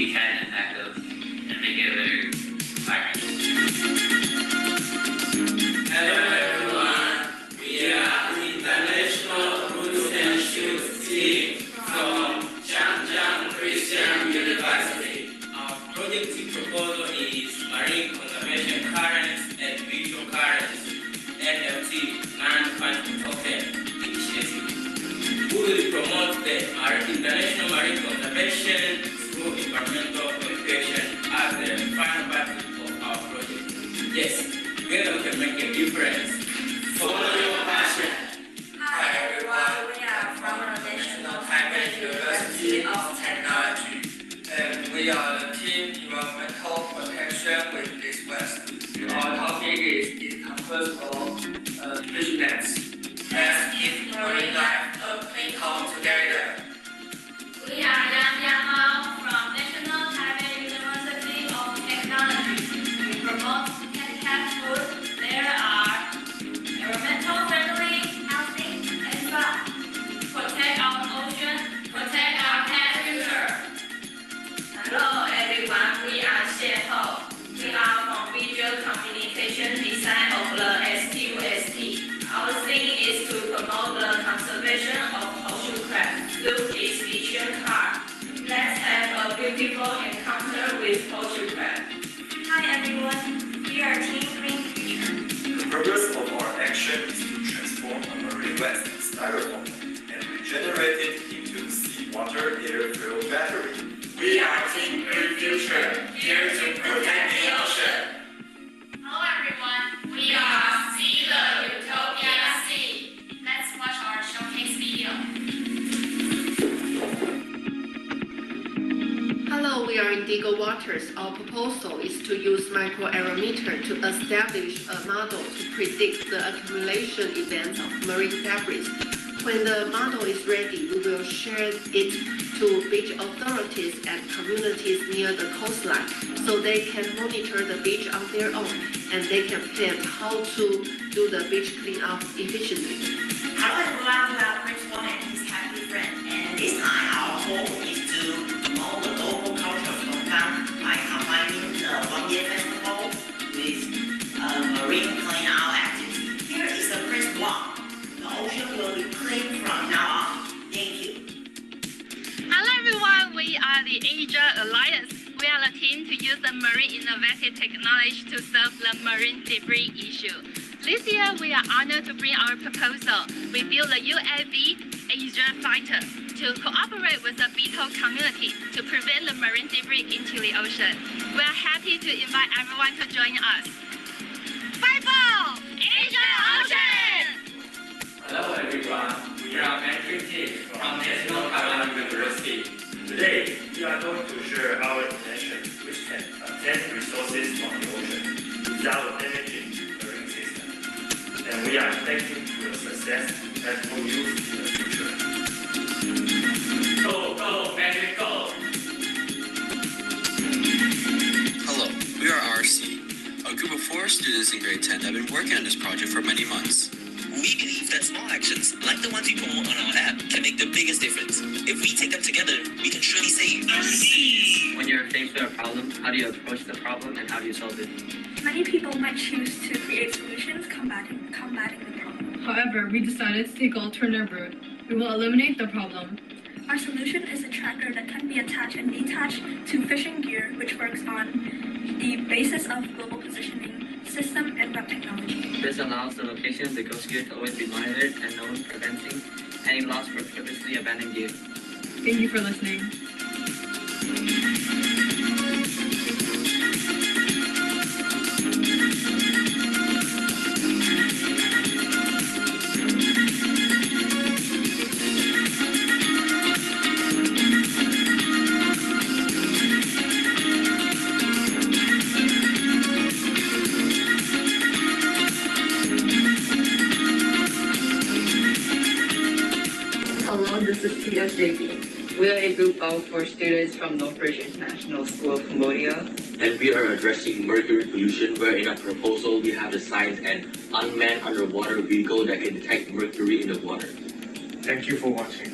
we can tackle and make it a better environment. Hello everyone, we are the International Roots and Shoes team from Changjiang Christian University. Our project proposal is Marine Conservation Currents and Visual Currents, NFT, Non-Fungible Token Initiative. We will promote the international marine conservation through environmental education as the final part of our project. Yes, together we can make a difference. Follow your passion. Hi everyone, we are from the National Taiwan University of Technology. And we are the team Environmental Protection with this West. Our topic is encompassable vigilance. Let's keep marine life a clean home together. We are Yang Yang from National Taiwan University of Technology. We promote handicap food. There are environmental friendly, healthy, and fun. Protect our ocean, protect our pet future. Hello everyone, we are Xie Ho. We are from Visual Communication Design of the STUST. Our thing is to promote the conservation of ocean crabs through its vision card. Let's have a beautiful encounter with ocean crab. Hi everyone, we are Team Green Future. The purpose of our action is to transform a marine waste styrofoam and regenerate it into seawater air-filled battery. We are Team Green Future, here to protect the ocean. Hello everyone, we are See the Utopia Sea. Let's watch our showcase video. Hello, we are Indigo Waters. Our proposal is to use microaerometer to establish a model to predict the accumulation events of marine debris. When the model is ready, we will share it to beach authorities and communities near the coastline so they can monitor the beach on their own and they can plan how to do the beach cleanup efficiently. Hello everyone, we are Principal and his happy friend, and this time our goal is to promote the local culture of Longgang by combining the one-year festival with marine cleanup activity. Here is the first one. The ocean will be clean from now on. Thank you. Hello everyone, we are the Asia Alliance. We are the team to use the marine innovative technology to solve the marine debris issue. This year, we are honored to bring our proposal. We built the UAV Asia Fighter to cooperate with the beetle community to prevent the marine debris into the ocean. We are happy to invite everyone to join us. Fight for Asia Ocean! Hello everyone, we are Mandarin team from National Taiwan University. Today, we are going to share our invention which can obtain resources from the ocean without damaging the marine system. And we are expecting to a success that will use in the future. Go, go, Mandarin, go! Hello, we are RC. A group of 4 students in grade 10 have been working on this project for many months. We believe that small actions, like the ones we promote on our app, can make the biggest difference. If we take them together, we can surely save our seas. When you're faced with a problem, how do you approach the problem and how do you solve it? Many people might choose to create solutions combating the problem. However, we decided to take an alternative route. We will eliminate the problem. Our solution is a tracker that can be attached and detached to fishing gear, which works on the basis of global positioning, system, and web technology. This allows the location of the ghost gear to always be monitored and known, preventing any loss for purposely abandoned gear. Thank you for listening. This is TSJB. We are a group of 4 students from Northbridge International School of Cambodia. And we are addressing mercury pollution, where in our proposal we have designed an unmanned underwater vehicle that can detect mercury in the water. Thank you for watching.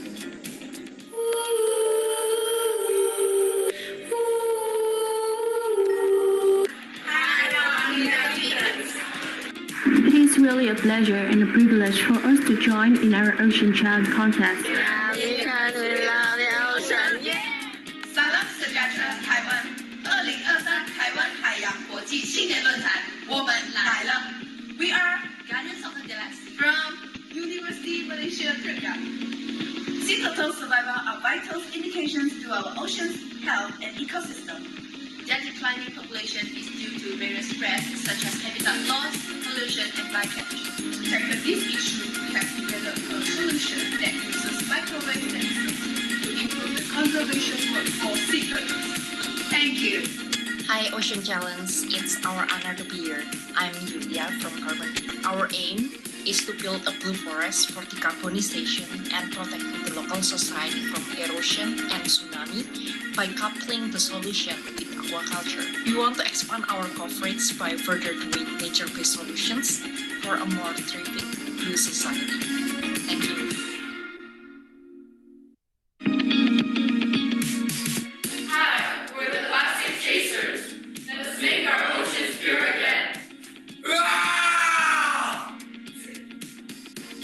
really a pleasure and a privilege for us to join in our Ocean Child contest. Salam sejahtera Taiwan 2023台湾海洋国际青年论坛，我们来了。We are Guardians of the Galaxy from University Malaysia Trika. Sea turtle survival are vital indications to our oceans, health, and ecosystem. Their declining population is due to various threats such as habitat loss, pollution, and bycatch. To tackle this issue, we have developed a solution that uses microwave sensors to improve the conservation work for sea turtles. Thank you. Hi, Ocean Challenge. It's our honor to be here. I'm Yulia from Carbon. Our aim is to build a blue forest for decarbonization and protecting the local society from erosion and tsunami by coupling the solution with aquaculture. We want to expand our coverage by further doing nature-based solutions for a more thriving blue society. Thank you. Hi, we're the plastic chasers. Let's make our oceans pure again.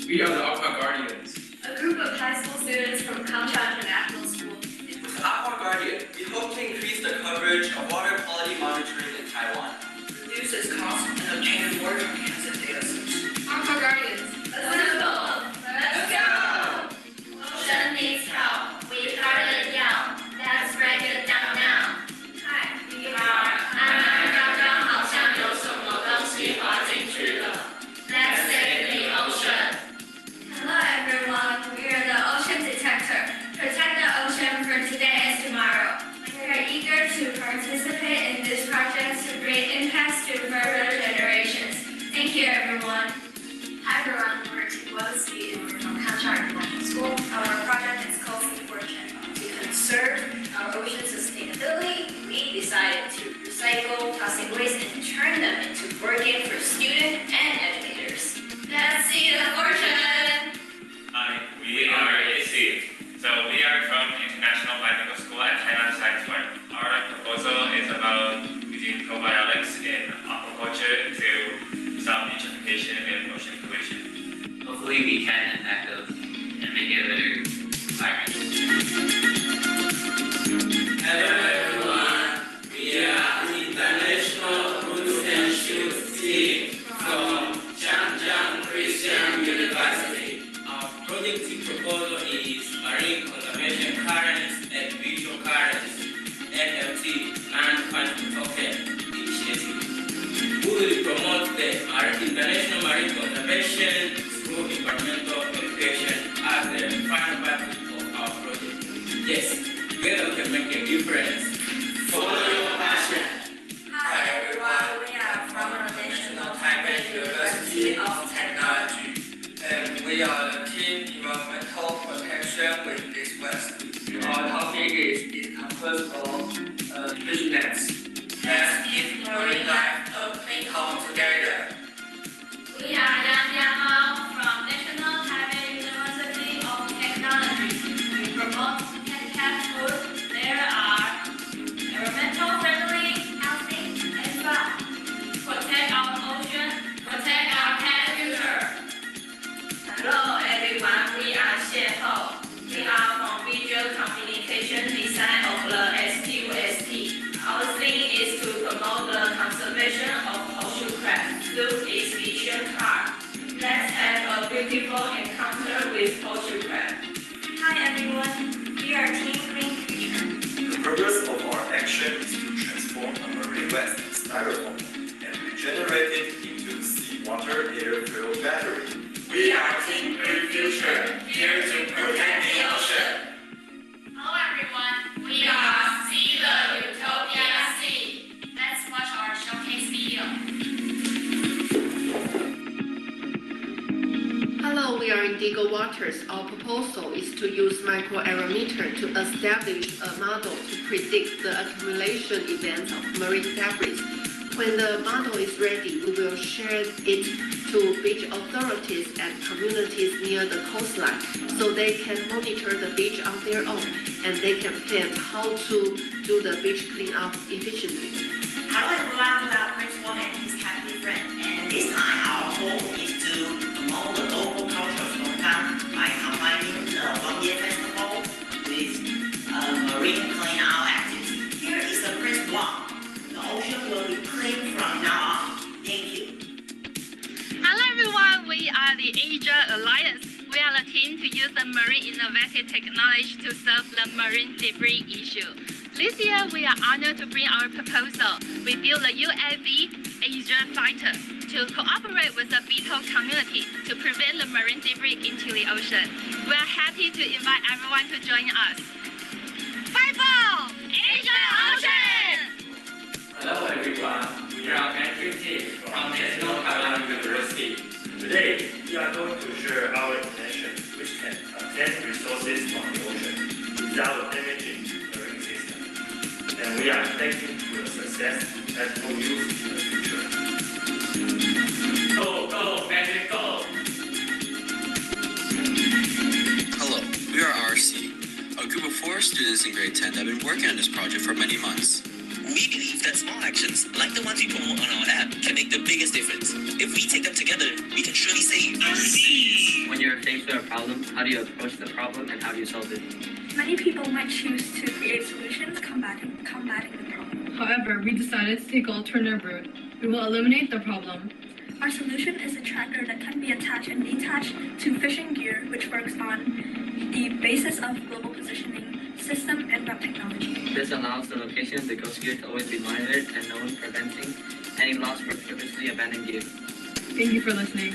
We are the Aqua Guardians. A group of high school students from Kansha International School. With Aqua Guardian, we hope to increase the coverage of water quality monitoring in Taiwan. Reduce its cost and obtain a more comprehensive data set. Aqua Guardians, assemble! Let's go! Ocean needs help. We started young. Let's break it down now. Hi, we are. 刚刚好像有什么东西滑进去了。Let's save the ocean. Hello everyone, we are the Ocean Detector. Protect the ocean for today and tomorrow. We are eager to participate in this project to bring impacts to further generations. Thank you everyone. Hi everyone, we're Team Wesley and we're from Kansha International School. Our project is called Sea Fortune. To conserve our ocean sustainability, we decided to recycle plastic waste and turn them into board games for students and educators. Let's see the fortune. Hi, we are AC. So we are from International Biological School at Thailand Science Park. Our proposal is about using probiotics in aquaculture to stop eutrophication and ocean pollution. Hopefully we can impact those and make it a better environment. Hello everyone, we are the International Roots and Shoots team from Zhangjiang Christian University. Our project proposal is Marine Conservation Currents and Visual Currents, NFT, Non-Fungible Token Initiative. We will promote the international marine conservation through environmental education as the final part of our project. Yes, together we can make a difference. Follow your passion. Hi everyone, we are from the National Taipei University of Technology. And we are the team environmental protection with this West. Our topic is encompass of fish nets. Let's keep marine life a clean home together. We are Yang Yamao from National Taipei University of Technology. We promote habitat food. There are environmental friendly, healthy, and fun. Protect our ocean, protect our cat future. Hello everyone, we are Xie Ho. We are from Visual Communication Design of the STUST. Our thing is to promote the conservation of ocean crabs through its vision card. Let's have a beautiful encounter with ocean crab. Hi everyone, we are Team Green Future. The purpose of our action is to transform a marine waste styrofoam and regenerate it into seawater air-filled battery. We are Team Green Future, here to protect the ocean. Hello everyone, we are See the Utopia Sea. Let's watch our showcase video. Hello, we are Indigo Waters. Our proposal is to use microaerometer to establish a model to predict the accumulation events of marine debris. When the model is ready, we will share it to beach authorities and communities near the coastline so they can monitor the beach on their own and they can plan how to do the beach cleanup efficiently. Hello everyone, we are Principal and his happy friend, and this time our goal is to we are the team to use the marine innovative technology to solve the marine debris issue. This year, we are honored to bring our proposal. We built the UAV Asia Fighter to cooperate with the beetle community to prevent the marine debris into the ocean. We are happy to invite everyone to join us. Fight for Asia Ocean! Hello everyone, we are entry team from National Taiwan University. Today, we are going to share our invention, which can obtain resources from the ocean without damaging the marine system. And we are expecting to the success that will use in the future. Go, go, magic, go! Hello, we are RC, a group of 4 students in grade 10 that have been working on this project for many months. We believe that small actions, like the ones we promote on our app, can make the biggest difference. If we take them together, we can surely save our seas. When you're faced with a problem, how do you approach the problem and how do you solve it? Many people might choose to create solutions combating the problem. However, we decided to take an alternative route. We will eliminate the problem. Our solution is a tracker that can be attached and detached to fishing gear, which works on the basis of global positioning, system, and web technology. This allows the location of the ghost gear to always be monitored and known, preventing any loss or purposely abandoned gear. Thank you for listening.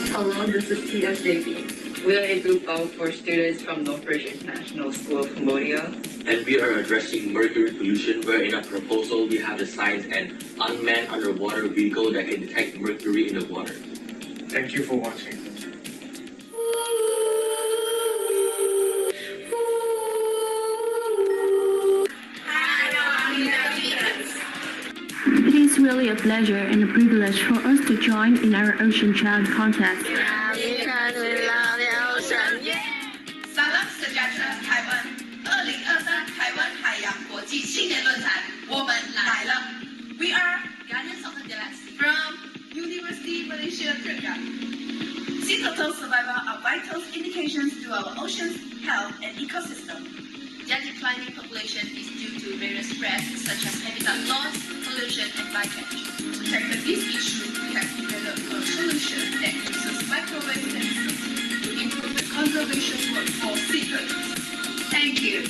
Hello, this is TSJB. We are a group of 4 students from Northbridge International School of Cambodia. And we are addressing mercury pollution, where in our proposal we have designed an unmanned underwater vehicle that can detect mercury in the water. Thank you for watching. It is really a pleasure and a privilege for us to join in our Ocean Child contest. Salam sejahtera Taiwan 2023台湾海洋国际青年论坛，我们来了。We are guardians of the galaxy from University Malaysia Trika. Sea turtle survival are vital indications to our ocean's health and ecosystem. Their declining population is due to various threats such as habitat loss, pollution, and bycatch. To tackle this issue, we have developed a solution that uses microwave sensors to improve the conservation work for sea turtles. Thank you.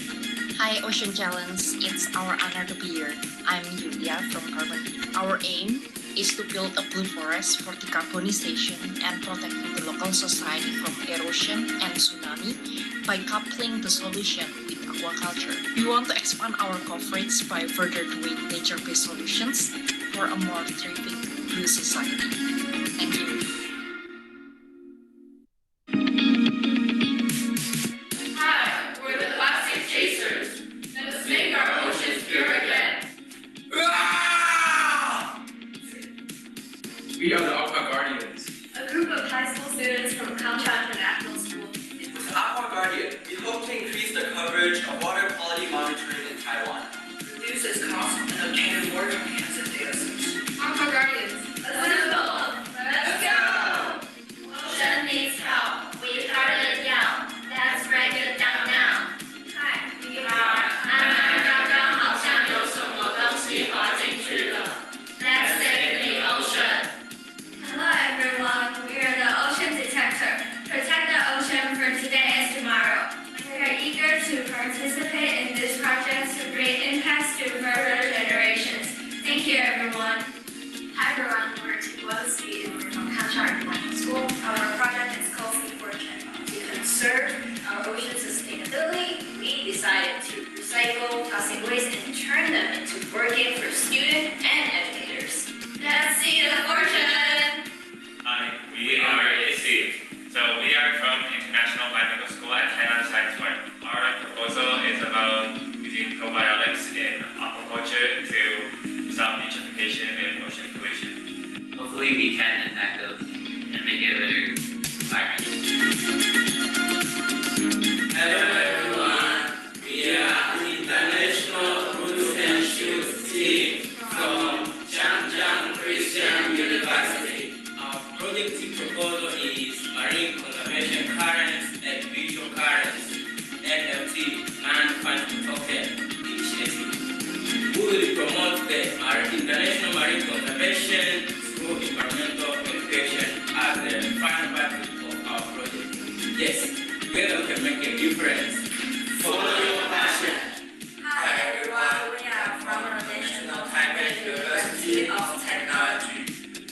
Hi, Ocean Challenge. It's our honor to be here. I'm Yulia from Carbon. Our aim is to build a blue forest for decarbonization and protecting the local society from erosion and tsunami by coupling the solution with aquaculture. We want to expand our coverage by further doing nature-based solutions for a more thriving blue society. Thank you. Hi, we're the plastic chasers. Let's make our oceans pure again. We are the Aqua Guardians. A group of high school students from Kansha International School. With Aqua Guardian, we hope to increase the coverage of water quality monitoring in Taiwan. Reduce its cost and obtain more comprehensive data sets. Aqua Guardians. Assemble! Let's go! Ocean needs help. We hardly yell. Let's break it down now. Hi, we are.刚刚好像有什么东西滑进去了。Let's save the ocean. Hello everyone. We are the Ocean Detector. Protect the ocean for today and tomorrow. We are eager to participate in this project to bring impacts to further generations. Thank you, everyone. Hi, everyone. We're Tiwasi and we're from Kansha International School. Our project is called Sea Fortune. To conserve our ocean sustainability, we decided to recycle plastic waste and turn them into board games for students and educators. Let's see the fortune! Hi, we are AC. So we are from International Biological School at Taiwan Science Park. Our proposal is about using probiotics in aquaculture to stop eutrophication and ocean pollution. Hopefully we can enact those and make it a better environment. Hello everyone, difference. Follow your passion. Hi everyone, we are from the National Taipei University of Technology.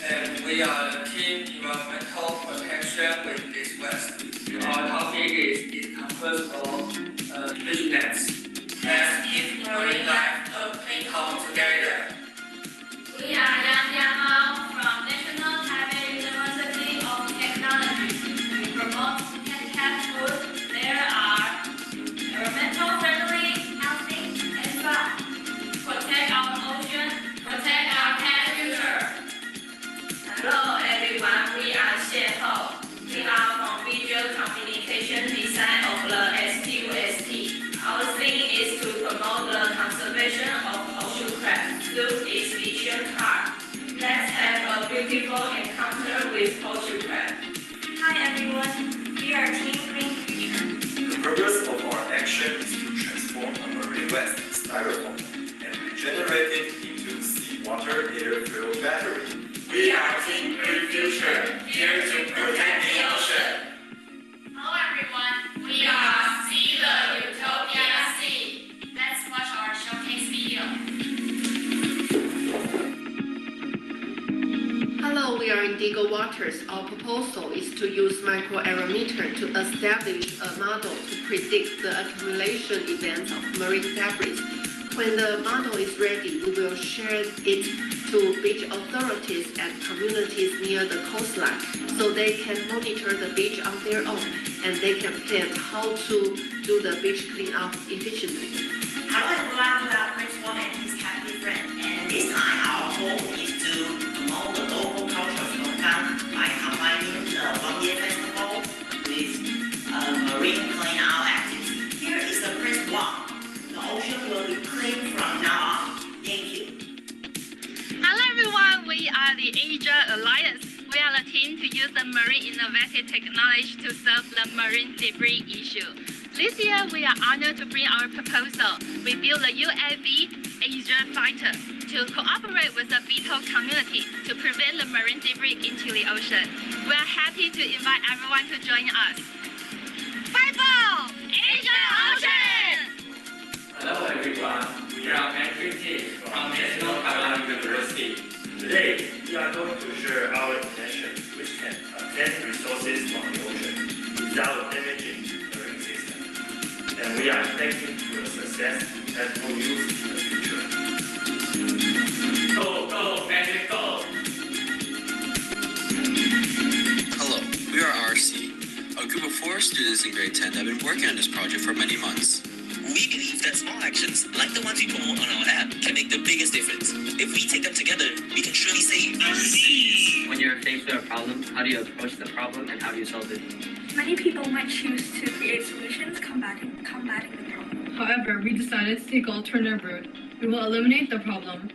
And we are the team Environmental Protection with this West. Our topic is composed of vigilance. Let's keep marine life a clean home together. We are Yang Mao from National Taipei University of Technology. We promote handicapped food. There are environmental friendly, healthy, and fun. Protect our ocean, protect our pet future. Hello everyone, we are Xie Ho. We are from Visual Communication Design of the STUST. Our theme is to promote the conservation of ocean crab through its vision card. Let's have a beautiful encounter with ocean crab. Hi everyone, we are Team Green Future. The purpose of our action is to transform a marine waste styrofoam and regenerate it into seawater air-fuel battery. We are Team Green Future, here to protect the ocean. Hello everyone, we are See the Utopia Sea. Let's watch our showcase video. Hello, we are Indigo Waters. Our proposal is to use microaerometer to establish a model to predict the accumulation events of marine debris. When the model is ready, we will share it to beach authorities and communities near the coastline so they can monitor the beach on their own and they can plan how to do the beach cleanup efficiently. Hello everyone, we are Principal and his happy friend, and this time our goal is to promote the local culture of Longgang by combining the Wangye Festival with marine cleanup activity. Here is the principle. The ocean will be clean from now on. Thank you. Hello everyone, we are the Asia Alliance. We are the team to use the marine innovative technology to solve the marine debris issue. This year, we are honored to bring our proposal. We built the UAV Asia Fighter to cooperate with the beetle community to prevent the marine debris into the ocean. We are happy to invite everyone to join us. Fight for Asia Ocean! Hello everyone, we are entry team from National Taiwan University. Today, we are going to share our invention which can obtain resources from the ocean without damaging marine system. And we are expecting to a success that will use in the future. Go, go, magic, go! Hello, we are RC, a group of 4 students in grade 10 that have been working on this project for many months. We believe that small actions, like the ones we promote on our app, can make the biggest difference. If we take them together, we can surely save our seas. When you're faced with a problem, how do you approach the problem and how do you solve it? Many people might choose to create solutions combating the problem. However, we decided to take an alternative route. We will eliminate the problem.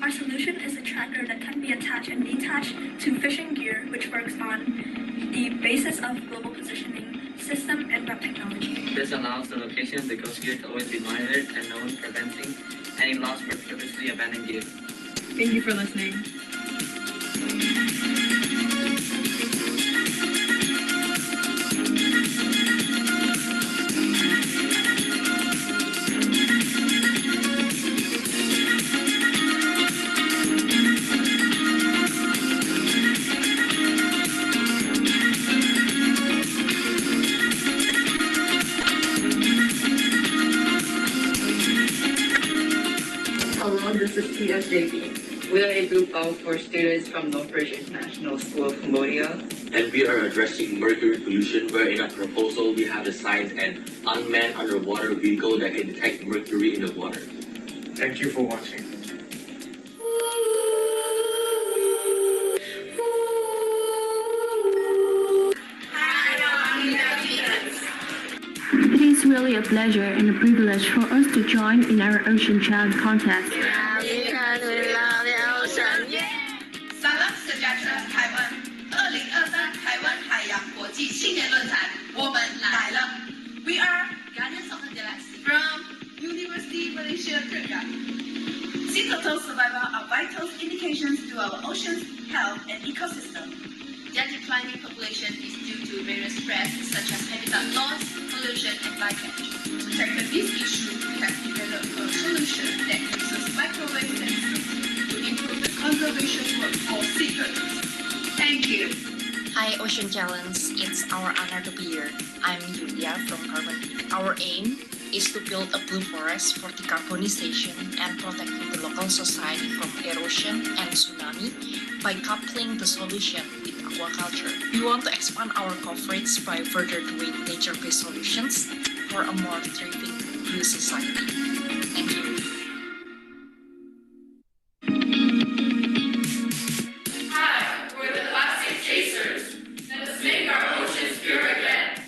Our solution is a tracker that can be attached and detached to fishing gear, which works on the basis of global positioning, system, and web technology. This allows the location of the ghost gear to always be monitored and known, preventing any loss for purposely abandoned gear. Thank you for listening. Hello, this is TSJB. We are a group of 4 students from Northbridge International School of Cambodia. And we are addressing mercury pollution, where in our proposal we have designed an unmanned underwater vehicle that can detect mercury in the water. Thank you for watching. It is really a pleasure and a privilege for us to join in our Ocean Child contest. Salam sejahtera Taiwan 2023台湾海洋国际青年论坛，我们来了。We are Guardians of the Galaxy from University Malaysia Kerja. Sea turtle survival are vital indications to our ocean's health and ecosystem. Their declining population is due to various threats such as habitat loss, pollution and bycatch. To tackle this issue, we have developed a solution that uses microwave sensors to improve the conservation work for sea turtles. Thank you. Hi Ocean Challenge, it's our honor to be here. I'm Yulia from Carbon. Our aim is to build a blue forest for decarbonization and protecting the local society from erosion and tsunami by coupling the solution with aquaculture. We want to expand our coverage by further doing nature-based solutions for a more thriving blue society. Thank you. Hi, we're the plastic chasers. Let's make our oceans pure again.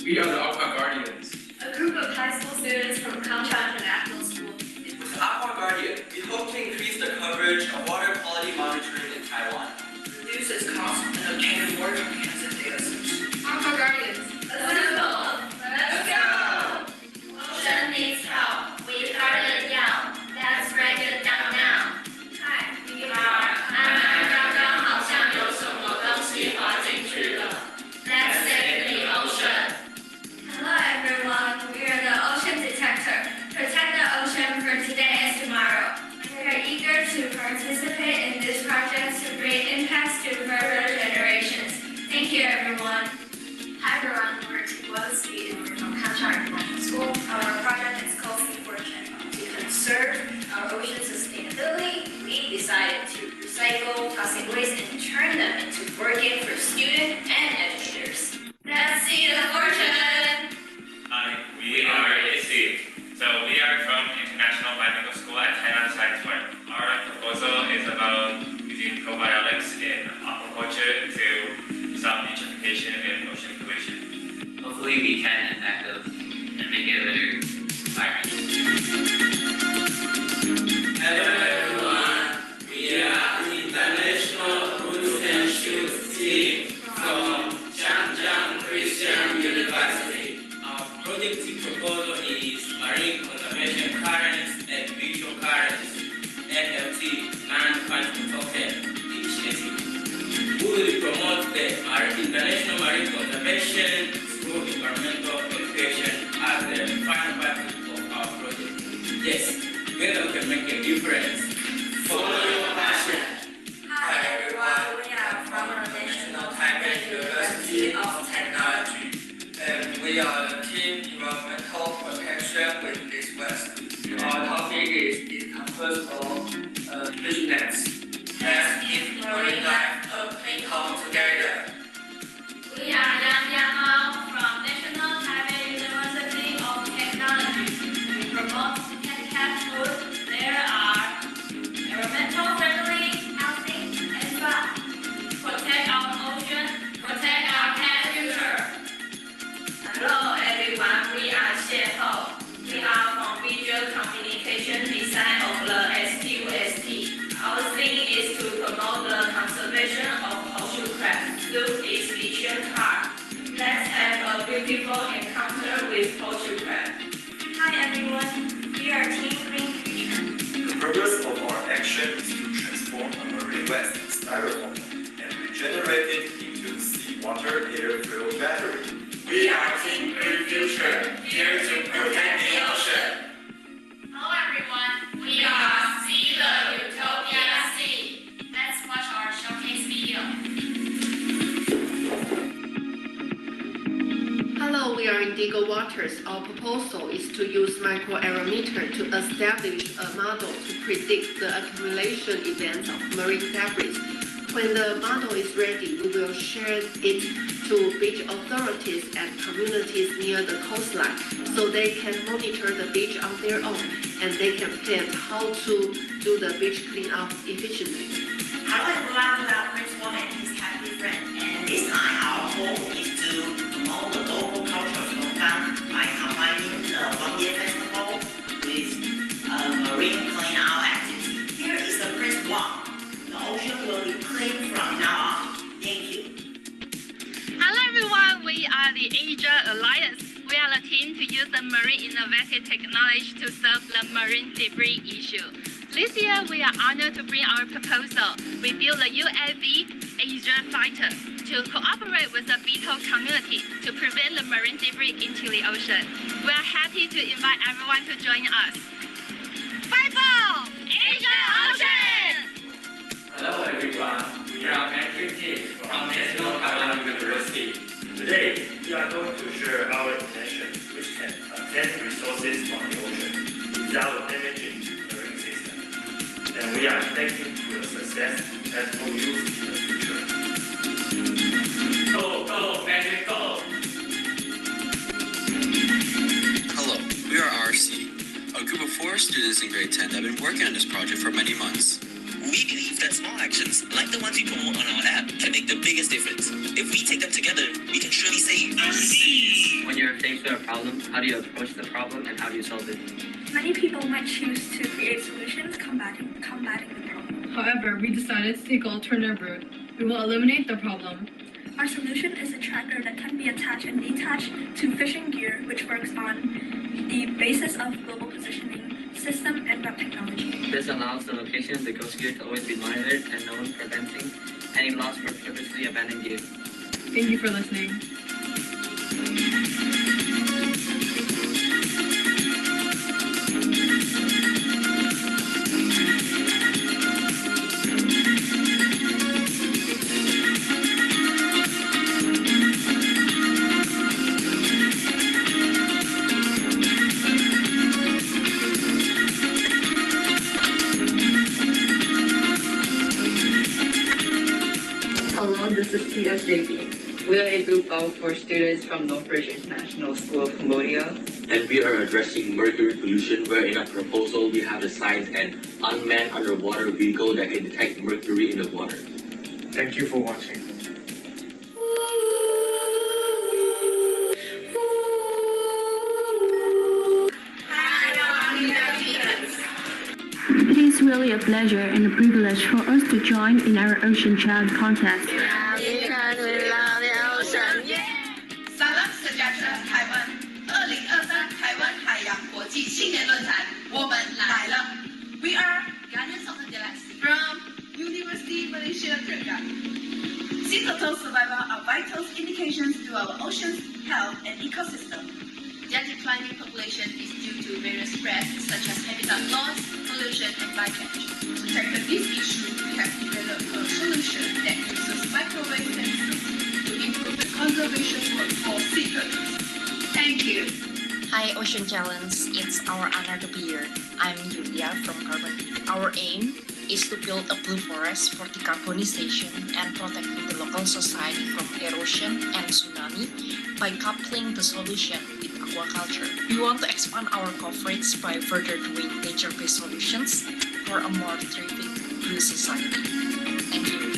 We are the Aqua Guardians. A group of high school students from Kansha International School. With Aqua Guardian, we hope to increase the coverage of water quality monitoring in Taiwan. Reduce its cost and obtain a more comprehensive data source. Aqua Guardians, assemble! Let's go! Ocean needs help. We guard it down. Let's break it down now. Hi, we are.刚刚好像有什么东西滑进去了。Let's save the ocean. Hello everyone, we are the Ocean Detector. Protect the ocean for today and tomorrow. We are eager to participate in this project to bring impacts to further generations. Thank you everyone. Hi everyone, we're Tiwasi and we're from Kansha International School. Our project is called Sea Fortune. To conserve our ocean sustainability, we decided to recycle plastic waste and turn them into working for students and educators. Let's see the fortune! Hi, we are AC. So we are from International Bilingual School at Taiwan Taiwan. Our proposal is about using probiotics in aquaculture to stop eutrophication and ocean pollution. Hopefully we can impact those and make it a better environment. Hello everyone, we are International Roots and Shoots team from Zhangjiang Christian University. Our project proposal is Marine Conservation Currents and Visual Currents, NFT, Non-Fungible Token Initiative. We will promote the international marine conservation through environmental education as the final part of our project. Yes, together we can make a difference. Follow your passion. Hi everyone, we are from the National Taipei University of Technology. And we are the team Environmental Protection with this West. Our topic is composed of fish nets. Let's keep marine life a clean home together. We are Yang Yang from National Taipei University of Technology. We promote handicap food. There are environmental friendly, healthy, and fun. Protect our ocean, protect our cat future. Hello everyone, we are Xie Ho. We are from Visual Communication Design of the STUST. Our thing is to promote the conservation of ocean crabs through its lithium car. Let's have a beautiful encounter with ocean crab. Hi everyone, we are Team Green Future. The purpose of our action is to transform a marine waste styrofoam and regenerate it into seawater air-filled battery. We are Team Green Future, here to protect the ocean. Hello everyone, we are See the Utopia Sea. Let's watch our showcase video. Hello, we are Indigo Waters. Our proposal is to use microaerometer to establish a model to predict the accumulation events of marine debris. When the model is ready, we will share it to beach authorities and communities near the coastline so they can monitor the beach on their own and they can plan how to do the beach cleanup efficiently. Hello everyone, we are Principal and his happy friend. And this time our goal is to promote the local culture of Longgang by combining the Wangye Festival with a marine cleanup activity. Here is the principle. The ocean will be clean from now on. Thank you. Hello everyone, we are the Asia Alliance. We are the team to use the marine innovative technology to solve the marine debris issue. This year, we are honored to bring our proposal. We built the UAV Asia Fighter to cooperate with the beetle community to prevent the marine debris into the ocean. We are happy to invite everyone to join us. Fight for Asia Ocean! Hello everyone, we are entry team from National Taiwan University. Today, we are going to share our intention, which can obtain resources from the ocean without damaging the marine system. And we are expecting to the success that will use in the future. Go, go, magic, go! Hello, we are RC, a group of 4 students in grade 10 that have been working on this project for many months. We believe that small actions, like the ones we promote on our app, can make the biggest difference. If we take them together, we can surely save our seas. When you're faced with a problem, how do you approach the problem and how do you solve it? Many people might choose to create solutions combating the problem. However, we decided to take an alternative route. We will eliminate the problem. Our solution is a tracker that can be attached and detached to fishing gear, which works on the basis of global positioning, system, and web technology. This allows the location of the ghost gear to always be monitored and known, preventing any lost or purposely abandoned gear. Thank you for listening. Hello, this is TSJB. We are a group of 4 students from Northbridge International School of Cambodia. And we are addressing mercury pollution, where in our proposal we have designed an unmanned underwater vehicle that can detect mercury in the water. Thank you for watching. It is really a pleasure and a privilege for us to join in our Ocean Child contest. Salam sejahtera Taiwan 2023台湾海洋国际青年论坛，我们来了。We are Guardians of the Galaxy from University Malaysia Program. Sea turtle survival are vital indications to our ocean's health and ecosystem. Their declining population is due to various threats such as habitat loss, pollution, and bycatch. To tackle this issue, we have developed a solution that uses microwave sensors to improve the conservation work for sea turtles. Thank you. Hi Ocean Challenge, it's our honor to be here. I'm Yulia from Carbon. Our aim is to build a blue forest for decarbonization and protecting the local society from erosion and tsunami by coupling the solution with aquaculture. We want to expand our coverage by further doing nature-based solutions for a more thriving blue society. Thank you.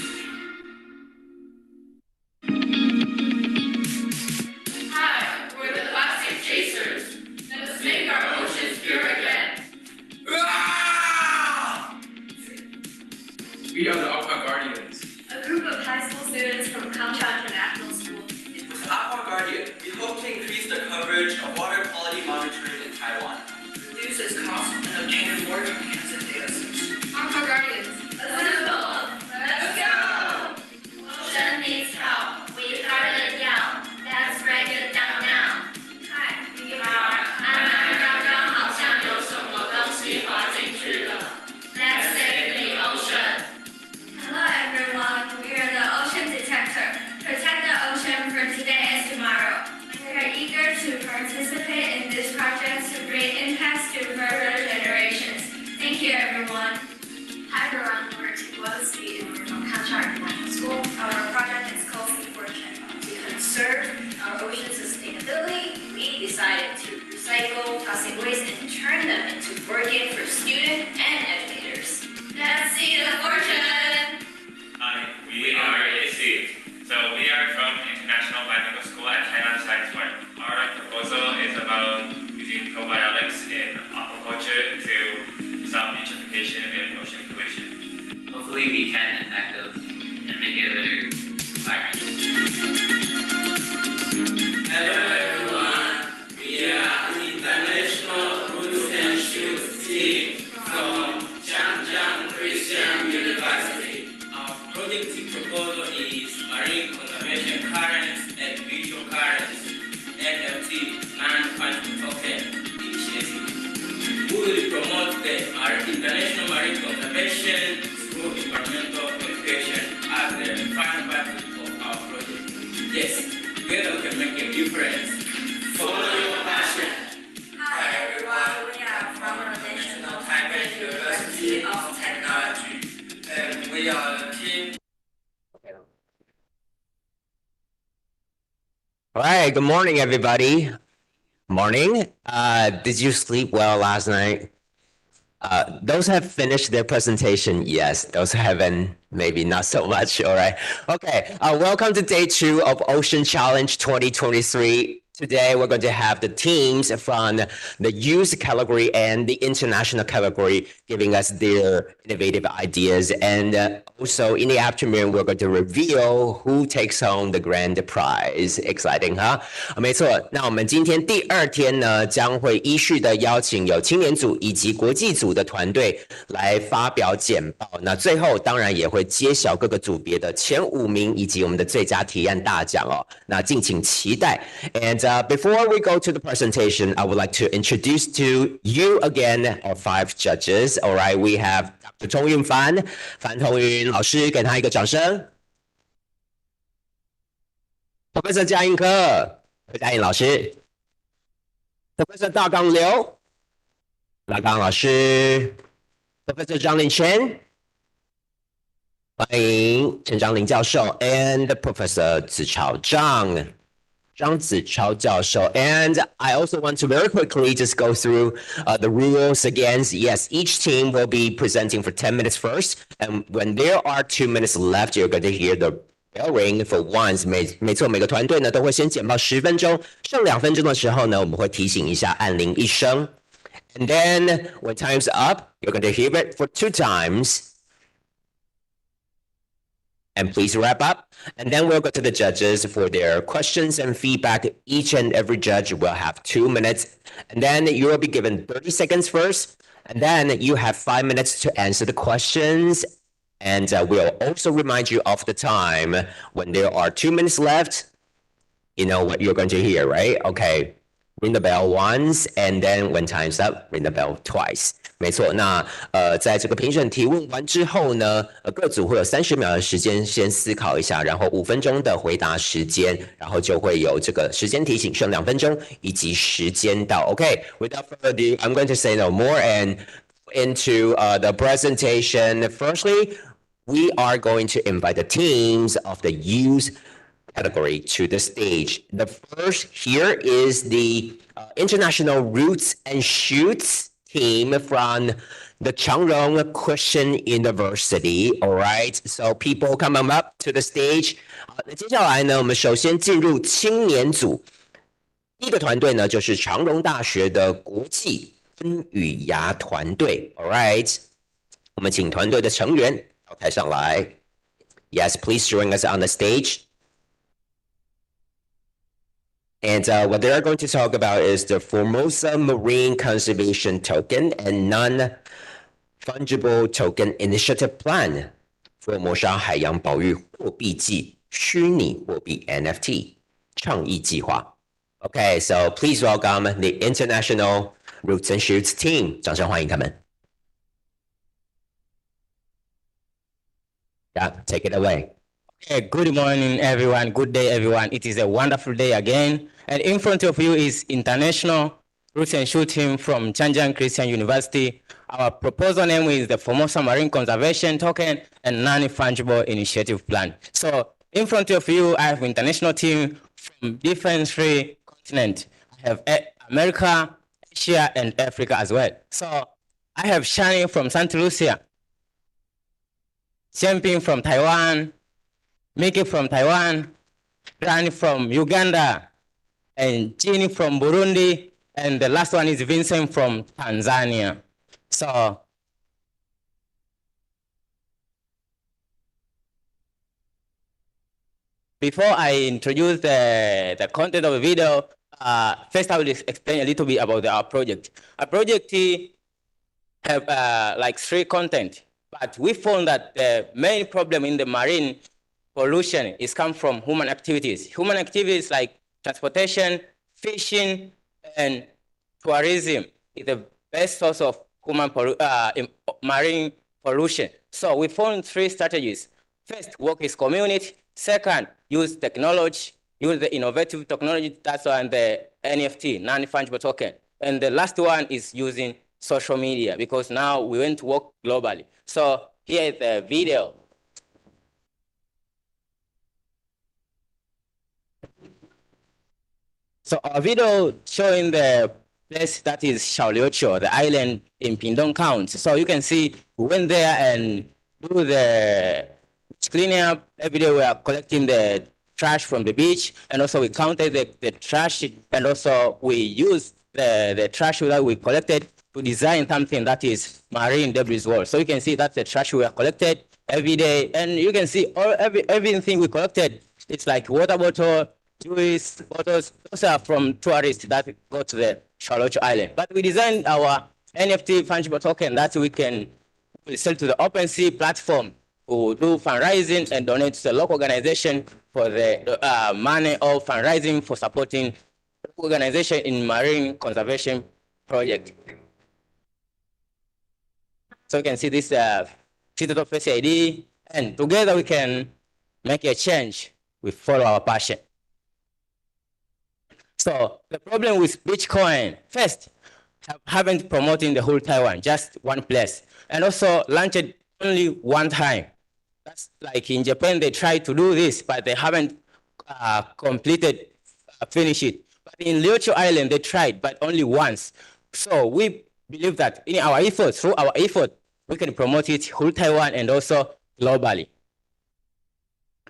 Hi, we're the plastic chasers. Let's make our oceans pure again. We are the Aqua Guardians. A group of high school students from Kamcha International School. With Aqua Guardian, we hope to increase the coverage of water quality monitoring in Taiwan. Reduce its cost and obtain more comprehensive data sets. Aqua Guardians. Assemble! Let's go! Ocean needs help. We started young. Let's break it down now. Hi, we are. 刚刚好像有什么东西滑进去了。Let's save the ocean. Hello everyone, we are the Ocean Detector. Protect the ocean for today and tomorrow. We are eager to participate in this project to bring impacts to further generations. Thank you everyone. Hi everyone, we're Tikwalski and we're from Kamcha International School. Our project is called Sea Fortune. To conserve our ocean sustainability, we decided to recycle plastic waste and turn them into working for students and educators. Let's see the fortune. Hi, we are AC. So we are from International Biological School at Thailand Science Park. Our proposal is about using probiotics in aquaculture to stop eutrophication and ocean pollution. Hopefully we can enact those and make it a better environment. Hello everyone, we are International Roots and Shoots team from international marine conservation through environmental education as the final part of our project. Yes, together we can make a difference. Follow your passion. Hi everyone, we are from the National Taipei University of Technology. And we are the team. All right, good morning, everybody. Morning. Did you sleep well last night? Those have finished their presentation, yes. Those haven't, maybe not so much, all right. Okay, welcome to day 2 of Ocean Challenge 2023. Today, we're going to have the teams from the youth category and the international category giving us their innovative ideas. And also in the afternoon, we're going to reveal who takes home the grand prize. Exciting, huh? 没错，那我们今天第2天呢，将会依序的邀请有青年组以及国际组的团队来发表简报。那最后当然也会揭晓各个组别的前5名以及我们的最佳提案大奖哦。那敬请期待。And before we go to the presentation, I would like to introduce to you again our 5 judges. All right, we have Dr. 钟运帆，樊同云老师，给他一个掌声。Professor 嘉应科，何嘉颖老师。Professor 大港刘，大港老师。Professor 张林全，欢迎陈章林教授 ，and Professor 子朝张。张子超教授. And I also want to very quickly just go through the rules again. Yes, each team will be presenting for 10 minutes first. And when there are 2 minutes left, you're going to hear the bell ring for once. 没错，每个团队呢都会先简报10分钟，剩2分钟的时候呢，我们会提醒一下，按铃一声。And then when time's up, you're going to hear it for 2 times. And please wrap up. And then we'll go to the judges for their questions and feedback. Each and every judge will have 2 minutes. And then you will be given 30 seconds first. And then you have 5 minutes to answer the questions. And we'll also remind you of the time. When there are 2 minutes left, you know what you're going to hear, right? Okay. Ring the bell once. And then when time's up, ring the bell twice. 没错，那在这个评审提问完之后呢，各组会有30秒的时间先思考一下，然后5分钟的回答时间，然后就会有这个时间提醒，剩2分钟以及时间到。Okay, without further ado, I'm going to say no more and into the presentation. Firstly, we are going to invite the teams of the youth category to the stage. The first here is the International Roots and Shoots team from the Changrong Christian University. All right, so people come up to the stage. 那接下来呢，我们首先进入青年组。第一个团队呢，就是长荣大学的国际分语牙团队。All right， 我们请团队的成员到台上来。Yes, please join us on the stage. And what they're going to talk about is the Formosa Marine Conservation Token and Non-Fungible Token Initiative Plan. 佛摩沙海洋保育货币季虚拟货币 NFT 倡议计划。Okay, so please welcome the International Roots and Shoots team. 掌声欢迎他们。Yeah, take it away. Okay, good morning, everyone. Good day, everyone. It is a wonderful day again. And in front of you is International Roots and Shoot team from Changjang Christian University. Our proposal name is the Formosa Marine Conservation Token and Non-Fungible Initiative Plan. So in front of you, I have international team from different 3 continents. I have America, Asia, and Africa as well. So I have Shani from Santa Lucia, Xianping from Taiwan, Mickey from Taiwan, Rani from Uganda, and Ginny from Burundi, and the last one is Vincent from Tanzania. So before I introduce the content of the video, first I will explain a little bit about our project. Our project have like 3 content, but we found that the main problem in the marine pollution is come from human activities. Human activities like transportation, fishing, and tourism is the best source of marine pollution. So we found 3 strategies. First, work with community. Second, use technology, use the innovative technology, that's on the NFT, non-fungible token. And the last one is using social media, because now we want to work globally. So here is the video. So our video showing the place that is Shaoliocho, the island in Pindong County. So you can see we went there and do the cleaning up. Every day we are collecting the trash from the beach, and also we counted the trash, and also we used the trash that we collected to design something that is marine debris wall. So you can see that's the trash we are collected every day, and you can see everything we collected. It's like water bottle, juice bottles. Those are from tourists that go to the Charlotte Island. But we designed our NFT fungible token that we can sell to the OpenSea platform, who do fundraising and donate to the local organization for the money of fundraising for supporting organization in marine conservation project. So you can see this City Face ID, and together we can make a change. We follow our passion. So the problem with Bitcoin, first, haven't promoting the whole Taiwan, just one place, and also launched only one time. That's like in Japan, they tried to do this, but they haven't finished it. But in Liocho Island, they tried, but only once. So we believe that in our efforts, through our effort, we can promote it whole Taiwan and also globally.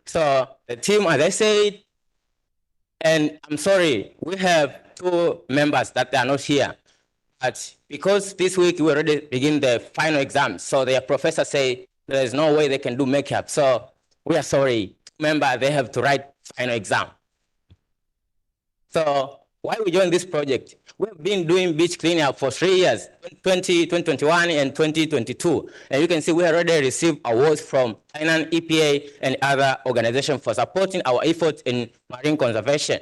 So the team, as I said, and I'm sorry, we have 2 members that are not here. But because this week we already begin the final exams, so their professor say there is no way they can do makeup. So we are sorry, remember they have to write final exam. So why we joined this project? We've been doing beach cleanup for 3 years, 2021 and 2022. And you can see we already received awards from Thailand, EPA, and other organizations for supporting our efforts in marine conservation.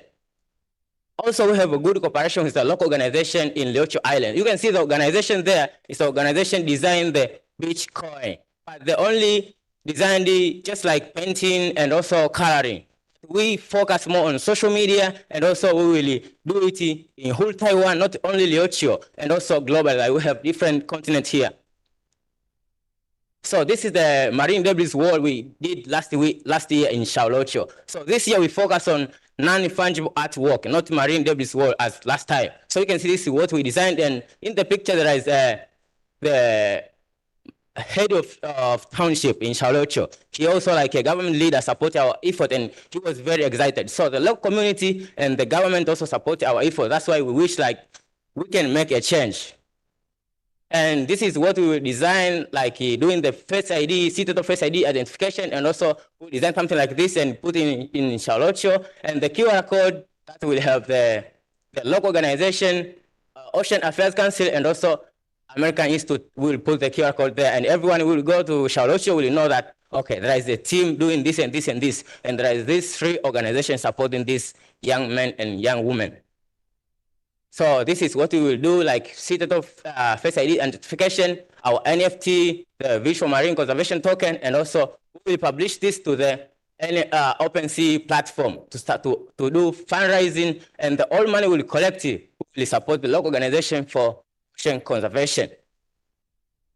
Also, we have a good cooperation with the local organization in Liocho Island. You can see the organization there is the organization designed the beach coin, but they only designed it just like painting and also coloring. We focus more on social media, and also we will do it in whole Taiwan, not only Liocho, and also global. Like we have different continents here. So this is the marine debris wall we did last year in Shaoliocho. So this year we focus on non-fungible artwork, not marine debris wall as last time. So you can see this is what we designed, and in the picture there is the head of township in Shaoliocho. He also like a government leader supported our effort, and he was very excited. So the local community and the government also support our effort. That's why we wish like we can make a change. And this is what we will design, like doing the Face ID, City Face ID identification, and also we design something like this and put in Shaoliocho, and the QR code that will have the local organization, Ocean Affairs Council, and also American Institute will put the QR code there, and everyone will go to Shaoliocho will know that, okay, there is a team doing this and this and this, and there is these 3 organizations supporting these young men and young women. So this is what we will do, like City Face ID identification, our NFT, the Visual Marine Conservation Token, and also we will publish this to the OpenSea platform to start to do fundraising, and all money will collect it. We will support the local organization for ocean conservation.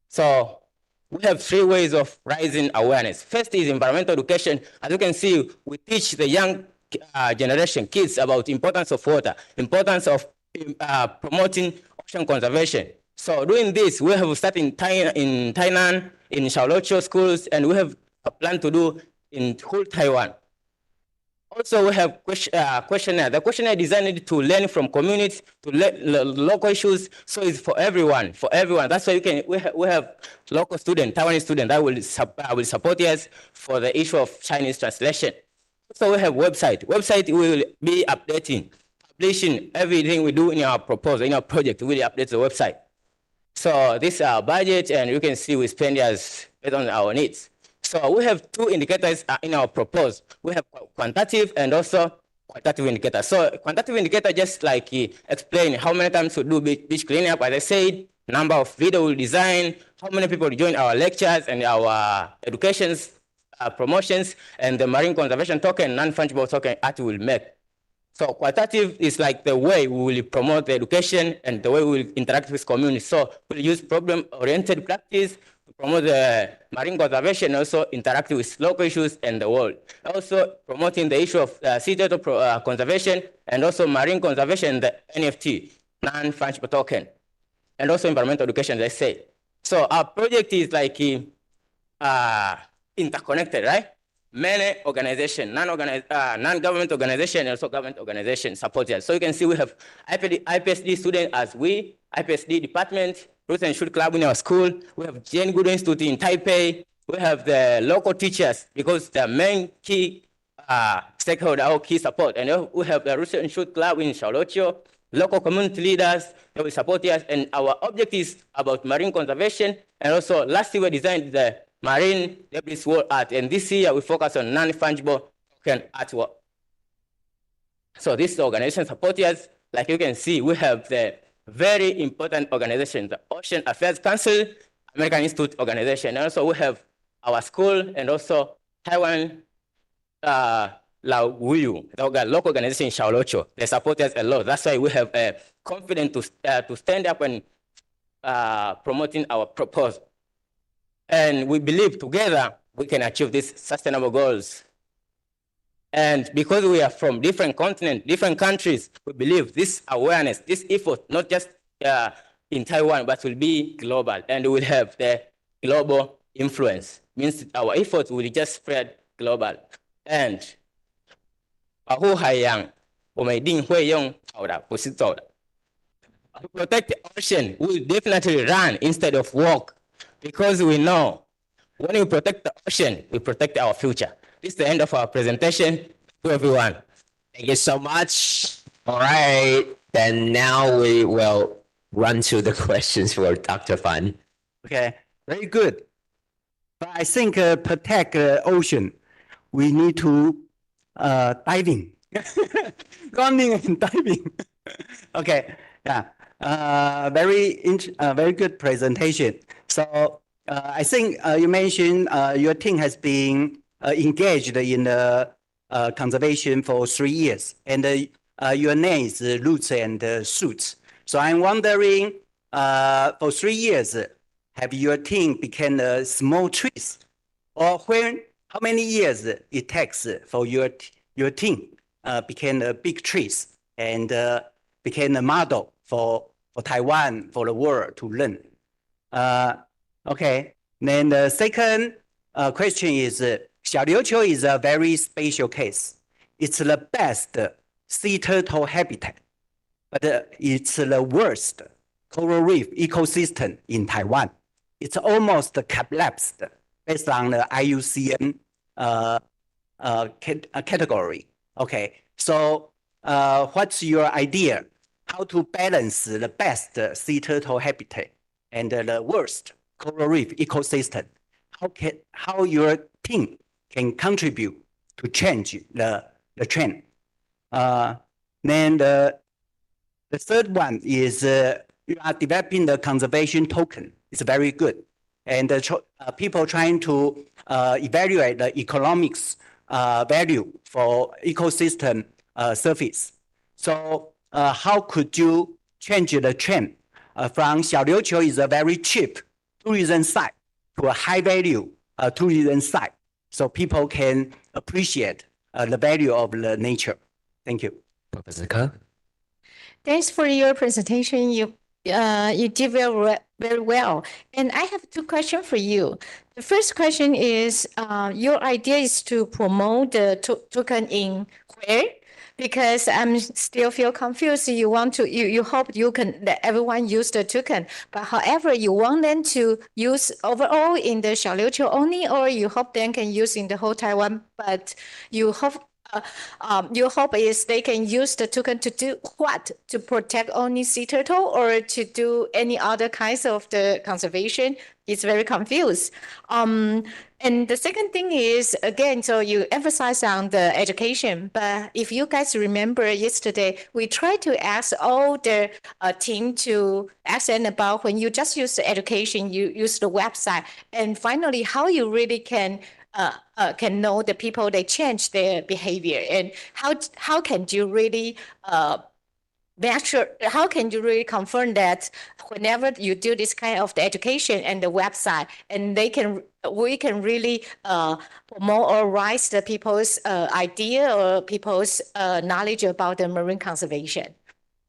So we have 3 ways of raising awareness. First is environmental education. As you can see, we teach the young generation, kids, about importance of water, importance of promoting ocean conservation. So doing this, we have started in Thailand, in Shaoliocho schools, and we have a plan to do in whole Taiwan. Also, we have questionnaire. The questionnaire designed to learn from communities, to local issues, so it's for everyone, That's why we have local students, Taiwanese students that will support us for the issue of Chinese translation. So we have website. Website will be updating, publishing everything we do in our proposal, in our project. We will update the website. So this is our budget, and you can see we spend as based on our needs. So we have 2 indicators in our proposal. We have quantitative and also qualitative indicator. So quantitative indicator just like explain how many times we do beach cleanup. As I said, number of video we design, how many people join our lectures and our educations promotions, and the marine conservation token, non-fungible token art will make. So qualitative is like the way we will promote the education and the way we will interact with communities. So we'll use problem-oriented practice to promote the marine conservation, also interact with local issues and the world. Also promoting the issue of situational conservation and also marine conservation, the NFT, non-fungible token, and also environmental education, let's say. So our project is like interconnected, right? Many organizations, non-government organizations, and also government organizations support us. So you can see we have IPSD students as we, IPSD department, Roots and Shoot Club in our school. We have Jane Goodwin Institute in Taipei. We have the local teachers because the main key stakeholder, our key support. And we have the Roots and Shoot Club in Xiaoloqiu, local community leaders that will support us. And our objective is about marine conservation. And also last year we designed the marine debris world art, and this year we focus on non-fungible token artwork. So this organization supports us. Like you can see, we have the very important organization, the Ocean Affairs Council, American Institute Organization, and also we have our school and also Taiwan Lao Wuyu, the local organization in Xiaoloqiu. They support us a lot. That's why we have confidence to stand up and promoting our proposal. And we believe together we can achieve these sustainable goals. And because we are from different continents, different countries, we believe this awareness, this effort, not just in Taiwan, but will be global and will have the global influence. Means our efforts will just spread global. And 保护海洋，我们一定会用跑的，不是走的。To protect the ocean, we will definitely run instead of walk. Because we know when we protect the ocean, we protect our future. This is the end of our presentation to everyone. Thank you so much. All right, then now we will run to the questions for Dr. Fan. Okay, very good. But I think protect the ocean, we need to diving, running and diving. Okay, yeah, very good presentation. So I think you mentioned your team has been engaged in conservation for 3 years, and your name is Roots and Shoots. So I'm wondering, for 3 years, have your team become small trees, or how many years it takes for your team become big trees and became a model for Taiwan, for the world to learn? Okay, then the second question is, Xiaoliuqiu is a very special case. It's the best sea turtle habitat, but it's the worst coral reef ecosystem in Taiwan. It's almost collapsed based on the IUCN category. Okay, so what's your idea? How to balance the best sea turtle habitat and the worst coral reef ecosystem? How your team can contribute to change the trend? Then the third one is you are developing the conservation token. It's very good. And people trying to evaluate the economics value for ecosystem service. So how could you change the trend from Xiaoliuqiu is a very cheap tourism site to a high value tourism site, so people can appreciate the value of the nature? Thank you. Professor Ke? Thanks for your presentation. You did very well. And I have two questions for you. The first question is, your idea is to promote the token in where? Because I'm still feel confused. You hope you can let everyone use the token, but however, you want them to use overall in the Xiaoliuqiu only, or you hope them can use in the whole Taiwan, but you hope your hope is they can use the token to do what? To protect only sea turtle or to do any other kinds of the conservation? It's very confused. And the second thing is, again, so you emphasize on the education, but if you guys remember yesterday, we tried to ask all the team to ask them about when you just use the education, you use the website, and finally, how you really can know the people, they change their behavior, and how can you really measure, how can you really confirm that whenever you do this kind of the education and the website, and we can really promote or rise the people's idea or people's knowledge about the marine conservation.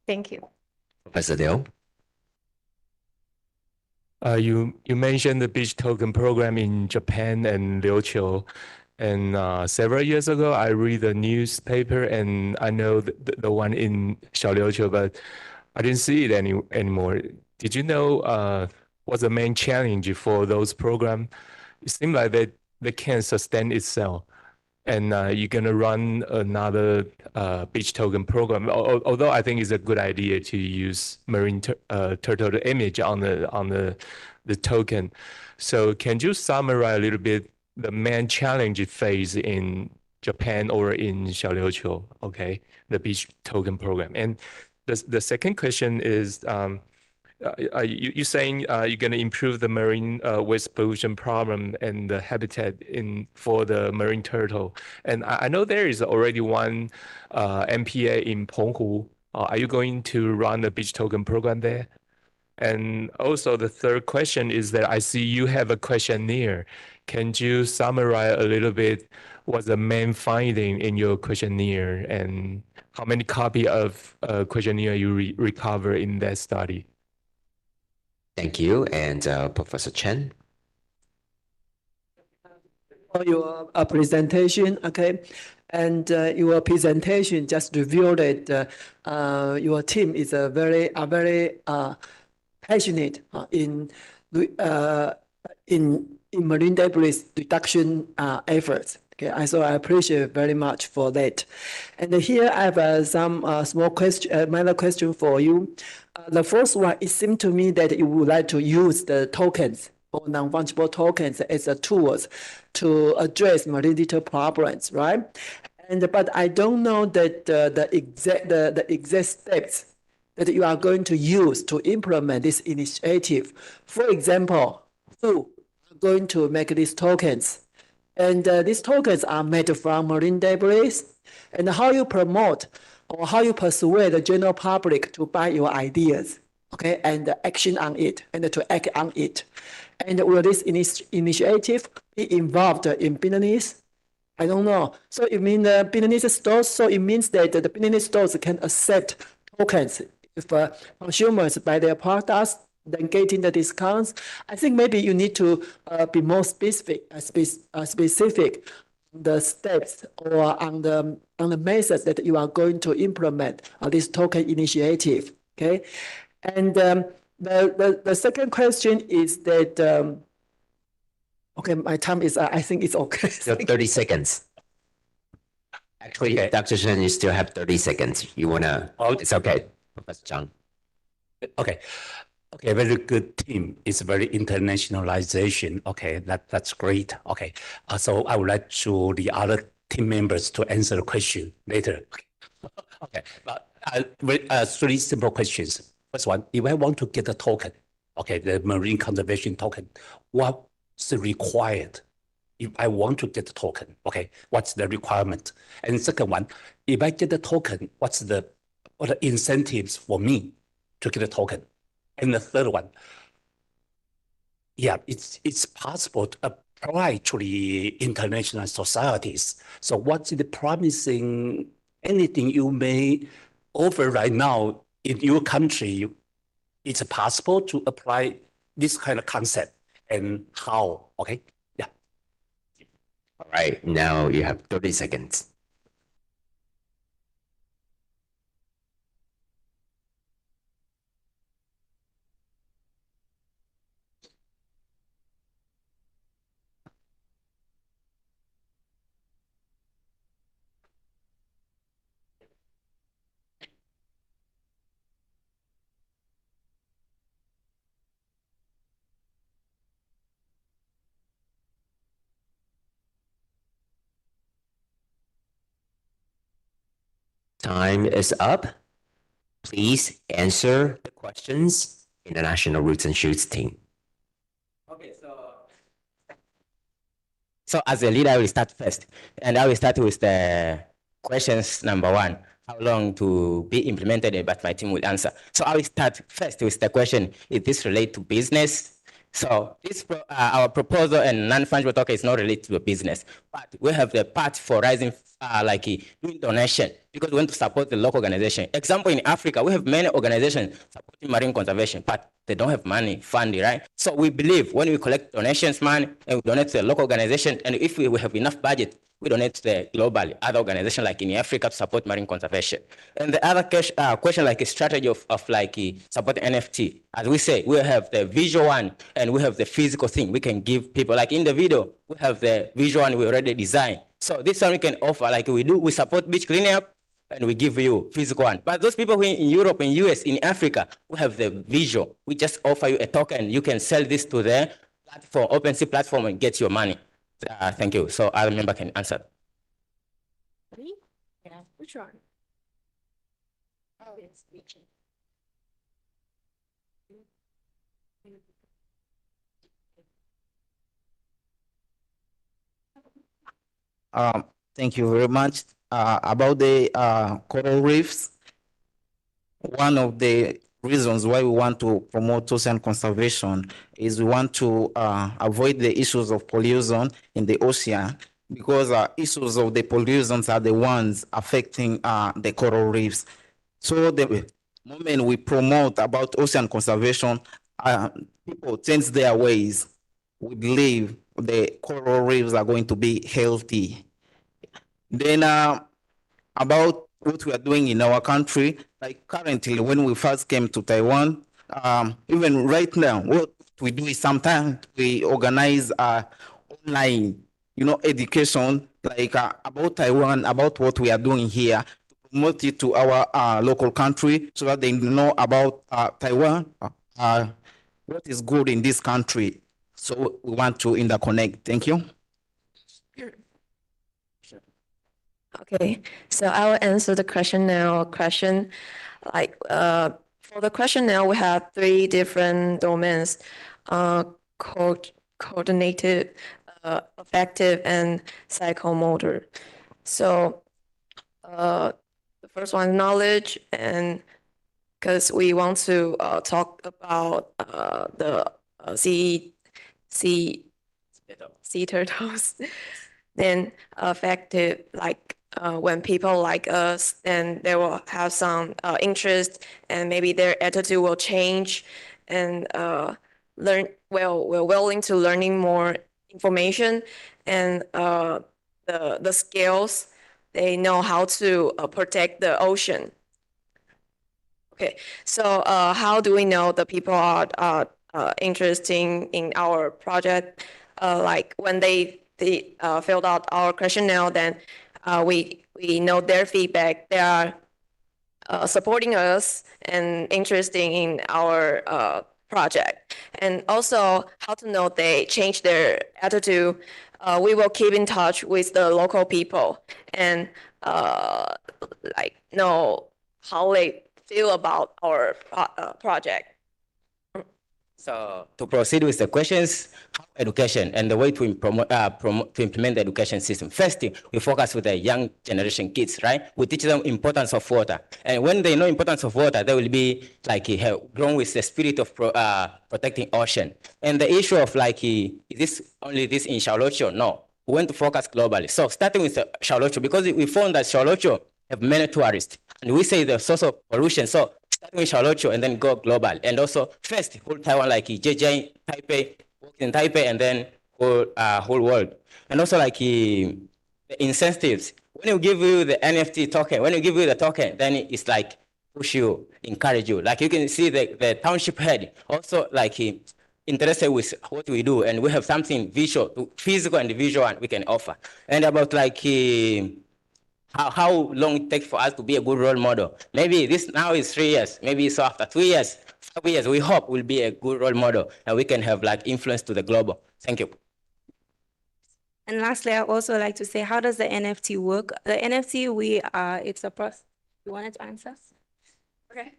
Thank you. Professor Liu. You mentioned the beach token program in Japan and Liuqiu. And several years ago, I read the newspaper and I know the one in Xiaoliuqiu, but I didn't see it anymore. Did you know what's the main challenge for those programs? It seems like they can't sustain itself. And you're going to run another beach token program, although I think it's a good idea to use marine turtle image on the token. So can you summarize a little bit the main challenge you face in Japan or in Xiaoliuqiu, okay, the beach token program? And the second question is, you're saying you're going to improve the marine waste pollution problem and the habitat for the marine turtle. And I know there is already one MPA in Penghu. Are you going to run the beach token program there? And also the third question is that I see you have a questionnaire. Can you summarize a little bit what's the main finding in your questionnaire and how many copy of questionnaire you recover in that study? Thank you. And Professor Chen. For your presentation, okay, and your presentation just revealed that your team is very passionate in marine debris reduction efforts. Okay, so I appreciate very much for that. And here I have some small question, minor question for you. The first one, it seemed to me that you would like to use the tokens or non-fungible tokens as a tools to address marine litter problems, right? But I don't know that the exact steps that you are going to use to implement this initiative. For example, who are going to make these tokens? And these tokens are made from marine debris. And how you promote or how you persuade the general public to buy your ideas, okay, and action on it, and to act on it. And will this initiative be involved in business? I don't know. So it means the business stores, so it means that the business stores can accept tokens if consumers buy their products, then getting the discounts. I think maybe you need to be more specific the steps or on the methods that you are going to implement this token initiative. Okay, and the second question is that okay, my time is I think it's okay. So 30 seconds. Actually, okay. Dr. Shen, you still have 30 seconds. You wanna? Oh, it's okay, Professor Zhang. Okay. Okay, very good team. It's very internationalization. Okay, that's great. Okay, so I would like to the other team members to answer the question later. Okay, but three simple questions. First one, if I want to get a token, okay, the marine conservation token, what's required? If I want to get the token, okay, what's the requirement? And second one, if I get the token, what are the incentives for me to get a token? And the third one, yeah, it's possible to apply to the international societies. So what's the promising, anything you may offer right now in your country, it's possible to apply this kind of concept and how, okay? Yeah. All right, now you have 30 seconds. Time is up. Please answer the questions in the National Roots and Shoots team. Okay, so as a leader, I will start first. And I will start with the questions number 1. How long to be implemented, but my team will answer. So I will start first with the question, is this related to business? So this our proposal and non-fungible token is not related to a business, but we have the part for rising doing donation because we want to support the local organization. Example, in Africa, we have many organizations supporting marine conservation, but they don't have money, funding, right? So we believe when we collect donations money and we donate to the local organization, and if we have enough budget, we donate to the global other organizations like in Africa to support marine conservation. And the other question like a strategy of support NFT. As we say, we have the visual one and we have the physical thing we can give people. Like in the video, we have the visual one we already designed. So this one we can offer like we support beach cleanup and we give you physical one. But those people who in Europe, in US, in Africa, we have the visual. We just offer you a token. You can sell this to the platform, OpenSea platform and get your money. Thank you. So our member can answer. Yeah, which one? Oh, it's speaking. Thank you very much. About the coral reefs, one of the reasons why we want to promote ocean conservation is we want to avoid the issues of pollution in the ocean because issues of the pollutions are the ones affecting the coral reefs. So the moment we promote about ocean conservation, people change their ways. We believe the coral reefs are going to be healthy. Then about what we are doing in our country, like currently when we first came to Taiwan, even right now, what we do is sometimes we organize online, education, like about Taiwan, about what we are doing here, to promote it to our local country so that they know about Taiwan, what is good in this country. So we want to interconnect. Thank you. Okay, so I will answer the question now. For the question now, we have 3 different domains: coordinated, effective, and psychomotor. So the first one, knowledge, and because we want to talk about the sea turtles. Then effective, like when people like us, then they will have some interest and maybe their attitude will change and we're willing to learning more information and the skills, they know how to protect the ocean. Okay, so how do we know the people are interested in our project? Like when they filled out our questionnaire, then we know their feedback. They are supporting us and interested in our project. And also how to know they change their attitude. We will keep in touch with the local people and know how they feel about our project. So to proceed with the questions, education and the way to implement the education system. First, we focus with the young generation kids, right? We teach them importance of water. And when they know importance of water, they will be grown with the spirit of protecting ocean. And the issue of is this only this in Xiaoloqiu? No, we want to focus globally. So starting with Xiaoloqiu, because we found that Xiaoloqiu have many tourists. And we say the source of pollution. So starting with Xiaoloqiu and then go global. And also first, whole Taiwan, like Zhejiang, Taipei, work in Taipei, and then whole world. And also the incentives. When we give you the NFT token, when we give you the token, then it's like push you, encourage you. Like you can see the township head also interested with what we do. And we have something visual, physical and visual we can offer. And about how long it takes for us to be a good role model. Maybe this now is 3 years. Maybe so after 2 years, 5 years, we hope we'll be a good role model and we can have influence to the global. Thank you. And lastly, I also like to say, how does the NFT work? The NFT, it's a process. You wanted to answer? Okay.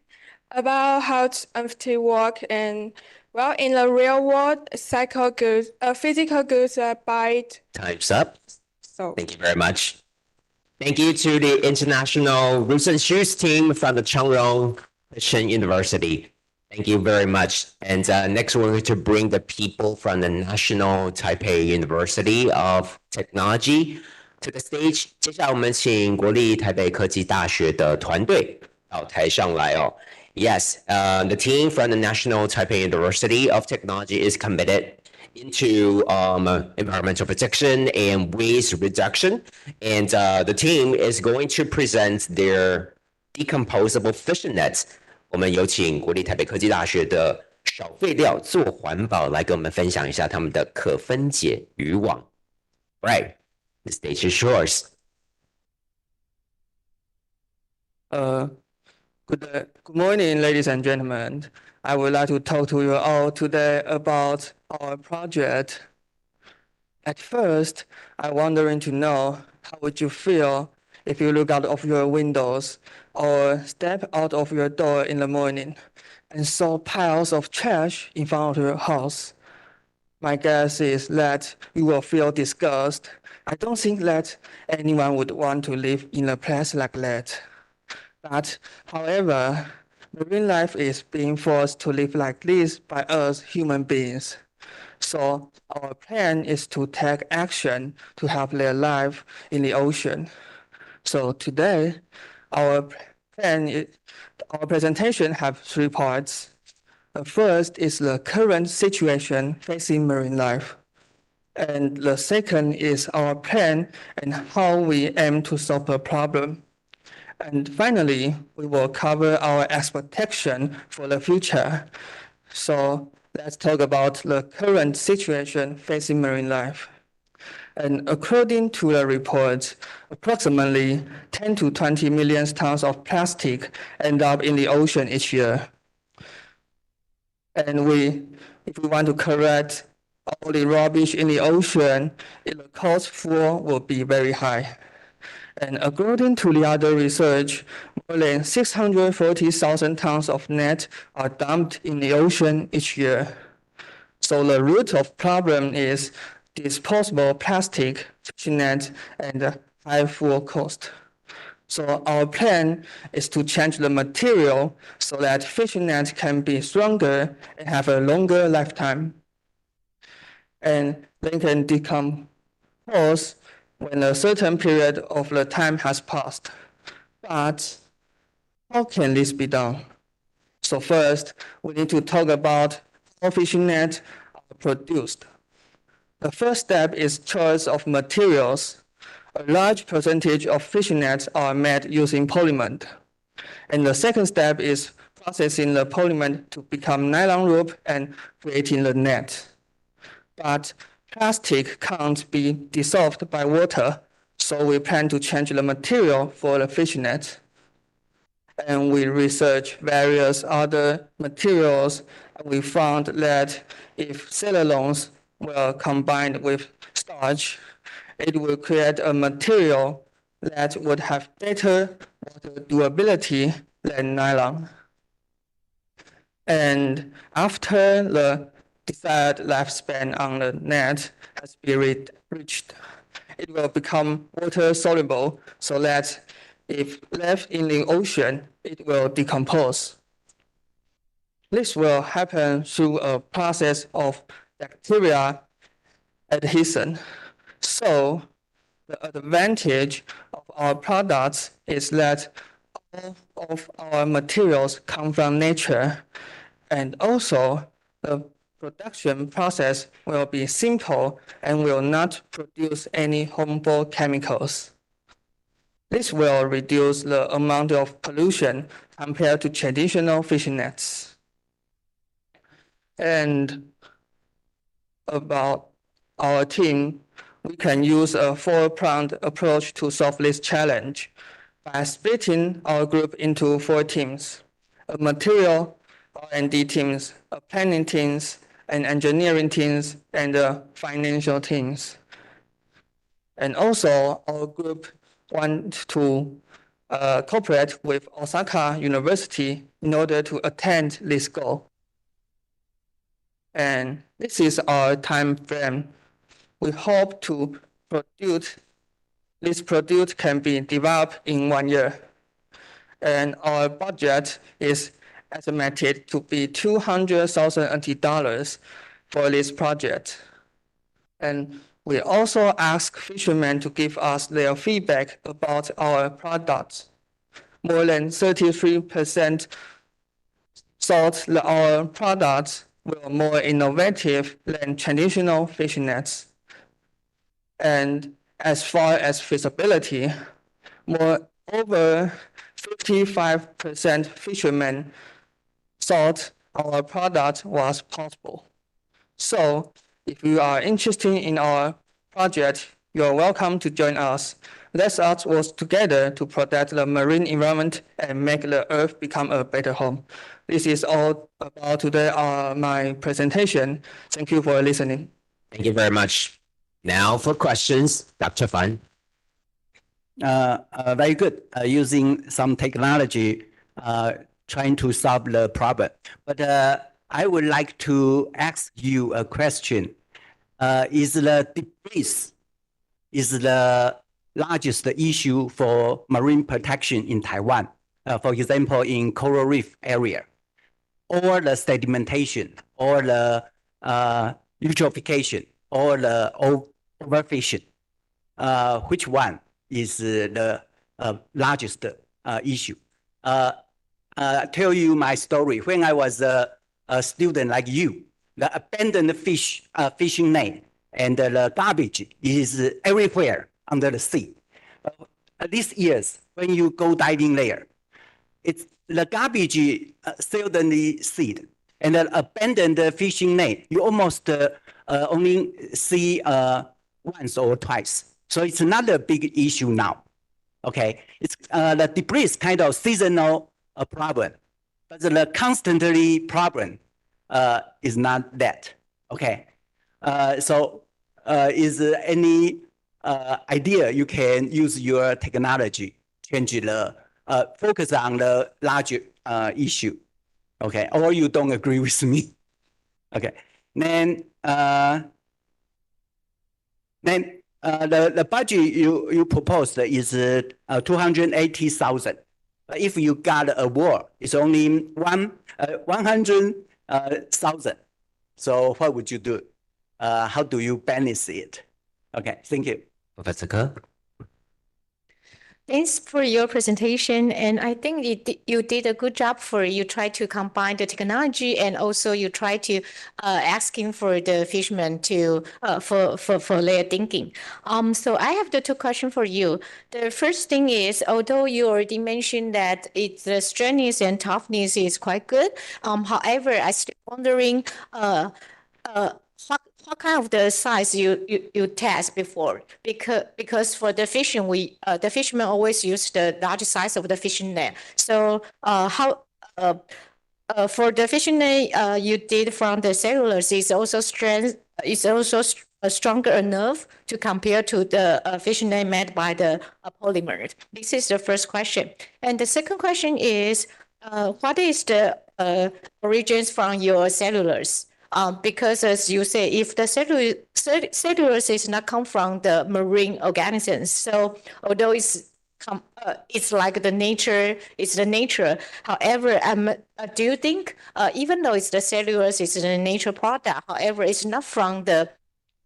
About how to work and well, in the real world, physical goods are bought. Time's up. So Thank you very much. Thank you to the International Roots and Shoes team from the Changrong Christian University. Thank you very much. And next, we're going to bring the people from the National Taipei University of Technology to the stage. 接下来我们请国立台北科技大学的团队到台上来哦。Yes, the team from the National Taipei University of Technology is committed into environmental protection and waste reduction. And the team is going to present their decomposable fishing nets. 我们有请国立台北科技大学的少废料做环保来跟我们分享一下他们的可分解渔网。Right, the stage is yours. Good morning, ladies and gentlemen. I would like to talk to you all today about our project. At first, I'm wondering to know how would you feel if you look out of your windows or step out of your door in the morning and saw piles of trash in front of your house. My guess is that you will feel disgust. I don't think that anyone would want to live in a place like that. But, however, marine life is being forced to live like this by us human beings. So our plan is to take action to help their life in the ocean. So today, our presentation has 3 parts. The first is the current situation facing marine life. And the second is our plan and how we aim to solve the problem. And finally, we will cover our expectation for the future. So let's talk about the current situation facing marine life. And according to the report, approximately 10 to 20 million tons of plastic end up in the ocean each year. And if we want to correct all the rubbish in the ocean, the cost will be very high. And according to the other research, more than 640,000 tons of net are dumped in the ocean each year. So the root of problem is disposable plastic, fishing net, and high fuel cost. So our plan is to change the material so that fishing nets can be stronger and have a longer lifetime. And they can decompose when a certain period of the time has passed. But how can this be done? So first, we need to talk about how fishing nets are produced. The first step is choice of materials. A large percentage of fishing nets are made using polymer. And the second step is processing the polymer to become nylon rope and creating the net. But plastic can't be dissolved by water, so we plan to change the material for the fishing net. And we researched various other materials, and we found that if cellulose were combined with starch, it will create a material that would have better water durability than nylon. And after the desired lifespan on the net has been reached, it will become water soluble so that if left in the ocean, it will decompose. This will happen through a process of bacteria adhesion. So the advantage of our products is that all of our materials come from nature, and also the production process will be simple and will not produce any harmful chemicals. This will reduce the amount of pollution compared to traditional fishing nets. And about our team, we can use a 4-pronged approach to solve this challenge by splitting our group into 4 teams: a material R&D teams, a planning teams, an engineering teams, and financial teams. And also, our group wants to cooperate with Osaka University in order to attain this goal. And this is our time frame. We hope to produce, this product can be developed in 1 year. And our budget is estimated to be 200,000 NT dollars for this project. And we also ask fishermen to give us their feedback about our products. More than 33% thought that our products were more innovative than traditional fishing nets. And as far as feasibility, over 55% fishermen thought our product was possible. So if you are interested in our project, you are welcome to join us. Let's work together to protect the marine environment and make the earth become a better home. This is all about today, my presentation. Thank you for listening. Thank you very much. Now for questions, Dr. Fan. Very good. Using some technology, trying to solve the problem. But I would like to ask you a question. Is the debris the largest issue for marine protection in Taiwan? For example, in coral reef area, or the sedimentation, or the eutrophication, or the overfishing? Which one is the largest issue? Tell you my story. When I was a student like you, the abandoned fishing net and the garbage is everywhere under the sea. These years, when you go diving there, it's the garbage seldomly see, and the abandoned fishing net you almost only see once or twice. So it's not a big issue now. Okay, it's the debris is kind of seasonal problem, but the constantly problem is not that. Okay, so is there any idea you can use your technology change the focus on the larger issue? Okay, or you don't agree with me? Okay, then the budget you proposed is 280,000. If you got an award, it's only 100,000. So what would you do? How do you balance it? Okay, thank you. Professor Ke? Thanks for your presentation, and I think you did a good job for you try to combine the technology and also you try to asking for the fishermen to for their thinking. So I have the two questions for you. The first thing is, although you already mentioned that the strengthness and toughness is quite good, however, I still wondering what kind of the size you test before? Because for the fishing, the fishermen always use the large size of the fishing net. So how for the fishing net you did from the cellulose is also stronger enough to compare to the fishing net made by the polymer. This is the first question. And the second question is, what is the origins from your cellulose? Because as you say, if the cellulose is not come from the marine organisms, so although it's like the nature, it's the nature. However, do you think even though it's the cellulose, it's a nature product, however, it's not from the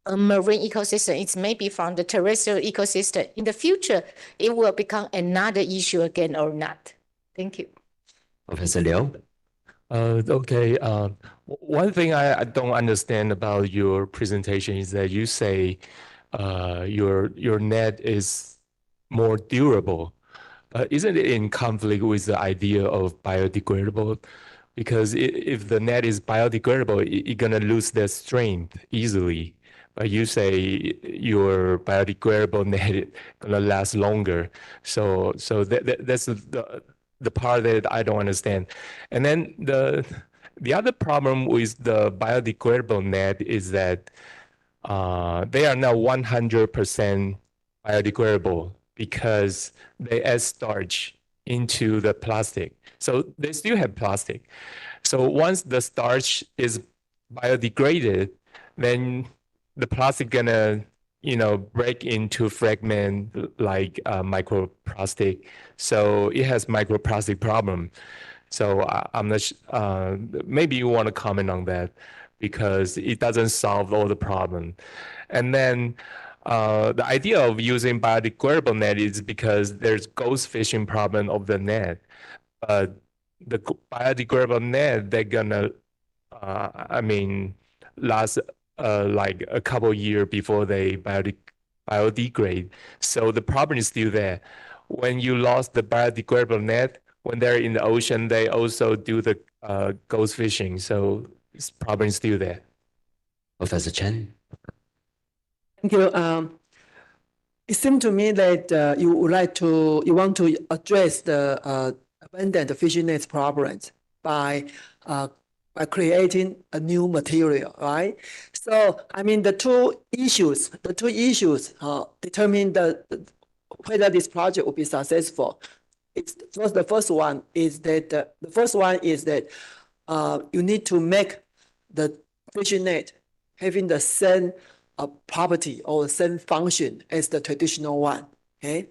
marine ecosystem, it's maybe from the terrestrial ecosystem. In the future, it will become another issue again or not? Thank you. Professor Liu? Okay. One thing I don't understand about your presentation is that you say your net is more durable. Isn't it in conflict with the idea of biodegradable? Because if the net is biodegradable, you're gonna lose the strength easily. But you say your biodegradable net gonna last longer. So that's the part that I don't understand. And then the other problem with the biodegradable net is that they are now 100% biodegradable. because they add starch into the plastic. So they still have plastic. So once the starch is biodegraded, then the plastic gonna, break into fragment like microplastic. So it has microplastic problem. So I'm not, maybe you want to comment on that because it doesn't solve all the problem. And then the idea of using biodegradable net is because there's ghost fishing problem of the net. The biodegradable net, they're gonna, last like a couple years before they biodegrade. So the problem is still there. When you lost the biodegradable net, when they're in the ocean, they also do the ghost fishing. So this problem is still there. Professor Chen. Thank you. It seems to me that you want to address the abundant fishing nets problems by creating a new material, right? So the two issues determine whether this project will be successful. The first one is that you need to make the fishing net having the same property or the same function as the traditional one. Okay,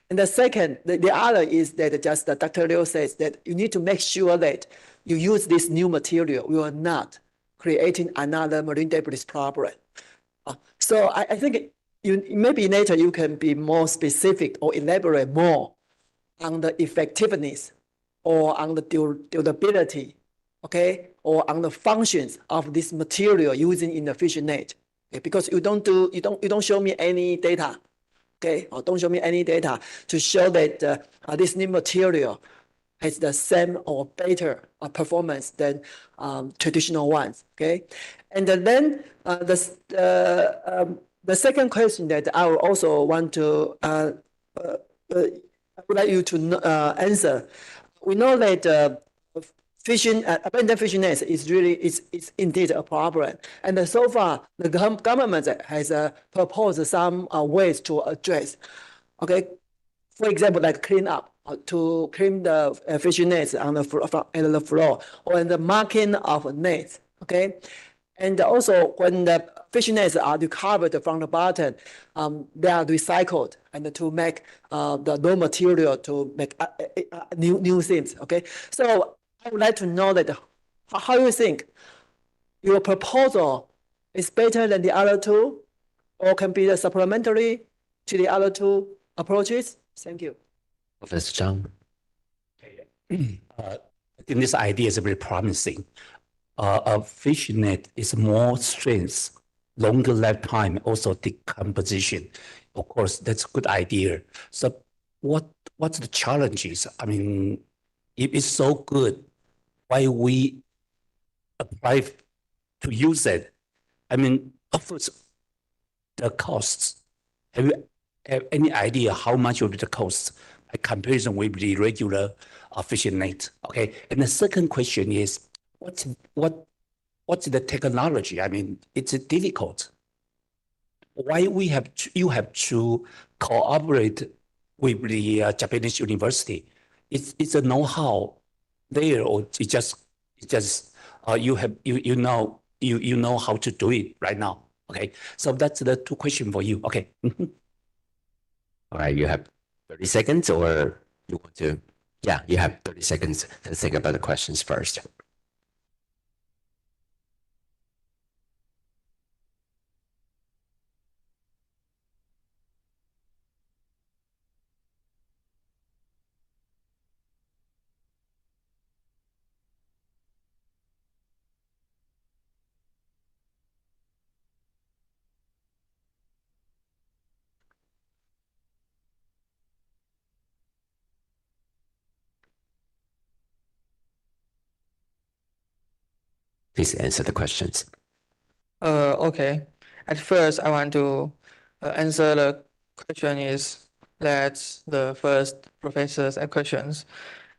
and the second, the other is that just Dr. Liu says that you need to make sure that you use this new material. We are not creating another marine debris problem. So I think maybe later you can be more specific or elaborate more on the effectiveness or on the durability, okay, or on the functions of this material using in the fishing net. Okay? Because you don't show me any data, okay, or don't show me any data to show that this new material has the same or better performance than traditional ones, okay. And then the second question that I would also want to would like you to answer. We know that abandoned fishing nets is indeed a problem, and so far the government has proposed some ways to address. Okay, for example, like clean up to clean the fishing nets on the floor or the marking of nets. Okay, and also when the fishing nets are recovered from the bottom, they are recycled and to make the raw material to make new things. Okay, so I would like to know that how you think your proposal is better than the other two, or can be supplementary to the other two approaches. Thank you. Professor Zhang. I think this idea is very promising. A fishing net is more strength, longer lifetime, also decomposition. Of course, that's a good idea. So what's the challenges? If it's so good, why we apply to use it? Of course, the costs. Have you have any idea how much will be the cost by comparison with the regular fishing net? Okay. And the second question is, what's the technology? It's difficult. Why you have to cooperate with the Japanese university? It's a know-how there, or it's just you know how to do it right now. Okay. So that's the two questions for you. Okay. All right, you have 30 seconds, or you want to? Yeah, you have 30 seconds to think about the questions first. Please answer the questions. Okay. At first, I want to answer the question is that the first professor's questions.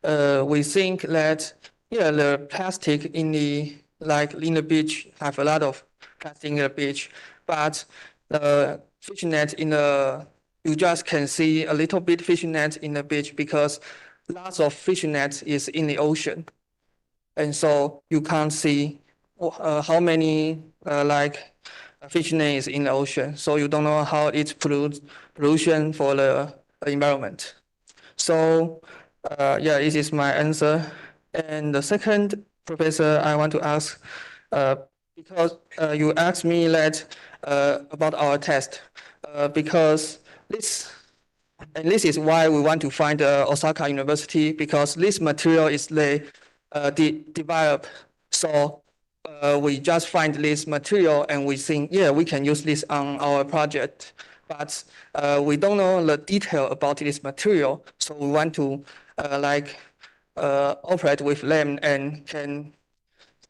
We think that the plastic in the beach have a lot of plastic in the beach, but the fish net in the you just can see a little bit fishing net in the beach because lots of fishing nets is in the ocean. And so you can't see how many fishing nets in the ocean. So you don't know how it's pollution for the environment. So yeah, this is my answer. And the second, Professor, I want to ask, because you asked me that about our test, because this is why we want to find Osaka University, because this material is developed. So we just find this material and we think, yeah, we can use this on our project. But we don't know the detail about this material. So we want to operate with them and can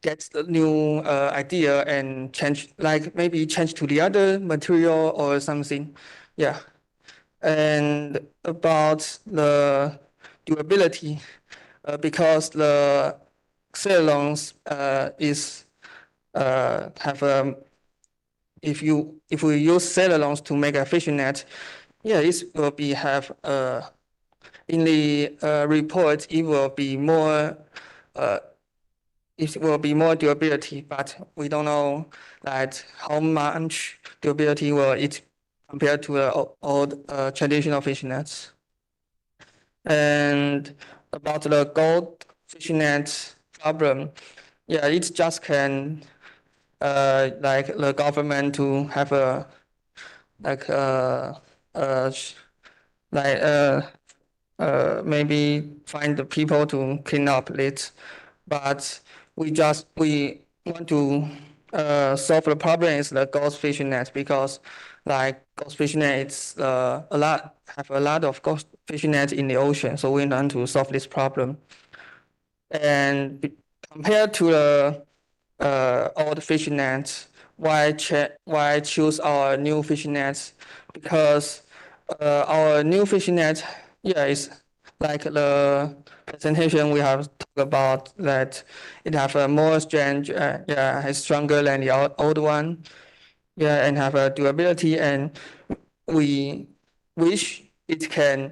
get the new idea and change, maybe change to the other material or something. Yeah. And about the durability, because the cellulose is if we use cellulose to make a fishing net, yeah, it will be in the report it will be more durability, but we don't know how much durability will it compared to the old traditional fishing nets. And about the gold fishing net problem, yeah, it just can the government to have maybe find the people to clean up it, but we want to solve the problem is the ghost fishing net, because ghost fishing nets have a lot of ghost fishing nets in the ocean, so we want to solve this problem. And compared to the old fishing nets, why choose our new fishing nets? Because our new fishing net, yeah, is like the presentation we have talked about, that it have a more strength, yeah, is stronger than the old one, yeah, and have a durability, and we wish it can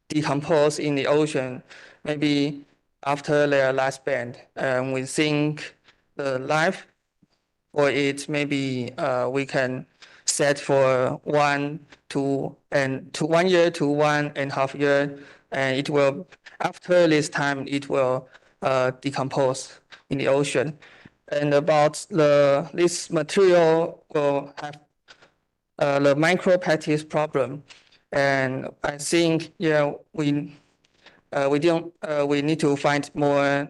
decompose in the ocean, maybe after their lifespan. And we think the life for it, maybe we can set for 1 to 1 year to 1.5 years, and it will, after this time, it will decompose in the ocean. And about this material will have the microplastics problem, and I think, yeah, we need to find more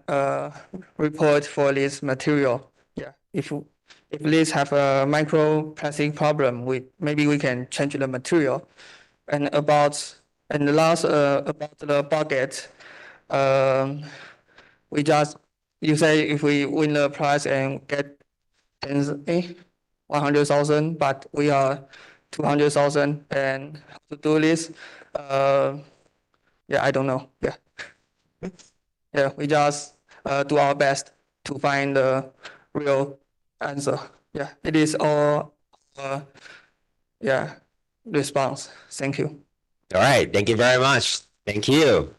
report for this material. Yeah, if this have a microplastic problem, maybe we can change the material. And the last about the budget, you say if we win the prize and get 100,000, but we are 200,000, and how to do this? Yeah, I don't know. Yeah, yeah, we just do our best to find the real answer. Yeah, it is all response. Thank you. All right, thank you very much. Thank you.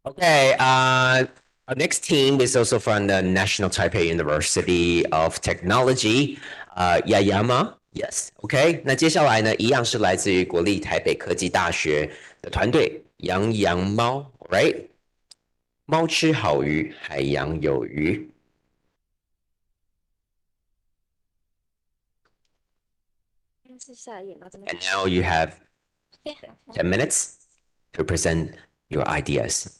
Okay, our next team is also from the National Taipei University of Technology, Yayama. Yes, OK. 那接下来呢，一样是来自于国立台北科技大学的团队，洋洋猫 ，right？ 猫吃好鱼，海洋有鱼。And now you have 10 minutes to present your ideas.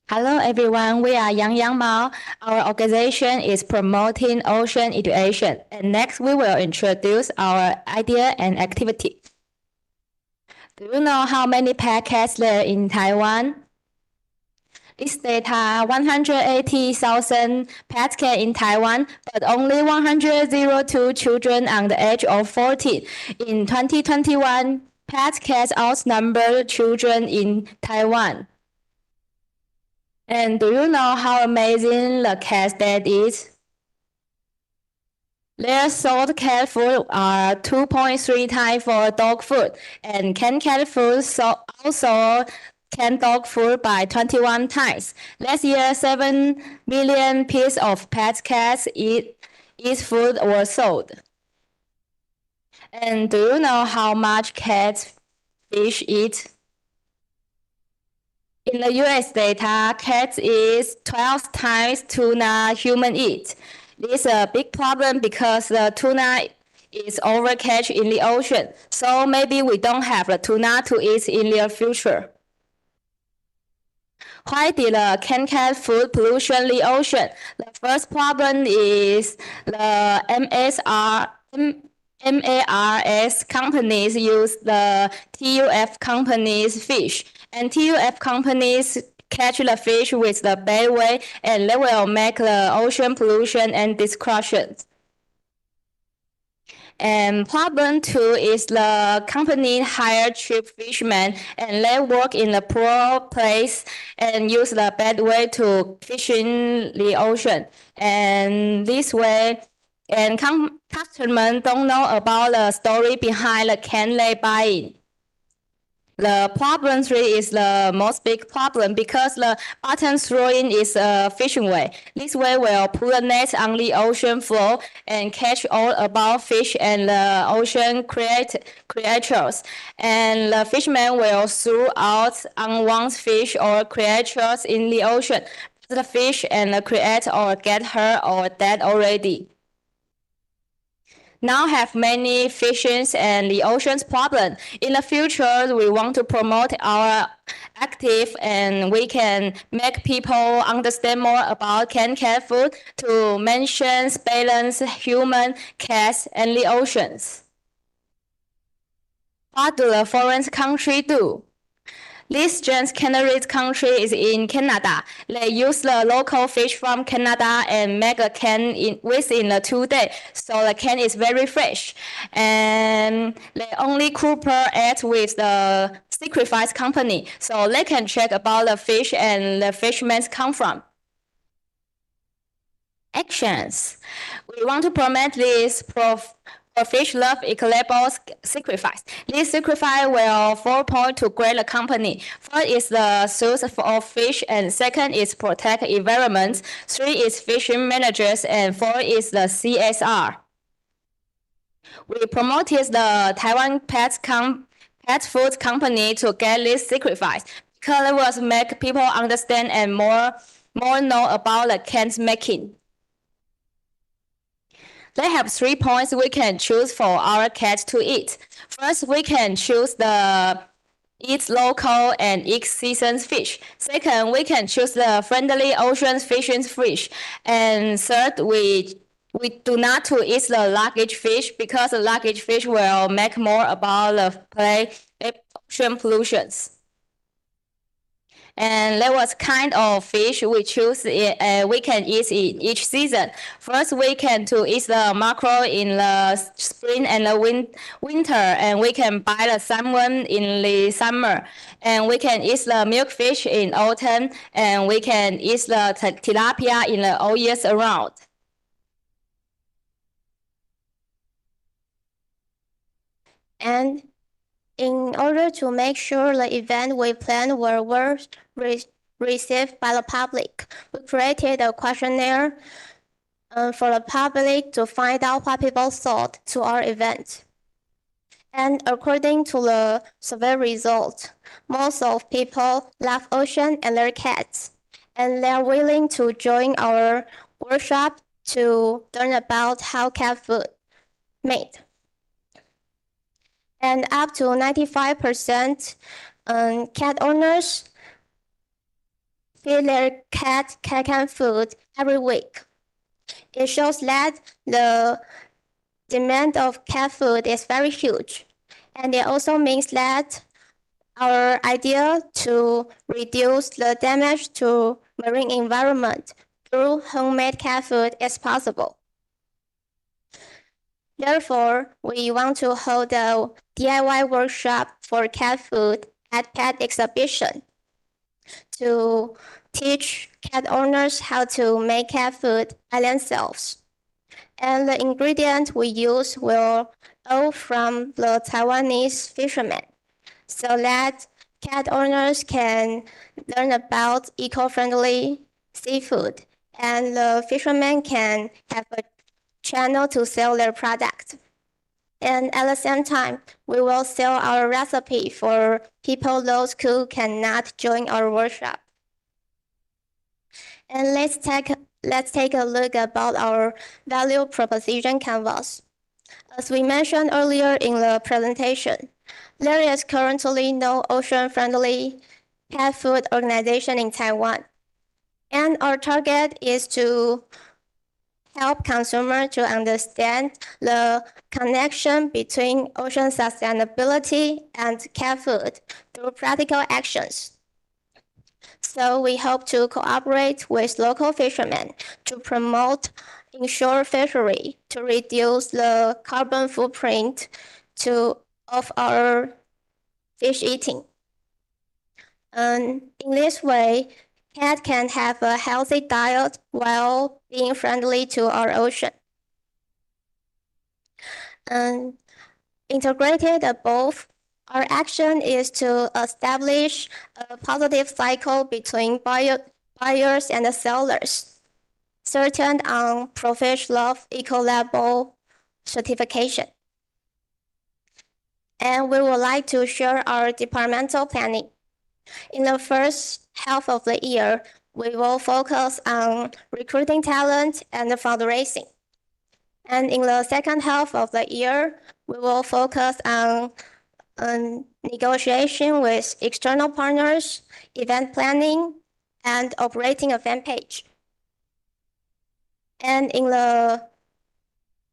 Hello everyone, we are Yang Mao. Our organization is promoting ocean education. And next we will introduce our idea and activity. Do you know how many podcasts there are in Taiwan? This data 180,000 podcasts in Taiwan, but only 102 children under the age of 14. In 2021, podcasts outnumber children in Taiwan. And do you know how amazing the cast that is? Their sold cat food are 2.3 times for dog food, and canned cat food also canned dog food by 21 times. Last year, 7 million pieces of pet cats eat food were sold. And do you know how much fish eat? In the US data, cats eat 12 times tuna human eat. This is a big problem because the tuna is overcatch in the ocean. So maybe we don't have the tuna to eat in the future. Why did the canned cat food pollution the ocean? The first problem is the MARS companies use the TUF companies' fish, and TUF companies catch the fish with the bad way, and they will make the ocean pollution and destruction. And problem 2 is the company hire cheap fishermen, and they work in a poor place and use the bad way to fish in the ocean. And this way, and customers don't know about the story behind the can they buying. The problem 3 is the most big problem because the bottom throwing is a fishing way. This way will put a net on the ocean floor and catch all about fish and the ocean creatures. And the fishermen will throw out unwanted fish or creatures in the ocean. The fish and the creature or get hurt or dead already. Now have many fishes and the ocean's problem. In the future, we want to promote our active and we can make people understand more about canned cat food to mention balance human, cats, and the oceans. What do the foreign countries do? This James Canary country is in Canada. They use the local fish from Canada and make a can within 2 days. So the can is very fresh. And they only cooperate with the sacrifice company. So they can check about the fish and the fishermen come from. Actions. We want to promote this fish love equitable sacrifice. This sacrifice will 4 points to grade the company. First is the source of fish, and second is protect environment. 3 is fishing managers, and 4 is the CSR. We promoted the Taiwan pet food company to get this sacrifice because it was make people understand and more know about the cans making. They have 3 points we can choose for our cats to eat. First, we can choose the eat local and eat seasoned fish. Second, we can choose the friendly ocean fishing fish. And third, we do not to eat the luggage fish because the luggage fish will make more about the ocean pollutions. And there was kind of fish we choose. We can eat in each season. First, we can to eat the mackerel in the spring and the winter, and we can buy the salmon in the summer, and we can eat the milkfish in autumn, and we can eat the tilapia in the all years around. And in order to make sure the event we planned were well received by the public, we created a questionnaire for the public to find out what people thought to our event. And according to the survey results, most of people love ocean and their cats, and they're willing to join our workshop to learn about how cat food made. And up to 95% cat owners feed their cat food every week. It shows that the demand of cat food is very huge. And it also means that our idea to reduce the damage to marine environment through homemade cat food is possible. Therefore, we want to hold a DIY workshop for cat food at Pet Exhibition to teach cat owners how to make cat food by themselves. And the ingredients we use will all from the Taiwanese fishermen, so that cat owners can learn about eco-friendly seafood, and the fishermen can have a channel to sell their product. And at the same time, we will sell our recipe for people those who cannot join our workshop. And let's take a look about our value proposition canvas. As we mentioned earlier in the presentation, there is currently no ocean-friendly pet food organization in Taiwan. And our target is to help consumers to understand the connection between ocean sustainability and cat food through practical actions. So we hope to cooperate with local fishermen to promote inshore fishery to reduce the carbon footprint of our fish eating. And in this way, cats can have a healthy diet while being friendly to our ocean. And integrated above, our action is to establish a positive cycle between buyers and the sellers, certain on Profish Love Eco-Label certification. And we would like to share our departmental planning. In the first half of the year, we will focus on recruiting talent and fundraising. And in the second half of the year, we will focus on negotiation with external partners, event planning, and operating a fan page. And in the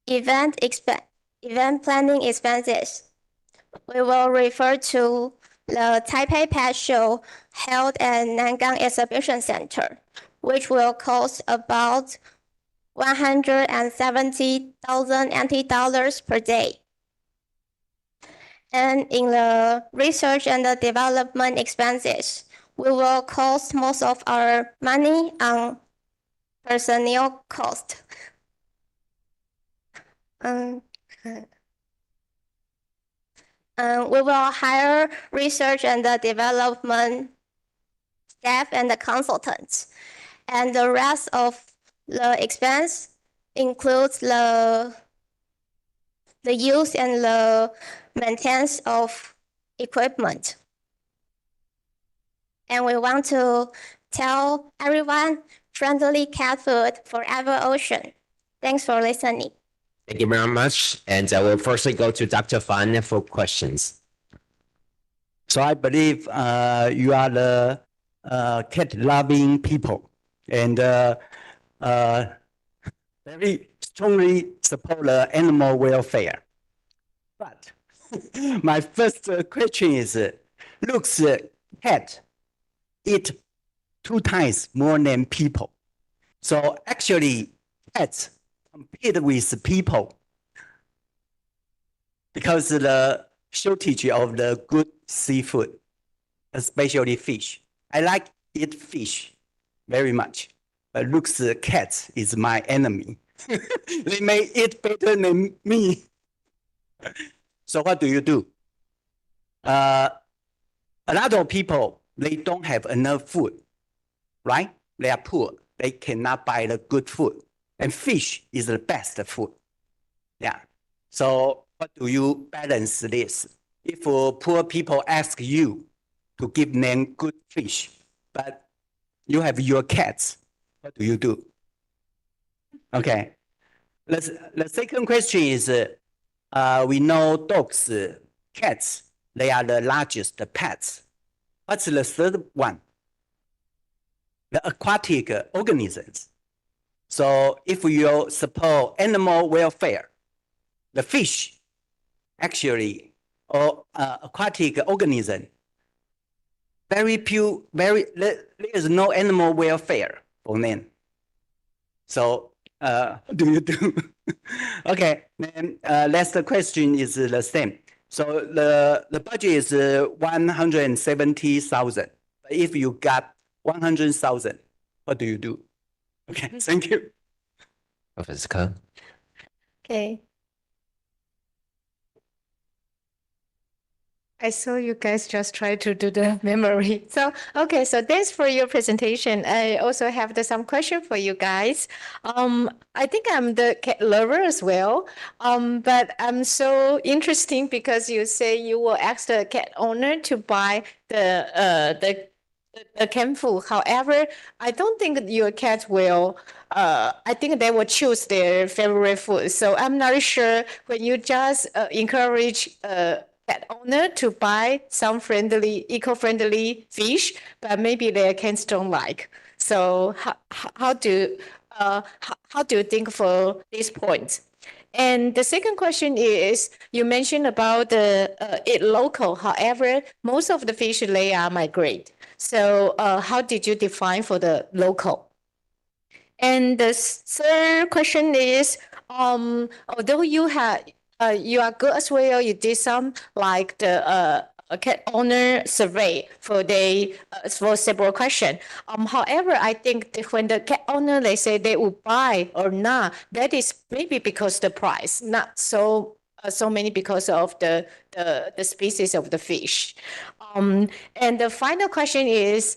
event planning expenses, we will refer to the Taipei Pet Show held at Nangang Exhibition Center, which will cost about 170,000 NT dollars per day. And in the research and the development expenses, we will cost most of our money on personnel cost. We will hire research and the development staff and the consultants. And the rest of the expense includes the use and the maintenance of equipment. And we want to tell everyone, friendly cat food forever ocean. Thanks for listening. Thank you very much. And I will firstly go to Dr. Fan for questions. So I believe you are the cat-loving people and very strongly support the animal welfare. But my first question is, looks cat eat 2 times more than people. So actually, cats compete with people because the shortage of the good seafood, especially fish. I like eat fish very much, but looks cats is my enemy. They may eat better than me. So what do you do? A lot of people, they don't have enough food, right? They are poor. They cannot buy the good food. And fish is the best food. Yeah. So what do you balance this? If poor people ask you to give them good fish, but you have your cats, what do you do? Okay. The second question is, we know dogs, cats, they are the largest pets. What's the third one? The aquatic organisms. So if you support animal welfare, the fish actually, or aquatic organism, there is no animal welfare for them. So what do you do? Okay, then last question is the same. So the budget is 170,000. If you got 100,000, what do you do? Okay, thank you. Professor Ke. Okay. I saw you guys just try to do the memory. So, okay, so thanks for your presentation. I also have some question for you guys. I think I'm the cat lover as well. But I'm so interesting because you say you will ask the cat owner to buy the cat food. However, I don't think your cat will, I think they will choose their favorite food. So I'm not sure when you just encourage cat owner to buy some eco-friendly fish, but maybe their cats don't like. So how do you think for this point? And the second question is, you mentioned about the eat local. However, most of the fish they are migrate. So how did you define for the local? And the third question is, although you are good as well, you did some like the cat owner survey for several questions. However, I think that when the cat owner they say they will buy or not, that is maybe because the price, not so many because of the species of the fish. And the final question is,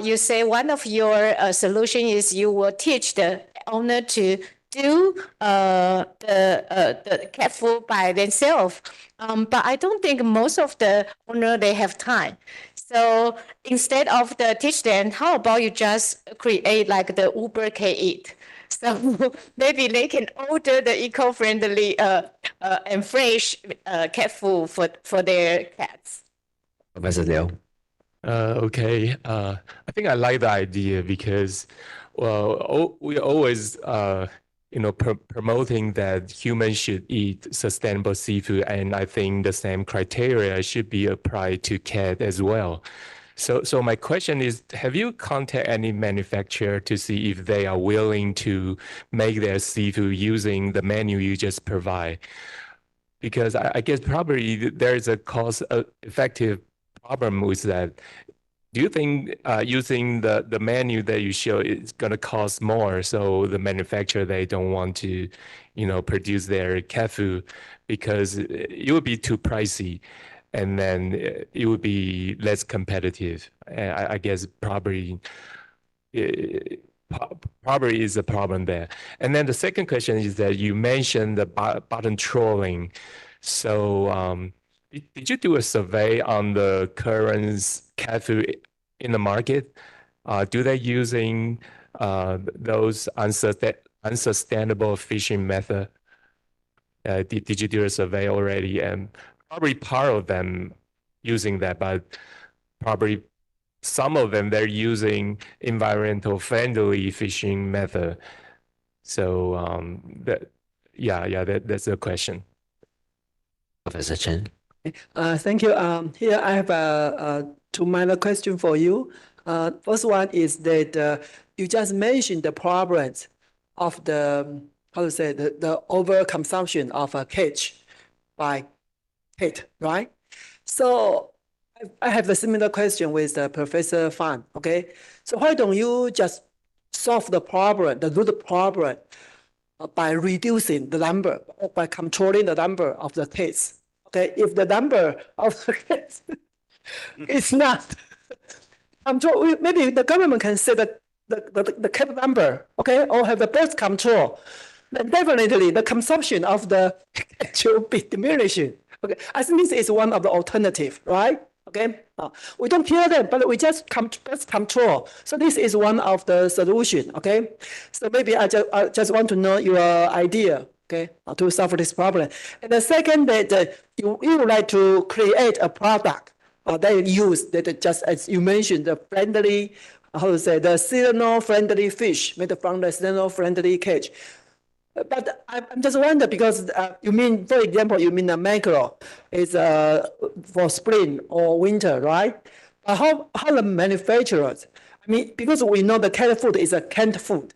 you say one of your solution is you will teach the owner to do the cat food by themselves. But I don't think most of the owner they have time. So instead of the teach them, how about you just create like the Uber K-Eat? So maybe they can order the eco-friendly and fresh cat food for their cats. Professor Liu. Okay. I think I like the idea because, well, we always, promoting that humans should eat sustainable seafood, and I think the same criteria should be applied to cat as well. So my question is, have you contacted any manufacturer to see if they are willing to make their seafood using the menu you just provide? Because I guess probably there is a cost-effective problem with that. Do you think using the menu that you show is going to cost more? So the manufacturer, they don't want to, produce their cat food because it would be too pricey, and then it would be less competitive. I guess probably is a problem there. And then the second question is that you mentioned the bottom trolling. So did you do a survey on the current cat food in the market? Do they using those unsustainable fishing method? Did you do a survey already? And probably part of them using that, but probably some of them they're using environmental friendly fishing method. So that's a question. Professor Chen. Thank you. Here I have two minor questions for you. First one is that you just mentioned the problems of the the overconsumption of a cage by cat, right? So I have a similar question with Professor Fan. Okay, so why don't you just solve the problem, the root problem, by reducing the number or by controlling the number of the cats? Okay, if the number of the cats is not control, maybe the government can set the cat number, okay, or have the birth control. Then definitely the consumption of the cat will be diminishing. Okay, I think this is one of the alternatives, right? Okay, we don't kill them, but we just control. So this is one of the solution. Okay, so maybe I just want to know your idea. Okay, to solve this problem. And the second, that you would like to create a product that you use that just as you mentioned, the friendly, the seasonal friendly fish made from the seasonal friendly cage. But I'm just wondering because you mean, for example, you mean the mackerel is for spring or winter, right? How the manufacturers? I mean, because we know the cat food is a canned food,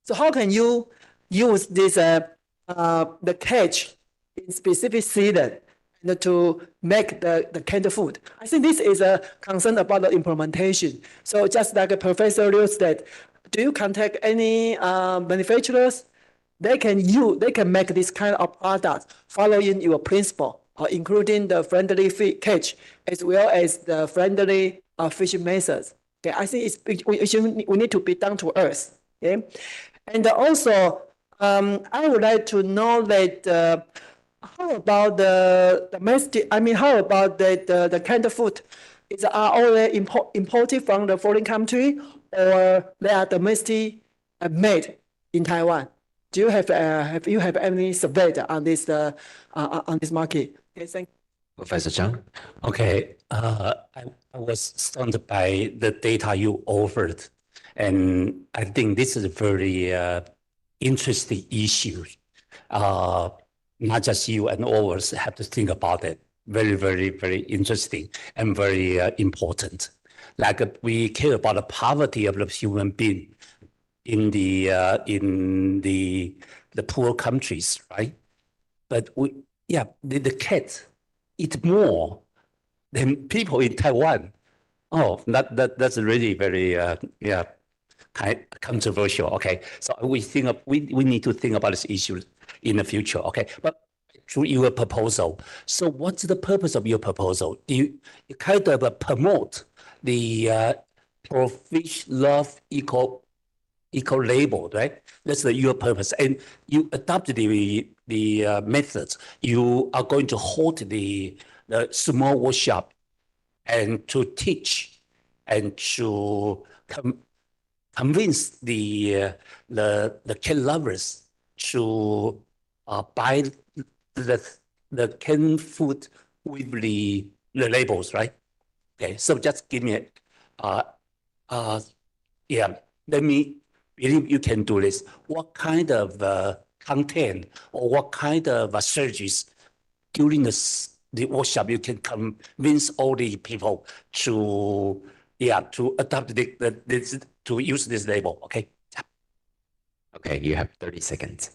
so how can you use this the cage in specific season to make the canned food? I think this is a concern about the implementation. So just like Professor Liu said, do you contact any manufacturers they can make this kind of product following your principle, including the friendly catch as well as the friendly fishing methods. Okay, I think we need to be down to earth. Okay, and also I would like to know that how about the domestic? I mean, how about the kind of food are all imported from the foreign country, or they are domestic made in Taiwan? Do you have any survey on this market? Okay, thank you. Professor Zhang. Okay, I was stunned by the data you offered, and I think this is a very interesting issue. Not just you and all of us have to think about it. Very, very, very interesting and very important. Like we care about the poverty of the human being in the poor countries, right? But the cat eat more than people in Taiwan. Oh, that's really very kind of controversial. Okay, so we need to think about this issue in the future. Okay, but through your proposal, so what's the purpose of your proposal? Do you kind of promote the pro-fish love eco label, right? That's your purpose, and you adopted the methods. You are going to hold the small workshop and to teach and to convince the cat lovers to buy the canned food with the labels, right? Okay, so just give me let me believe you can do this. What kind of content or what kind of strategies during the workshop you can convince all the people to adopt to use this label? Okay. Okay, you have 30 seconds.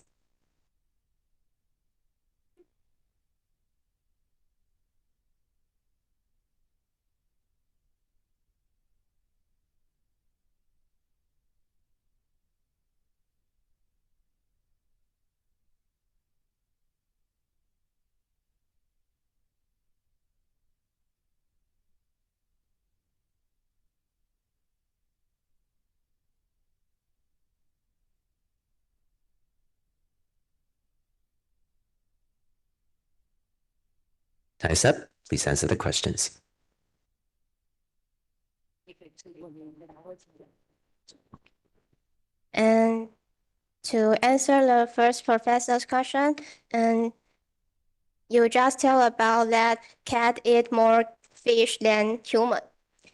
Time's up. Please answer the questions. And to answer the first professor's question, and you just tell about that cat eat more fish than human.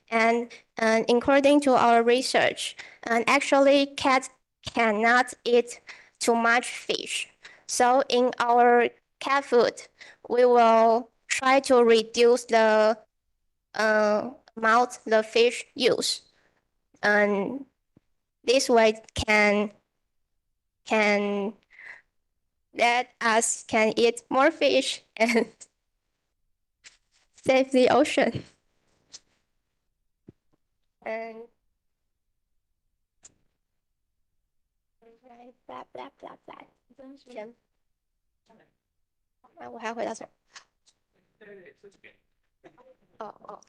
And according to our research, and actually cats cannot eat too much fish. So in our cat food, we will try to reduce the amount the fish use. And this way can let us can eat more fish and save the ocean. And blah blah blah blah. 我还要回到这儿。哦。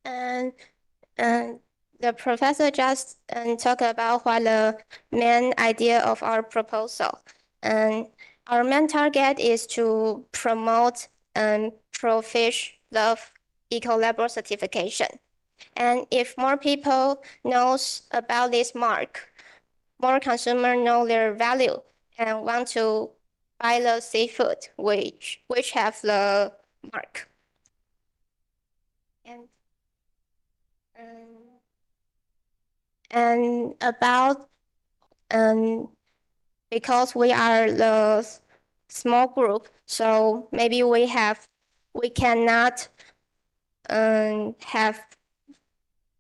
And the professor just talked about what the main idea of our proposal. And our main target is to promote pro-fish love eco-label certification. And if more people knows about this mark, more consumers know their value and want to buy the seafood which have the mark. And about because we are the small group, so maybe we cannot have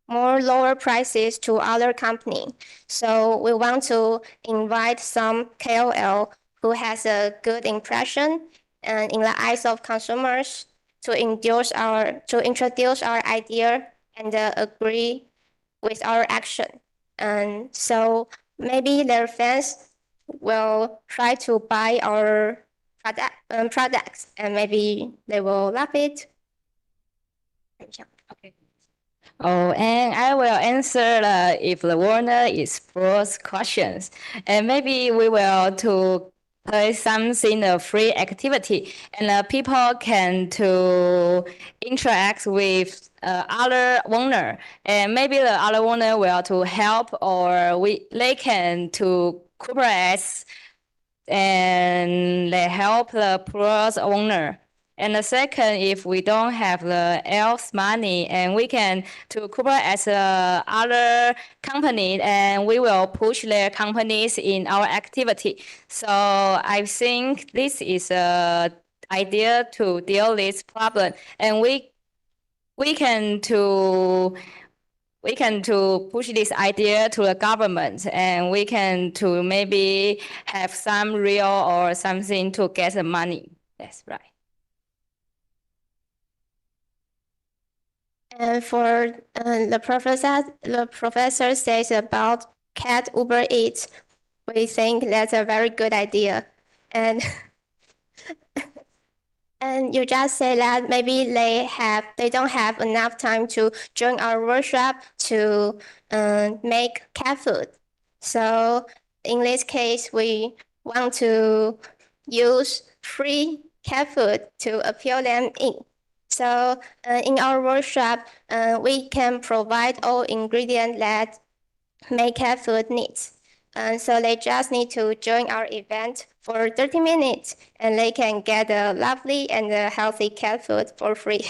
more lower prices to other company. So we want to invite some KOL who has a good impression and in the eyes of consumers to introduce our idea and agree with our action. And so maybe their fans will try to buy our products, and maybe they will love it. Okay. Oh, and I will answer if the Warner is first questions, and maybe we will to play something free activity, and people can to interact with other owner, and maybe the other owner will to help, or they can to cooperate, and they help the poor owner. And the second, if we don't have the else money, and we can to cooperate as other company, and we will push their companies in our activity. So I think this is a idea to deal this problem, and we can to push this idea to the government, and we can to maybe have some real or something to get the money. That's right. And for the professor says about cat Uber Eats, we think that's a very good idea. And and you just say that maybe they don't have enough time to join our workshop to make cat food. So in this case, we want to use free cat food to appeal them in. So in our workshop, we can provide all ingredients that make cat food needs. So they just need to join our event for 30 minutes, and they can get a lovely and healthy cat food for free.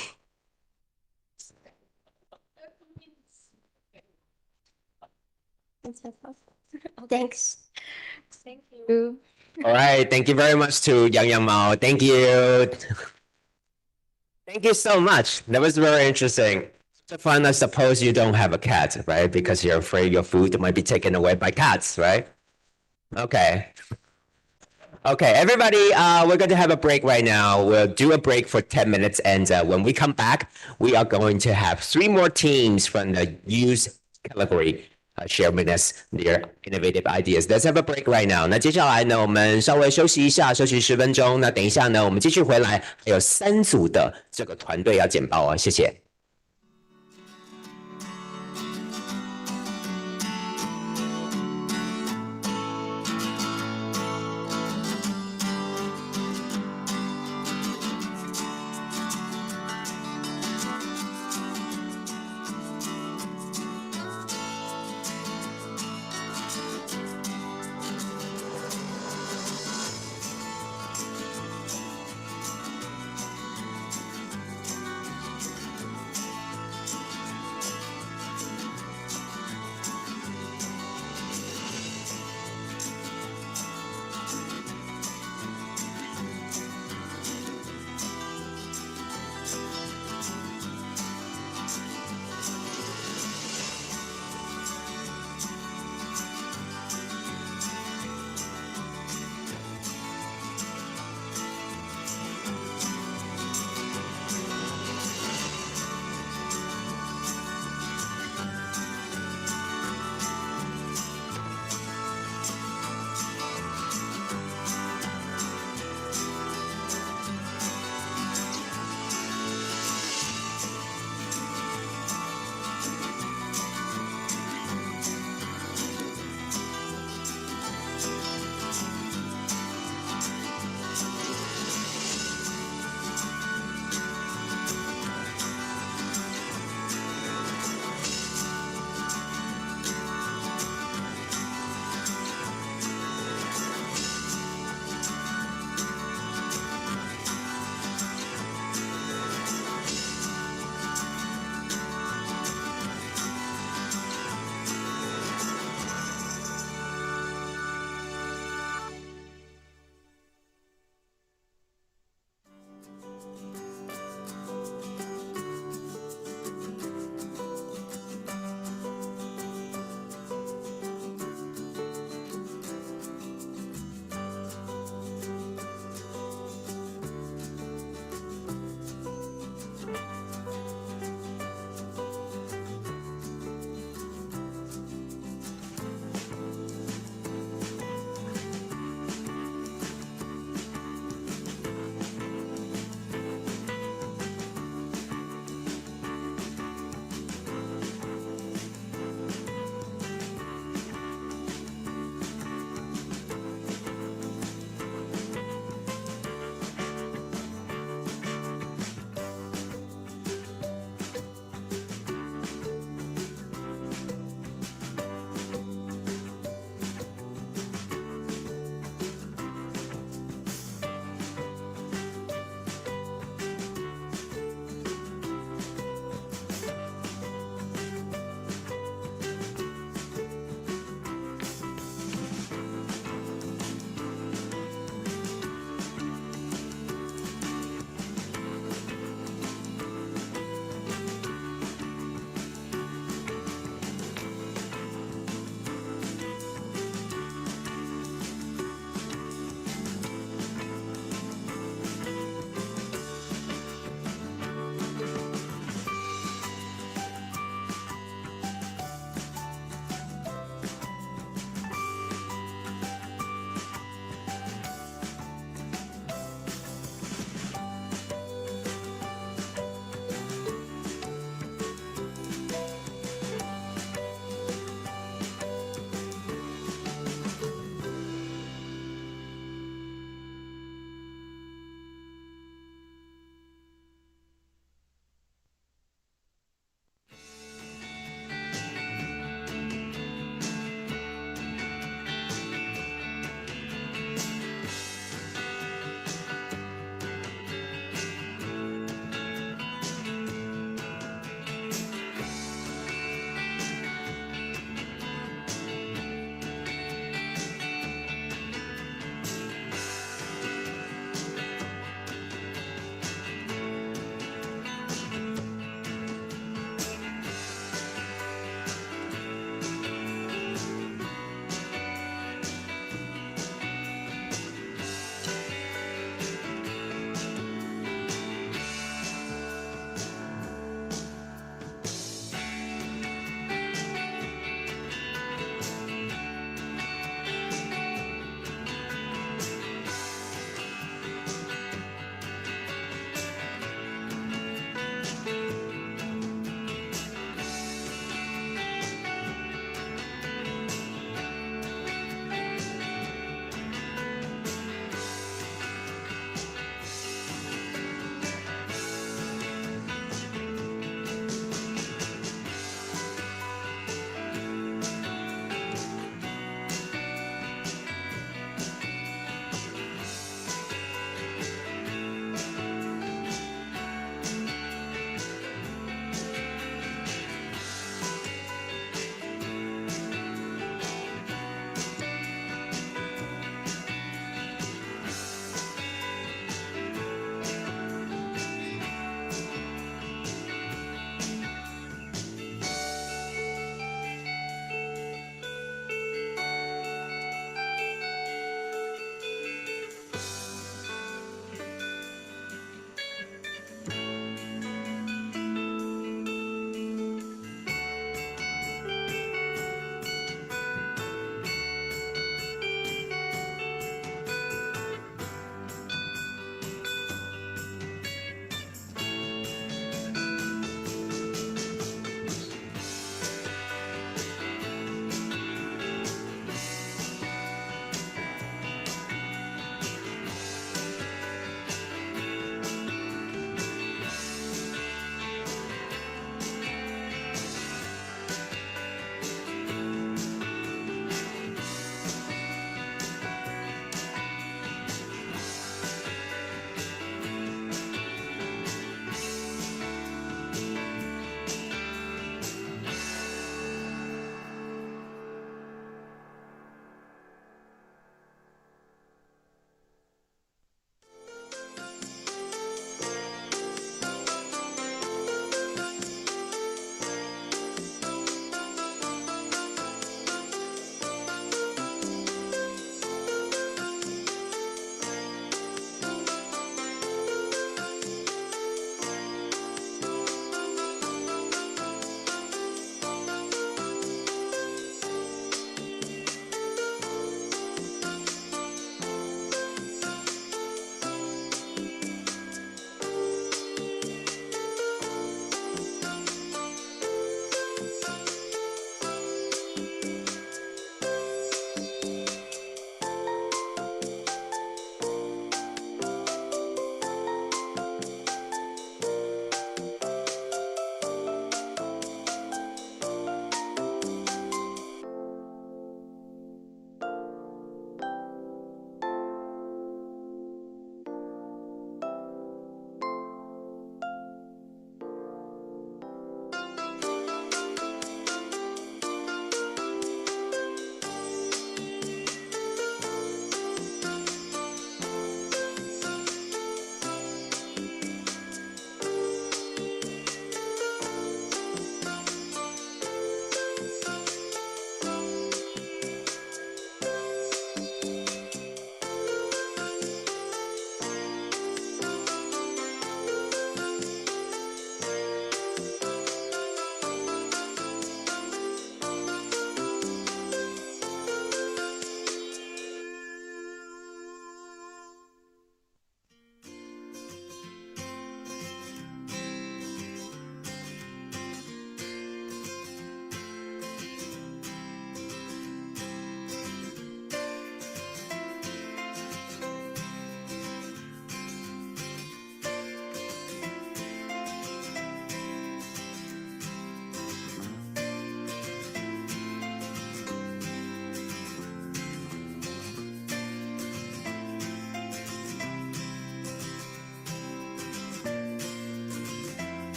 Thanks. Thank you. All right, thank you very much to Yang Mao. Thank you. Thank you so much. That was very interesting. So fun, I suppose you don't have a cat, right? Because you're afraid your food might be taken away by cats, right? Okay. Okay, everybody, we're going to have a break right now. We'll do a break for 10 minutes, and when we come back, we are going to have 3 more teams from the youth category share with us their innovative ideas. Let's have a break right now. 那接下来呢，我们稍微休息一下，休息10分钟。那等一下呢，我们继续回来，还有3组的这个团队要简报哦，谢谢。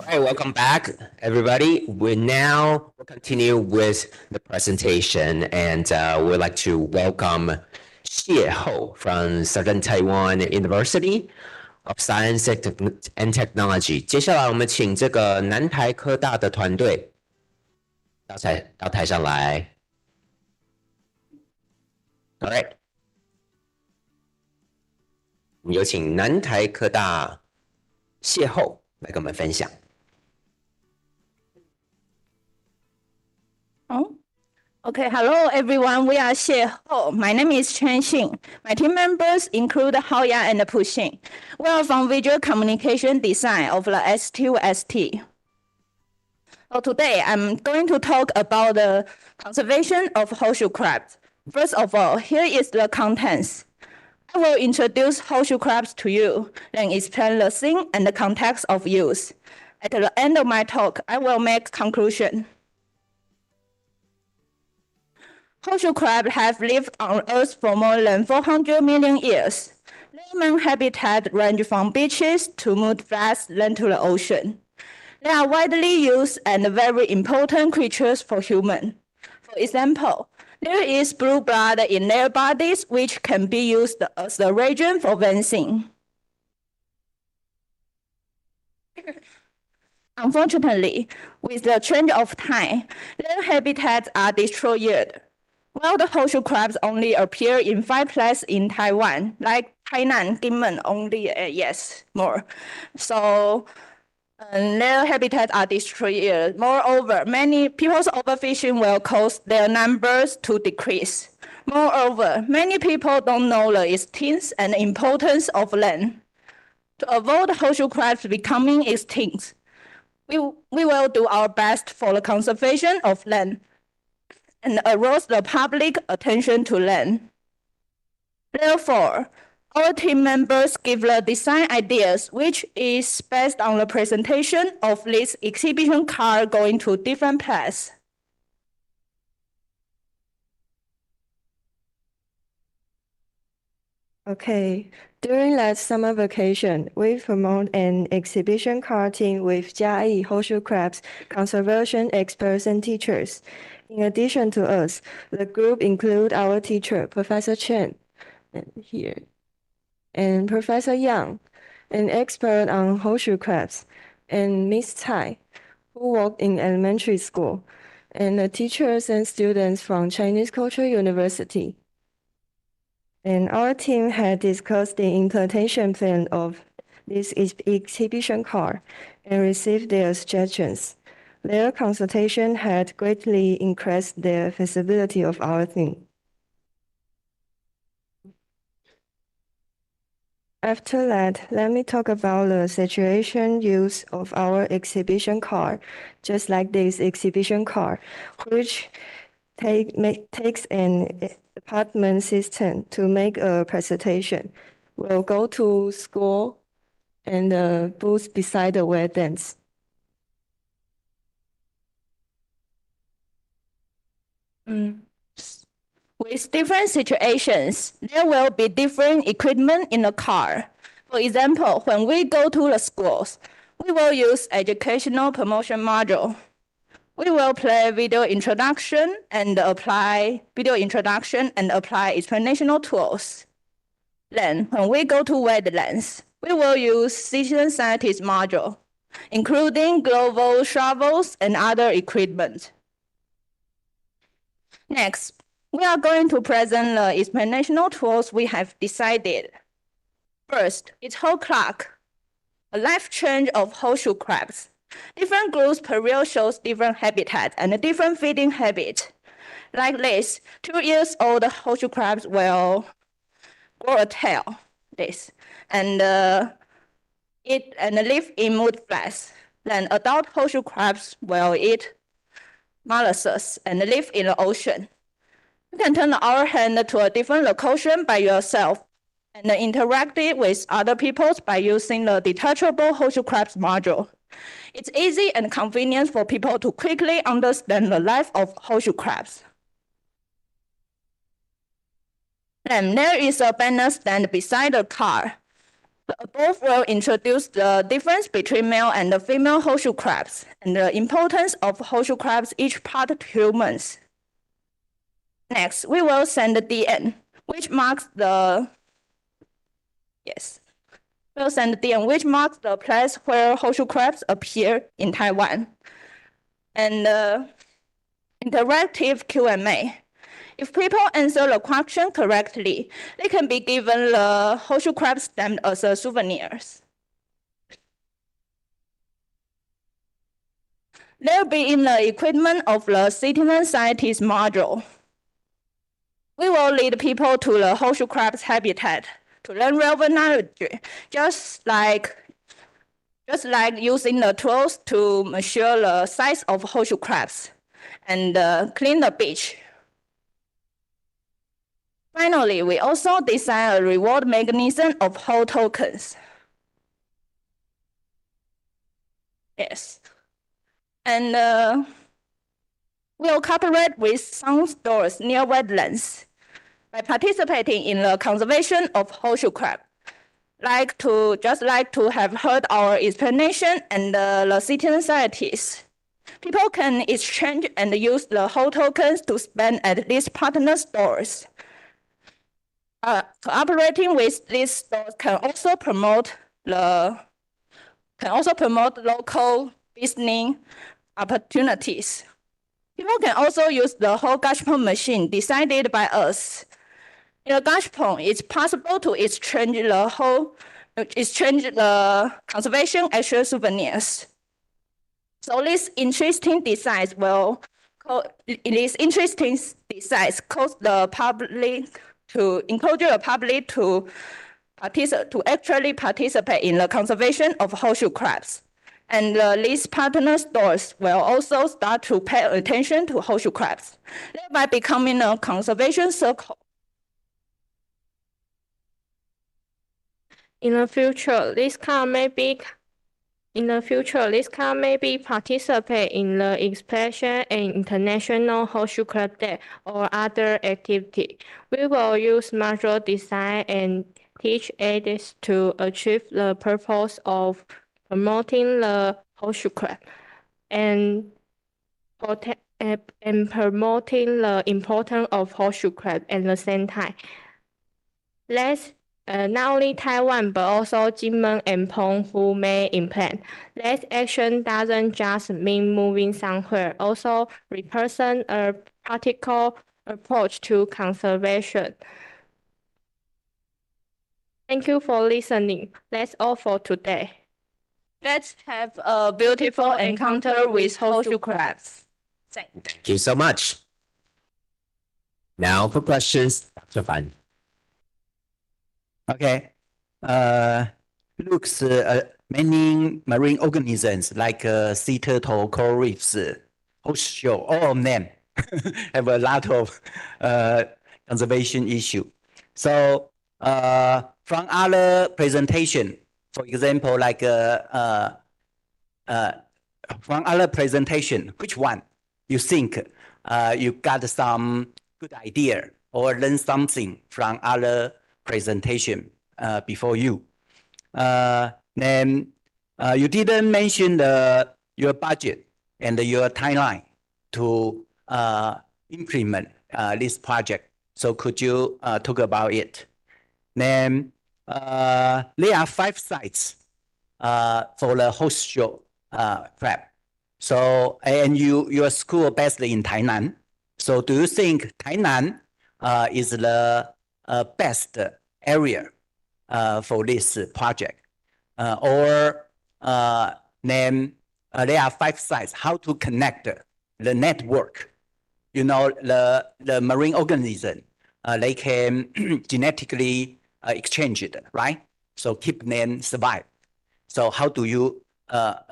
All right, welcome back, everybody. We'll continue with the presentation, and we'd like to welcome Xie Hou from Southern Taiwan University of Science and Technology. 接下来我们请这个南台科大的团队到台上来。All right， 我们有请南台科大谢后来跟我们分享。Okay, hello everyone. We are Xie Hou. My name is Chen Xing. My team members include Haoya and Puxing. We are from Visual Communication Design of the STUST. So today I'm going to talk about the conservation of horseshoe crabs. First of all, here is the contents. I will introduce horseshoe crabs to you, then explain the scene and the context of use. At the end of my talk, I will make conclusion. Horseshoe crabs have lived on Earth for more than 400 million years. Their main habitat range from beaches to mud flats then to the ocean. They are widely used and very important creatures for humans. For example, there is blue blood in their bodies which can be used as a reagent for vaccine. Unfortunately, with the change of time, their habitats are destroyed. While the horseshoe crabs only appear in 5 places in Taiwan, like Tainan, Kinmen, only, more. So their habitats are destroyed. Moreover, many people's overfishing will cause their numbers to decrease. Moreover, many people don't know the existence and importance of land. To avoid horseshoe crabs becoming extinct, we will do our best for the conservation of land and arouse the public attention to land. Therefore, our team members give the design ideas, which is based on the presentation of this exhibition car going to different places. Okay, during last summer vacation, we promote an exhibition car team with Jiayi horseshoe crabs conservation experts and teachers. In addition to us, the group include our teacher, Professor Chen, and Professor Yang, an expert on horseshoe crabs, and Miss Tsai, who worked in elementary school, and the teachers and students from Chinese Cultural University. And our team had discussed the implementation plan of this exhibition car and received their suggestions. Their consultation had greatly increased the feasibility of our theme. After that, let me talk about the situation use of our exhibition car, just like this exhibition car, which takes an apartment system to make a presentation. We'll go to school and the booth beside the wetlands. With different situations, there will be different equipment in the car. For example, when we go to the schools, we will use educational promotion module. We will play video introduction and apply explanational tools. Then, when we go to wetlands, we will use citizen scientist module, including global shovels and other equipment. Next, we are going to present the explanational tools we have decided. First, it's whole clock, a life change of horseshoe crabs. Different groups per reel shows different habitat and a different feeding habit. Like this, 2 years old horseshoe crabs will grow a tail, and eat and live in mud flats. Then adult horseshoe crabs will eat mollusks and live in the ocean. You can turn our hand to a different location by yourself and interact with other people by using the detachable horseshoe crabs module. It's easy and convenient for people to quickly understand the life of horseshoe crabs. Then there is a banner stand beside the car. The above will introduce the difference between male and the female horseshoe crabs and the importance of horseshoe crabs each part to humans. Next, we will send the DN, which marks the place where horseshoe crabs appear in Taiwan. And interactive Q&A. If people answer the question correctly, they can be given the horseshoe crab stamp as a souvenirs. They'll be in the equipment of the citizen scientist module. We will lead people to the horseshoe crab's habitat to learn relevant knowledge, just like using the tools to measure the size of horseshoe crabs and clean the beach. Finally, we also design a reward mechanism of whole tokens. Yes. And we'll cooperate with some stores near wetlands by participating in the conservation of horseshoe crab. Just like to have heard our explanation and the citizen scientists. People can exchange and use the whole tokens to spend at these partner stores. Cooperating with these stores can also promote local business opportunities. People can also use the whole gashpon machine designed by us. In the gashpon, it's possible to exchange the conservation actual souvenirs. So these interesting designs cause the public to encourage the public to actually participate in the conservation of horseshoe crabs. And these partner stores will also start to pay attention to horseshoe crabs, thereby becoming a conservation circle. In the future, this can maybe participate in the expression and international horseshoe crab day or other activity. We will use module design and teach aids to achieve the purpose of promoting the horseshoe crab and promoting the importance of horseshoe crab at the same time. Not only Taiwan, but also Jinmen and Penghu may implement. That action doesn't just mean moving somewhere, also represent a practical approach to conservation. Thank you for listening. That's all for today. Let's have a beautiful encounter with horseshoe crabs. Thank you so much. Now for questions, Dr. Fan. Okay. Looks many marine organisms like sea turtle, coral reefs, horseshoe, all of them have a lot of conservation issue. So from other presentation, for example, like from other presentation, which one you think you got some good idea or learn something from other presentation before you? Then you didn't mention your budget and your timeline to implement this project. So could you talk about it? Then there are 5 sites for the horseshoe crab. So and your school based in Tainan. So do you think Tainan is the best area for this project? Or then there are 5 sites. How to connect the network? You know, the marine organism, they can genetically exchange it, right? So keep them survive. So how do you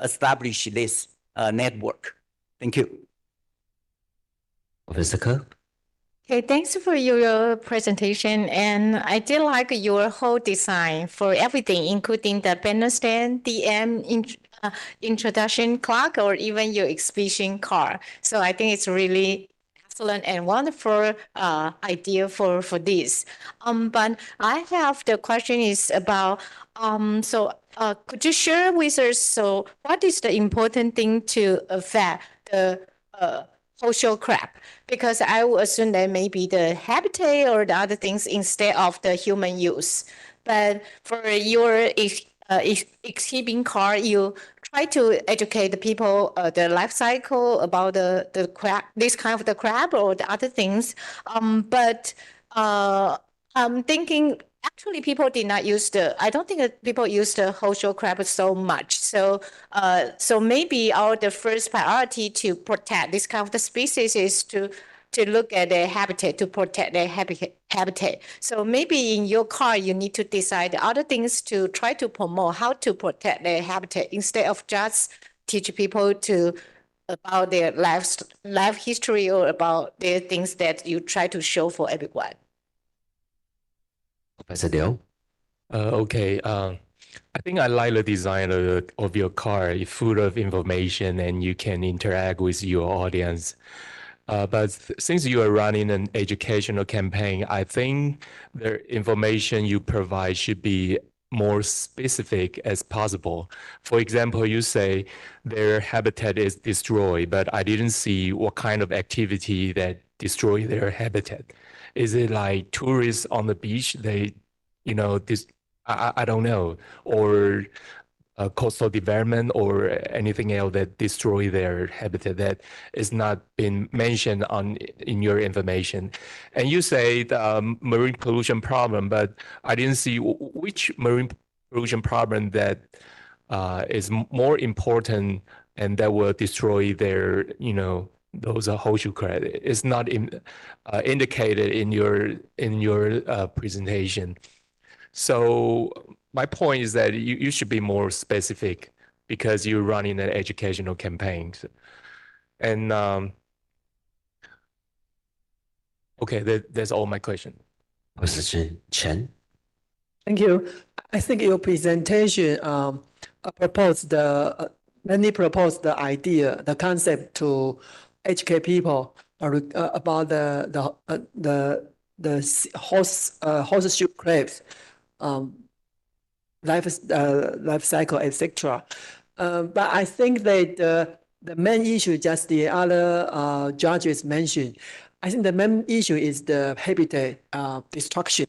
establish this network? Thank you. Professor Ke? Okay, thanks for your presentation. And I did like your whole design for everything, including the banner stand, DM introduction clock, or even your exhibition card. So I think it's really excellent and wonderful idea for this. But I have the question is about could you share with us what is the important thing to affect the social crab? Because I would assume that maybe the habitat or the other things instead of the human use. But for your exhibiting car, you try to educate the people the life cycle about the crab, this kind of the crab or the other things. But I'm thinking actually people did not use I don't think that people use the horseshoe crab so much. So maybe the first priority to protect this kind of the species is to look at their habitat, to protect their habitat. So maybe in your car, you need to decide other things to try to promote how to protect their habitat instead of just teach people about their life history or about their things that you try to show for everyone. Professor Liu? Okay. I think I like the design of your car. It's full of information and you can interact with your audience. But since you are running an educational campaign, I think the information you provide should be more specific as possible. For example, you say their habitat is destroyed, but I didn't see what kind of activity that destroy their habitat. Is it like tourists on the beach? I don't know, or coastal development or anything else that destroy their habitat that is not been mentioned in your information. And you say the marine pollution problem, but I didn't see which marine pollution problem that is more important and that will destroy their, those horseshoe crab. It's not indicated in your presentation. So my point is that you should be more specific because you're running an educational campaign. And okay, that's all my question. Chen? Thank you. I think your presentation mainly proposed the idea, the concept to educate people about the horseshoe crabs, life cycle, etc. But I think that the main issue, just the other judges mentioned, I think the main issue is the habitat destruction.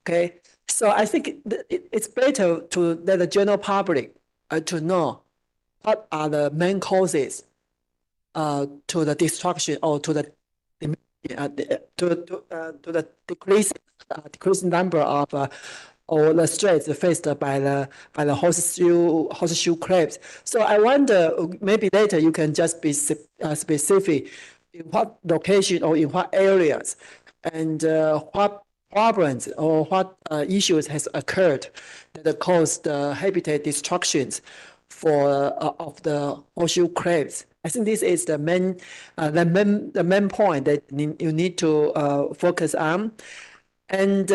Okay, so I think it's better to let the general public to know what are the main causes to the destruction or to the decreasing number of or the stress faced by the horseshoe crabs. So I wonder, maybe later you can just be specific in what location or in what areas, and what problems or what issues has occurred that caused the habitat destructions of the horseshoe crabs. I think this is the main point that you need to focus on. And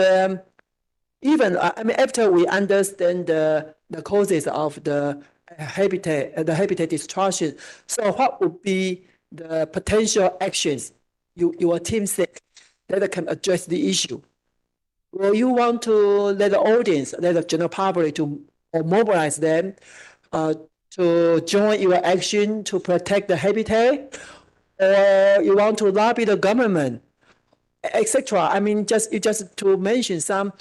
even after we understand the causes of the habitat destruction, so what would be the potential actions your team said that can address the issue? Will you want to let the audience, let the general public or mobilize them to join your action to protect the habitat, or you want to lobby the government, etc.? I mean, just to mention some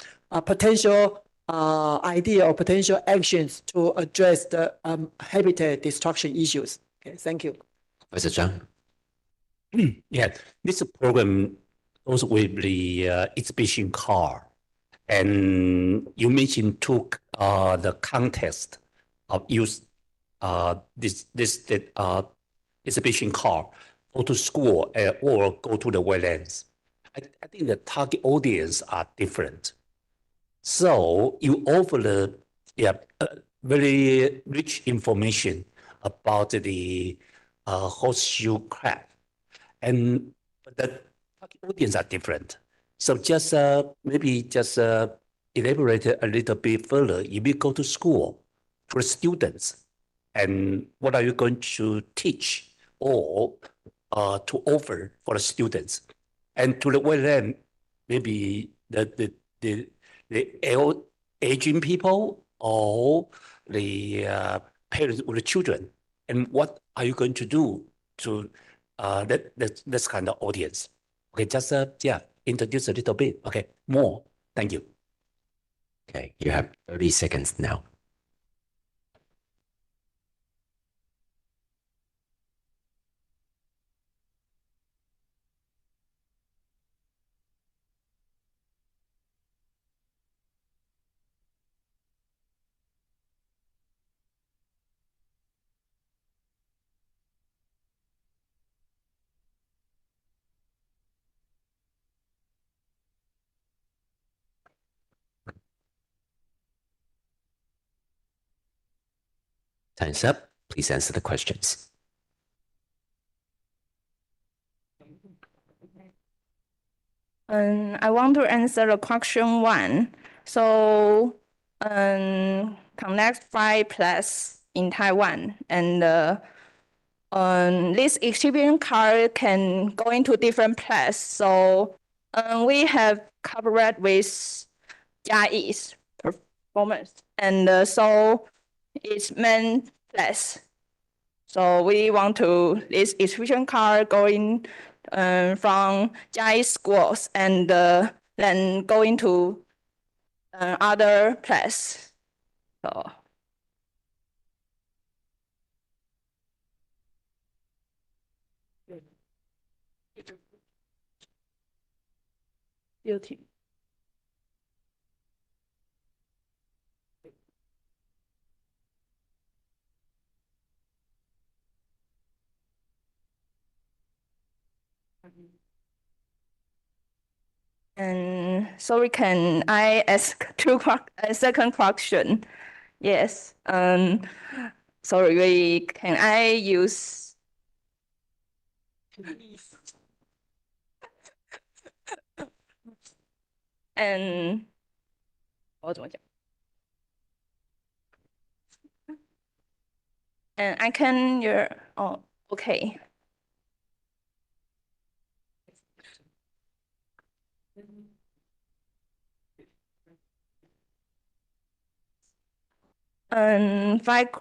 potential idea or potential actions to address the habitat destruction issues. Okay, thank you. Professor Zhang? Yeah, this program goes with the exhibition car, and you mentioned the context of use this exhibition car, go to school or go to the wetlands. I think the target audience are different. So you offer the very rich information about the horseshoe crab, and the target audience are different. So just maybe just elaborate a little bit further. If you go to school for students, and what are you going to teach? Or to offer for the students, and to the wetland, maybe the aging people or the parents with the children, and what are you going to do to this kind of audience? Okay, just introduce a little bit. Okay, more. Thank you. Okay, you have 30 seconds now. Time's up. Please answer the questions. I want to answer the question 1. So, connect 5 plus in Taiwan, and this exhibition card can go into different places. So, we have covered with Jiayi's performance, and so its main place. So we want to this exhibition card going from Jiayi schools and then going to other place. So. Beauty. And sorry, can I ask a second question? Yes. Sorry, can I use? And 我怎么讲？ And I can okay. Five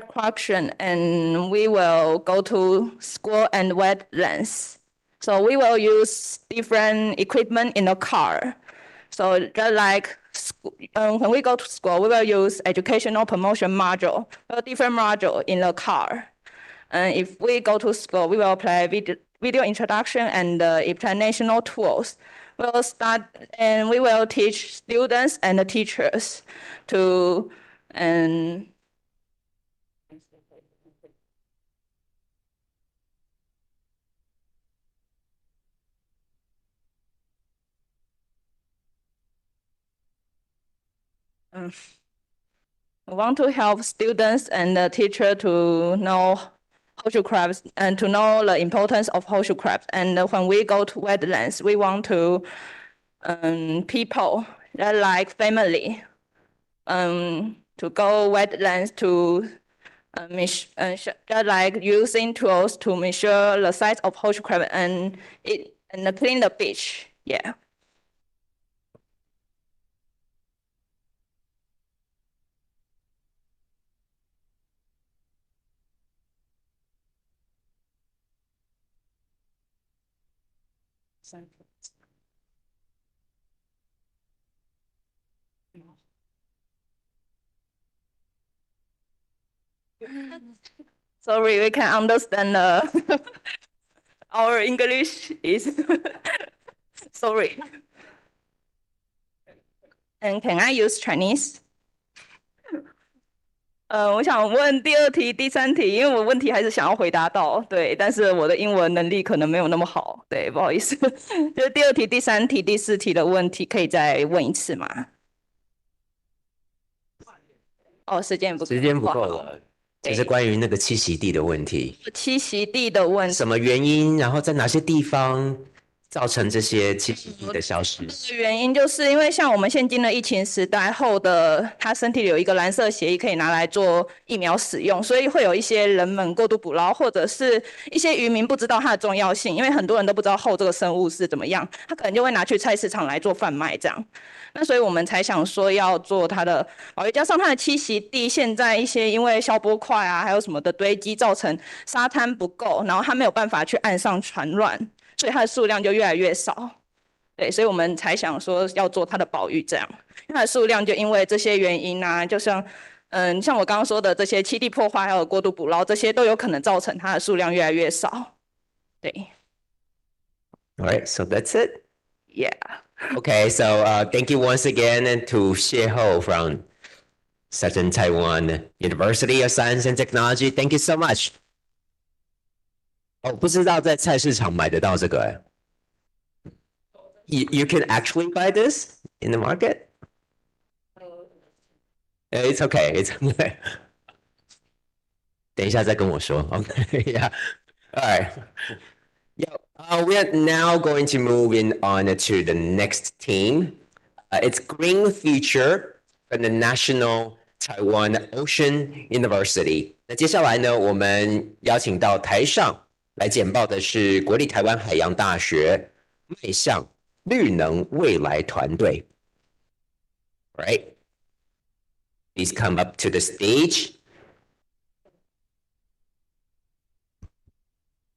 question, and we will go to school and wetlands. So we will use different equipment in the car. So just like when we go to school, we will use educational promotion module, a different module in the car. And if we go to school, we will play video introduction and explanational tools. We'll start and we will teach students and the teachers to we want to help students and the teacher to know horseshoe crabs and to know the importance of horseshoe crabs. And when we go to wetlands, we want to people that like family to go wetlands to just like using tools to measure the size of horseshoe crab and clean the beach. Yeah. Sorry, we can understand our English is sorry. And can I use Chinese? 我想问第2题、第3题，因为我问题还是想要回答到，对，但是我的英文能力可能没有那么好，对，不好意思。就是第2题、第3题、第4题的问题，可以再问一次吗？时间不够了。就是关于那个栖息地的问题。栖息地的问题。什么原因？然后在哪些地方？造成这些栖息地的消失？原因就是因为像我们现今的疫情时代后的，他身体里有一个蓝色血液可以拿来做疫苗使用，所以会有一些人们过度捕捞，或者是一些渔民不知道它的重要性，因为很多人都不知道后这个生物是怎么样，他可能就会拿去菜市场来做贩卖这样。那所以我们才想说要做它的保育，加上它的栖息地现在一些因为消波块啊还有什么的堆积，造成沙滩不够，然后它没有办法去岸上产卵，所以它的数量就越来越少。对，所以我们才想说要做它的保育，这样，因为它的数量就因为这些原因啊，就像像我刚刚说的这些栖地破坏还有过度捕捞，这些都有可能造成它的数量越来越少。对。All right, so that's it. Yeah. Okay, so thank you once again to Xie Ho from Southern Taiwan University of Science and Technology. Thank you so much. 哦，不知道在菜市场买得到这个哎。You can actually buy this in the market? It's okay. It's okay. 等一下再跟我说。Okay, yeah. All right. Yeah, we are now going to move on to the next team. It's Green Future from the National Taiwan Ocean University. 那接下来呢，我们邀请到台上来简报的是国立台湾海洋大学迈向绿能未来团队。Right? Please come up to the stage.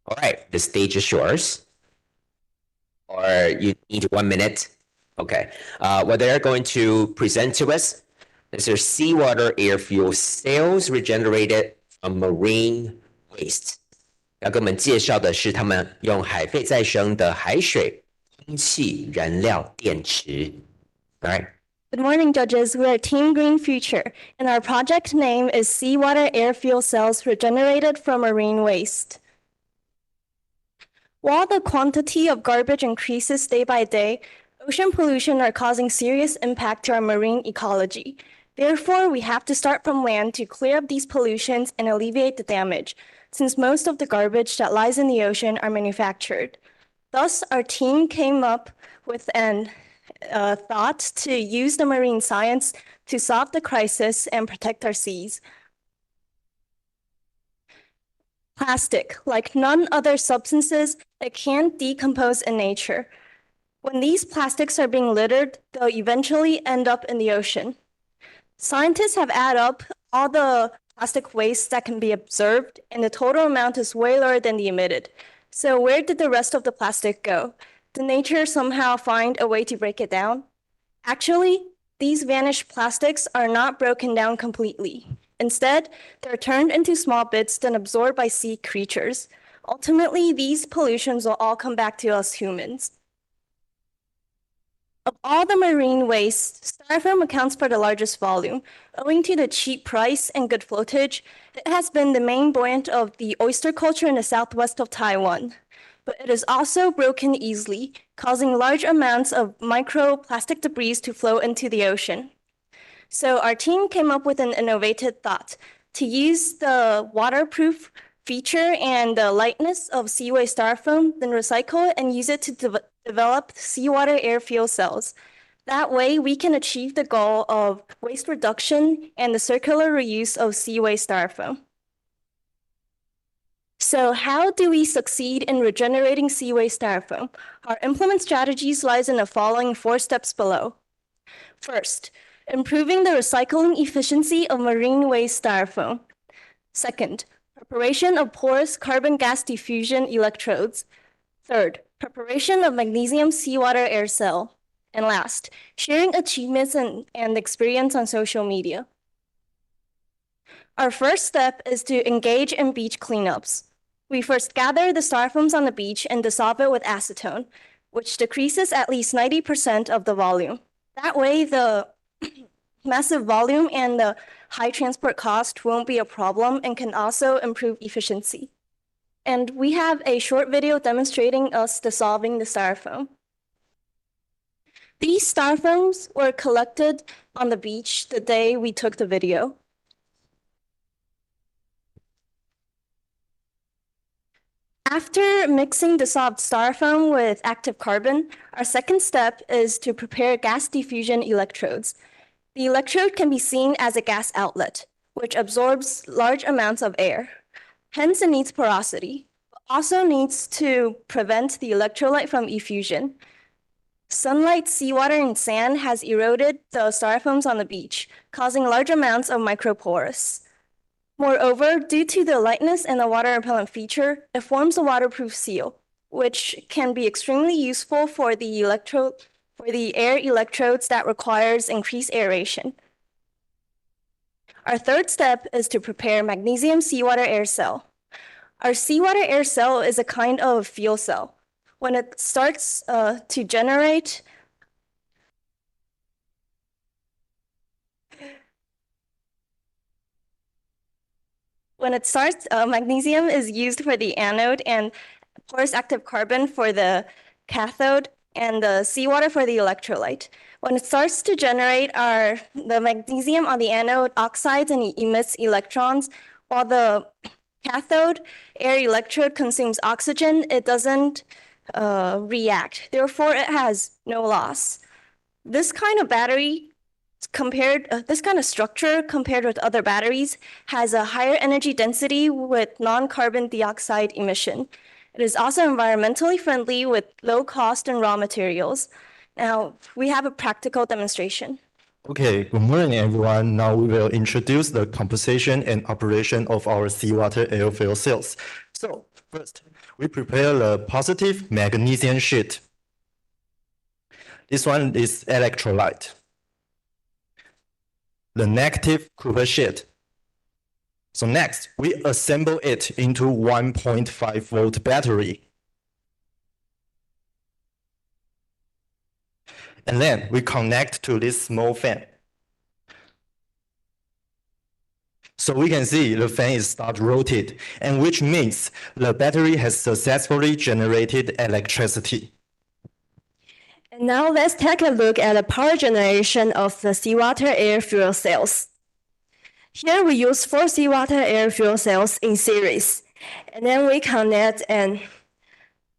All right, the stage is yours. Or you need 1 minute. Okay. What they're going to present to us is their seawater air fuel cells regenerated from marine waste. 要跟我们介绍的是他们用海废再生的海水空气燃料电池。All right. Good morning, judges. We are Team Green Future, and our project name is Seawater Air Fuel Cells Regenerated from Marine Waste. While the quantity of garbage increases day by day, ocean pollution are causing serious impact to our marine ecology. Therefore, we have to start from land to clear up these pollutions and alleviate the damage, since most of the garbage that lies in the ocean are manufactured. Thus, our team came up with an thought to use the marine science to solve the crisis and protect our seas. Plastic, like none other substances, it can't decompose in nature. When these plastics are being littered, they'll eventually end up in the ocean. Scientists have added up all the plastic waste that can be observed, and the total amount is way lower than the emitted. So where did the rest of the plastic go? Did nature somehow find a way to break it down? Actually, these vanished plastics are not broken down completely. Instead, they're turned into small bits then absorbed by sea creatures. Ultimately, these pollutions will all come back to us humans. Of all the marine waste, styrofoam accounts for the largest volume. Owing to the cheap price and good floatage, it has been the main buoyant of the oyster culture in the southwest of Taiwan. But it is also broken easily, causing large amounts of microplastic debris to flow into the ocean. So our team came up with an innovative thought to use the waterproof feature and the lightness of seaway styrofoam, then recycle it and use it to develop seawater air fuel cells. That way, we can achieve the goal of waste reduction and the circular reuse of seaway styrofoam. So how do we succeed in regenerating seaway styrofoam? Our implement strategies lies in the following 4 steps below. First, improving the recycling efficiency of marine waste styrofoam. Second, preparation of porous carbon gas diffusion electrodes. Third, preparation of magnesium seawater air cell. And last, sharing achievements and experience on social media. Our first step is to engage in beach cleanups. We first gather the styrofoams on the beach and dissolve it with acetone, which decreases at least 90% of the volume. That way, the massive volume and the high transport cost won't be a problem and can also improve efficiency. And we have a short video demonstrating us dissolving the styrofoam. These styrofoams were collected on the beach the day we took the video. After mixing dissolved styrofoam with active carbon, our second step is to prepare gas diffusion electrodes. The electrode can be seen as a gas outlet, which absorbs large amounts of air. Hence, it needs porosity, but also needs to prevent the electrolyte from effusion. Sunlight, seawater, and sand has eroded the styrofoams on the beach, causing large amounts of micropores. Moreover, due to the lightness and the water repellent feature, it forms a waterproof seal, which can be extremely useful for the air electrodes that requires increased aeration. Our third step is to prepare magnesium seawater air cell. Our seawater air cell is a kind of fuel cell. When it starts to generate magnesium is used for the anode and porous active carbon for the cathode and the seawater for the electrolyte. When it starts to generate the magnesium on the anode oxides and emits electrons, while the cathode air electrode consumes oxygen, it doesn't react. Therefore, it has no loss. This kind of battery this kind of structure compared with other batteries has a higher energy density with non-carbon dioxide emission. It is also environmentally friendly with low cost and raw materials. Now, we have a practical demonstration. Okay, good morning, everyone. Now we will introduce the composition and operation of our seawater air fuel cells. So first, we prepare the positive magnesium sheet. This one is electrolyte. The negative Cooper sheet. So next, we assemble it into 1.5 volt battery. And then we connect to this small fan. So we can see the fan is start rotate, and which means the battery has successfully generated electricity. And now let's take a look at the power generation of the seawater air fuel cells. Here we use 4 seawater air fuel cells in series, and then we connect an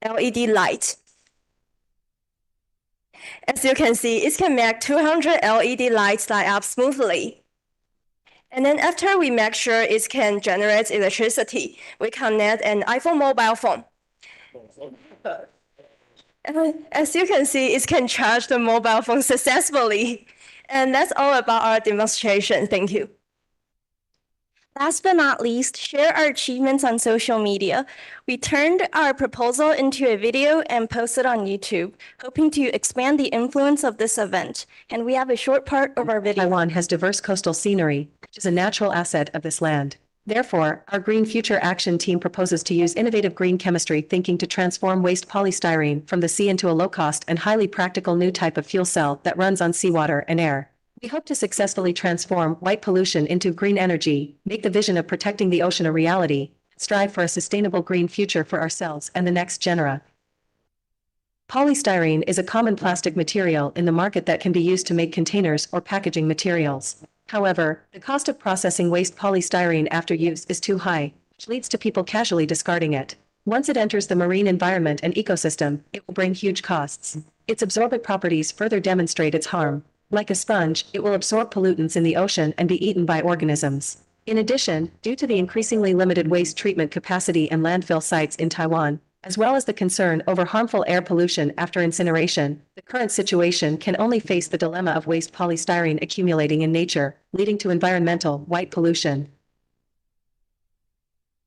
LED light. As you can see, it can make 200 LED lights light up smoothly. And then after we make sure it can generate electricity, we connect an iPhone mobile phone. As you can see, it can charge the mobile phone successfully. And that's all about our demonstration. Thank you. Last but not least, share our achievements on social media. We turned our proposal into a video and posted on YouTube, hoping to expand the influence of this event. And we have a short part of our video. Taiwan has diverse coastal scenery, which is a natural asset of this land. Therefore, our Green Future Action Team proposes to use innovative green chemistry thinking to transform waste polystyrene from the sea into a low-cost and highly practical new type of fuel cell that runs on seawater and air. We hope to successfully transform white pollution into green energy, make the vision of protecting the ocean a reality, and strive for a sustainable green future for ourselves and the next genera. Polystyrene is a common plastic material in the market that can be used to make containers or packaging materials. However, the cost of processing waste polystyrene after use is too high, which leads to people casually discarding it. Once it enters the marine environment and ecosystem, it will bring huge costs. Its absorbent properties further demonstrate its harm. Like a sponge, it will absorb pollutants in the ocean and be eaten by organisms. In addition, due to the increasingly limited waste treatment capacity and landfill sites in Taiwan, as well as the concern over harmful air pollution after incineration, the current situation can only face the dilemma of waste polystyrene accumulating in nature, leading to environmental white pollution.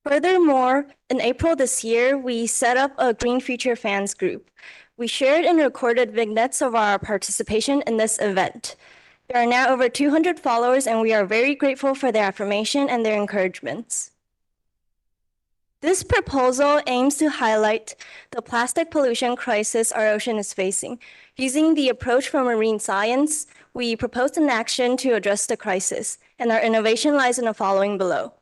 Furthermore, in April this year, we set up a Green Future fans group. We shared and recorded vignettes of our participation in this event. There are now over 200 followers, and we are very grateful for their affirmation and their encouragements. This proposal aims to highlight the plastic pollution crisis our ocean is facing. Using the approach from marine science, we proposed an action to address the crisis, and our innovation lies in the following below.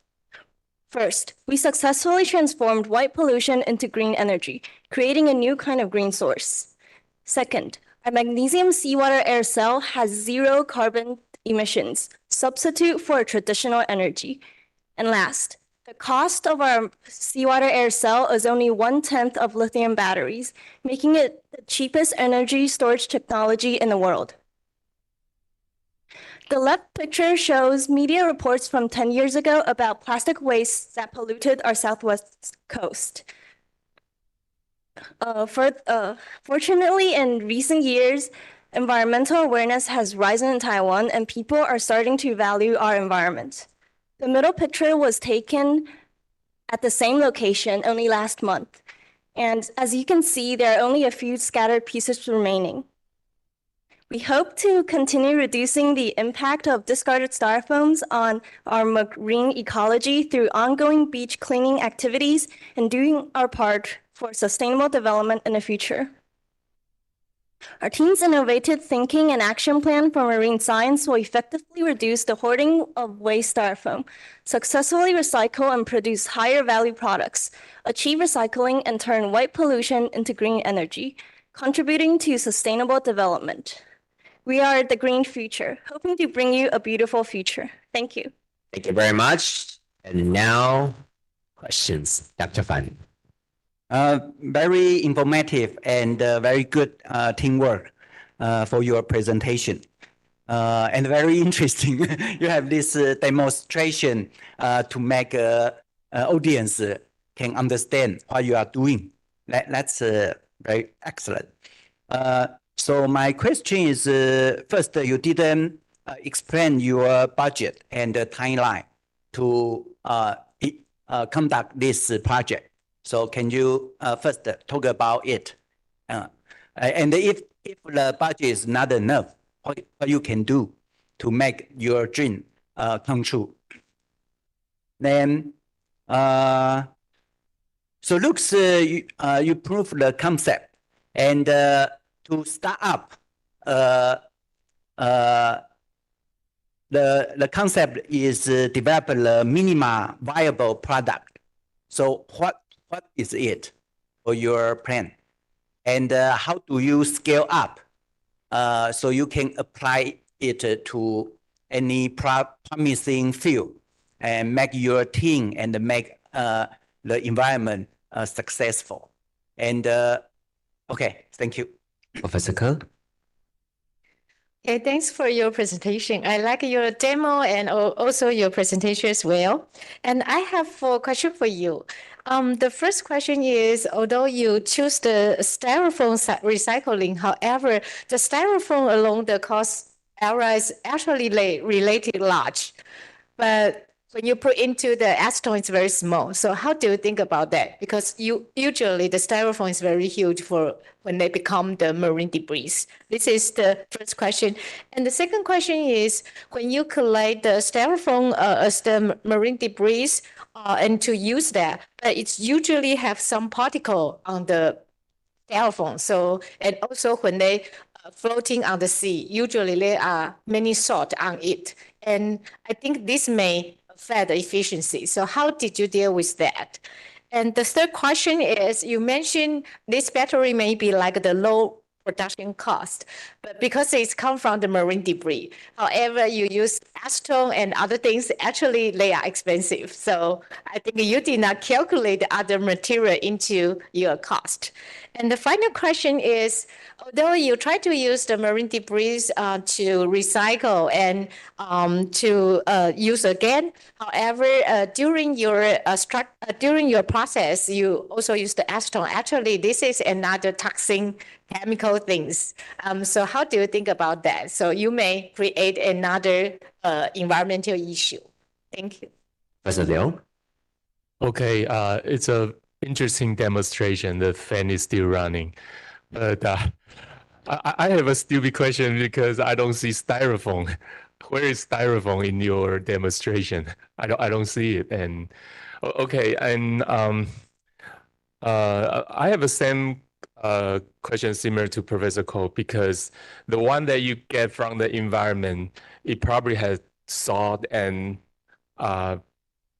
First, we successfully transformed white pollution into green energy, creating a new kind of green source. Second, our magnesium seawater air cell has 0 carbon emissions, substitute for traditional energy. And last, The cost of our seawater air cell is only 1/10 of lithium batteries, making it the cheapest energy storage technology in the world. The left picture shows media reports from 10 years ago about plastic wastes that polluted our southwest coast. Fortunately, in recent years, environmental awareness has risen in Taiwan and people are starting to value our environment. The middle picture was taken at the same location only last month. And as you can see, there are only a few scattered pieces remaining. We hope to continue reducing the impact of discarded styrofoams on our marine ecology through ongoing beach cleaning activities and doing our part for sustainable development in the future. Our team's innovative thinking and action plan for marine science will effectively reduce the hoarding of waste styrofoam, successfully recycle and produce higher value products, achieve recycling and turn white pollution into green energy, contributing to sustainable development. We are the green future, hoping to bring you a beautiful future. Thank you. Thank you very much. And now, questions, Dr. Fan. Very informative and very good teamwork for your presentation. And very interesting. You have this demonstration to make audience can understand what you are doing. That's very excellent. So my question is, first, you didn't explain your budget and the timeline to conduct this project. So can you first talk about it? And if the budget is not enough, what you can do to make your dream come true? Then, so looks you prove the concept, and to start up, the concept is develop a minimum viable product. So what is it for your plan? And how do you scale up so you can apply it to any promising field and make your team and make the environment successful? And okay, thank you. Professor Ko? Okay, thanks for your presentation. I like your demo and also your presentation as well. And I have 4 questions for you. The first question is, although you choose the styrofoam recycling, however, the styrofoam along the cost area is actually related large. But when you put into the acetone, it's very small. So how do you think about that? Because usually the styrofoam is very huge for when they become the marine debris. This is the first question. And the second question is, when you collect the styrofoam as the marine debris and to use that, it's usually have some particle on the styrofoam. So, and also when they floating on the sea, usually there are many salt on it. And I think this may affect the efficiency. So how did you deal with that? And the third question is, you mentioned this battery may be like the low production cost, but because it's come from the marine debris. However, you use acetone and other things, actually they are expensive. So I think you did not calculate the other material into your cost. And the final question is, although you try to use the marine debris to recycle and to use again, however, during your process, you also use the acetone. Actually, this is another toxic chemical things. So how do you think about that? So you may create another environmental issue. Thank you. Professor Liu? Okay, it's a interesting demonstration. The fan is still running, but I have a stupid question because I don't see styrofoam. Where is styrofoam in your demonstration? I don't see it. And okay, and I have the same question similar to Professor Ko, because the one that you get from the environment, it probably has salt and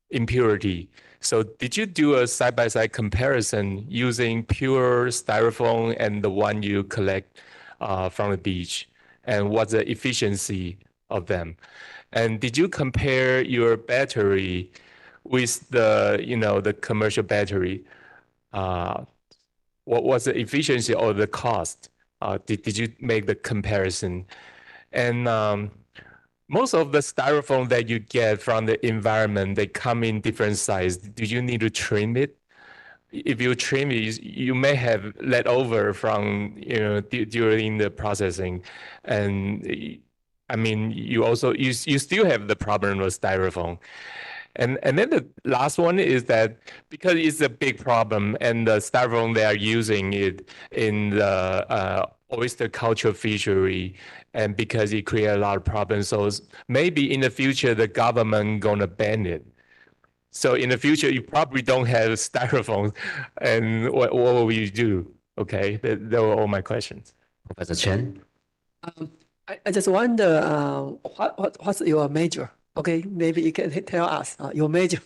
impurity. So did you do a side-by-side comparison using pure styrofoam and the one you collect from the beach? And what's the efficiency of them? And did you compare your battery with the commercial battery, what was the efficiency or the cost? Did you make the comparison? And most of the styrofoam that you get from the environment, they come in different size. Do you need to trim it? If you trim it, you may have leftover from during the processing, and I mean you still have the problem with styrofoam. And then the last one is that because it's a big problem and the styrofoam they are using it in the oyster culture fishery, and because it creates a lot of problems, so maybe in the future the government gonna ban it. So in the future, you probably don't have styrofoam, and what will you do? Okay, that were all my questions. Professor Chen? I just wonder what's your major? Okay, maybe you can tell us your major,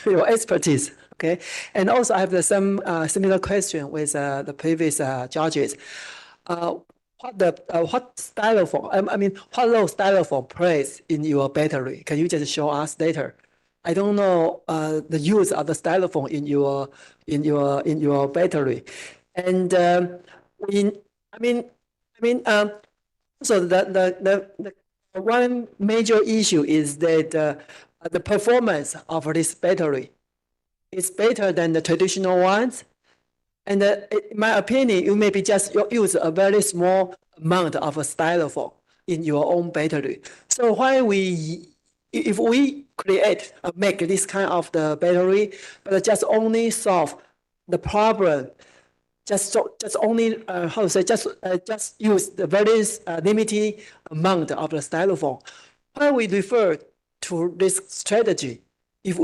your expertise. Okay, and also I have some similar question with the previous judges. What styrofoam? I mean, what role styrofoam plays in your battery? Can you just show us later? I don't know the use of the styrofoam in your battery, and so the one major issue is that the performance of this battery is better than the traditional ones, and in my opinion, you maybe just use a very small amount of a styrofoam in your own battery. So if we make this kind of the battery, but just only solve the problem, just only just use the very limited amount of the styrofoam. Why we refer to this strategy? If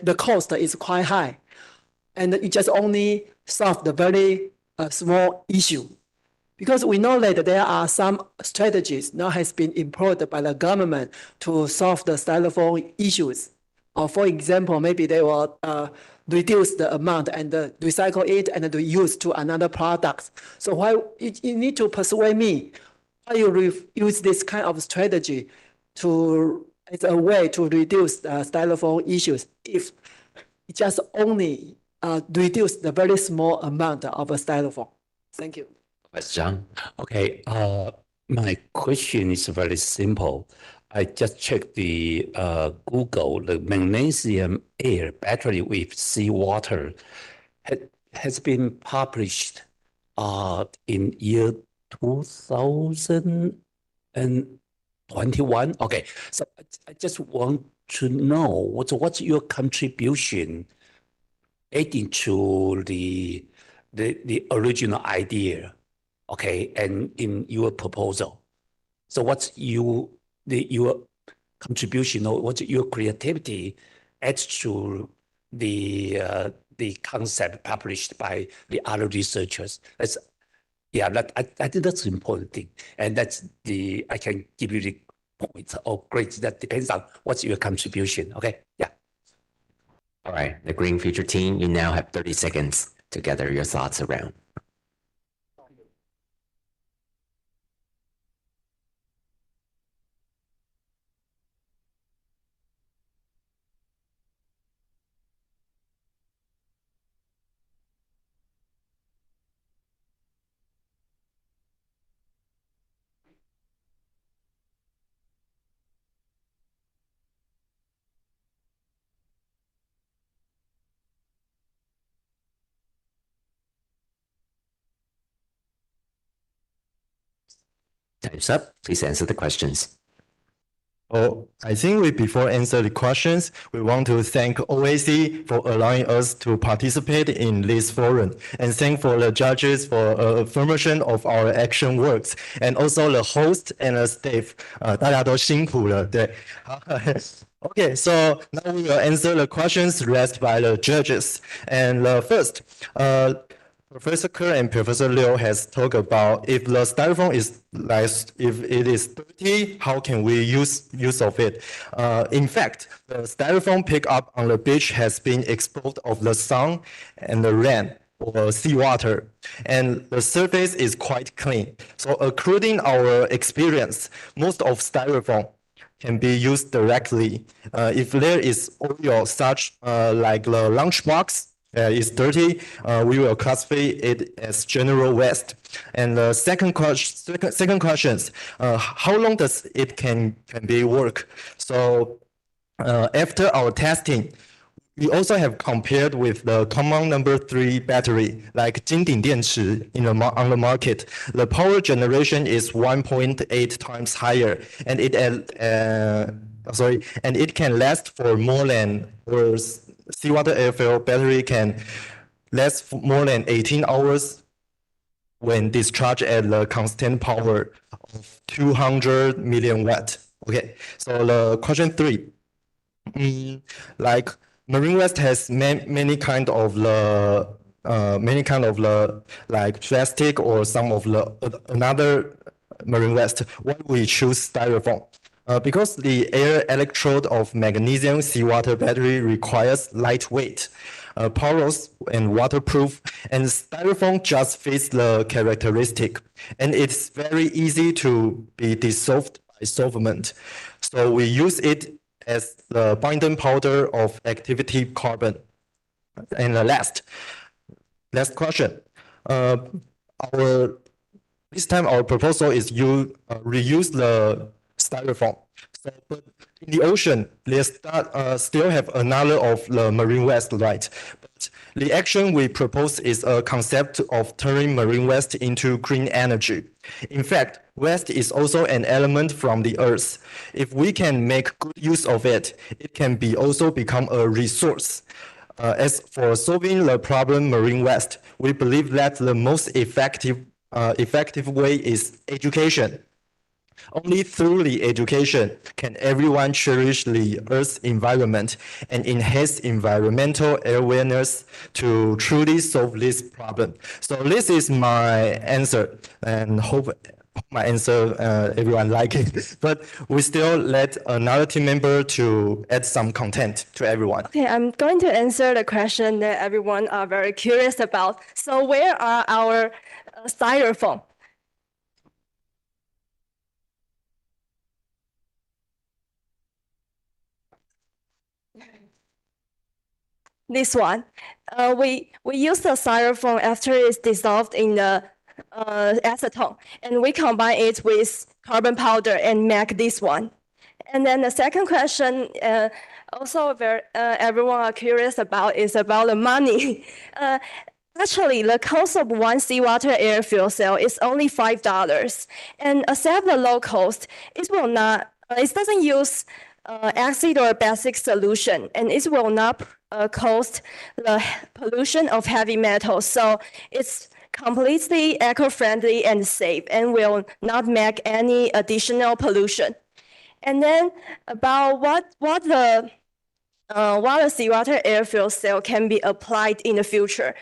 the cost is quite high, and you just only solve the very small issue. Because we know that there are some strategies now has been employed by the government to solve the styrofoam issues. Or for example, maybe they will reduce the amount and recycle it and reuse to another product. So why you need to persuade me why you use this kind of strategy as a way to reduce the styrofoam issues if it just only reduce the very small amount of a styrofoam. Thank you. John? Okay, my question is very simple. I just checked the Google, the magnesium air battery with seawater has been published in year 2021. Okay, so I just want to know what's your contribution adding to the original idea. Okay, and in your proposal, so what's your contribution or what's your creativity adds to the concept published by the other researchers? I think that's the important thing, and I can give you the points or grades. That depends on what's your contribution. Okay, yeah. All right, the Green Future team, you now have 30 seconds to gather your thoughts around. Time's up. Please answer the questions. Oh, I think before answer the questions, we want to thank OAC for allowing us to participate in this forum, and thank for the judges for affirmation of our action works, and also the host and the staff. 大家都辛苦了，对。Okay, so now we will answer the questions raised by the judges. And first, Professor Kerr and Professor Liu has talked about if the styrofoam is if it is dirty, how can we use of it? In fact, the styrofoam picked up on the beach has been exposed of the sun and the rain. or seawater, and the surface is quite clean. So according our experience, most of styrofoam can be used directly. If there is oil such like the lunchbox is dirty, we will classify it as general waste. And the second question is, how long does it can be work? So after our testing, we also have compared with the common number 3 battery, like 金鼎电池 on the market. The power generation is 1.8 times higher, and it can last for more than, or seawater airfill battery can last for more than 18 hours when discharged at the constant power of 200 million watt. Okay, so the question 3, like marine waste has many kind of the like plastic or some of the another marine waste. Why we choose styrofoam? Because the air electrode of magnesium seawater battery requires lightweight, porous and waterproof, and styrofoam just fits the characteristic, and it's very easy to be dissolved by solvent. So we use it as the binding powder of activity carbon. And the last question. This time our proposal is you reuse the styrofoam. So, but in the ocean, there's still have another of the marine waste, right? But the action we propose is a concept of turning marine waste into green energy. In fact, waste is also an element from the earth. If we can make good use of it, it can also become a resource. As for solving the problem marine waste, we believe that the most effective way is education. Only through the education can everyone cherish the Earth's environment and enhance environmental awareness to truly solve this problem. So this is my answer, and hope my answer everyone like it. But we still let another team member to add some content to everyone. Okay, I'm going to answer the question that everyone are very curious about. So where are our styrofoam? This one, we use the styrofoam after it's dissolved in the acetone, and we combine it with carbon powder and make this one. And then the second question, also everyone are curious about, is about the money. Actually, the cost of one seawater air fuel cell is only $5, and except the low cost, it doesn't use acid or basic solution, and it will not cause the pollution of heavy metals. So it's completely eco-friendly and safe, and will not make any additional pollution. And then about what the seawater air fuel cell can be applied in the future.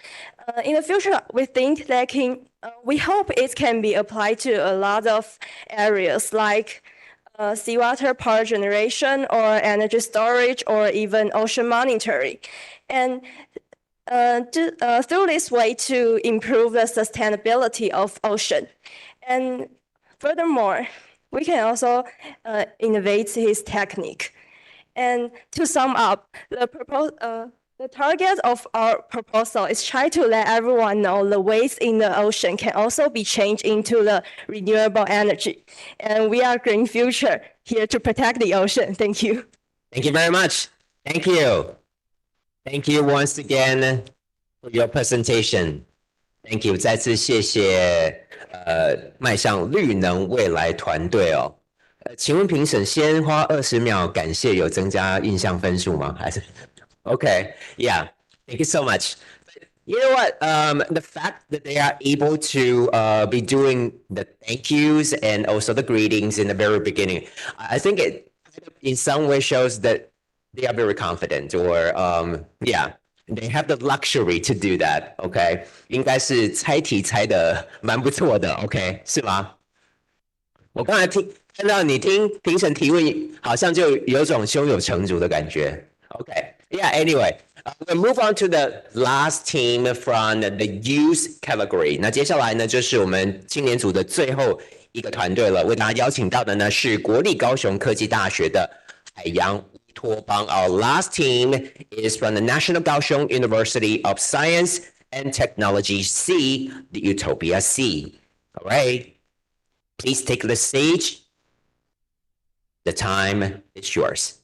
In the future, we think that we hope it can be applied to a lot of areas, like seawater power generation or energy storage or even ocean monitoring. And through this way to improve the sustainability of ocean. And furthermore, we can also innovate his technique. And to sum up, the target of our proposal is try to let everyone know the waste in the ocean can also be changed into the renewable energy. And we are Green Future, here to protect the ocean. Thank you. Thank you very much. Thank you. Thank you once again for your presentation. Thank you. 再次谢谢迈向绿能未来团队哦。请问评审先花20秒感谢有增加印象分数吗？还是 Okay, yeah. Thank you so much. You know what? The fact that they are able to be doing the thank yous and also the greetings in the very beginning, I think it in some way shows that they are very confident, or yeah, they have the luxury to do that. Okay, 应该是猜题猜的蛮不错的。OK， 是吗？我刚才看到你听评审提问，好像就有种胸有成竹的感觉。Okay, Yeah, anyway, we'll move on to the last team from the youth category. 那接下来呢，就是我们青年组的最后一个团队了。为大家邀请到的呢是国立高雄科技大学的海洋乌托邦。Our last team is from the National Kaohsiung University of Science and Technology C, the Utopia C. All right, please take the stage. The time is yours.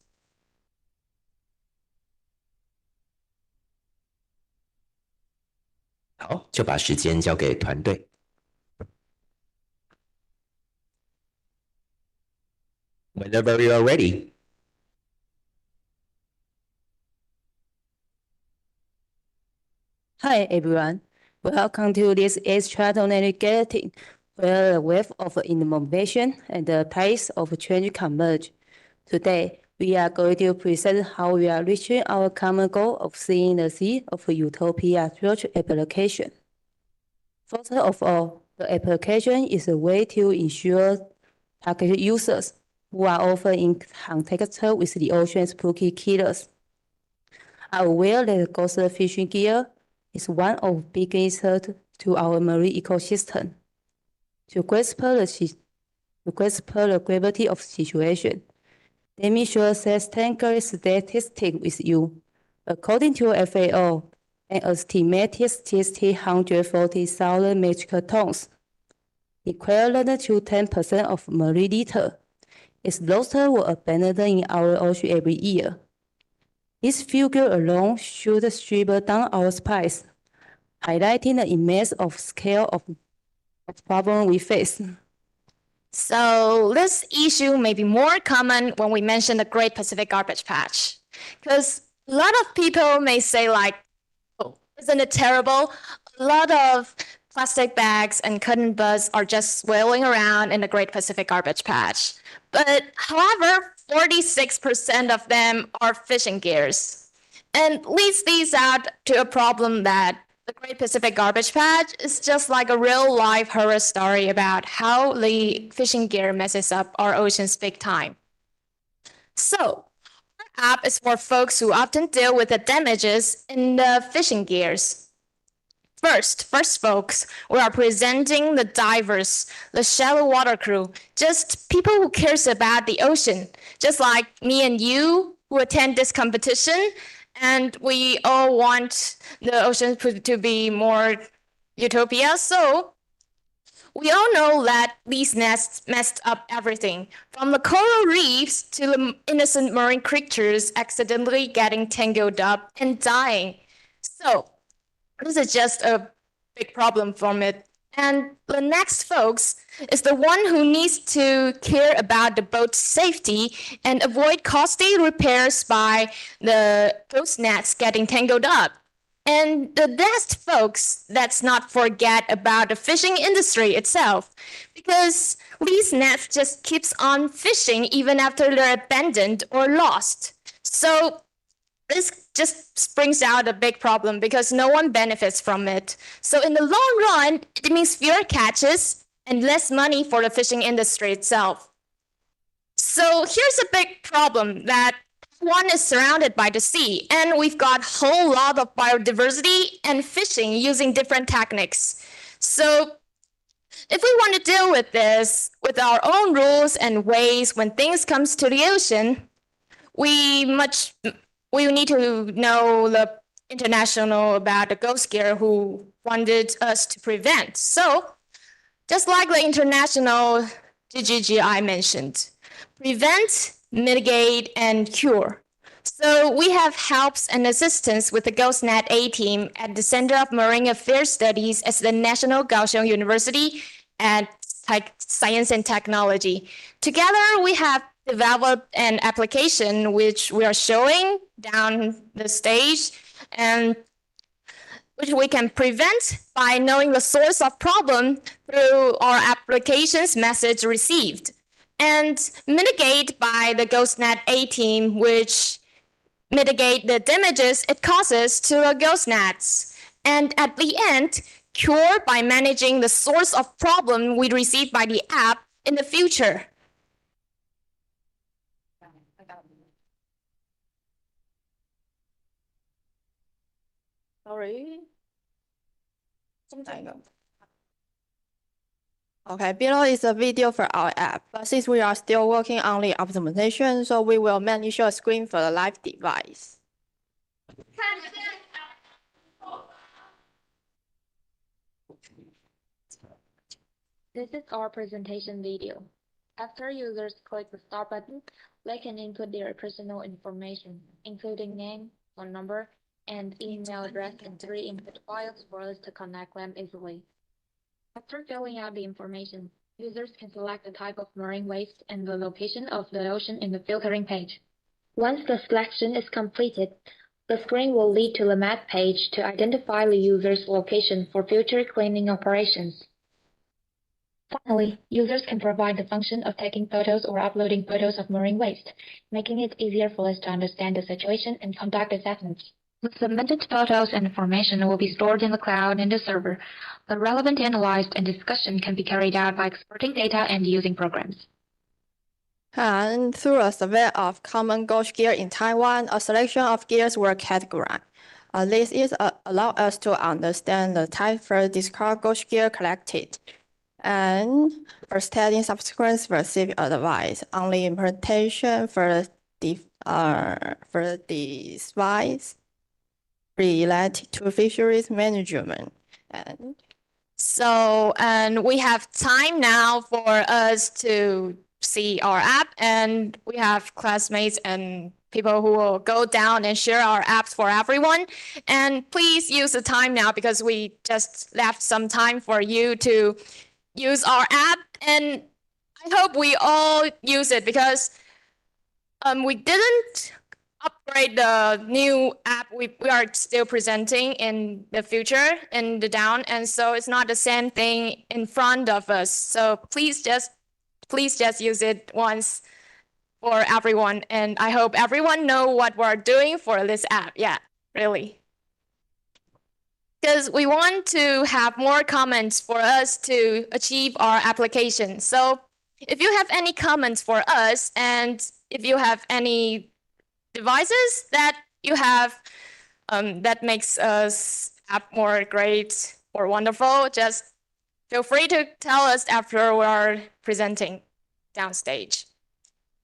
好，就把时间交给团队。Whenever you are ready. Hi everyone, welcome to this extraordinary gathering where the wave of innovation and the tides of change converge. Today, we are going to present how we are reaching our common goal of seeing the seed of utopia through application. First of all, the application is a way to ensure target users who are often in contact with the ocean's spooky killers are aware that ghost fishing gear is one of the biggest threats to our marine ecosystem. To grasp the gravity of the situation, let me share statistical statistic with you. According to FAO, an estimated 640,000 metric tons, equivalent to 10% of marine litter, is lost or abandoned in our ocean every year. This figure alone should strip down our spies, highlighting the immense scale of problem we face. So this issue may be more common when we mention the Great Pacific Garbage Patch, because a lot of people may say like, oh, isn't it terrible? A lot of plastic bags and cotton buds are just swirling around in the Great Pacific Garbage Patch. But however, 46% of them are fishing gears, and leads these out to a problem that the Great Pacific Garbage Patch is just like a real-life horror story about how the fishing gear messes up our oceans big time. So, our app is for folks who often deal with the damages in the fishing gears. First folks, we are presenting the divers, the shallow water crew, just people who cares about the ocean, just like me and you who attend this competition, and we all want the ocean to be more utopia. So we all know that these nests messed up everything, from the coral reefs to the innocent marine creatures accidentally getting tangled up and dying. So this is just a big problem from it. And the next folks is the one who needs to care about the boat's safety and avoid costly repairs by the ghost nets getting tangled up. And the next folks, let's not forget about the fishing industry itself, because these nets just keeps on fishing even after they're abandoned or lost. So this just brings out a big problem because no one benefits from it. So in the long run, it means fewer catches and less money for the fishing industry itself. So here's a big problem that one is surrounded by the sea, and we've got a whole lot of biodiversity and fishing using different techniques. So if we want to deal with this with our own rules and ways when things comes to the ocean, we need to know the international about the ghost gear who wanted us to prevent. So just like the international GGG I mentioned, prevent, mitigate, and cure. So we have helps and assistance with the GhostNet A team at the Center of Marine Affairs Studies at the National Kaohsiung University and Science and Technology. Together, we have developed an application which we are showing down the stage, and which we can prevent by knowing the source of problem through our application's message received, and mitigate by the GhostNet A team, which mitigate the damages it causes to the ghost nets. And at the end, cure by managing the source of problem we receive by the app in the future. Sorry. Okay, below is a video for our app, but since we are still working on the optimization, so we will mainly show a screen for the live device. This is our presentation video. After users click the start button, they can input their personal information, including name, phone number, and email address in 3 input files for us to connect them easily. After filling out the information, users can select the type of marine waste and the location of the ocean in the filtering page. Once the selection is completed, the screen will lead to the map page to identify the user's location for future cleaning operations. Finally, users can provide the function of taking photos or uploading photos of marine waste, making it easier for us to understand the situation and conduct assessments. The submitted photos and information will be stored in the cloud in the server. The relevant analysis and discussion can be carried out by exporting data and using programs. And through a survey of common gauge gear in Taiwan, a selection of gears were categorized. This is allow us to understand the type for discard gauge gear collected. And for studying subsequent specific advice on the implementation for the device related to fisheries management. And we have time now for us to see our app, and we have classmates and people who will go down and share our apps for everyone. And please use the time now because we just left some time for you to use our app, and I hope we all use it because we didn't upgrade the new app we are still presenting in the future in the down, and so it's not the same thing in front of us. So please just use it once for everyone, and I hope everyone know what we're doing for this app. Yeah, really. Because we want to have more comments for us to achieve our application. So if you have any comments for us, and if you have any devices that you have that makes us app more great or wonderful, just feel free to tell us after we are presenting downstage.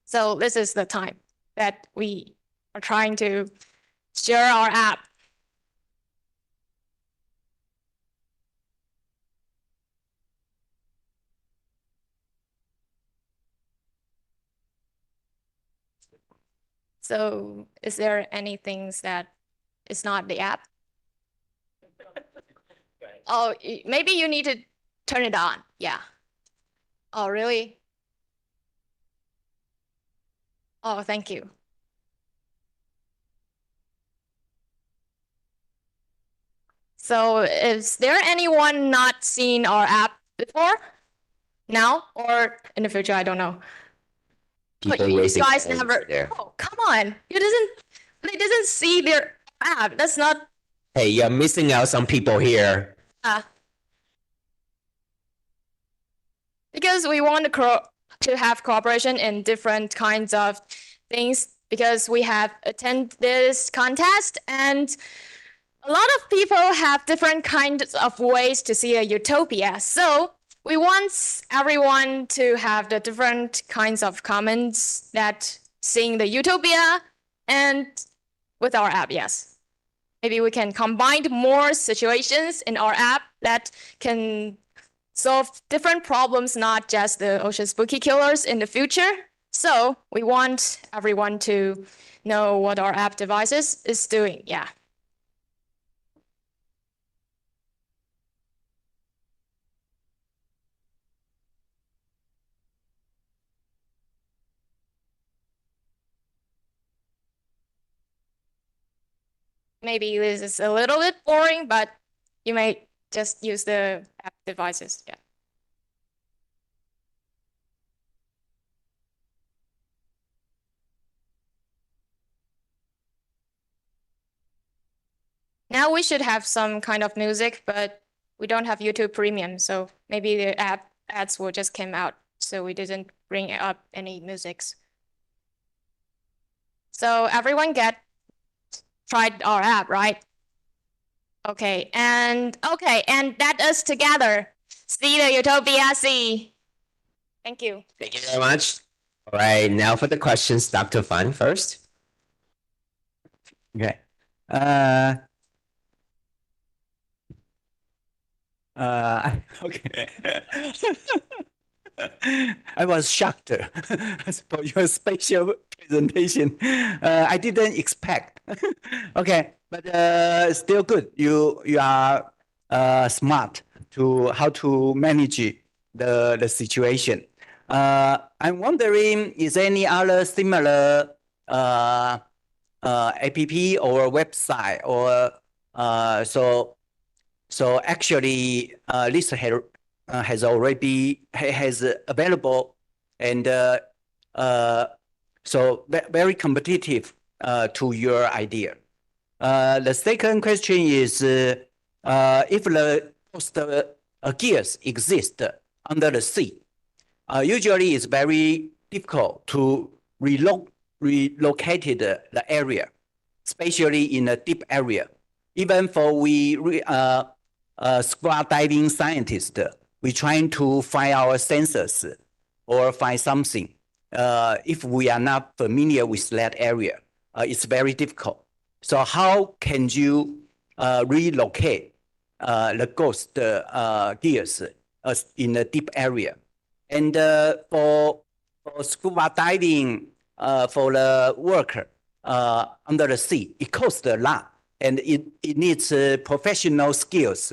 So this is the time that we are trying to share our app. So is there any things that is not the app? Oh, maybe you need to turn it on. Yeah. Oh, really? Oh, thank you. So is there anyone not seen our app before? Now or in the future? I don't know. People You raising guys hands never. there. Oh, come on! They didn't see their app. That's not. Hey, you're missing out some people here. Because we want to have cooperation in different kinds of things. Because we have attended this contest, and a lot of people have different kinds of ways to see a utopia. So we want everyone to have the different kinds of comments that seeing the utopia and with our app, yes. Maybe we can combine more situations in our app that can solve different problems, not just the ocean spooky killers in the future. So we want everyone to know what our app devices is doing, yeah. Maybe this is a little bit boring, but you may just use the app devices, yeah. Now we should have some kind of music, but we don't have YouTube Premium, so maybe the app ads will just came out, so we didn't bring up any musics. So everyone tried our app, right? Okay, and that us together. See the Utopia Sea. Thank you. Thank you very much. All right, now for the questions, Dr. Fan first. Okay. Okay. I was shocked for your special presentation. I didn't expect. Okay, but still good. You are smart to how to manage the situation. I'm wondering, is there any other similar app or website or so actually this has already has available and so very competitive to your idea. The second question is if the coast gears exist under the sea, usually it's very difficult to relocate the area, especially in a deep area. Even for scuba diving scientists, we trying to find our sensors or find something. If we are not familiar with that area, it's very difficult. So how can you relocate the ghost gears in a deep area? And for scuba diving, for the worker under the sea, it costs a lot and it needs professional skills.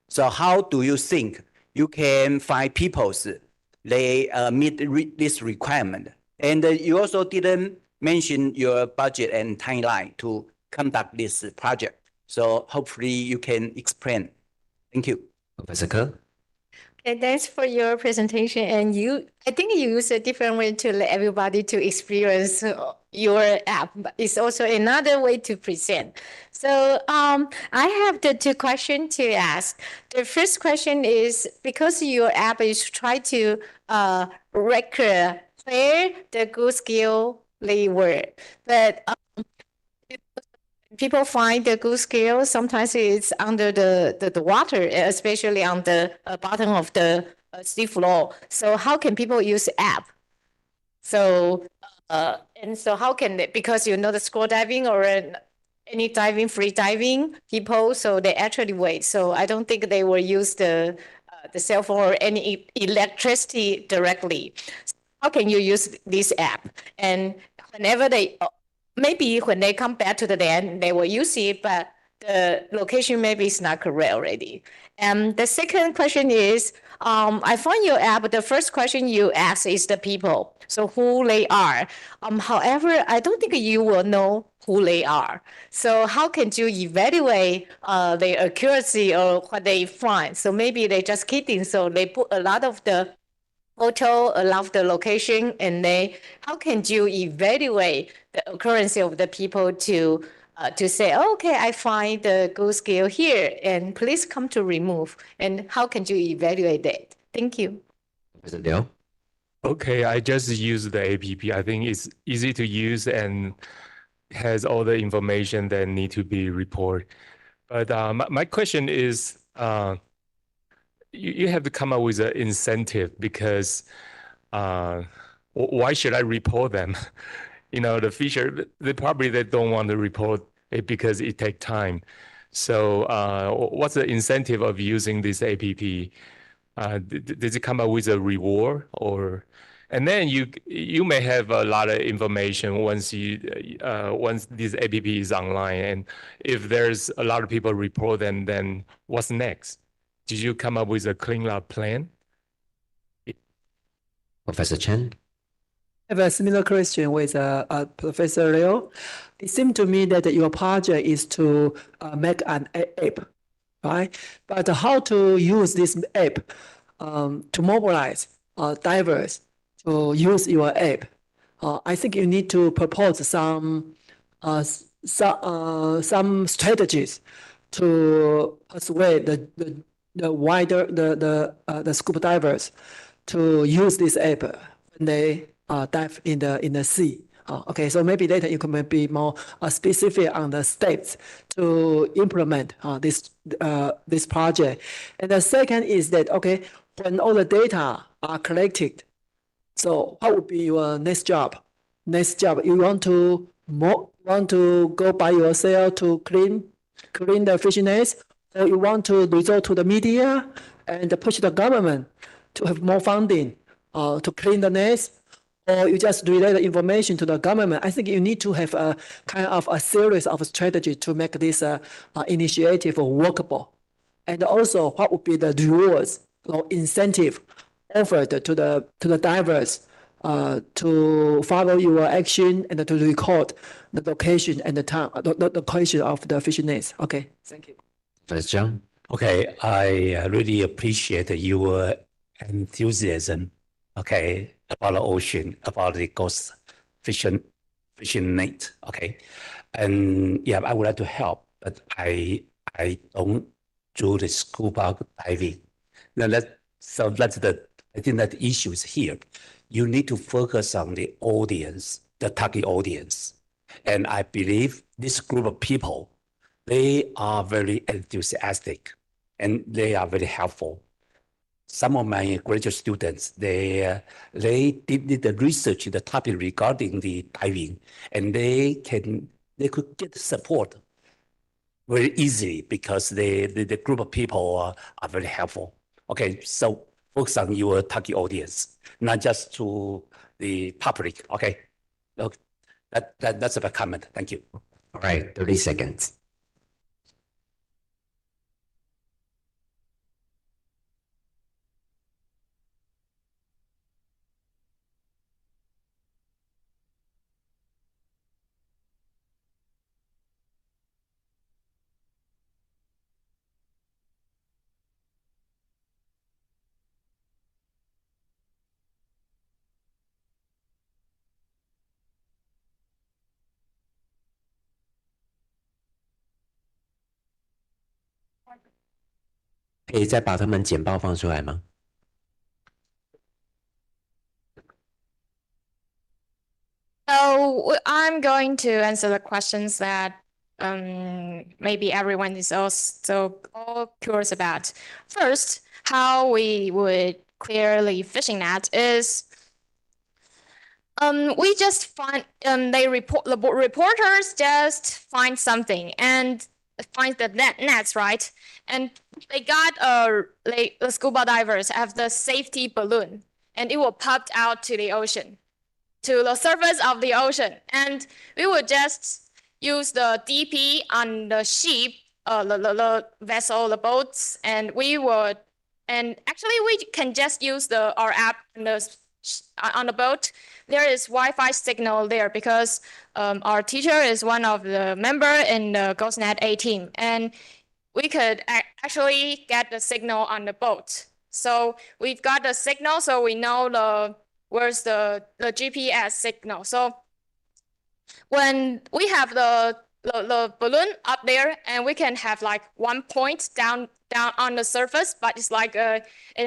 So how do you think you can find people they meet this requirement? And you also didn't mention your budget and timeline to conduct this project. So hopefully you can explain. Thank you. Professor Ke? Okay, thanks for your presentation. And I think you use a different way to let everybody to experience your app. But it's also another way to present. So I have the two questions to ask. The first question is, because your app is try to record where the good skill they were, but people find the good skill, sometimes it's under the water, especially on the bottom of the sea floor. So how can people use app? So, and so how can they, because you know the scuba diving or any diving, free diving people, so they actually wait. So I don't think they will use the cell phone or any electricity directly. So how can you use this app? And whenever they, maybe when they come back to the land, they will use it, but the location maybe is not correct already. And the second question is, I find your app, the first question you ask is the people, so who they are. However, I don't think you will know who they are. So how can you evaluate their accuracy or what they find? So maybe they just kidding, so they put a lot of the photo, a lot of the location, and how can you evaluate the occurrence of the people to say, okay, I find the good skill here, and please come to remove. And how can you evaluate that? Thank you. President Liu? Okay, I just use the app. I think it's easy to use and has all the information that need to be reported. But my question is, you have to come up with an incentive, because why should I report them? You know, the feature, they don't want to report it because it takes time. So what's the incentive of using this app? Does it come up with a reward, or? And then you may have a lot of information once this app is online, and if there's a lot of people report them, then what's next? Did you come up with a clean-up plan? Professor Chen? I have a similar question with Professor Liu. It seemed to me that your project is to make an app, right? But how to use this app to mobilize divers to use your app? I think you need to propose some strategies to persuade the wider the scuba divers to use this app when they dive in the sea. Okay, so maybe later you can be more specific on the steps to implement this project. And the second is that, okay, when all the data are collected, so what would be your next job? Next job, you want to go by yourself to clean the fishing nets, or you want to resort to the media and push the government to have more funding to clean the nets, or you just relay the information to the government. I think you need to have a kind of a series of strategy to make this initiative workable. And also, what would be the rewards or incentive offered to the divers to follow your action and to record the location and the time, the location of the fishing nets. Okay, thank you. First, John. Okay, I really appreciate your enthusiasm, okay, about the ocean, about the ghost fishing net, okay. And yeah, I would like to help, but I don't do the scuba diving. Now I think that the issue is here. You need to focus on the audience, the target audience. And I believe this group of people, they are very enthusiastic and they are very helpful. Some of my graduate students, they did the research, the topic regarding the diving, and they could get support very easily because the group of people are very helpful. Okay, so focus on your target audience, not just to the public. Okay, that's a comment. Thank you. All right, 30 seconds.可以再把他们简报放出来吗？ So I'm going to answer the questions that maybe everyone is also all curious about. First, how we would clear the fishing net is we just find the reporters just find something and find the nets, right? And they got the scuba divers have the safety balloon, and it will pop out to the ocean, to the surface of the ocean, and we would just use the DP on the ship, the vessel, the boats, and actually we can just use our app on the boat. There is Wi-Fi signal there because our teacher is one of the member in the GhostNet A team, and we could actually get the signal on the boat. So we've got the signal, so we know where's the GPS signal. So when we have the balloon up there, and we can have like one point down on the surface, but it's like a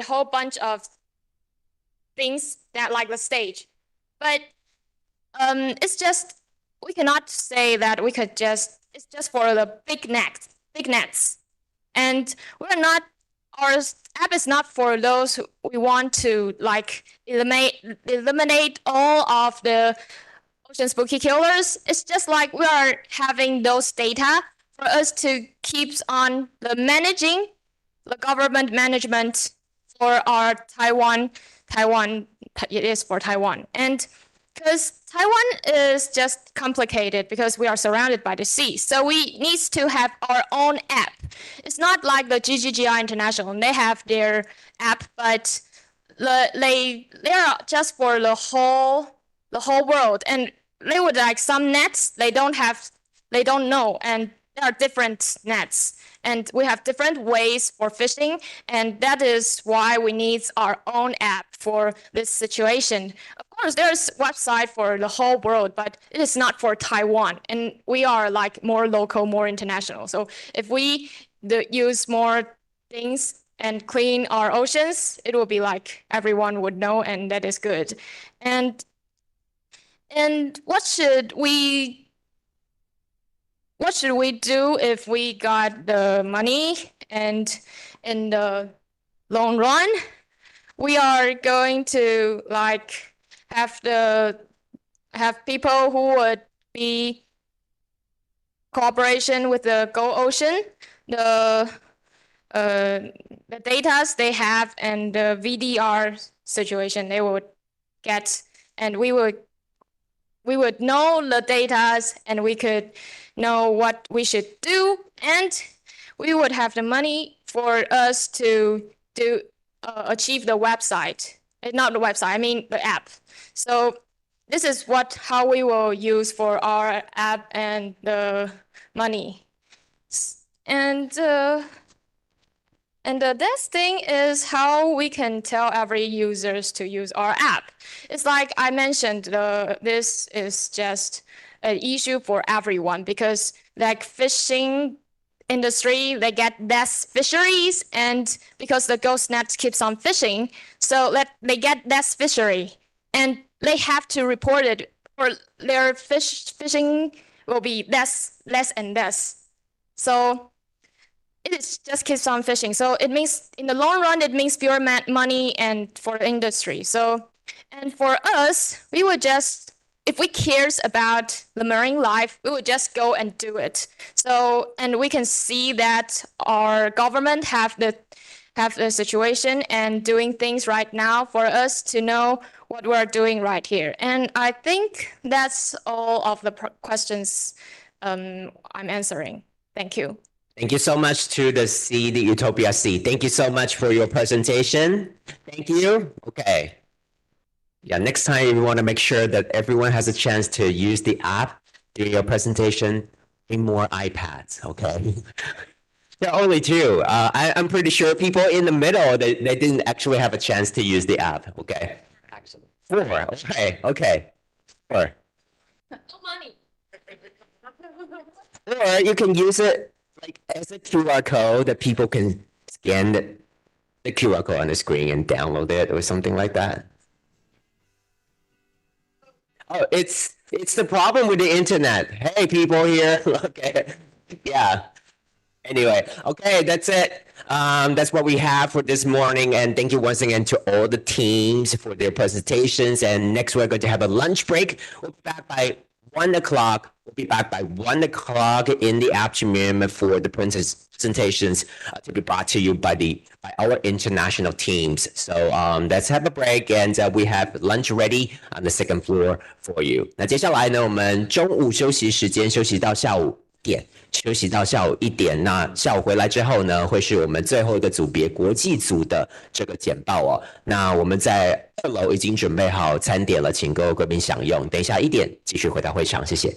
whole bunch of things that like the stage. But it's just, we cannot say that we could just, it's just for the big nets. And our app is not for those who we want to like eliminate all of the ocean spooky killers. It's just like we are having those data for us to keep on managing the government management for our Taiwan, it is for Taiwan. And because Taiwan is just complicated because we are surrounded by the sea. So we need to have our own app. It's not like the GGGI International. They have their app, but they are just for the whole world. And they would like some nets, they don't know. And there are different nets. And we have different ways for fishing. And that is why we need our own app for this situation. Of course, there's a website for the whole world, but it is not for Taiwan. And we are like more local, more international. So if we use more things and clean our oceans, it will be like everyone would know, and that is good. And And what should we do if we got the money and in the long run, we are going to like have people who would be cooperation with the Gold Ocean, the data they have and the VDR situation they would get, and we would know the data and we could know what we should do, and we would have the money for us to achieve the website. Not the website, I mean the app. So this is how we will use for our app and the money. And the next thing is how we can tell every users to use our app. It's like I mentioned, this is just an issue for everyone because like fishing industry, they get less fisheries, and because the ghost net keeps on fishing, so they get less fishery, and they have to report it, or their fishing will be less and less. So it just keeps on fishing. So it means in the long run, it means fewer money and for the industry. So, and for us, we would just, if we cares about the marine life, we would just go and do it. So, and we can see that our government have the situation and doing things right now for us to know what we're doing right here. And I think that's all of the questions I'm answering. Thank you. Thank you so much to the Utopia C. Thank you so much for your presentation. Thank you. Okay. Yeah, next time you want to make sure that everyone has a chance to use the app during your presentation, bring more iPads, okay? There are only two. I'm pretty sure people in the middle, they didn't actually have a chance to use the app, okay? Actually, 4, okay. 4. Money. Or you can use it like as a QR code that people can scan the QR code on the screen and download it or something like that. Oh, it's the problem with the internet. Hey, people here. Okay. Yeah. Anyway, okay, that's it. That's what we have for this morning. And thank you once again to all the teams for their presentations. And next, we're going to have a lunch break. We'll be back by 1 o'clock. We'll be back by 1 o'clock in the afternoon for the presentations to be brought to you by our international teams. So let's have a break, and we have lunch ready on the second floor for you. 那接下来呢，我们中午休息时间休息到下午1点。那下午回来之后呢，会是我们最后一个组别国际组的这个简报哦。那我们在2楼已经准备好餐点了，请各位贵宾享用。等一下1点继续回到会场，谢谢。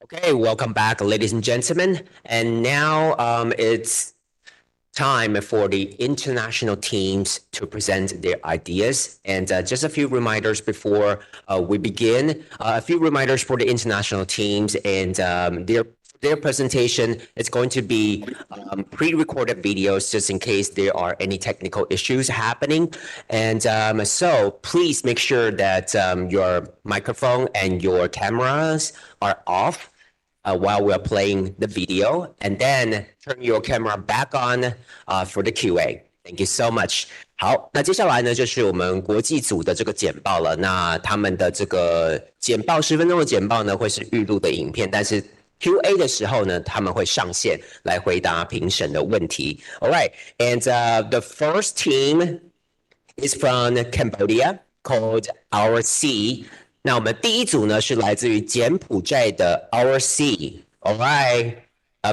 Okay, welcome back, ladies and gentlemen. And now it's time for the international teams to present their ideas. And just a few reminders before we begin. A few reminders for the international teams and their presentation is going to be pre-recorded videos just in case there are any technical issues happening. And so please make sure that your microphone and your cameras are off while we're playing the video, and then turn your camera back on for the QA. Thank you so much. 好，那接下来呢，就是我们国际组的这个简报了。那他们的这个简报10分钟的简报呢，会是预录的影片，但是 QA 的时候呢，他们会上线来回答评审的问题。All right, and the first team is from Cambodia called Our Sea. 那我们第一组呢是来自于柬埔寨的 Our Sea. All right,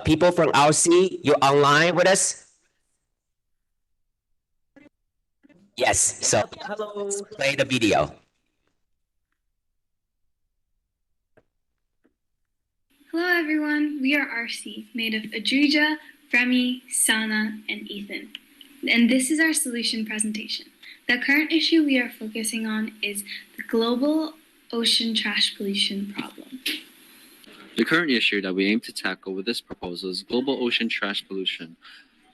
people from Our Sea, you online with us? Yes. So let's play the video. Hello everyone, we are RC, made of Adrija, Remy, Sana, and Ethan. And this is our solution presentation. The current issue we are focusing on is the global ocean trash pollution problem. The current issue that we aim to tackle with this proposal is global ocean trash pollution.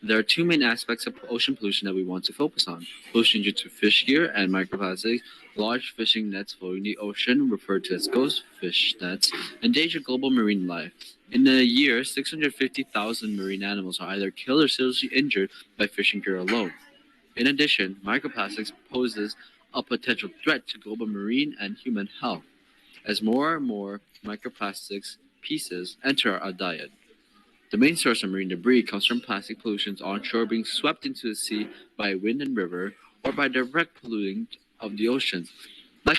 There are two main aspects of ocean pollution that we want to focus on: pollution due to fish gear and microplastics. Large fishing nets floating in the ocean, referred to as ghost fish nets, endanger global marine life. In a year, 650,000 marine animals are either killed or seriously injured by fishing gear alone. In addition, microplastics poses a potential threat to global marine and human health, as more and more microplastics pieces enter our diet. The main source of marine debris comes from plastic pollutions onshore being swept into the sea by wind and river, or by direct polluting of the oceans, like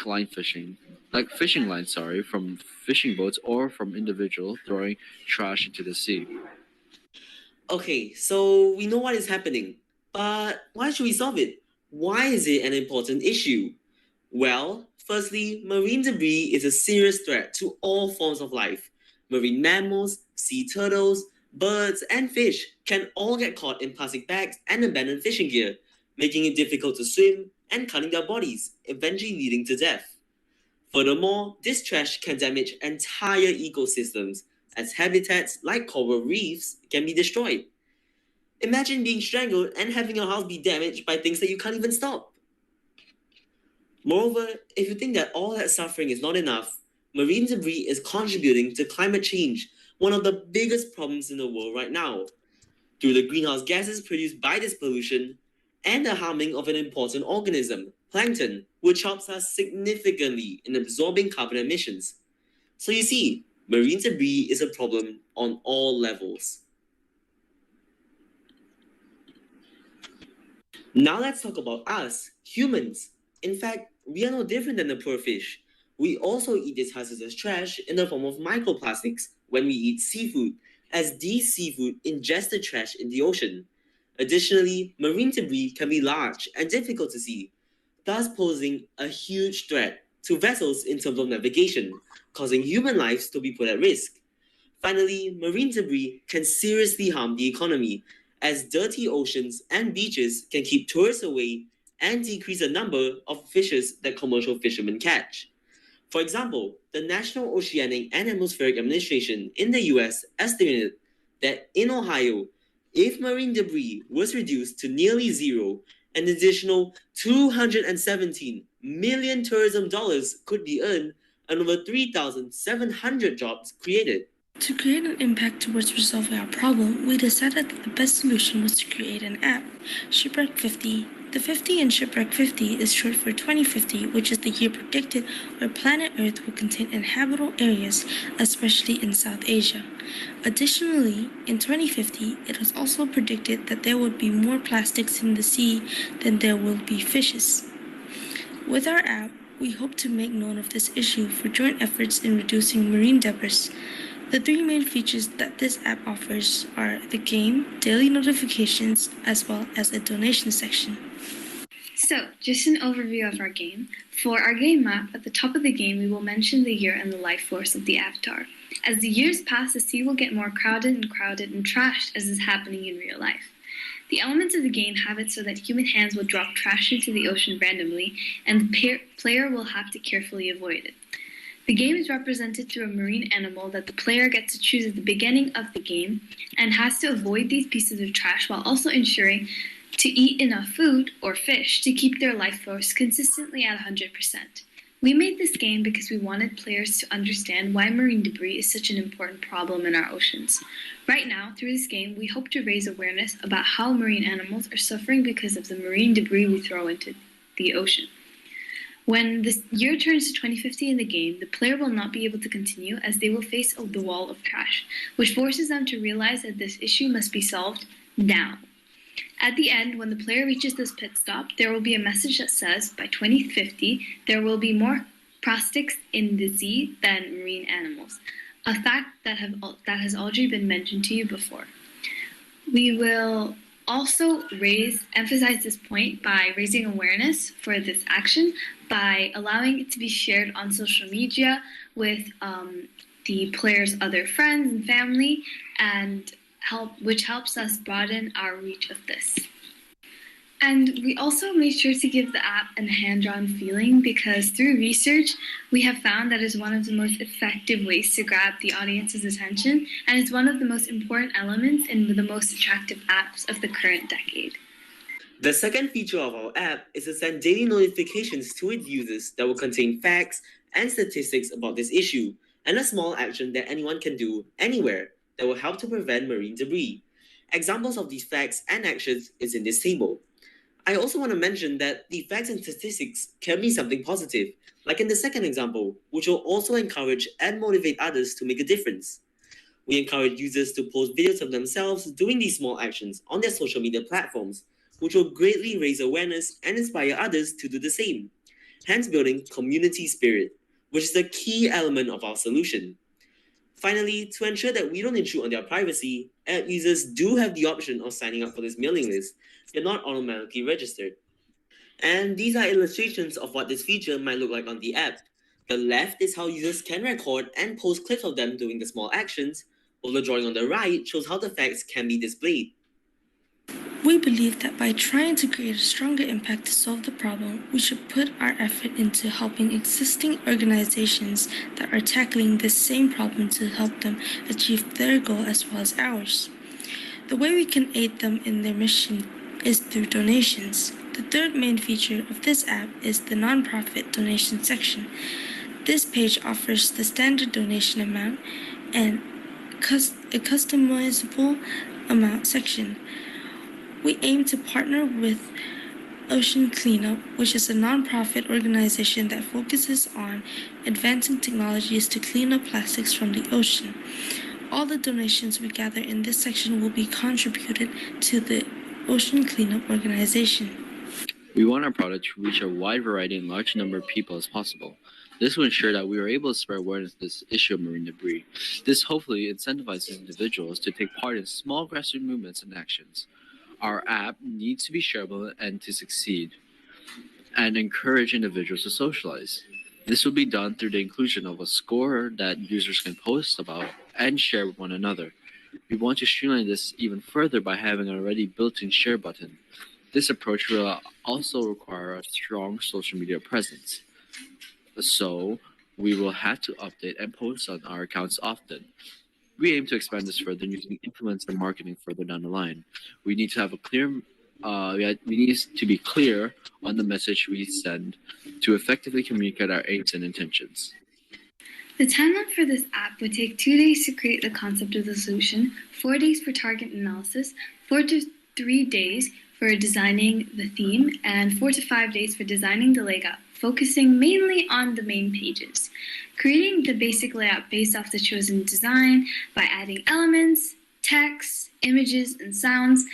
fishing lines, from fishing boats or from individuals throwing trash into the sea. Okay, so we know what is happening, but why should we solve it? Why is it an important issue? Well, firstly, marine debris is a serious threat to all forms of life. Marine mammals, sea turtles, birds, and fish can all get caught in plastic bags and abandoned fishing gear, making it difficult to swim and cutting their bodies, eventually leading to death. Furthermore, this trash can damage entire ecosystems, as habitats like coral reefs can be destroyed. Imagine being strangled and having your house be damaged by things that you can't even stop. Moreover, if you think that all that suffering is not enough, marine debris is contributing to climate change, one of the biggest problems in the world right now, through the greenhouse gases produced by this pollution and the harming of an important organism, plankton, which helps us significantly in absorbing carbon emissions. So you see, marine debris is a problem on all levels. Now let's talk about us, humans. In fact, we are no different than the poor fish. We also eat this hazardous trash in the form of microplastics when we eat seafood, as these seafood ingest the trash in the ocean. Additionally, marine debris can be large and difficult to see, thus posing a huge threat to vessels in terms of navigation, causing human lives to be put at risk. Finally, marine debris can seriously harm the economy, as dirty oceans and beaches can keep tourists away and decrease the number of fishes that commercial fishermen catch. For example, the National Oceanic and Atmospheric Administration in the US estimated that in Ohio, if marine debris was reduced to nearly zero, an additional $217 million tourism dollars could be earned and over 3,700 jobs created. To create an impact towards resolving our problem, we decided that the best solution was to create an app, Shipwreck 50. The 50 in Shipwreck 50 is short for 2050, which is the year predicted where planet Earth will contain inhabitable areas, especially in South Asia. Additionally, in 2050, it was also predicted that there would be more plastics in the sea than there will be fishes. With our app, we hope to make known of this issue for joint efforts in reducing marine debris. The three main features that this app offers are the game, daily notifications, as well as a donation section. So, just an overview of our game. For our game map, at the top of the game, we will mention the year and the life force of the avatar. As the years pass, the sea will get more crowded and trashed, as is happening in real life. The elements of the game have it so that human hands will drop trash into the ocean randomly, and the player will have to carefully avoid it. The game is represented through a marine animal that the player gets to choose at the beginning of the game and has to avoid these pieces of trash while also ensuring to eat enough food or fish to keep their life force consistently at 100%. We made this game because we wanted players to understand why marine debris is such an important problem in our oceans. Right now, through this game, we hope to raise awareness about how marine animals are suffering because of the marine debris we throw into the ocean. When the year turns to 2050 in the game, the player will not be able to continue as they will face the wall of trash, which forces them to realize that this issue must be solved now. At the end, when the player reaches this pit stop, there will be a message that says, by 2050, there will be more plastics in the sea than marine animals, a fact that has already been mentioned to you before. We will also emphasize this point by raising awareness for this action, by allowing it to be shared on social media with the player's other friends and family, and which helps us broaden our reach of this. And we also made sure to give the app a hand-drawn feeling because through research, we have found that it's one of the most effective ways to grab the audience's attention, and it's one of the most important elements in the most attractive apps of the current decade. The second feature of our app is to send daily notifications to its users that will contain facts and statistics about this issue, and a small action that anyone can do anywhere that will help to prevent marine debris. Examples of these facts and actions is in this table. I also want to mention that the facts and statistics can be something positive, like in the second example, which will also encourage and motivate others to make a difference. We encourage users to post videos of themselves doing these small actions on their social media platforms, which will greatly raise awareness and inspire others to do the same, hence building community spirit, which is the key element of our solution. Finally, to ensure that we don't intrude on their privacy, app users do have the option of signing up for this mailing list. They're not automatically registered. And these are illustrations of what this feature might look like on the app. The left is how users can record and post clips of them doing the small actions, while the drawing on the right shows how the facts can be displayed. We believe that by trying to create a stronger impact to solve the problem, we should put our effort into helping existing organizations that are tackling this same problem to help them achieve their goal as well as ours. The way we can aid them in their mission is through donations. The third main feature of this app is the nonprofit donation section. This page offers the standard donation amount and a customizable amount section. We aim to partner with Ocean Cleanup, which is a nonprofit organization that focuses on advancing technologies to clean up plastics from the ocean. All the donations we gather in this section will be contributed to the Ocean Cleanup organization. We want our product to reach a wide variety and large number of people as possible. This will ensure that we are able to spread awareness of this issue of marine debris. This hopefully incentivizes individuals to take part in small grassroots movements and actions. Our app needs to be shareable and to succeed, and encourage individuals to socialize. This will be done through the inclusion of a score that users can post about and share with one another. We want to streamline this even further by having an already built-in share button. This approach will also require a strong social media presence. So we will have to update and post on our accounts often. We aim to expand this further using influencer marketing further down the line. We need to have a clear, we need to be clear on the message we send to effectively communicate our aims and intentions. The timeline for this app would take 2 days to create the concept of the solution, 4 days for target analysis, 4 to 3 days for designing the theme, and 4 to 5 days for designing the layout, focusing mainly on the main pages. Creating the basic layout based off the chosen design by adding elements, text, images, and sounds,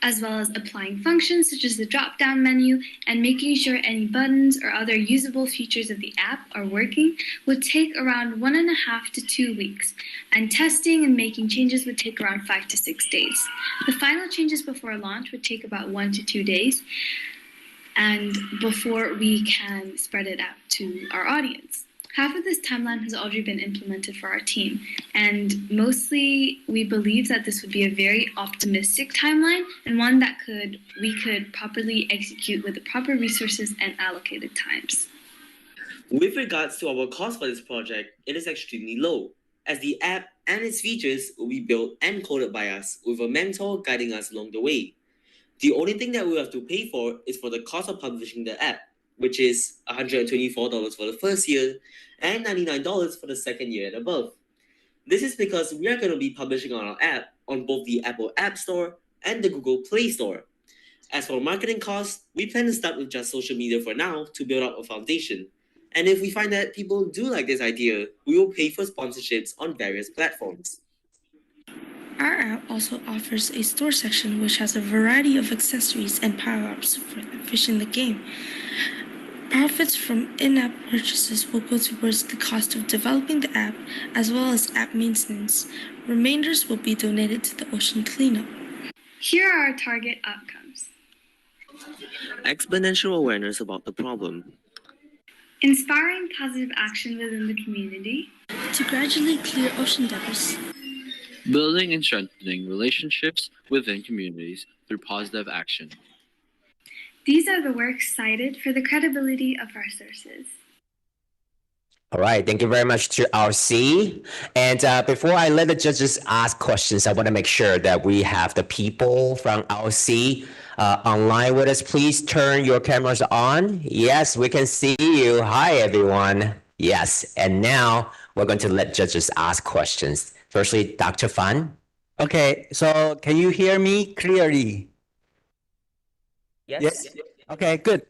as well as applying functions such as the drop-down menu and making sure any buttons or other usable features of the app are working would take around 1.5 to 2 weeks, and testing and making changes would take around 5 to 6 days. The final changes before launch would take about 1 to 2 days. and before we can spread it out to our audience. Half of this timeline has already been implemented for our team, and mostly we believe that this would be a very optimistic timeline and one that we could properly execute with the proper resources and allocated times. With regards to our cost for this project, it is extremely low, as the app and its features will be built and coded by us with a mentor guiding us along the way. The only thing that we have to pay for is for the cost of publishing the app, which is $124 for the first year and $99 for the second year and above. This is because we are going to be publishing our app on both the Apple App Store and the Google Play Store. As for marketing costs, we plan to start with just social media for now to build up a foundation. And if we find that people do like this idea, we will pay for sponsorships on various platforms. Our app also offers a store section which has a variety of accessories and power-ups for the fish in the game. Profits from in-app purchases will go towards the cost of developing the app as well as app maintenance. Remainders will be donated to the ocean cleanup. Here are our target outcomes. Exponential awareness about the problem. Inspiring positive action within the community. To gradually clear ocean debris. Building and strengthening relationships within communities through positive action. These are the works cited for the credibility of our sources. All right, thank you very much to RC. And before I let the judges ask questions, I want to make sure that we have the people from RC online with us. Please turn your cameras on. Yes, we can see you. Hi, everyone. Yes, and now we're going to let judges ask questions. Firstly, Dr. Fan. Okay, so can you hear me clearly? Yes. Okay, good.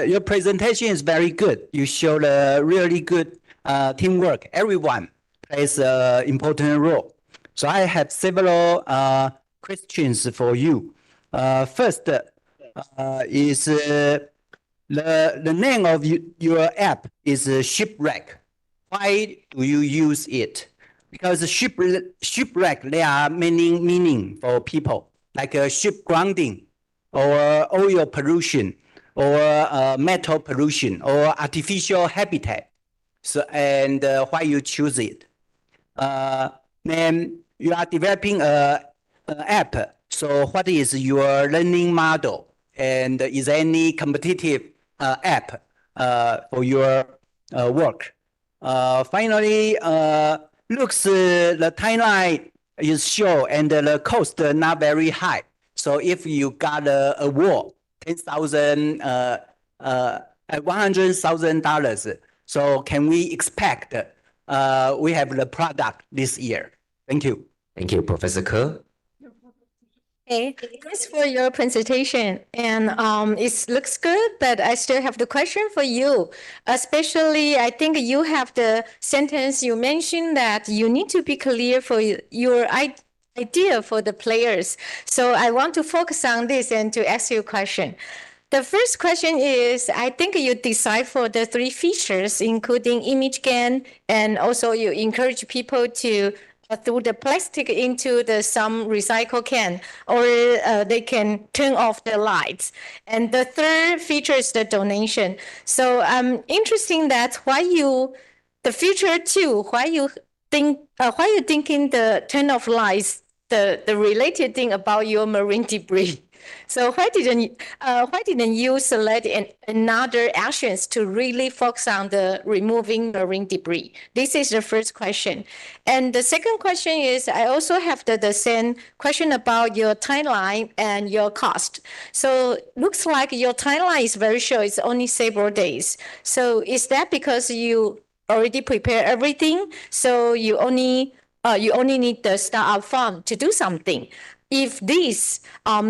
Your presentation is very good. You showed a really good teamwork. Everyone plays an important role. So I have several questions for you. First is the name of your app is Shipwreck. Why do you use it? Because shipwreck, there are many meaning for people, like ship grounding, or oil pollution, or metal pollution, or artificial habitat. So, and why you choose it? Then you are developing an app. So what is your learning model? And is there any competitive app for your work? Finally, looks the timeline is short and the cost not very high. So if you got a award, $100,000, so can we expect we have the product this year? Thank you. Thank you, Professor Ke. Okay, thanks for your presentation. And it looks good, but I still have the question for you. Especially, I think you have the sentence you mentioned that you need to be clear for your idea for the players. So I want to focus on this and to ask you a question. The first question is, I think you decipher the 3 features, including image scan, and also you encourage people to throw the plastic into some recycle can, or they can turn off the lights. And the third feature is the donation. So I'm interested that the future too, why you thinking the turn off lights, the related thing about your marine debris. So why didn't you select another actions to really focus on the removing marine debris? This is the first question. And the second question is, I also have the same question about your timeline and your cost. So looks like your timeline is very short. It's only several days. So is that because you already prepare everything? So you only need the startup fund to do something. If this,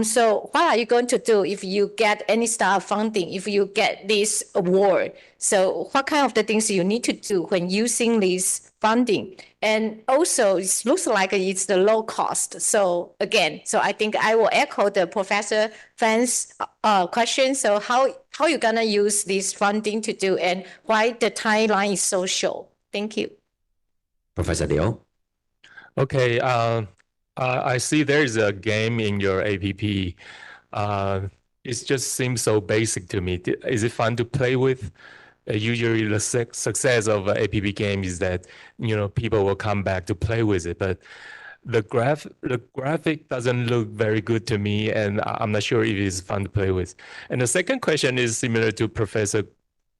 so what are you going to do if you get any startup funding, if you get this award? So what kind of the things you need to do when using this funding? And also it looks like it's the low cost. So again, so I think I will echo the Professor Fan's question. So how you gonna use this funding to do, and why the timeline is so short? Thank you. Professor Liu. Okay, I see there is a game in your app. it just seems so basic to me. Is it fun to play with? Usually the success of an APP game is that, people will come back to play with it, but the graphic doesn't look very good to me, and I'm not sure if it's fun to play with. And the second question is similar to Professor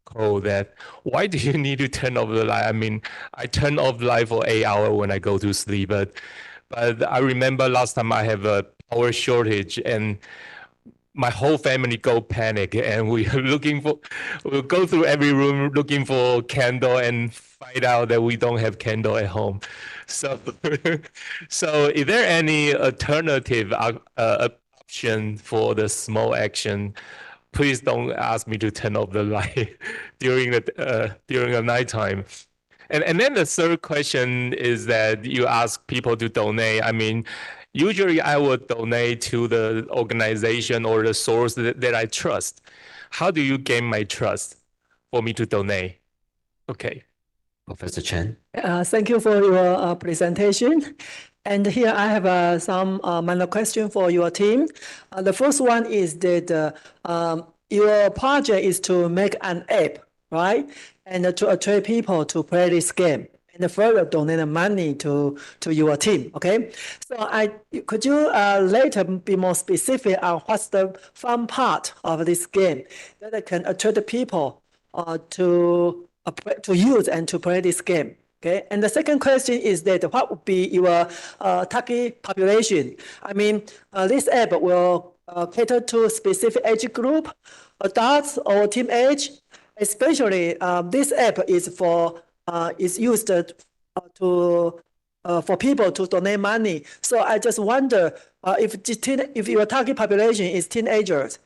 Cole, that why do you need to turn off the light? I mean, I turn off the light for 8 hours when I go to sleep, but I remember last time I have a power shortage and my whole family go panic, and we'll go through every room looking for candle and find out that we don't have candle at home. So, so is there any alternative option for the small action? Please don't ask me to turn off the light during the nighttime. And then the third question is that you ask people to donate. I mean, usually I would donate to the organization or the source that I trust. How do you gain my trust for me to donate? Okay. Professor Chen. Thank you for your presentation. And here I have some minor question for your team. The first one is that your project is to make an app, right? And to attract people to play this game and further donate money to your team, okay? So could you later be more specific on what's the fun part of this game that can attract people to use and to play this game? Okay, and the second question is that what would be your target population? I mean, this app will cater to specific age group, adults or teen age. Especially, this app is used for people to donate money. So I just wonder if your target population is teenagers,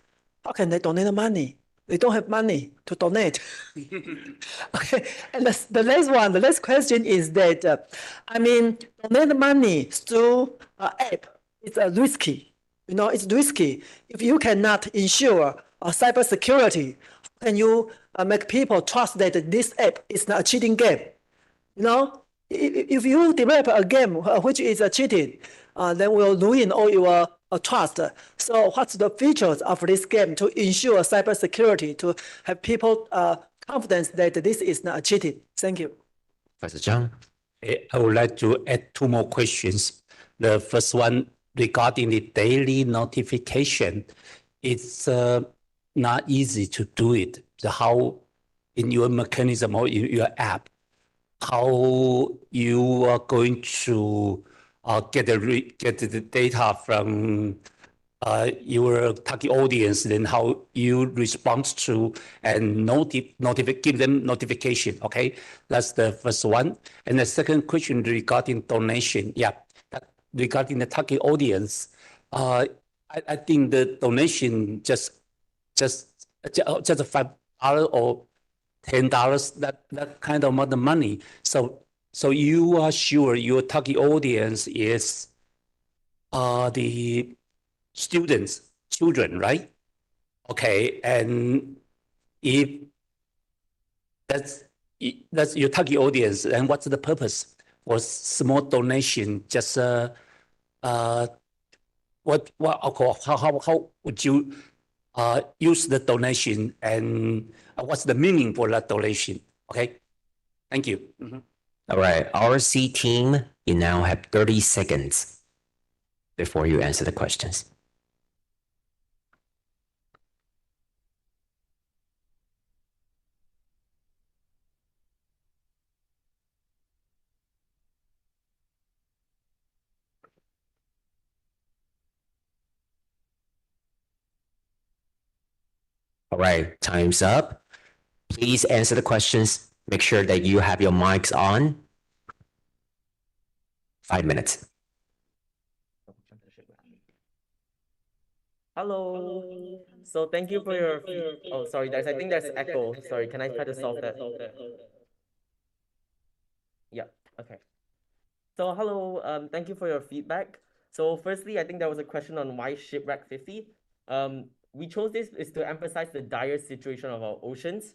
how can they donate money? They don't have money to donate. Okay, and the last question is that, I mean, donate money through app is risky. It's risky. If you cannot ensure cybersecurity, how can you make people trust that this app is not a cheating game? If you develop a game which is cheating, then will ruin all your trust. So what's the features of this game to ensure cybersecurity, to have people confidence that this is not cheating? Thank you. Professor Zhang. I would like to add two more questions. The first one regarding the daily notification. It's not easy to do it. How in your mechanism or in your app, how you are going to get the data from your target audience, then how you respond to and give them notification. Okay, that's the first one. And the second question regarding donation. Yeah, regarding the target audience, I think the donation just $5 or $10, that kind of amount of money. So you are sure your target audience is the students, children, right? Okay, and if that's your target audience, then what's the purpose for small donation? Just how would you use the donation, and what's the meaning for that donation? Okay, thank you. All right, RC team, you now have 30 seconds before you answer the questions. All right, time's up. Please answer the questions. Make sure that you have your mics on. 5 minutes. Hello. So thank you for your. Oh, sorry. I think there's echo. Sorry. Can I try to solve that? Yeah. Okay. So hello. Thank you for your feedback. So firstly, I think there was a question on why shipwreck 50. We chose this is to emphasize the dire situation of our oceans.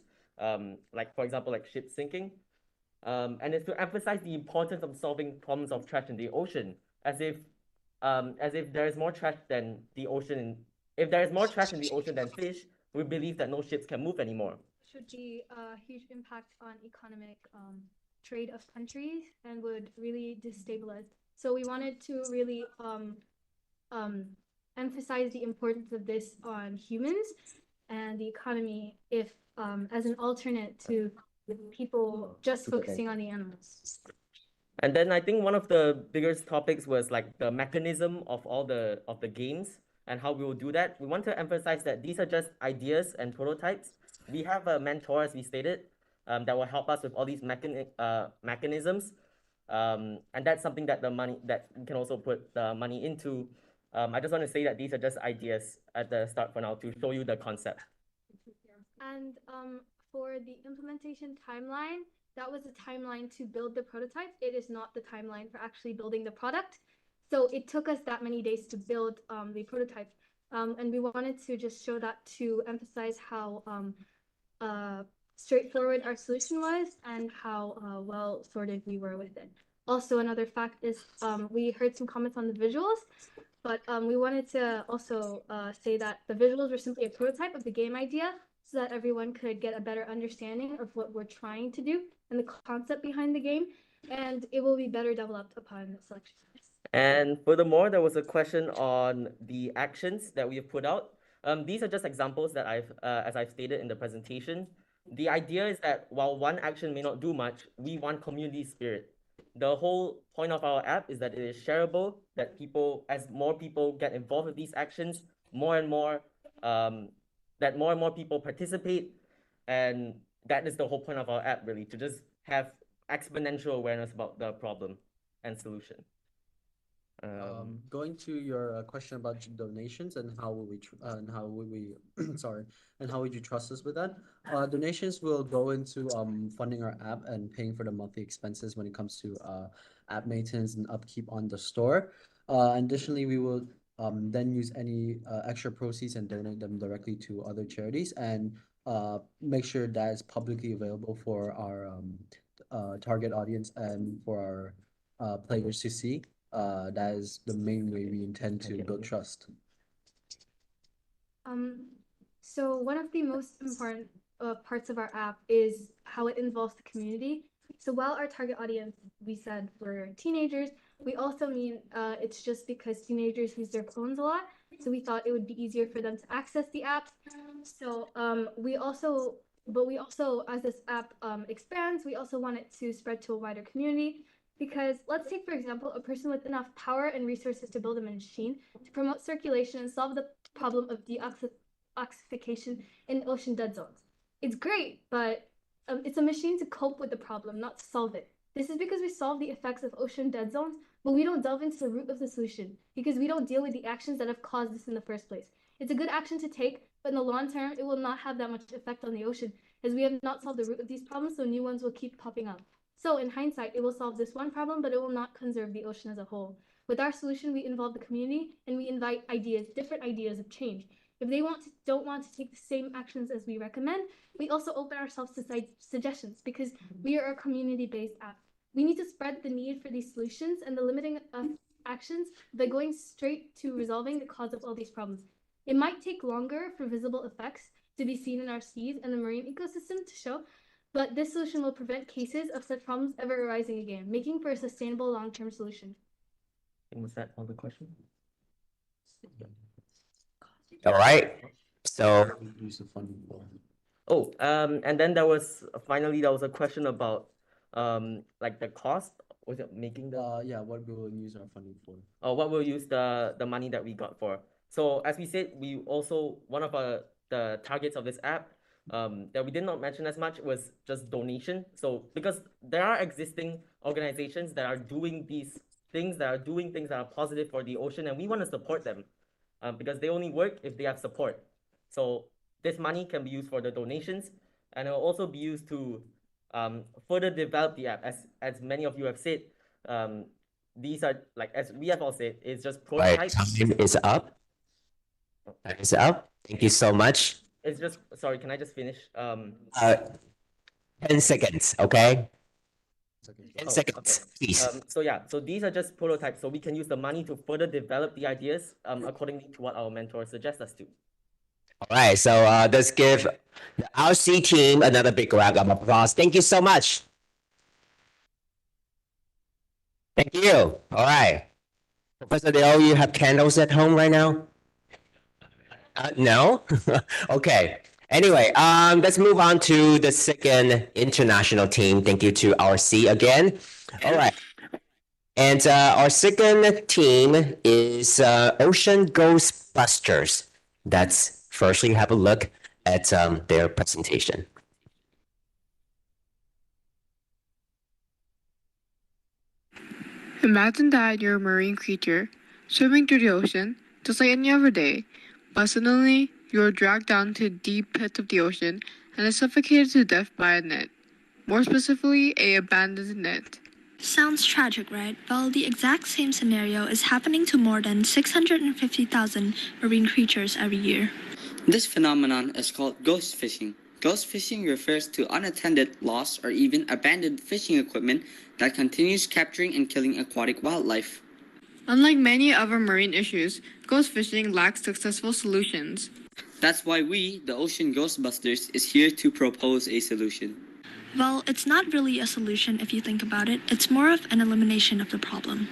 Like for example, like ship sinking. And it's to emphasize the importance of solving problems of trash in the ocean, as if there is more trash than the ocean if there is more trash in the ocean than fish, we believe that no ships can move anymore. Should be a huge impact on economic trade of countries and would really destabilize. So we wanted to really emphasize the importance of this on humans and the economy if as an alternate to people just focusing on the animals. And then I think one of the biggest topics was like the mechanism of all the games and how we will do that. We want to emphasize that these are just ideas and prototypes. We have a mentor, as we stated, that will help us with all these mechanisms. And that's something that we can also put the money into. I just want to say that these are just ideas at the start for now to show you the concept. And for the implementation timeline, that was the timeline to build the prototype. It is not the timeline for actually building the product. So it took us that many days to build the prototype. And we wanted to just show that to emphasize how straightforward our solution was and how well sorted we were with it. Also, another fact is we heard some comments on the visuals, but we wanted to also say that the visuals were simply a prototype of the game idea so that everyone could get a better understanding of what we're trying to do and the concept behind the game, and it will be better developed upon selection. And furthermore, there was a question on the actions that we have put out. These are just examples that as I've stated in the presentation. The idea is that while one action may not do much, we want community spirit. The whole point of our app is that it is shareable, that as more people get involved with these actions, more and more people participate. And that is the whole point of our app, really, to just have exponential awareness about the problem and solution. Going to your question about donations and how would you trust us with that? Donations will go into funding our app and paying for the monthly expenses when it comes to app maintenance and upkeep on the store. Additionally, we will then use any extra proceeds and donate them directly to other charities and make sure that is publicly available for our target audience and for our players to see. That is the main way we intend to build trust. So one of the most important parts of our app is how it involves the community. So while our target audience, we said, were teenagers, we also mean it's just because teenagers use their phones a lot. So we thought it would be easier for them to access the apps. So we also, as this app expands, we also want it to spread to a wider community. Because let's take, for example, a person with enough power and resources to build a machine to promote circulation and solve the problem of deoxification in ocean dead zones. It's great, but it's a machine to cope with the problem, not to solve it. This is because we solve the effects of ocean dead zones, but we don't delve into the root of the solution because we don't deal with the actions that have caused this in the first place. It's a good action to take, but in the long term, it will not have that much effect on the ocean as we have not solved the root of these problems, so new ones will keep popping up. So in hindsight, it will solve this one problem, but it will not conserve the ocean as a whole. With our solution, we involve the community and we invite different ideas of change. If they don't want to take the same actions as we recommend, we also open ourselves to suggestions because we are a community-based app. We need to spread the need for these solutions and the limiting of actions by going straight to resolving the cause of all these problems. It might take longer for visible effects to be seen in our seas and the marine ecosystem to show, but this solution will prevent cases of such problems ever arising again, making for a sustainable long-term solution. And was that all the questions? All right. So. Oh, and then there was a question about like the cost. Was it making the? What we will use our funding for. Oh, what we'll use the money that we got for. So as we said, we also one of the targets of this app that we did not mention as much was just donation. So because there are existing organizations that are doing these things, that are positive for the ocean, and we want to support them because they only work if they have support. So this money can be used for the donations, and it will also be used to further develop the app. As many of you have said, these are, like as we have all said, it's just prototypes. Right, time is up. Time is up. Thank you so much. It's just, sorry, can I just finish? 10 seconds, okay? 10 seconds, please. So these are just prototypes. So we can use the money to further develop the ideas accordingly to what our mentors suggest us to. All right, so let's give the RC team another big round of applause. Thank you so much. Thank you. All right. Professor Liu, you have candles at home right now? No? Okay. Anyway, let's move on to the second international team. Thank you to RC again. All right. And our second team is Ocean Ghostbusters. Let's firstly have a look at their presentation. Imagine that you're a marine creature swimming through the ocean just like any other day, but suddenly you're dragged down to the deep pit of the ocean and is suffocated to death by a net. More specifically, an abandoned net. Sounds tragic, right? Well, the exact same scenario is happening to more than 650,000 marine creatures every year. This phenomenon is called ghost fishing. Ghost fishing refers to unattended, lost, or even abandoned fishing equipment that continues capturing and killing aquatic wildlife. Unlike many other marine issues, ghost fishing lacks successful solutions. That's why we, the Ocean Ghostbusters, is here to propose a solution. Well, it's not really a solution if you think about it. It's more of an elimination of the problem.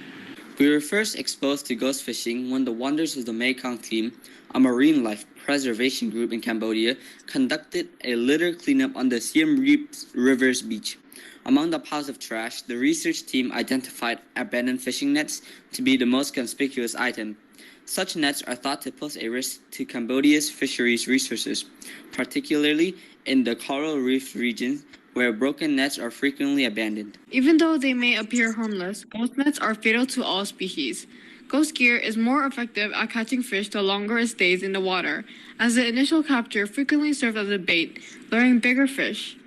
We were first exposed to ghost fishing when the Wonders of the Mekong team, a marine life preservation group in Cambodia, conducted a litter cleanup on the Siem Reap River's beach. Among the piles of trash, the research team identified abandoned fishing nets to be the most conspicuous item. Such nets are thought to pose a risk to Cambodia's fisheries resources, particularly in the coral reef region, where broken nets are frequently abandoned. Even though they may appear harmless, ghost nets are fatal to all species. Ghost gear is more effective at catching fish the longer it stays in the water, as the initial capture frequently serves as a bait, luring bigger fish.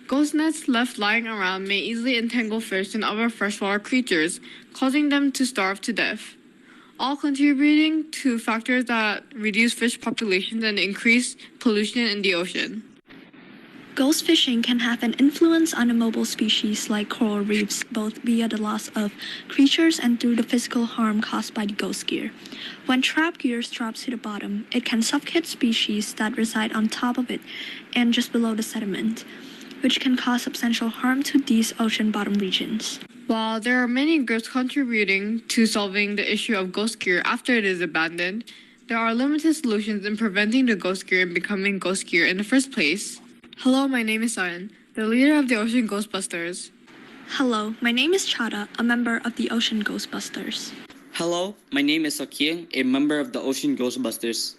Ghost nets left lying around may easily entangle fish and other freshwater creatures, causing them to starve to death, all contributing to factors that reduce fish populations and increase pollution in the ocean. Ghost fishing can have an influence on immobile species like coral reefs, both via the loss of creatures and through the physical harm caused by the ghost gear. When trap gear drops to the bottom, it can suffocate species that reside on top of it and just below the sediment, which can cause substantial harm to these ocean bottom regions. While there are many groups contributing to solving the issue of ghost gear after it is abandoned, there are limited solutions in preventing the ghost gear becoming ghost gear in the first place. Hello, my name is Sayan, the leader of the Ocean Ghostbusters. Hello, my name is Chada, a member of the Ocean Ghostbusters. Hello, my name is Sokyeng, a member of the Ocean Ghostbusters.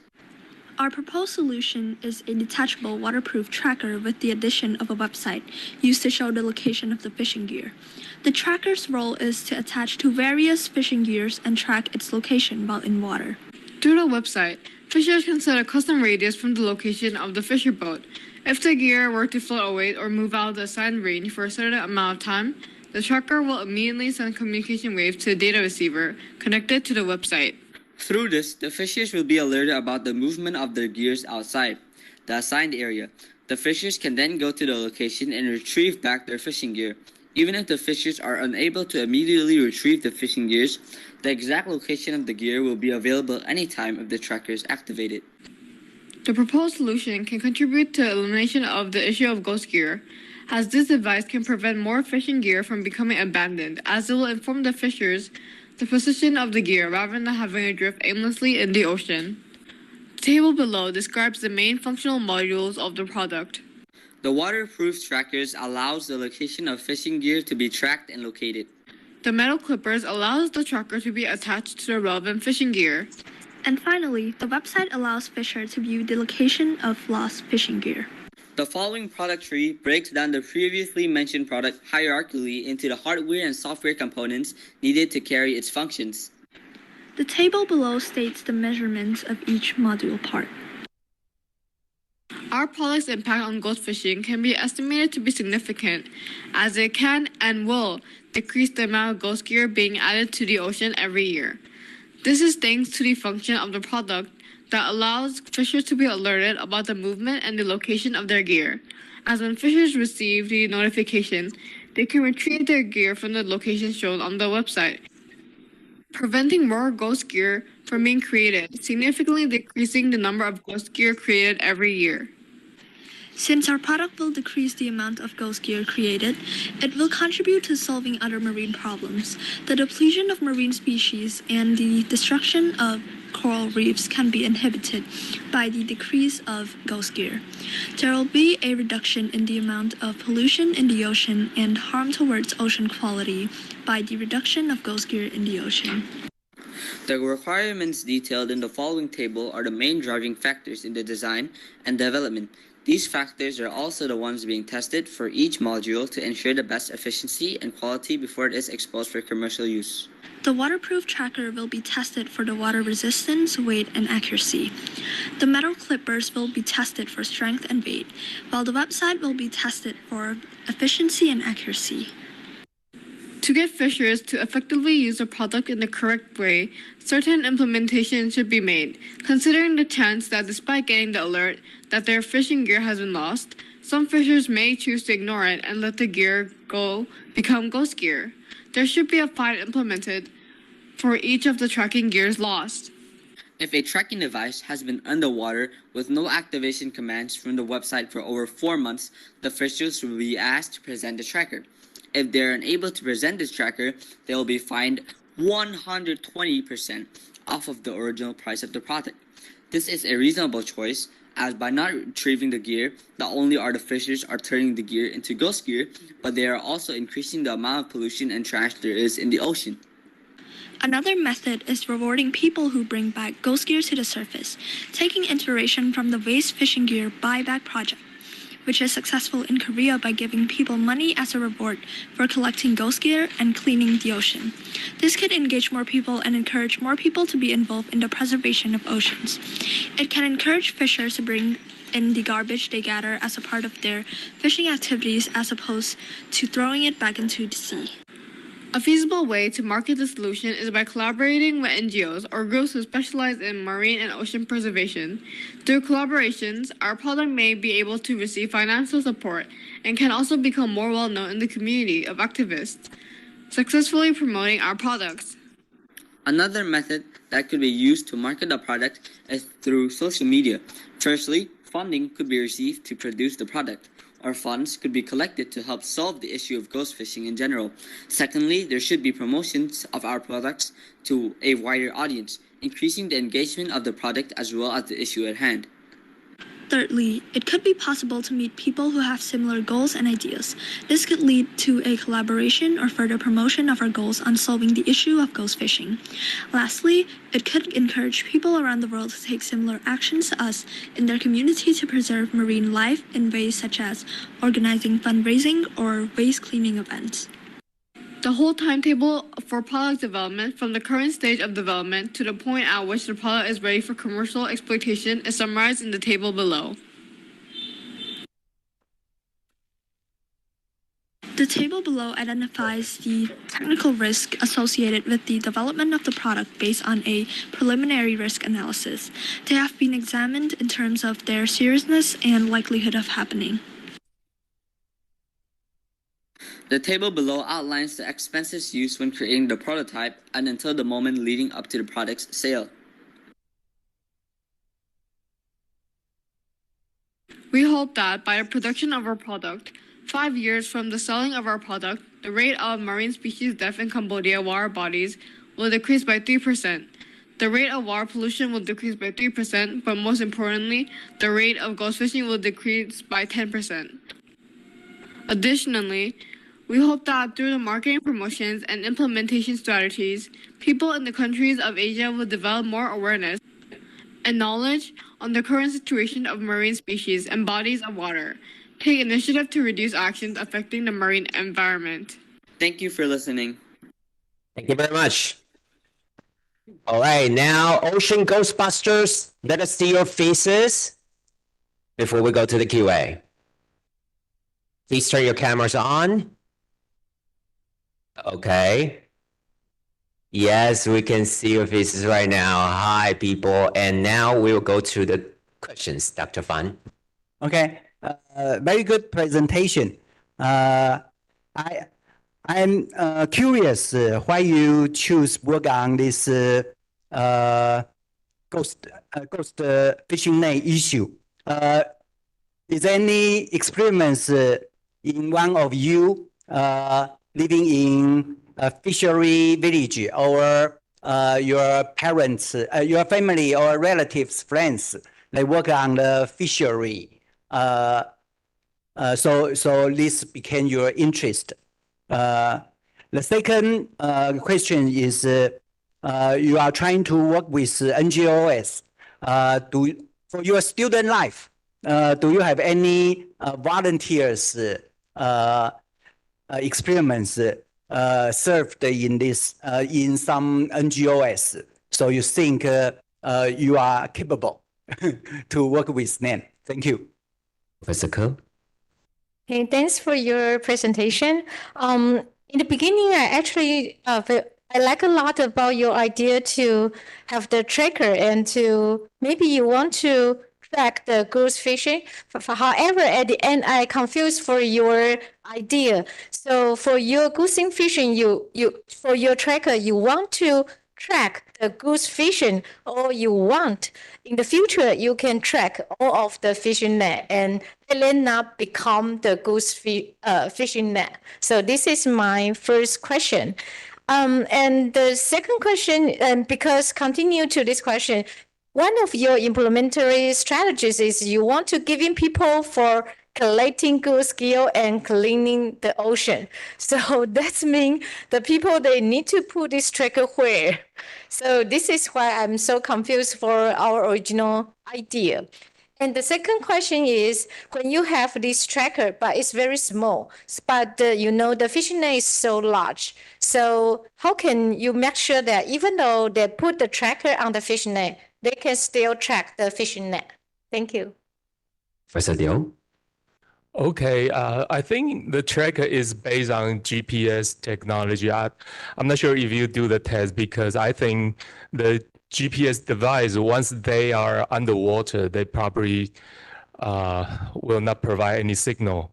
Our proposed solution is a detachable waterproof tracker with the addition of a website used to show the location of the fishing gear. The tracker's role is to attach to various fishing gears and track its location while in water. Through the website, fishers can set a custom radius from the location of the fisher boat. If the gear were to float away or move out of the assigned range for a certain amount of time, the tracker will immediately send communication waves to the data receiver connected to the website. Through this, the fishers will be alerted about the movement of their gears outside the assigned area. The fishers can then go to the location and retrieve back their fishing gear. Even if the fishers are unable to immediately retrieve the fishing gears, the exact location of the gear will be available anytime if the tracker is activated. The proposed solution can contribute to elimination of the issue of ghost gear, as this device can prevent more fishing gear from becoming abandoned, as it will inform the fishers the position of the gear rather than having it drift aimlessly in the ocean. The table below describes the main functional modules of the product. The waterproof trackers allows the location of fishing gear to be tracked and located. The metal clippers allows the tracker to be attached to the relevant fishing gear. And finally, the website allows fishers to view the location of lost fishing gear. The following product tree breaks down the previously mentioned product hierarchically into the hardware and software components needed to carry its functions. The table below states the measurements of each module part. Our product's impact on ghost fishing can be estimated to be significant, as it can and will decrease the amount of ghost gear being added to the ocean every year. This is thanks to the function of the product that allows fishers to be alerted about the movement and the location of their gear. As when fishers receive the notification, they can retrieve their gear from the location shown on the website, preventing more ghost gear from being created, significantly decreasing the number of ghost gear created every year. Since our product will decrease the amount of ghost gear created, it will contribute to solving other marine problems. The depletion of marine species and the destruction of coral reefs can be inhibited by the decrease of ghost gear. There will be a reduction in the amount of pollution in the ocean and harm towards ocean quality by the reduction of ghost gear in the ocean. The requirements detailed in the following table are the main driving factors in the design and development. These factors are also the ones being tested for each module to ensure the best efficiency and quality before it is exposed for commercial use. The waterproof tracker will be tested for the water resistance, weight, and accuracy. The metal clippers will be tested for strength and weight, while the website will be tested for efficiency and accuracy. To get fishers to effectively use the product in the correct way, certain implementations should be made, considering the chance that despite getting the alert that their fishing gear has been lost, some fishers may choose to ignore it and let the gear become ghost gear. There should be a fine implemented for each of the tracking gears lost. If a tracking device has been underwater with no activation commands from the website for over 4 months, the fishers will be asked to present the tracker. If they are unable to present this tracker, they will be fined 120% off of the original price of the product. This is a reasonable choice, as by not retrieving the gear, not only are the fishers are turning the gear into ghost gear, but they are also increasing the amount of pollution and trash there is in the ocean. Another method is rewarding people who bring back ghost gear to the surface, taking inspiration from the Waste Fishing Gear Buyback Project, which is successful in Korea by giving people money as a reward for collecting ghost gear and cleaning the ocean. This could engage more people and encourage more people to be involved in the preservation of oceans. It can encourage fishers to bring in the garbage they gather as a part of their fishing activities as opposed to throwing it back into the sea. A feasible way to market the solution is by collaborating with NGOs or groups who specialize in marine and ocean preservation. Through collaborations, our product may be able to receive financial support and can also become more well-known in the community of activists, successfully promoting our products. Another method that could be used to market the product is through social media. Firstly, funding could be received to produce the product, or funds could be collected to help solve the issue of ghost fishing in general. Secondly, there should be promotions of our products to a wider audience, increasing the engagement of the product as well as the issue at hand. Thirdly, it could be possible to meet people who have similar goals and ideas. This could lead to a collaboration or further promotion of our goals on solving the issue of ghost fishing. Lastly, it could encourage people around the world to take similar actions to us in their community to preserve marine life in ways such as organizing fundraising or waste cleaning events. The whole timetable for product development from the current stage of development to the point at which the product is ready for commercial exploitation is summarized in the table below. The table below identifies the technical risk associated with the development of the product based on a preliminary risk analysis. They have been examined in terms of their seriousness and likelihood of happening. The table below outlines the expenses used when creating the prototype and until the moment leading up to the product's sale. We hope that by the production of our product, 5 years from the selling of our product, the rate of marine species death in Cambodia water bodies will decrease by 3%. The rate of water pollution will decrease by 3%, but most importantly, the rate of ghost fishing will decrease by 10%. Additionally, we hope that through the marketing promotions and implementation strategies, people in the countries of Asia will develop more awareness and knowledge on the current situation of marine species and bodies of water, take initiative to reduce actions affecting the marine environment. Thank you for listening. Thank you very much. All right, now, Ocean Ghostbusters, let us see your faces before we go to the QA. Please turn your cameras on. Okay. Yes, we can see your faces right now. Hi, people. And now we will go to the questions, Dr. Fan. Okay, very good presentation. I'm curious why you choose work on this ghost fishing net issue. Is there any experiments in one of you living in a fishery village, or your parents, your family or relatives, friends, they work on the fishery? So this became your interest. The second question is, you are trying to work with NGOs. For your student life, do you have any volunteers experiments served in this in some NGOs? So you think you are capable to work with them? Thank you. Professor Ko? Okay, thanks for your presentation. In the beginning, I like a lot about your idea to have the tracker and to maybe you want to track the goose fishing. However, at the end, I confused for your idea. So for your goose fishing, for your tracker, you want to track the goose fishing, or you want in the future you can track all of the fishing net and let not become the goose fishing net. So this is my first question. And the second question, because continue to this question, one of your implementary strategies is you want to giving people for collecting goose gill and cleaning the ocean. So that means the people, they need to put this tracker where? So this is why I'm so confused for our original idea. And the second question is, when you have this tracker, but it's very small, but the fishing net is so large. So how can you make sure that even though they put the tracker on the fishing net, they can still track the fishing net? Thank you. Professor Liu? Okay, I think the tracker is based on GPS technology. I'm not sure if you do the test, because I think the GPS device, once they are underwater, they probably will not provide any signal.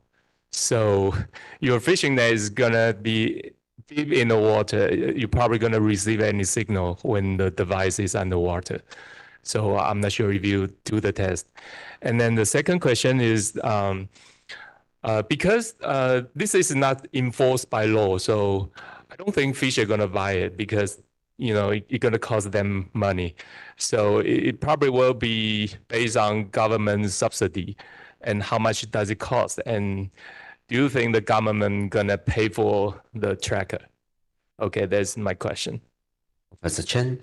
So your fishing net is gonna be deep in the water. You're probably gonna receive any signal when the device is underwater. So I'm not sure if you do the test. And then the second question is, because this is not enforced by law, so I don't think fish are gonna buy it, because it's gonna cost them money. So it probably will be based on government subsidy, and how much does it cost? And do you think the government gonna pay for the tracker? Okay, that's my question. Professor Chen?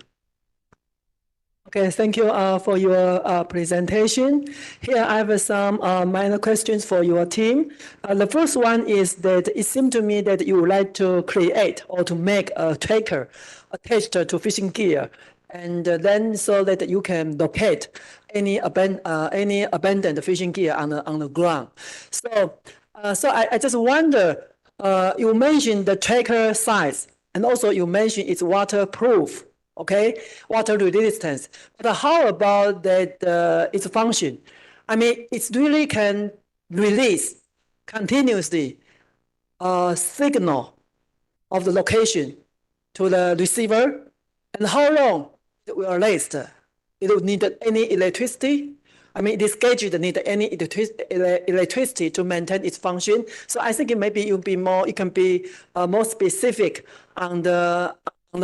Okay, thank you for your presentation. Here I have some minor questions for your team. The first one is that it seemed to me that you would like to create or to make a tracker attached to fishing gear, and then so that you can locate any abandoned fishing gear on the ground. So I just wonder, you mentioned the tracker size, and also you mentioned it's waterproof. Okay, water resistance. But how about that its function? I mean, it really can release continuously a signal of the location to the receiver, and how long it will last? It will need any electricity. I mean, this gadget need any electricity to maintain its function. So I think maybe it can be more specific on the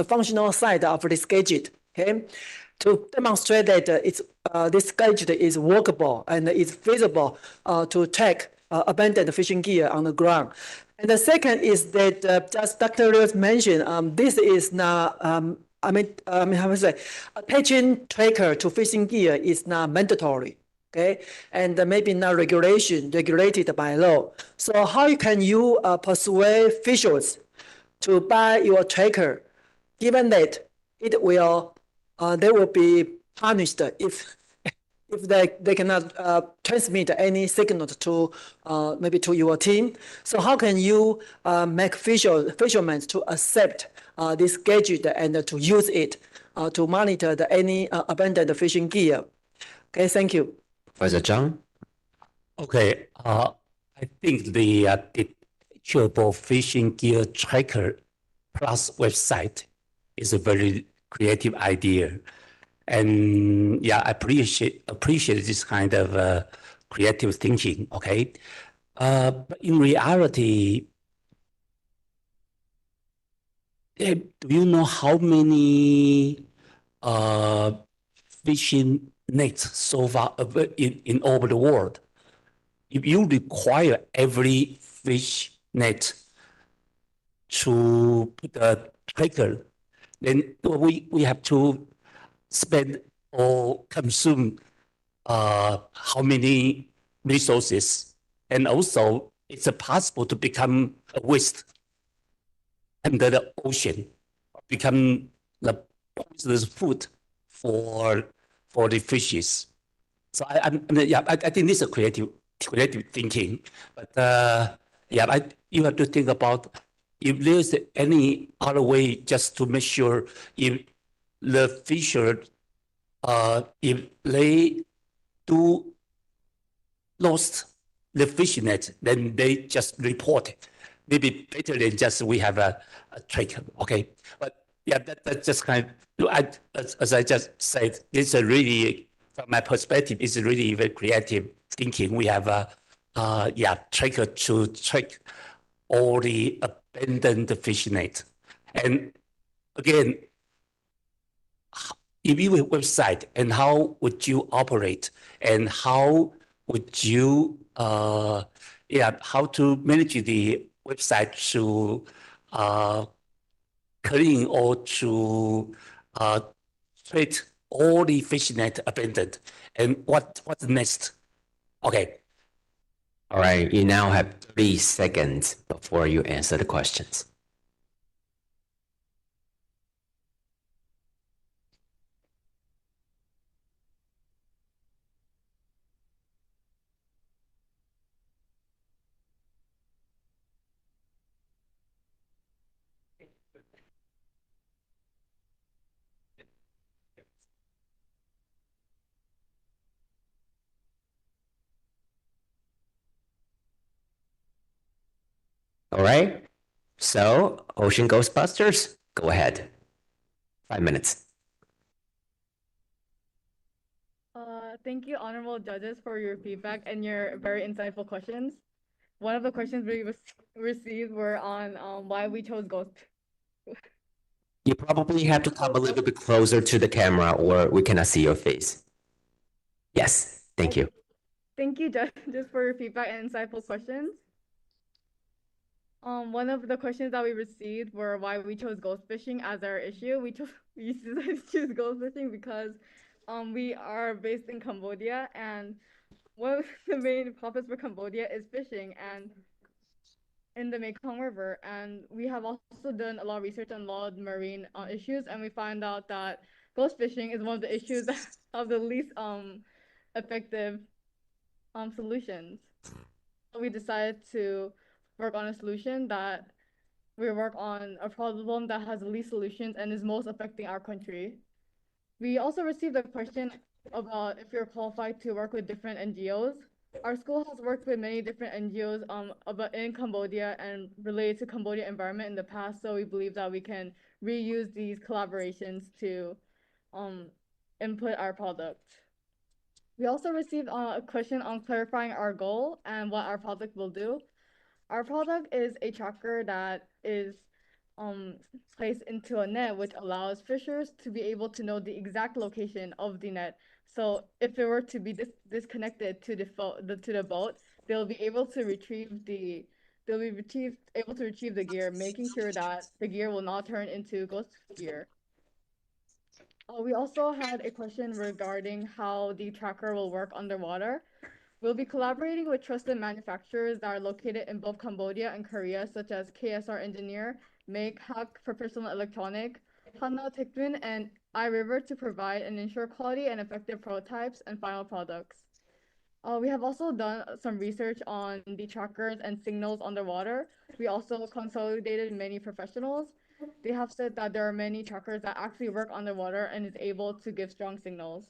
functional side of this gadget, okay, to demonstrate that this gadget is workable and is feasible to track abandoned fishing gear on the ground. And the second is that just Dr. Liu mentioned, this is not, how to say, attaching tracker to fishing gear is not mandatory, okay, and maybe not regulated by law. So how can you persuade officials to buy your tracker, given that they will be punished if they cannot transmit any signal to maybe to your team? So how can you make fishermen to accept this gadget and to use it to monitor any abandoned fishing gear? Okay, thank you. Professor Zhang? Okay, I think the shareable fishing gear tracker plus website is a very creative idea. And yeah, I appreciate this kind of creative thinking, okay? But in reality, do you know how many fishing nets so far in over the world? If you require every fish net to put a tracker, then we have to spend or consume how many resources, and also it's possible to become a waste under the ocean, become the poisonous food for the fishes. So I think this is a creative thinking, but yeah, you have to think about if there's any other way just to make sure if the fisher, if they do lost the fish net, then they just report it. Maybe better than just we have a tracker, okay? But yeah, that's just kind of, as I just said, it's a really, from my perspective, it's really very creative thinking. We have a tracker to track all the abandoned fish net. And again, if you have a website, and how would you operate, and how would you how to manage the website to clean or to treat all the fish net abandoned, and what's next? Okay. All right, you now have 30 seconds before you answer the questions. All right, so Ocean Ghostbusters, go ahead. 5 minutes. Thank you, honorable judges, for your feedback and your very insightful questions. One of the questions we received were on why we chose ghost. You probably have to come a little bit closer to the camera or we cannot see your face. Yes, thank you. Thank you, judges, for your feedback and insightful questions. One of the questions that we received were why we chose ghost fishing as our issue. We decided to choose ghost fishing because we are based in Cambodia, and one of the main profits for Cambodia is fishing and in the Mekong River. And we have also done a lot of research on a lot of marine issues, and we find out that ghost fishing is one of the issues that have the least effective solutions. So we decided to work on a solution that we work on a problem that has the least solutions and is most affecting our country. We also received a question about if you're qualified to work with different NGOs. Our school has worked with many different NGOs about in Cambodia and related to Cambodia environment in the past, so we believe that we can reuse these collaborations to input our product. We also received a question on clarifying our goal and what our product will do. Our product is a tracker that is placed into a net, which allows fishers to be able to know the exact location of the net. So if it were to be disconnected to the boat, they'll be able to retrieve the gear, making sure that the gear will not turn into ghost gear. We also had a question regarding how the tracker will work underwater. We'll be collaborating with trusted manufacturers that are located in both Cambodia and Korea, such as KSR Engineer, Make Hack for Personal Electronic, Hanna Techwin, and iRiver to provide and ensure quality and effective prototypes and final products. We have also done some research on the trackers and signals underwater. We also consolidated many professionals. They have said that there are many trackers that actually work underwater and is able to give strong signals.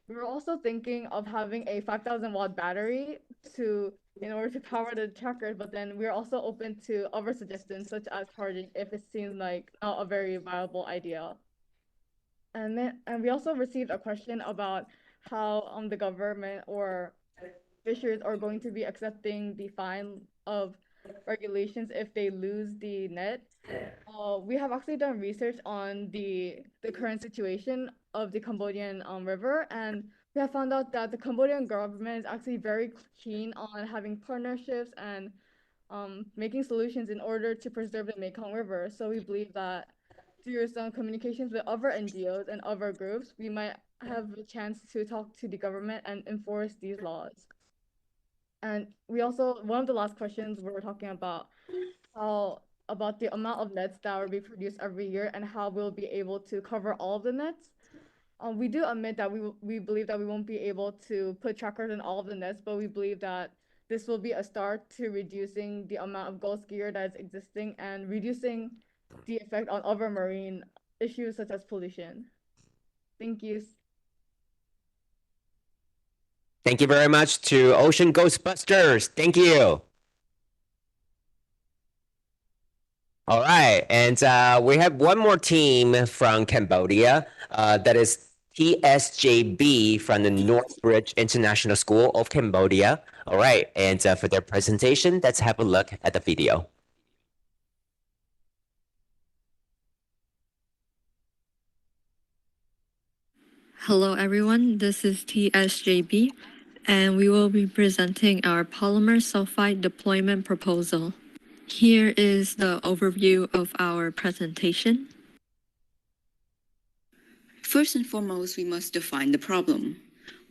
We were also thinking of having a 5,000 watt battery to in order to power the trackers, but then we're also open to other suggestions such as charging if it seems like not a very viable idea. And we also received a question about how the government or fishers are going to be accepting the fine of regulations if they lose the net. We have actually done research on the current situation of the Cambodian river, and we have found out that the Cambodian government is actually very keen on having partnerships and making solutions in order to preserve the Mekong River. So we believe that through some communications with other NGOs and other groups, we might have a chance to talk to the government and enforce these laws. And we also, one of the last questions we were talking about about the amount of nets that will be produced every year and how we'll be able to cover all of the nets. We do admit that we believe that we won't be able to put trackers in all of the nets, but we believe that this will be a start to reducing the amount of ghost gear that is existing and reducing the effect on other marine issues such as pollution. Thank you. Thank you very much to Ocean Ghostbusters. Thank you. All right, and we have one more team from Cambodia. That is TSJB from the Northbridge International School of Cambodia. All right, and for their presentation, let's have a look at the video. Hello everyone, this is TSJB, and we will be presenting our polymer sulfide deployment proposal. Here is the overview of our presentation. First and foremost, we must define the problem.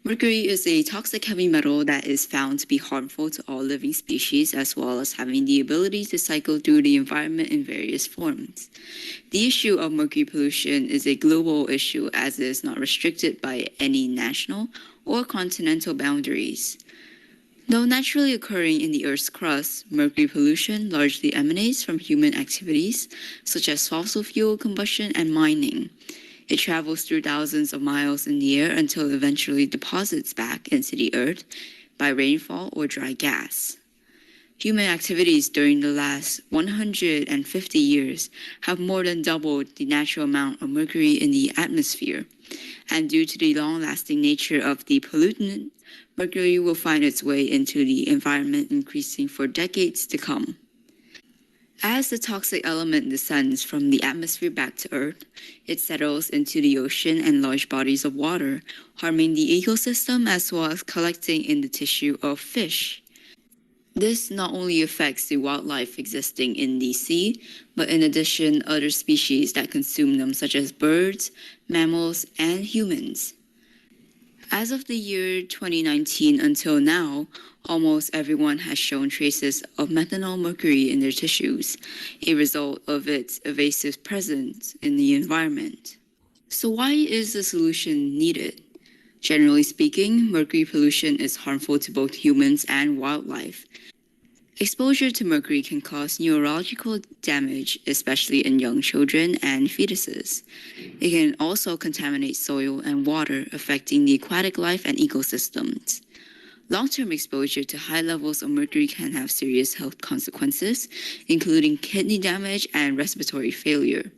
Mercury is a toxic heavy metal that is found to be harmful to all living species, as well as having the ability to cycle through the environment in various forms. The issue of mercury pollution is a global issue, as it is not restricted by any national or continental boundaries. Though naturally occurring in the Earth's crust, mercury pollution largely emanates from human activities, such as fossil fuel combustion and mining. It travels through thousands of miles in the air until it eventually deposits back into the Earth by rainfall or dry gas. Human activities during the last 150 years have more than doubled the natural amount of mercury in the atmosphere, and due to the long-lasting nature of the pollutant, mercury will find its way into the environment, increasing for decades to come. As the toxic element descends from the atmosphere back to Earth, it settles into the ocean and large bodies of water, harming the ecosystem as well as collecting in the tissue of fish. This not only affects the wildlife existing in the sea, but in addition, other species that consume them, such as birds, mammals, and humans. As of the year 2019 until now, almost everyone has shown traces of methanol mercury in their tissues, a result of its evasive presence in the environment. So why is the solution needed? Generally speaking, mercury pollution is harmful to both humans and wildlife. Exposure to mercury can cause neurological damage, especially in young children and fetuses. It can also contaminate soil and water, affecting the aquatic life and ecosystems. Long-term exposure to high levels of mercury can have serious health consequences, including kidney damage and respiratory failure.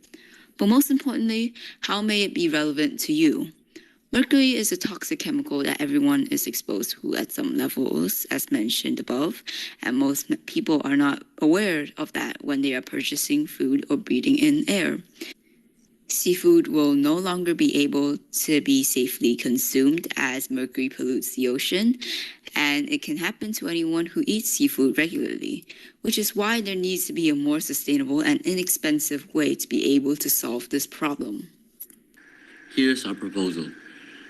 But most importantly, how may it be relevant to you? Mercury is a toxic chemical that everyone is exposed to at some levels, as mentioned above, and most people are not aware of that when they are purchasing food or breathing in air. Seafood will no longer be able to be safely consumed as mercury pollutes the ocean, and it can happen to anyone who eats seafood regularly, which is why there needs to be a more sustainable and inexpensive way to be able to solve this problem. Here's our proposal.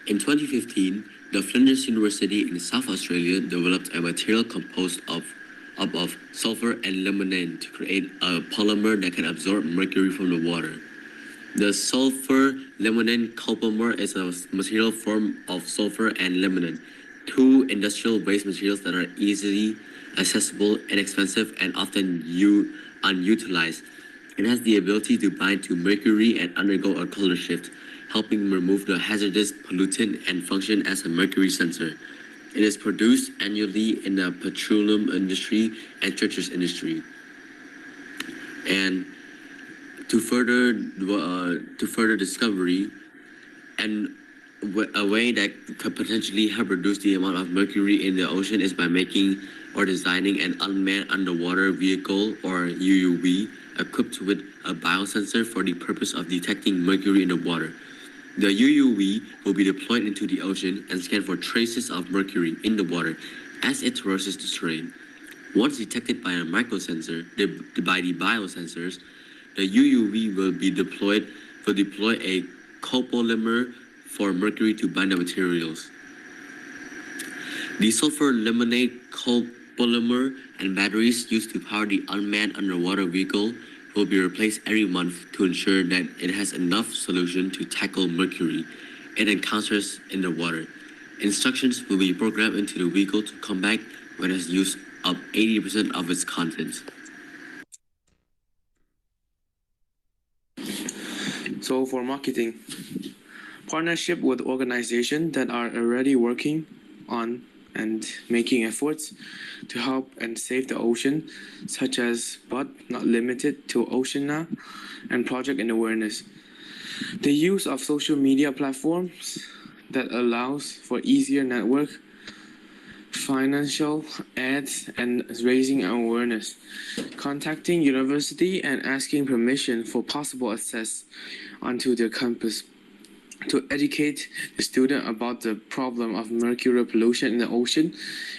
In 2015, the Flinders University in South Australia developed a material composed of sulfur and limonene to create a polymer that can absorb mercury from the water. The sulfur-limonene copolymer is a material form of sulfur and limonene, two industrial waste materials that are easily accessible, inexpensive, and often unutilized. It has the ability to bind to mercury and undergo a color shift, helping remove the hazardous pollutant and function as a mercury sensor. It is produced annually in the petroleum industry and treacherous industry. And to further discovery, and a way that could potentially help reduce the amount of mercury in the ocean is by making or designing an unmanned underwater vehicle, or UUV, equipped with a biosensor for the purpose of detecting mercury in the water. The UUV will be deployed into the ocean and scan for traces of mercury in the water as it traverses the terrain. Once detected by a microsensor, by the biosensors, the UUV will deploy a copolymer for mercury to bind the materials. The sulfur limonate copolymer and batteries used to power the unmanned underwater vehicle will be replaced every month to ensure that it has enough solution to tackle mercury it encounters in the water. Instructions will be programmed into the vehicle to come back when it has used up 80% of its contents. So for marketing, partnership with organizations that are already working on and making efforts to help and save the ocean, such as but not limited to Oceana and Project and Awareness. The use of social media platforms that allows for easier network, financial ads, and raising awareness. Contacting university and asking permission for possible access onto their campus to educate the student about the problem of mercury pollution in the ocean,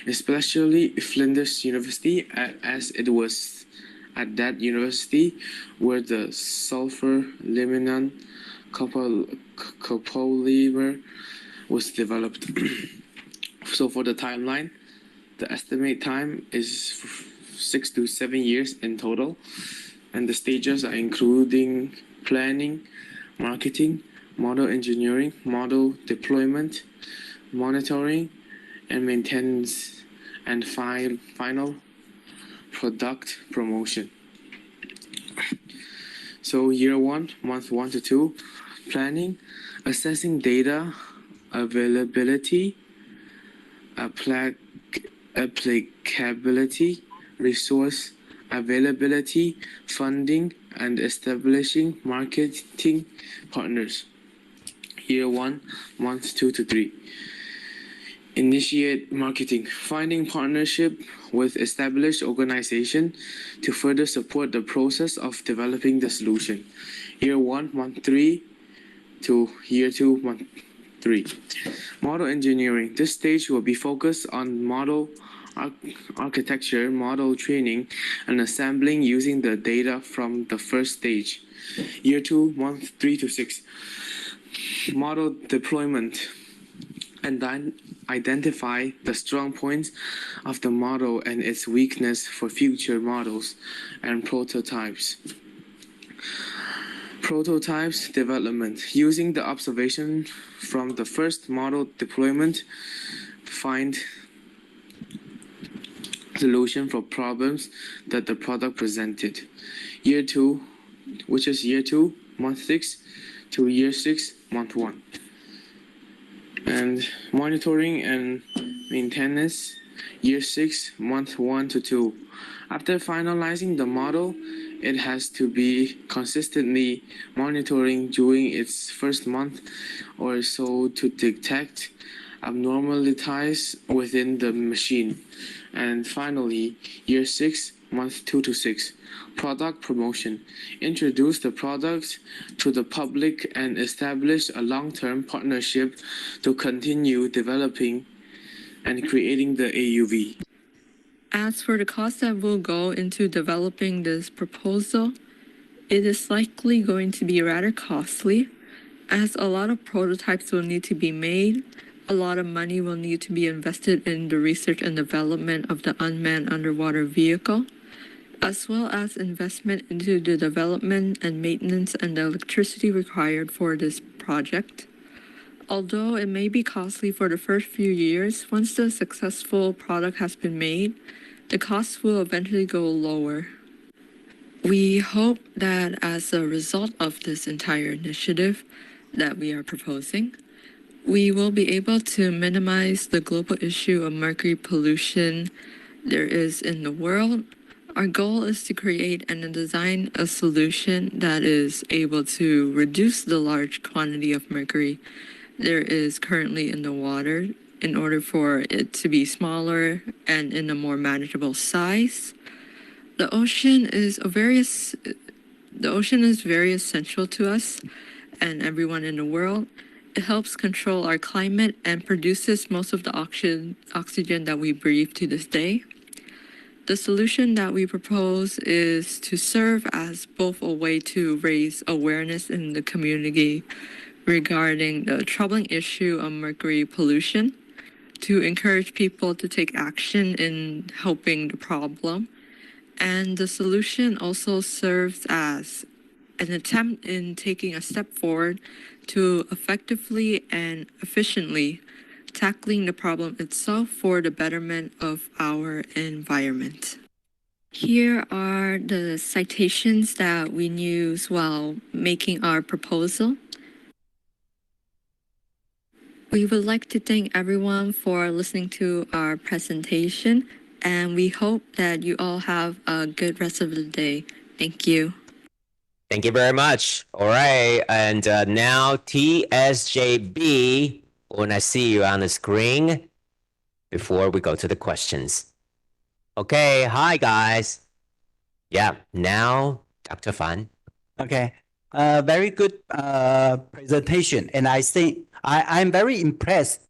especially Flinders University, as it was at that university where the sulfur limonene copolymer was developed. So for the timeline, the estimate time is 6 to 7 years in total, and the stages are including planning, marketing, model engineering, model deployment, monitoring, and maintenance, and final product promotion. So year 1, month 1 to 2, planning, assessing data availability, applicability, resource availability, funding, and establishing marketing partners. Year 1, month 2 to 3. Initiate marketing, finding partnership with established organization to further support the process of developing the solution. Year 1, month 3 to year 2, month 3. Model engineering. This stage will be focused on model architecture, model training, and assembling using the data from the first stage. Year 2, month 3 to 6. Model deployment, and then identify the strong points of the model and its weakness for future models and prototypes. Prototypes development, using the observation from the first model deployment, find solution for problems that the product presented. Year 2, which is year 2, month 6 to year 6, month 1. And monitoring and maintenance, year 6, month 1 to 2. After finalizing the model, it has to be consistently monitoring during its first month or so to detect abnormalities within the machine. And finally, year 6, month 2 to 6. Product promotion. Introduce the product to the public and establish a long-term partnership to continue developing and creating the AUV. As for the cost that will go into developing this proposal, it is likely going to be rather costly, as a lot of prototypes will need to be made, a lot of money will need to be invested in the research and development of the unmanned underwater vehicle, as well as investment into the development and maintenance and the electricity required for this project. Although it may be costly for the first few years, once the successful product has been made, the costs will eventually go lower. We hope that as a result of this entire initiative that we are proposing, we will be able to minimize the global issue of mercury pollution there is in the world. Our goal is to create and design a solution that is able to reduce the large quantity of mercury there is currently in the water in order for it to be smaller and in a more manageable size. The ocean is very essential to us and everyone in the world. It helps control our climate and produces most of the oxygen that we breathe to this day. The solution that we propose is to serve as both a way to raise awareness in the community regarding the troubling issue of mercury pollution, to encourage people to take action in helping the problem, and the solution also serves as an attempt in taking a step forward to effectively and efficiently tackling the problem itself for the betterment of our environment. Here are the citations that we use while making our proposal. We would like to thank everyone for listening to our presentation, and we hope that you all have a good rest of the day. Thank you. Thank you very much. All right, and now TSJB, when I see you on the screen, before we go to the questions. Okay, hi guys. Yeah, now Dr. Fan. Okay, very good presentation, and I think I'm very impressed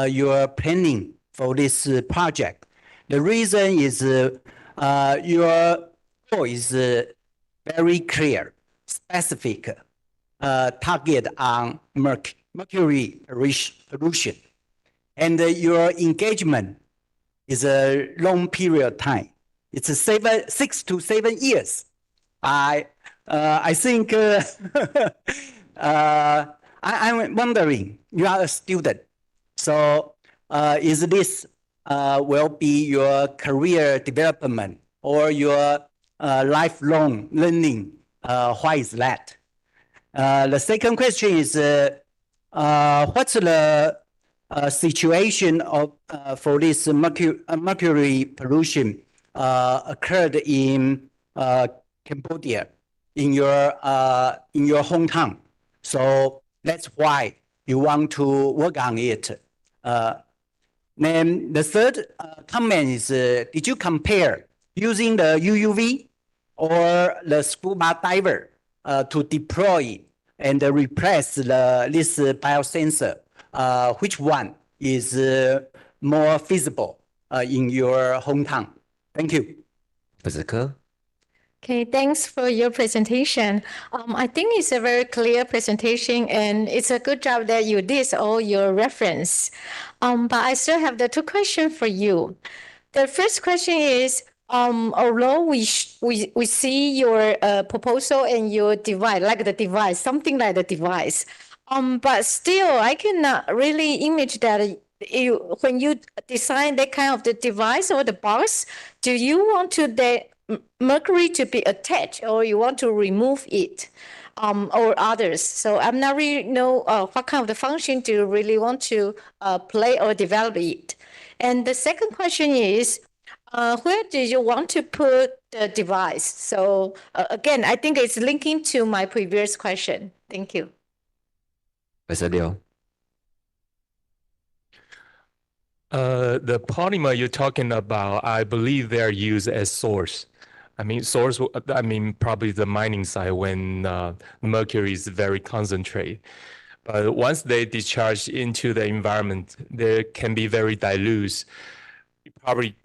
your planning for this project. The reason is your goal is very clear, specific, target on mercury pollution, and your engagement is a long period of time. It's 6 to 7 years. I think I'm wondering, you are a student, so is this will be your career development or your lifelong learning? Why is that? The second question is, what's the situation of for this mercury pollution occurred in Cambodia, in your hometown? So that's why you want to work on it. Then the third comment is, did you compare using the UUV or the scuba diver to deploy and replace this biosensor? Which one is more feasible in your hometown? Thank you. Physical. Okay, thanks for your presentation. I think it's a very clear presentation, and it's a good job that you did all your reference. But I still have the two questions for you. The first question is, although we see your proposal and your device, like the device, something like the device, but still I cannot really image that when you design that kind of the device or the box, do you want to the mercury to be attached, or you want to remove it, or others? So I'm not really know what kind of the function do you really want to play or develop it. And the second question is, where do you want to put the device? So again, I think it's linking to my previous question. Thank you. Mr. Liu. The polymer you're talking about, I believe they're used as source. I mean, probably the mining site when mercury is very concentrated. But once they discharge into the environment, they can be very dilute.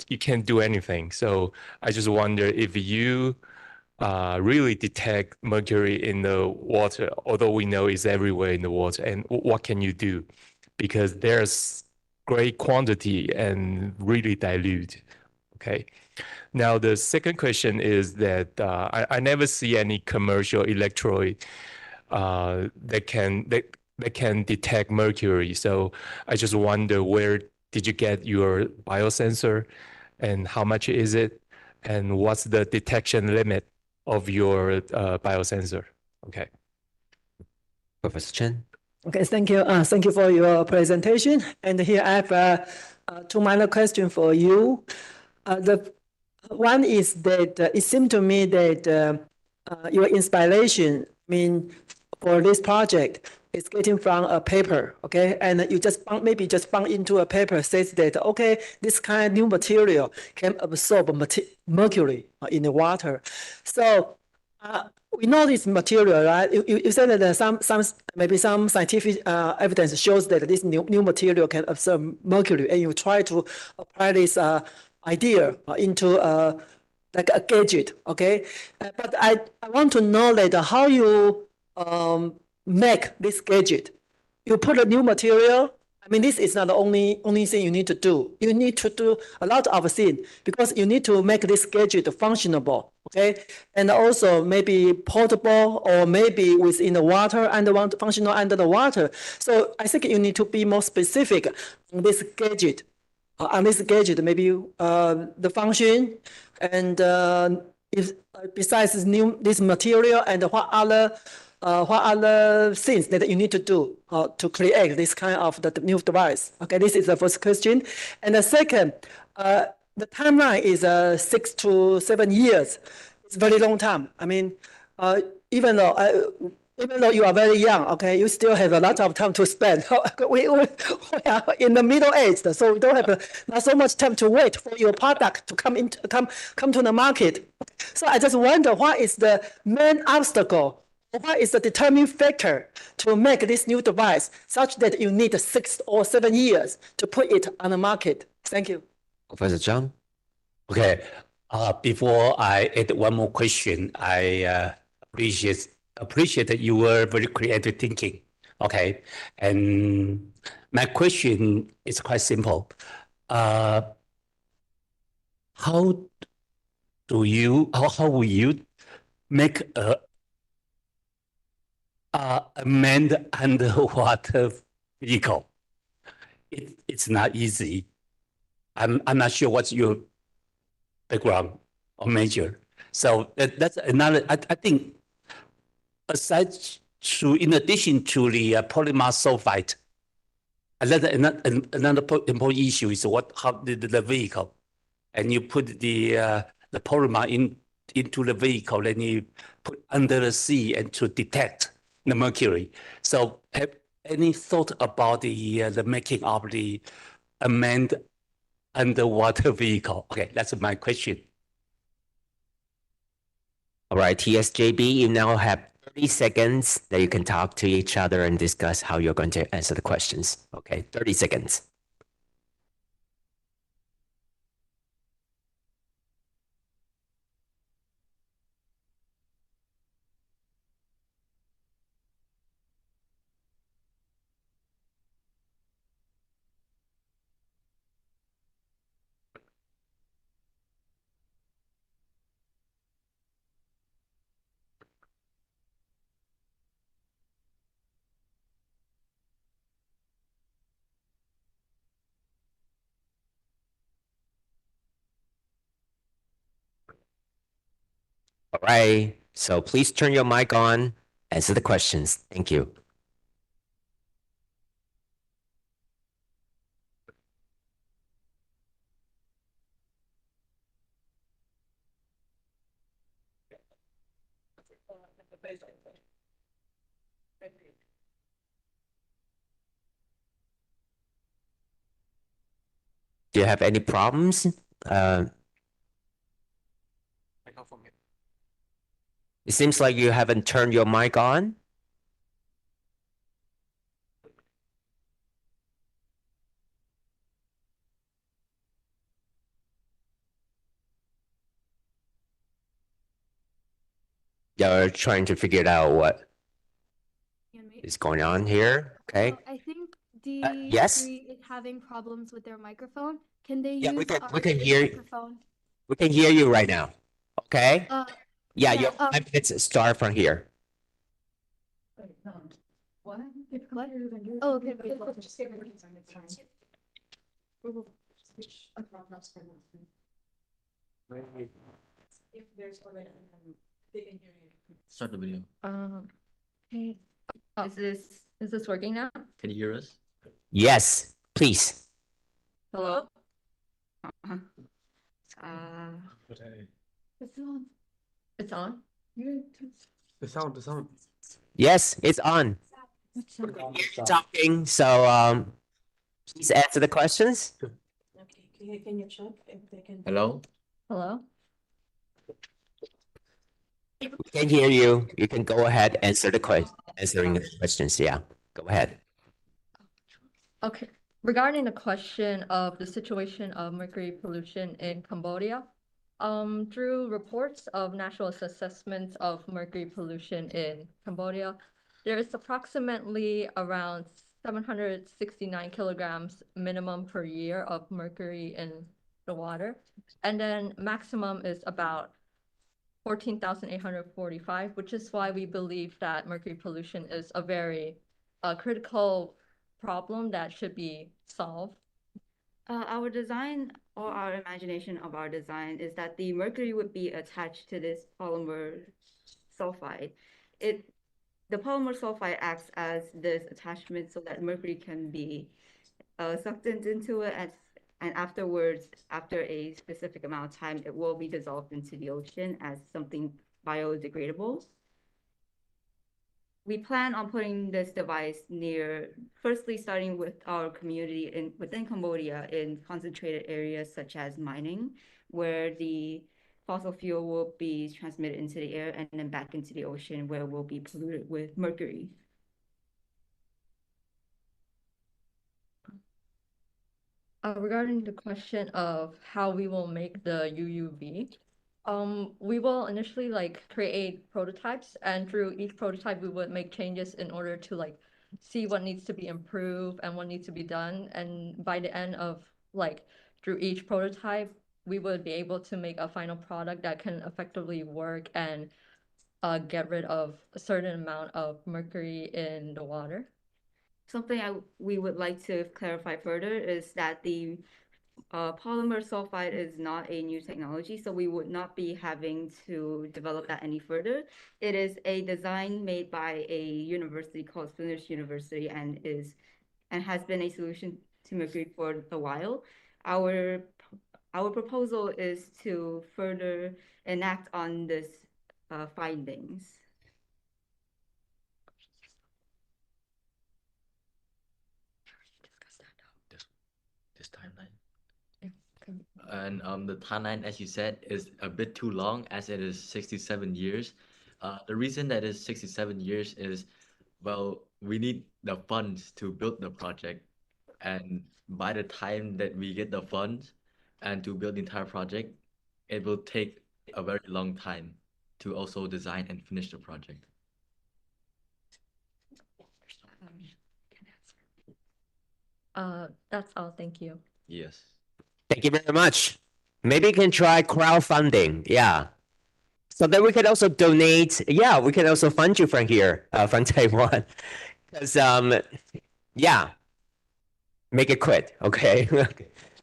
You can't do anything. So I just wonder if you really detect mercury in the water, although we know it's everywhere in the water, and what can you do? Because there's great quantity and really dilute. Okay. Now the second question is that I never see any commercial electrode that can detect mercury. So I just wonder, where did you get your biosensor, and how much is it, and what's the detection limit of your biosensor? Okay. Professor Chen. Okay, thank you. Thank you for your presentation. And here I have two minor questions for you. The one is that it seemed to me that your inspiration, for this project is getting from a paper, okay? And you just maybe just bump into a paper says that, okay, this kind of new material can absorb mercury in the water. So we know this material, right? You said that maybe some scientific evidence shows that this new material can absorb mercury, and you try to apply this idea into like a gadget, okay? But I want to know that how you make this gadget. You put a new material. This is not the only thing you need to do. You need to do a lot of things because you need to make this gadget functionable, okay? And also maybe portable or maybe within the water and functional under the water. So I think you need to be more specific on this gadget. Maybe the function and if besides this material and what other things that you need to do to create this kind of the new device? Okay, this is the first question. And the second, the timeline is 6 to 7 years. It's a very long time. Even though you are very young, okay, you still have a lot of time to spend. We are in the middle age, so we don't have not so much time to wait for your product to come to the market. So I just wonder what is the main obstacle, or what is the determining factor to make this new device such that you need 6 or 7 years to put it on the market. Thank you. Professor Zhang? Okay, before I add one more question, I appreciate that you were very creative thinking. Okay, and my question is quite simple. How will you make a manned underwater vehicle? It's not easy. I'm not sure what's your background or major. So that's another. I think aside in addition to the polymer sulfide, another important issue is how the vehicle, and you put the polymer into the vehicle, and you put under the sea and to detect the mercury. So have any thought about the making of the unmanned underwater vehicle? Okay, that's my question. All right, TSJB, you now have 30 seconds that you can talk to each other and discuss how you're going to answer the questions. Okay, 30 seconds. All right, so please turn your mic on, answer the questions. Thank you. Do you have any problems? It seems like you haven't turned your mic on. You're trying to figure it out what is going on here. Okay. I think yes? D3 is having problems with their microphone. Can they Yeah, use we can hear you. microphone? We can hear you right now. Okay. Yeah, your 5 minutes start from here. What? Oh, okay. Start the video. Okay. Is this working now? Can you hear us? Yes, please. Hello? It's on. It's on? The sound. Yes, it's on. Talking, so please answer the questions. Okay, can you check if they can? Hello? Hello? We can hear you. You can go ahead answering the questions. Yeah, go ahead. Okay. Regarding the question of the situation of mercury pollution in Cambodia, through reports of national assessments of mercury pollution in Cambodia, there is approximately around 769 kilograms minimum per year of mercury in the water. And then maximum is about 14,845, which is why we believe that mercury pollution is a very critical problem that should be solved. Our design or our imagination of our design is that the mercury would be attached to this polymer sulfide. The polymer sulfide acts as this attachment so that mercury can be sucked into it, and afterwards, after a specific amount of time, it will be dissolved into the ocean as something biodegradable. We plan on putting this device firstly starting with our community within Cambodia in concentrated areas such as mining, where the fossil fuel will be transmitted into the air and then back into the ocean where it will be polluted with mercury. Regarding the question of how we will make the UUV, we will initially create prototypes, and through each prototype we would make changes in order to see what needs to be improved and what needs to be done. And by the end of through each prototype, we would be able to make a final product that can effectively work and get rid of a certain amount of mercury in the water. Something we would like to clarify further is that the polymer sulfide is not a new technology, so we would not be having to develop that any further. It is a design made by a university called Finnish University and has been a solution to mercury for a while. Our proposal is to further enact on this findings. This timeline. And the timeline, as you said, is a bit too long, as it is 67 years. The reason that is 67 years is, well, we need the funds to build the project. And by the time that we get the funds and to build the entire project, it will take a very long time to also design and finish the project. That's all. Thank you. Yes. Thank you very much. Maybe you can try crowdfunding. Yeah. So that we can also donate. Yeah, we can also fund you from here, from Taiwan. Because, yeah, make it quick. Okay.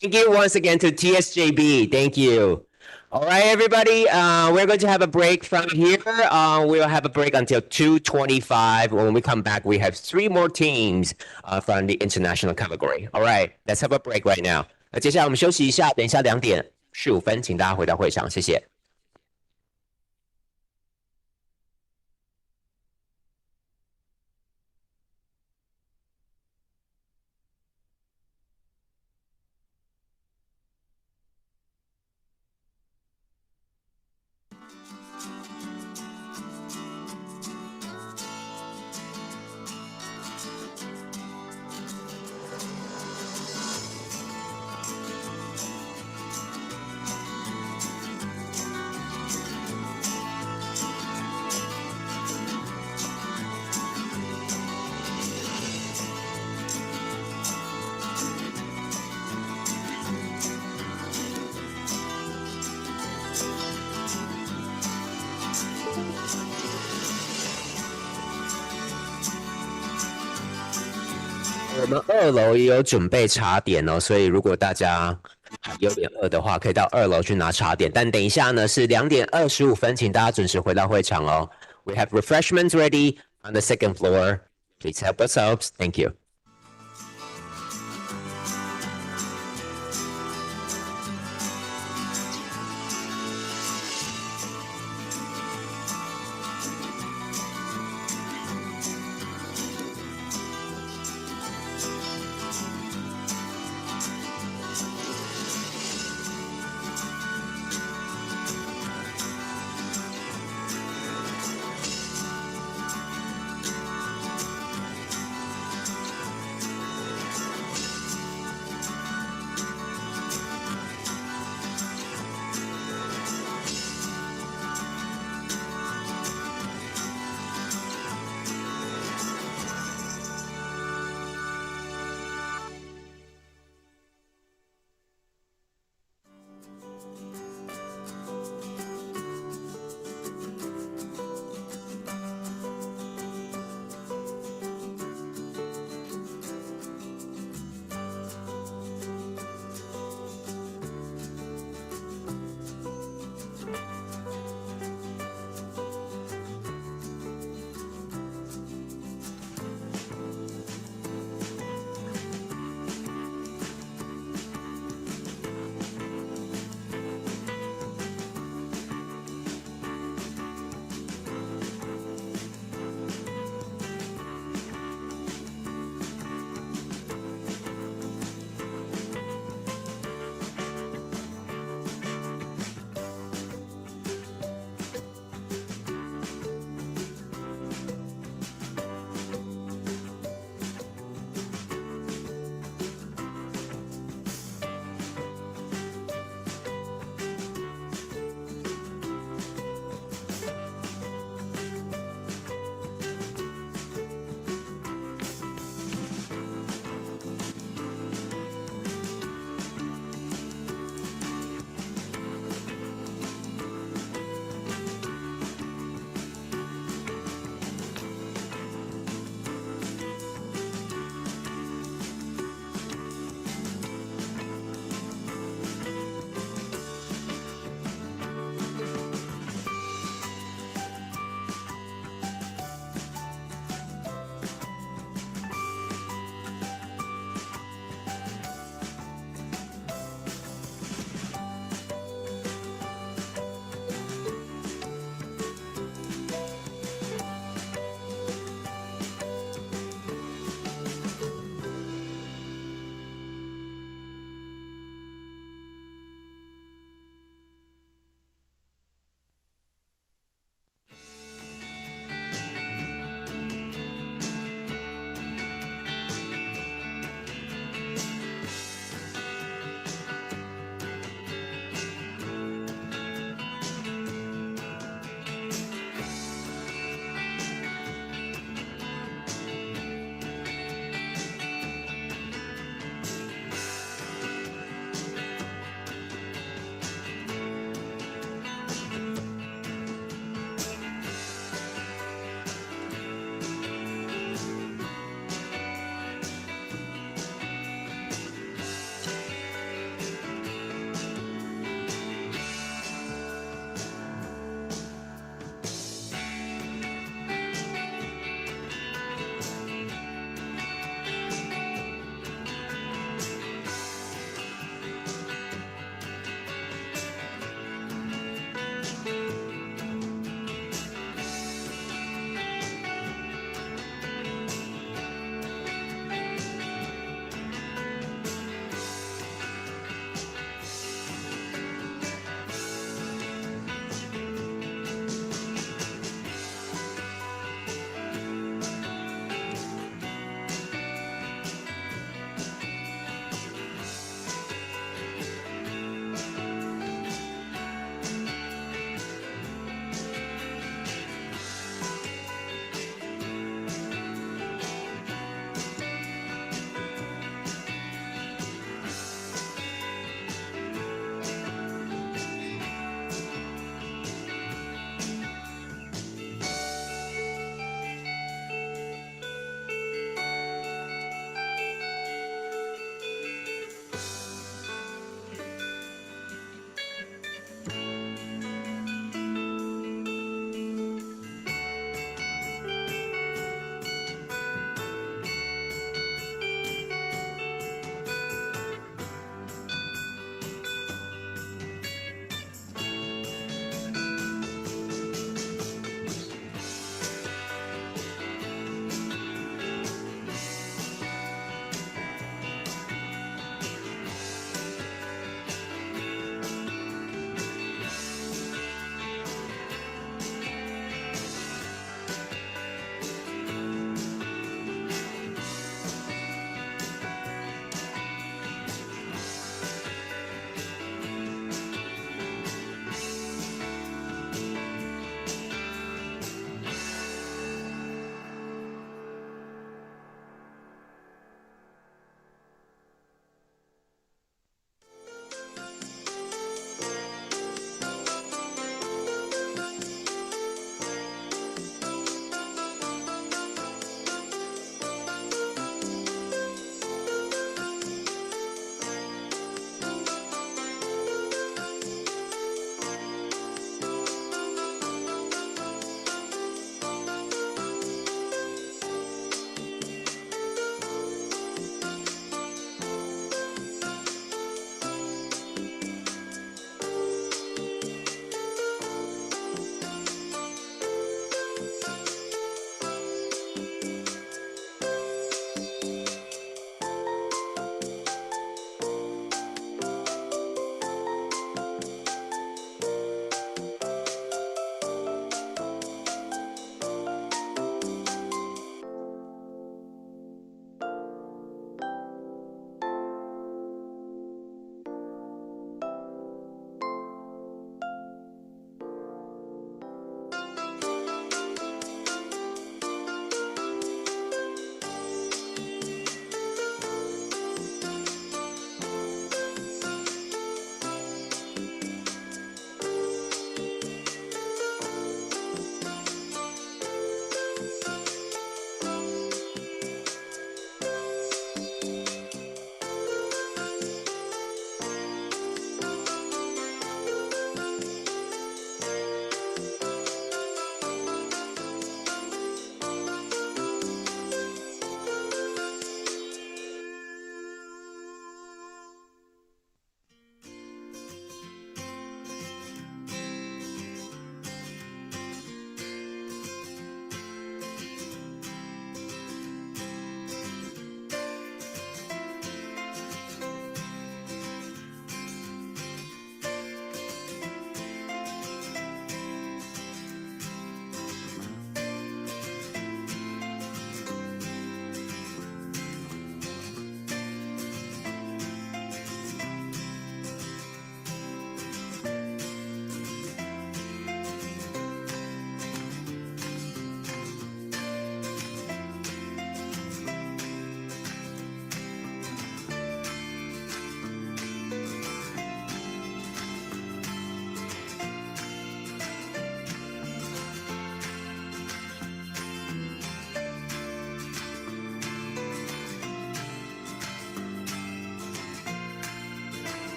Thank you once again to TSJB. Thank you. All right, everybody. We're going to have a break from here. We'll have a break until 2:25. When we come back, we have 3 more teams from the international category. All right, let's have a break right now. 接下来我们休息一下，等一下2点15分，请大家回到会场，谢谢。我们2楼也有准备茶点哦，所以如果大家有点饿的话，可以到2楼去拿茶点。但等一下呢是2点25分，请大家准时回到会场哦。We have refreshments ready on the second floor. Please help yourselves. Thank you.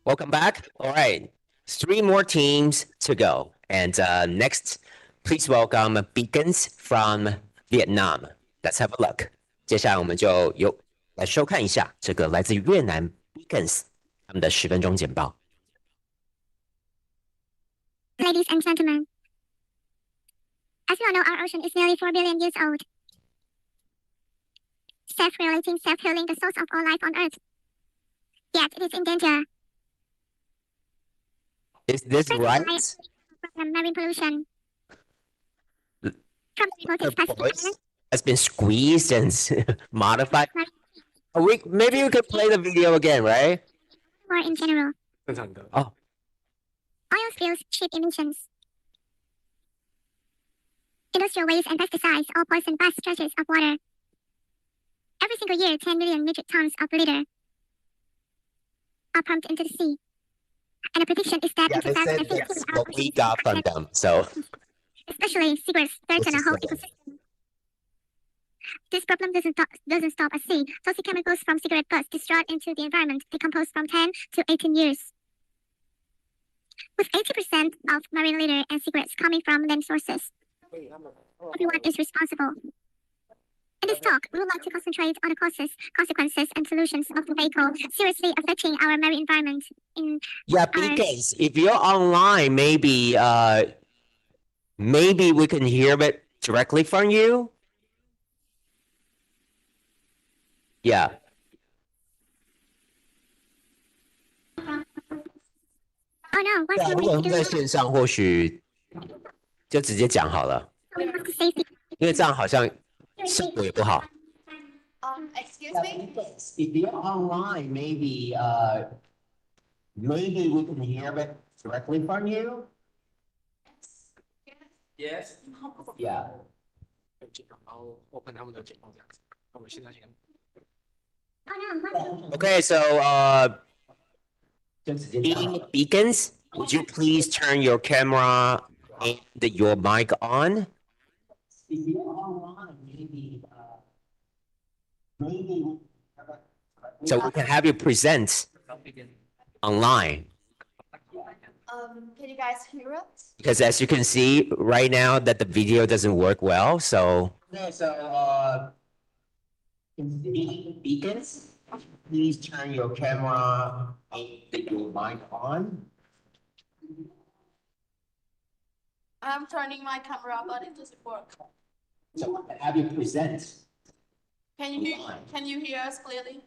Welcome back. All right, 3 more teams to go. And next, please welcome Beacons from Vietnam. Let's have a look. 接下来我们就来收看一下这个来自越南 Beacons 他们的10分钟简报。Ladies and gentlemen, as you all know, our ocean is nearly 4 billion years old. Self-relating, self-healing, the source of all life on Earth. Yet it is in danger. Is this right? From marine pollution. From the reported plastic has been squeezed and modified. Maybe we could play the video again, right? Or in general. Oh. Oil spills, ship emissions. Industrial waste and pesticides all poison vast stretches of water. Every single year, 10 million metric tons of litter are pumped into the sea. And the prediction is that in 2050, that's what we got from them. So, especially cigarettes threaten a whole ecosystem. This problem doesn't stop at sea. Toxic chemicals from cigarette butts discharged into the environment decompose from 10 to 18 years. With 80% of marine litter and cigarettes coming from land sources, everyone is responsible. In this talk, we would like to concentrate on the causes, consequences, and solutions of the vehicle seriously affecting our marine environment. Because if you're online, maybe we can hear it directly from you. Yeah. Oh no, what's 如果我们在线上，或许就直接讲好了，因为这样好像效果也不好。Excuse me? If you're online, maybe we can hear it directly from you. Yes. Yeah. Okay, so Beacons, would you please turn your camera and your mic on? So we can have you present online. Can you guys hear us? Because as you can see right now that the video doesn't work well, so. Okay, so Beacons, please turn your camera and your mic on. I'm turning my camera, but it doesn't work. So have you present? Can you hear us clearly?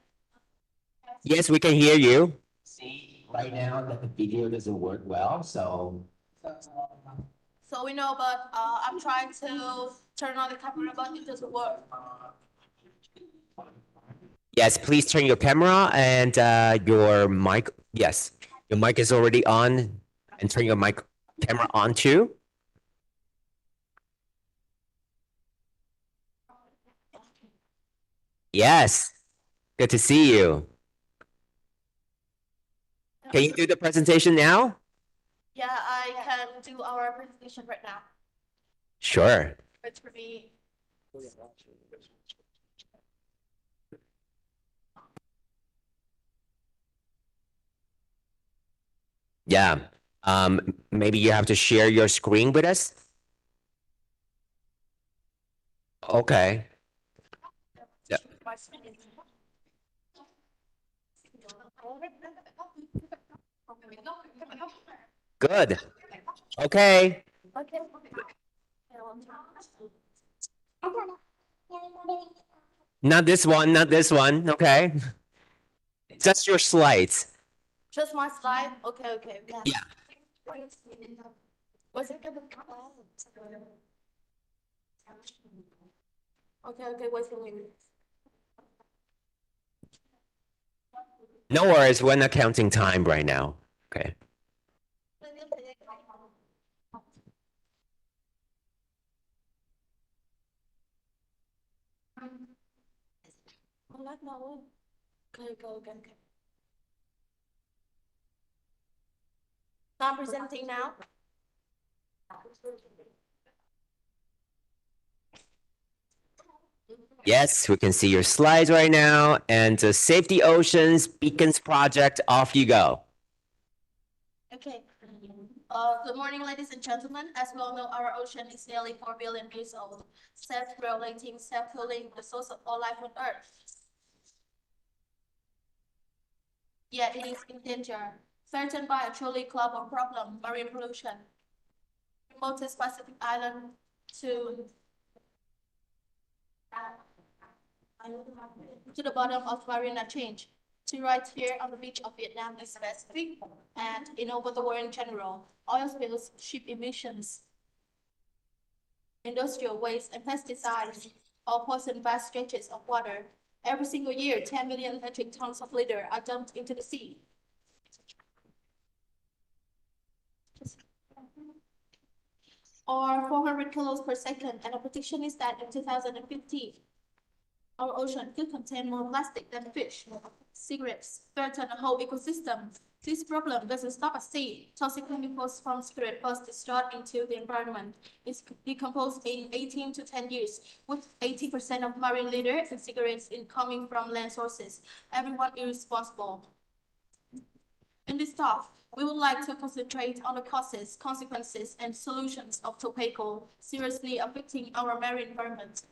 Yes, we can hear you. See right now that the video doesn't work well, so. So we know, but I'm trying to turn on the camera, but it doesn't work. Yes, please turn your camera and your mic. Yes, your mic is already on, and turn your camera on too. Yes, good to see you. Can you do the presentation now? Yeah, I can do our presentation right now. Sure. It's for me. Yeah. Maybe you have to share your screen with us. Okay. Yeah. Good. Okay. Not this one, not this one. Okay. Just your slides. Just my slide? Okay. Yeah. What's it? Okay, what's the name? No worries, we're not counting time right now. Okay. Okay. So I'm presenting now. Yes, we can see your slides right now. And Safety Oceans Beacons Project, off you go. Good morning, ladies and gentlemen. As we all know, our ocean is nearly 4 billion years old, self-regulating, self-cooling, the source of all life on Earth. Yet it is in danger, threatened by a truly global problem, marine pollution. Remotest Pacific island to the bottom of marine change, to right here on the beach of Vietnam is Pacific, and in over the world in general, oil spills, ship emissions, industrial waste, and pesticides all poison vast stretches of water. Every single year, 10 million metric tons of litter are dumped into the sea. Or 400 kilos per second, and a prediction is that in 2050, our ocean could contain more plastic than fish. Cigarettes threaten a whole ecosystem. This problem doesn't stop at sea. Toxic chemicals from cigarette butts discharged into the environment is decomposed in 18 to 10 years, with 80% of marine litter and cigarettes coming from land sources. Everyone irresponsible. In this talk, we would like to concentrate on the causes, consequences, and solutions of tobacco seriously affecting our marine environment.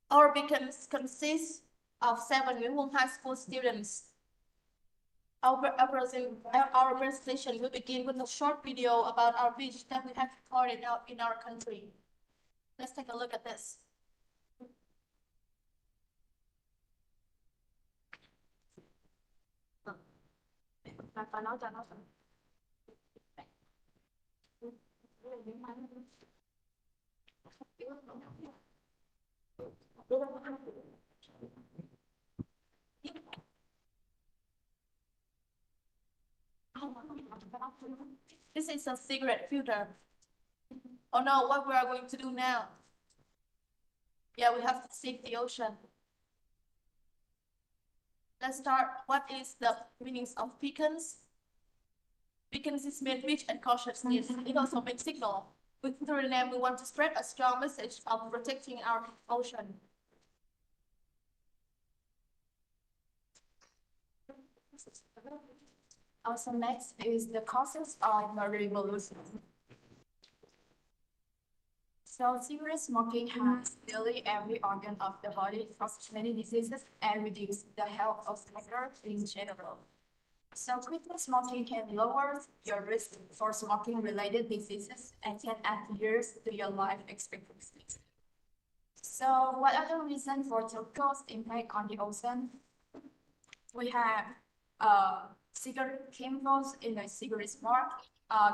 Our beacons consist of 7 Newham High School students. Our presentation will begin with a short video about our beach that we have recorded out in our country. Let's take a look at this. This is a cigarette filter. Oh no, what we are going to do now? Yeah, we have to save the ocean. Let's start. What is the meanings of beacons? Beacons is mean reach and consciousness. It also means signal. Through the name, we want to spread a strong message of protecting our ocean. Also, next is the causes of marine pollution. So, cigarette smoking has nearly every organ of the body, causes many diseases, and reduce the health of smokers in general. So, quitting smoking can lower your risk for smoking-related diseases and can add years to your life expectancy. So, what are the reasons for tobacco's impact on the ocean? We have cigarette chemicals in the cigarette smoke,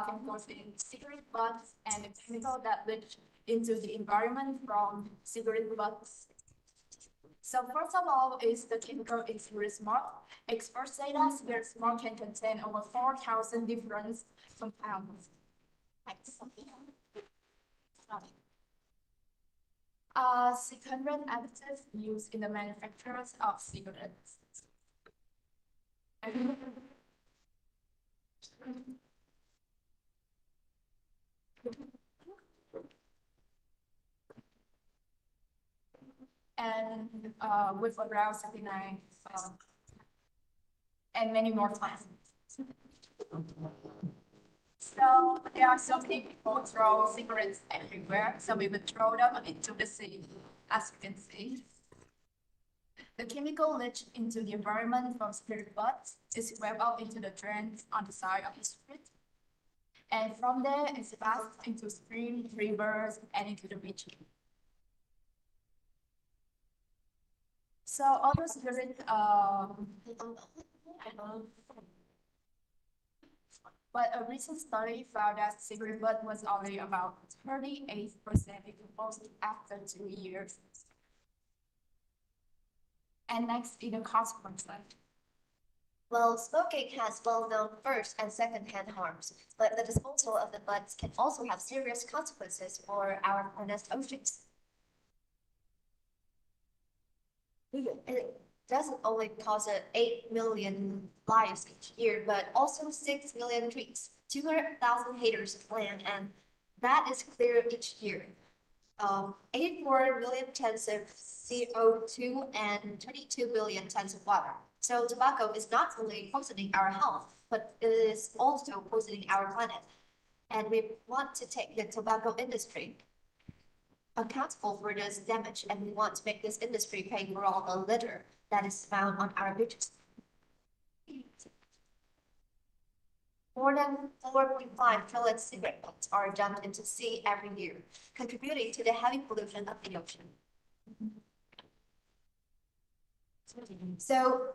chemicals in cigarette butts, and the chemical that leach into the environment from cigarette butts. So first of all is the chemical in cigarette smoke. Experts say that cigarette smoke can contain over 4,000 different compounds. 600 additives used in the manufacturers of cigarettes. And with around 79 and many more plants. So there are some people throw cigarettes everywhere, so we would throw them into the sea, as you can see. The chemical leached into the environment from cigarette butts is swept out into the drains on the side of the street. And from there, it's passed into streams, rivers, and into the beach. So all those cigarettes, but a recent study found that cigarette butt was only about 38% decomposed after 2 years. And next is the consequences. Well, smoking has well-known first and second-hand harms, but the disposal of the butts can also have serious consequences for our honest oceans. doesn't only cause 8 million lives each year, but also 6 million trees, 200,000 hectares of land, and that is cleared each year. 84 million tons of CO2 and 22 billion tons of water. So tobacco is not only poisoning our health, but it is also poisoning our planet. And we want to take the tobacco industry accountable for this damage, and we want to make this industry pay for all the litter that is found on our beaches. More than 4.5 trillion cigarette butts are dumped into sea every year, contributing to the heavy pollution of the ocean. So,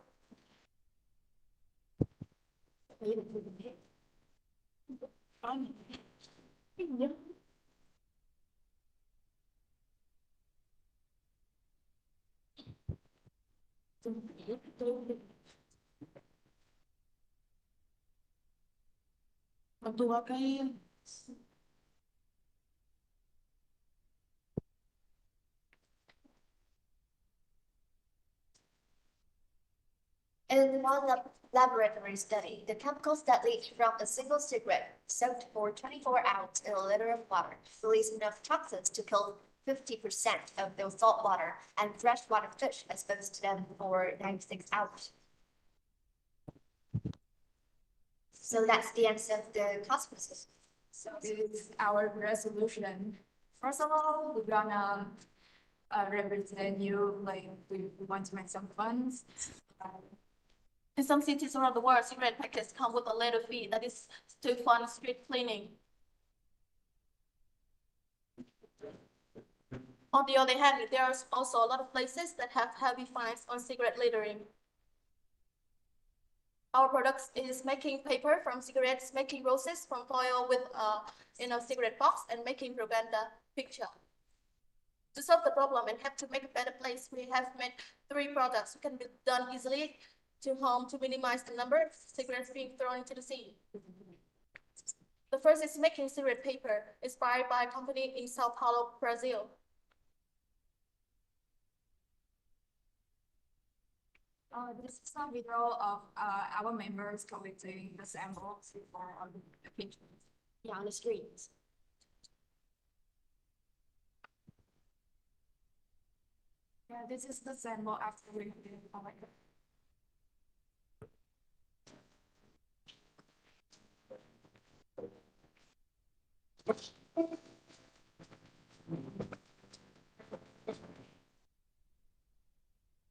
in one laboratory study, the chemicals that leach from a single cigarette soaked for 24 hours in a liter of water release enough toxins to kill 50% of the salt water and freshwater fish exposed to them for 96 hours. So that's the end of the consequences. So this is our resolution. First of all, we're gonna represent you, like we want to make some funds. In some cities around the world, cigarette packets come with a letter fee that is to fund street cleaning. On the other hand, there's also a lot of places that have heavy fines on cigarette littering. Our products is making paper from cigarettes, making roses from foil with in a cigarette box, and making propaganda picture. To solve the problem and have to make a better place, we have made 3 products that can be done easily to home to minimize the number of cigarettes being thrown into the sea. The first is making cigarette paper, inspired by a company in Sao Paulo, Brazil. This is a video of our members collecting the samples for the pictures. Yeah, on the screens. Yeah, this is the sample after we did it.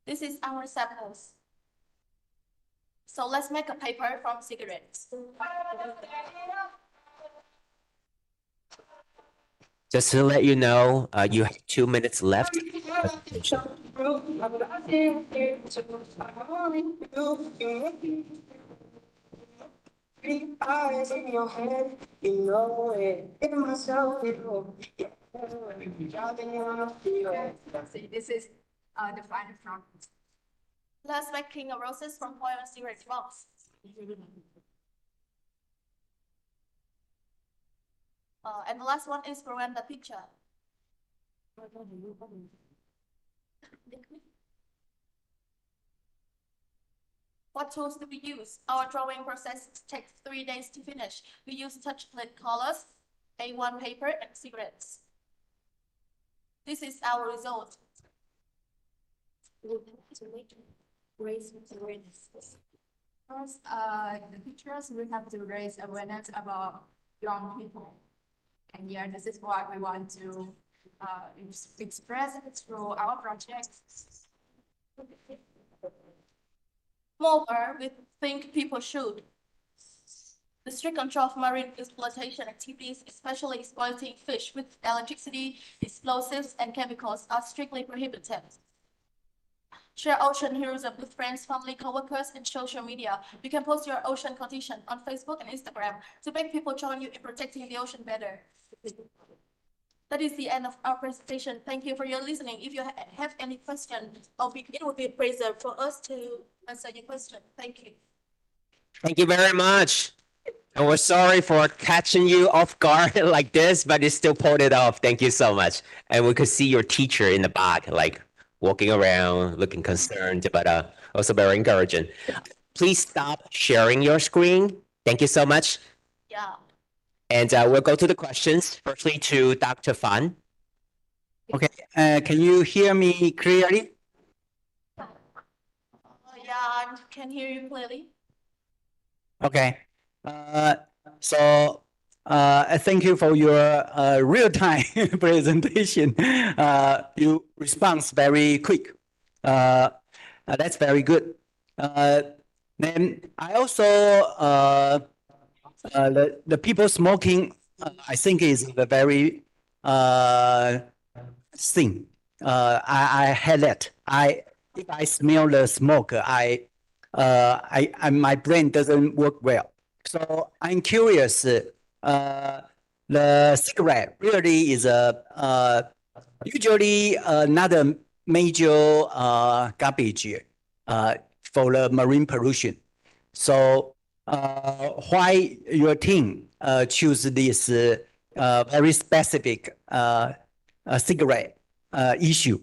This is our samples. So let's make a paper from cigarettes. Just to let you know, you have 2 minutes left. Eyes in your head, you know it. In myself, See, this is the final product. Let's make king of roses from foil and cigarette box. And the last one is propaganda picture. What tools do we use? Our drawing process takes 3 days to finish. We use touch plate colors, A1 paper, and cigarettes. This is our result. Raise awareness. First, the pictures we have to raise awareness about young people. And yeah, this is what we want to express it through our projects. Moreover, we think people should. The strict control of marine exploitation activities, especially exploiting fish with electricity, explosives, and chemicals, are strictly prohibited. Share ocean heroism with friends, family, co-workers, and social media. You can post your ocean condition on Facebook and Instagram to make people join you in protecting the ocean better. That is the end of our presentation. Thank you for your listening. If you have any questions, it would be a pleasure for us to answer your question. Thank you. Thank you very much. And we're sorry for catching you off guard like this, but you still pulled it off. Thank you so much. And we could see your teacher in the back, like walking around, looking concerned, but also very encouraging. Please stop sharing your screen. Thank you so much. Yeah. And we'll go to the questions. Firstly, to Dr. Fan. Okay, can you hear me clearly? Yeah, I can hear you clearly. Okay. So thank you for your real-time presentation. You respond very quick. That's very good. Then I also the people smoking, I think is the very thing. I had that. If I smell the smoke, my brain doesn't work well. So I'm curious. The cigarette really is usually not a major garbage for the marine pollution. So why your team choose this very specific cigarette issue?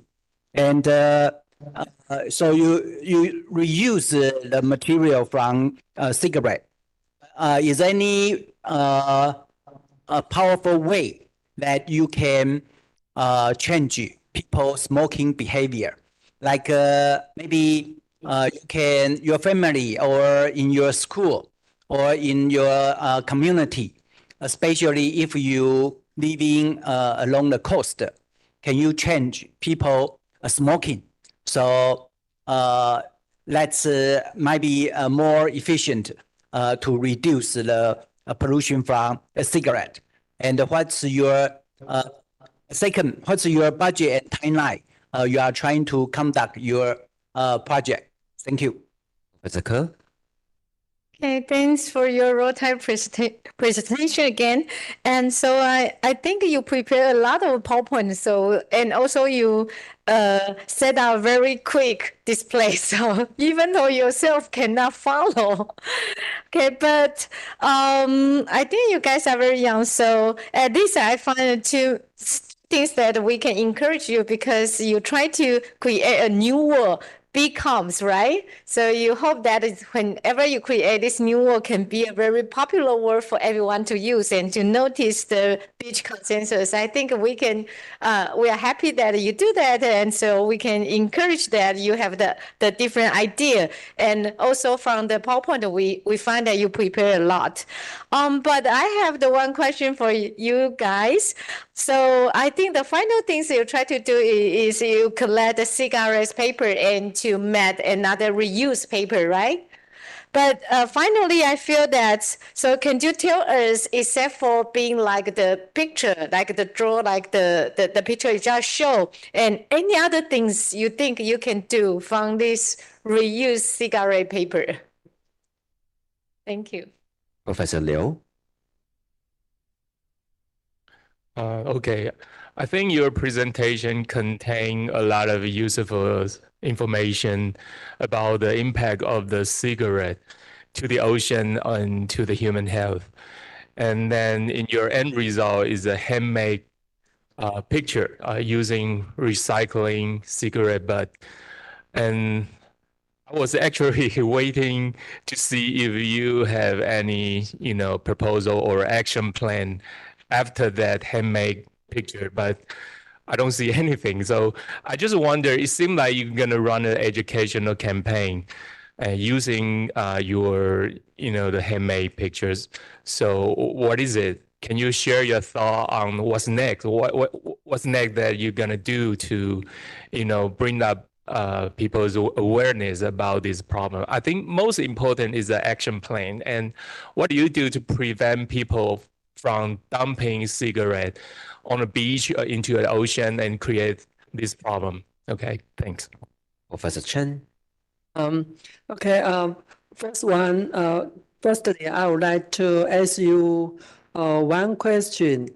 And so you reuse the material from cigarette. Is there any a powerful way that you can change people smoking behavior? Like maybe you can, your family or in your school or in your community, especially if you living along the coast, can you change people smoking? So that's might be more efficient to reduce the pollution from a cigarette. And what's your second? What's your budget and timeline? You are trying to conduct your project. Thank you. Professor Ke? Okay, thanks for your real-time presentation again. And so I think you prepare a lot of PowerPoint. So, and also you set out very quick display. So even though yourself cannot follow. Okay, but I think you guys are very young. So at least I find two things that we can encourage you because you try to create a new world. Becomes, right? So you hope that whenever you create this new word can be a very popular word for everyone to use and to notice the beach consensus. I think we can, we are happy that you do that. And so we can encourage that you have the different idea. And also from the PowerPoint, we find that you prepare a lot. But I have the one question for you guys. So I think the final things you try to do is you collect the cigarettes paper and to make another reuse paper, right? But finally, I feel that, so can you tell us, except for being like the picture, like the draw, like the picture you just show, and any other things you think you can do from this reused cigarette paper? Thank you. Professor Liu? Okay, I think your presentation contained a lot of useful information about the impact of the cigarette to the ocean and to the human health. And then in your end result is a handmade picture using recycling cigarette butt. And I was actually waiting to see if you have any, proposal or action plan after that handmade picture, but I don't see anything. So I just wonder, it seemed like you're gonna run an educational campaign using your, the handmade pictures. So what is it? Can you share your thought on what's next? What's next that you're gonna do to, bring up people's awareness about this problem? I think most important is the action plan. And what do you do to prevent people from dumping cigarette on a beach or into the ocean and create this problem? Okay, thanks. Professor Chen? Okay, firstly, I would like to ask you one question.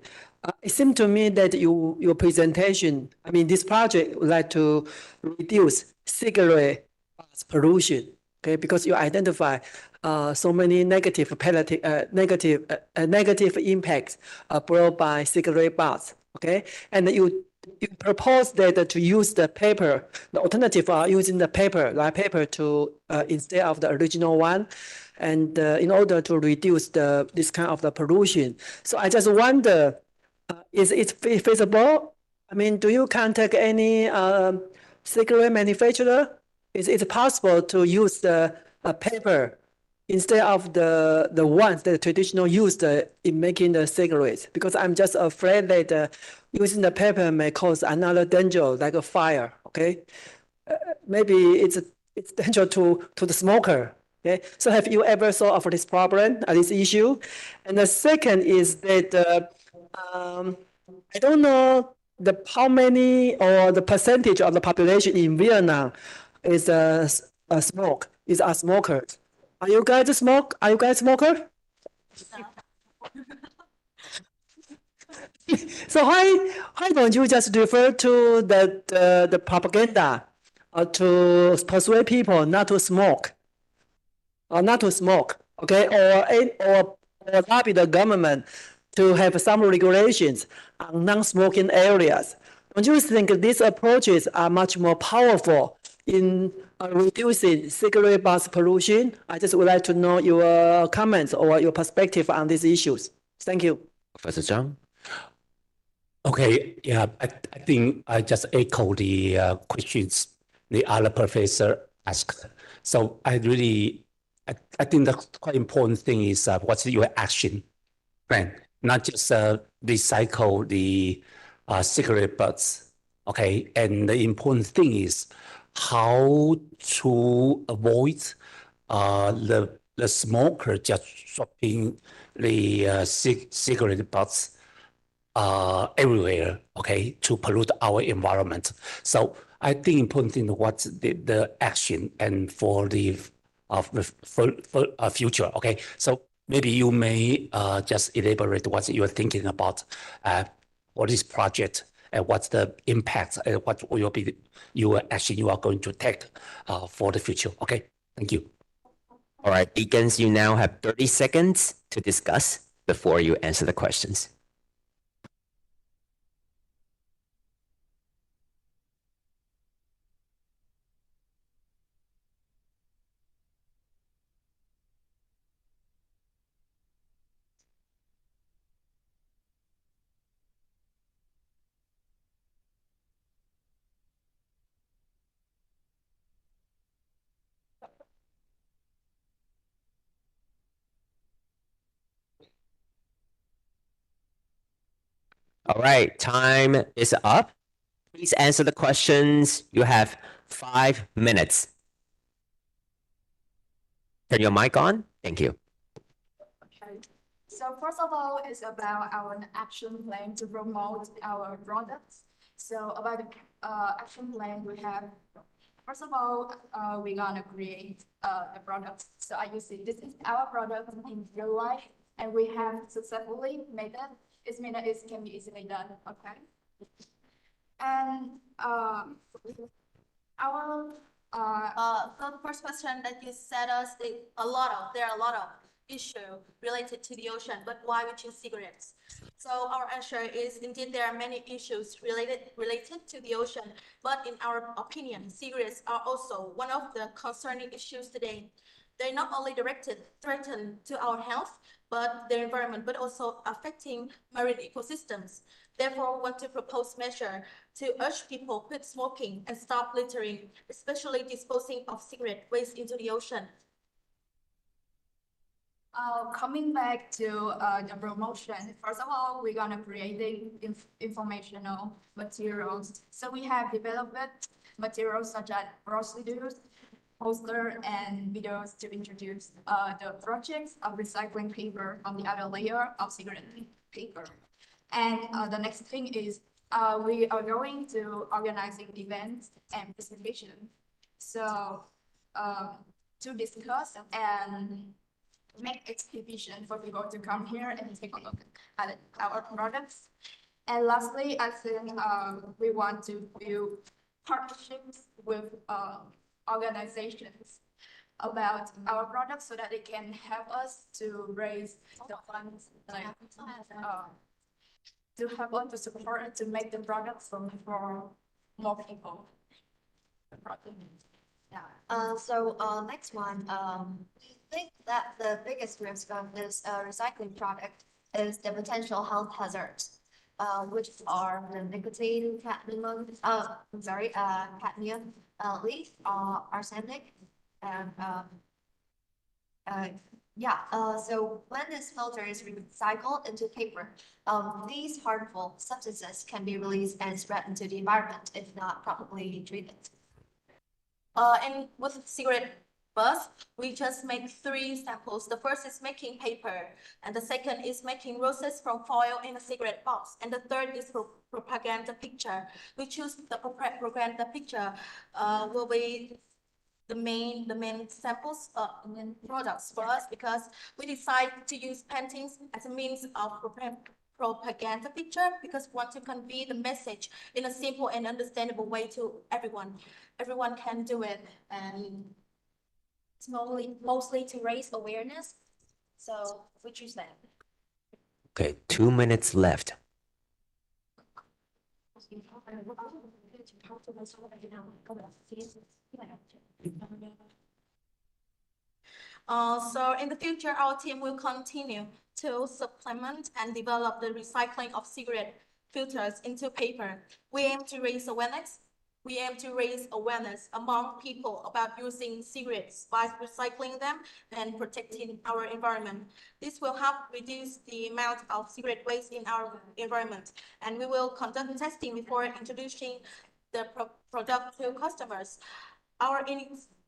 It seemed to me that your presentation, this project would like to reduce cigarette pollution, okay, because you identify so many negative impacts brought by cigarette butts, okay, and you propose that to use the paper, the alternative are using the paper, like paper to instead of the original one, and in order to reduce this kind of the pollution. So I just wonder, is it feasible? I mean, do you contact any cigarette manufacturer? Is it possible to use the paper instead of the ones that traditional used in making the cigarettes? Because I'm just afraid that using the paper may cause another danger like a fire. Okay, maybe it's danger to the smoker. Okay, so have you ever thought of this problem, this issue? And the second is that I don't know how many or the percentage of the population in Vietnam is a smokers. Are you guys smoke? Are you guys smoker? So why don't you just refer to the propaganda to persuade people not to smoke, okay, or lobby the government to have some regulations on non-smoking areas? Don't you think these approaches are much more powerful in reducing cigarette bus pollution? I just would like to know your comments or your perspective on these issues. Thank you. Professor Zhang? Okay, yeah, I think I just echo the questions the other professor asked. So I think the quite important thing is what's your action plan, not just recycle the cigarette butts, okay? And the important thing is how to avoid the smoker just swapping the cigarette butts everywhere, okay, to pollute our environment. So I think important thing what's the action and for the future, okay. So maybe you may just elaborate what you're thinking about for this project and what's the impact and what will be your action you are going to take for the future. Okay, thank you. All right, Deacons, you now have 30 seconds to discuss before you answer the questions. All right, time is up. Please answer the questions. You have 5 minutes. Turn your mic on. Thank you. Okay. So first of all, it's about our action plan to promote our products. So about the action plan we have, first of all, we're gonna create the products. So I use it. This is our product in real life, and we have successfully made it. It means that it can be easily done. Okay. And the first question that you said us, there are a lot of issues related to the ocean, but why we choose cigarettes? So our answer is indeed there are many issues related to the ocean, but in our opinion, cigarettes are also one of the concerning issues today. They're not only threaten to our health, but their environment, but also affecting marine ecosystems. Therefore, we want to propose measures to urge people quit smoking and stop littering, especially disposing of cigarette waste into the ocean. Coming back to the promotion, first of all, we're gonna create informational materials. So we have developed materials such as procedures, poster, and videos to introduce the projects of recycling paper on the outer layer of cigarette paper. And the next thing is we are going to organizing events and presentation. So to discuss and make exhibition for people to come here and take a look at our products. And lastly, I think we want to build partnerships with organizations about our products so that they can help us to raise the funds, like to have all the support and to make the product for more people. So next one, we think that the biggest risk of this recycling product is the potential health hazards, which are the nicotine, cadmium, cadmium, lead, arsenic, and so when this filter is recycled into paper, these harmful substances can be released and spread into the environment if not properly treated. And with cigarette butts, we just make 3 samples. The first is making paper, and the second is making roses from foil in a cigarette box, and the third is propaganda picture. We choose the propaganda picture will be the main samples, main products for us, because we decide to use paintings as a means of propaganda picture, because we want to convey the message in a simple and understandable way to everyone. Everyone can do it, and it's mostly to raise awareness. So we choose that. Okay, 2 minutes left. So in the future, our team will continue to supplement and develop the recycling of cigarette filters into paper. We aim to raise awareness among people about using cigarettes by recycling them and protecting our environment. This will help reduce the amount of cigarette waste in our environment, and we will conduct testing before introducing the product to customers. Our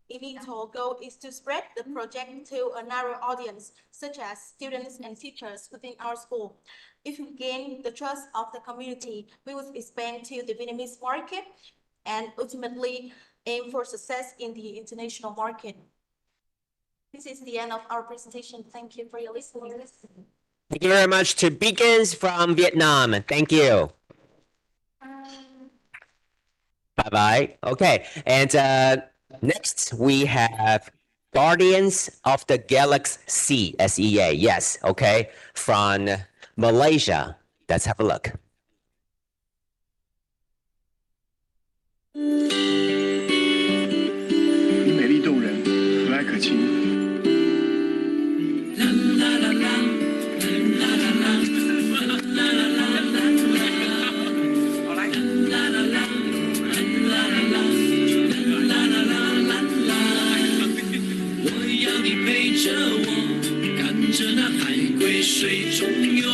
initial goal is to spread the project to a narrow audience, such as students and teachers within our school. If we gain the trust of the community, we will expand to the Vietnamese market and ultimately aim for success in the international market. This is the end of our presentation. Thank you for your listening. Thank you very much to Beacons from Vietnam. Thank you. Bye-bye. Okay, and next we have Guardians of the Galaxy, SEA. Yes, okay, from Malaysia. Let's have a look. 你美丽动人，和蔼可亲。我要你陪着我，看着那海龟水中游，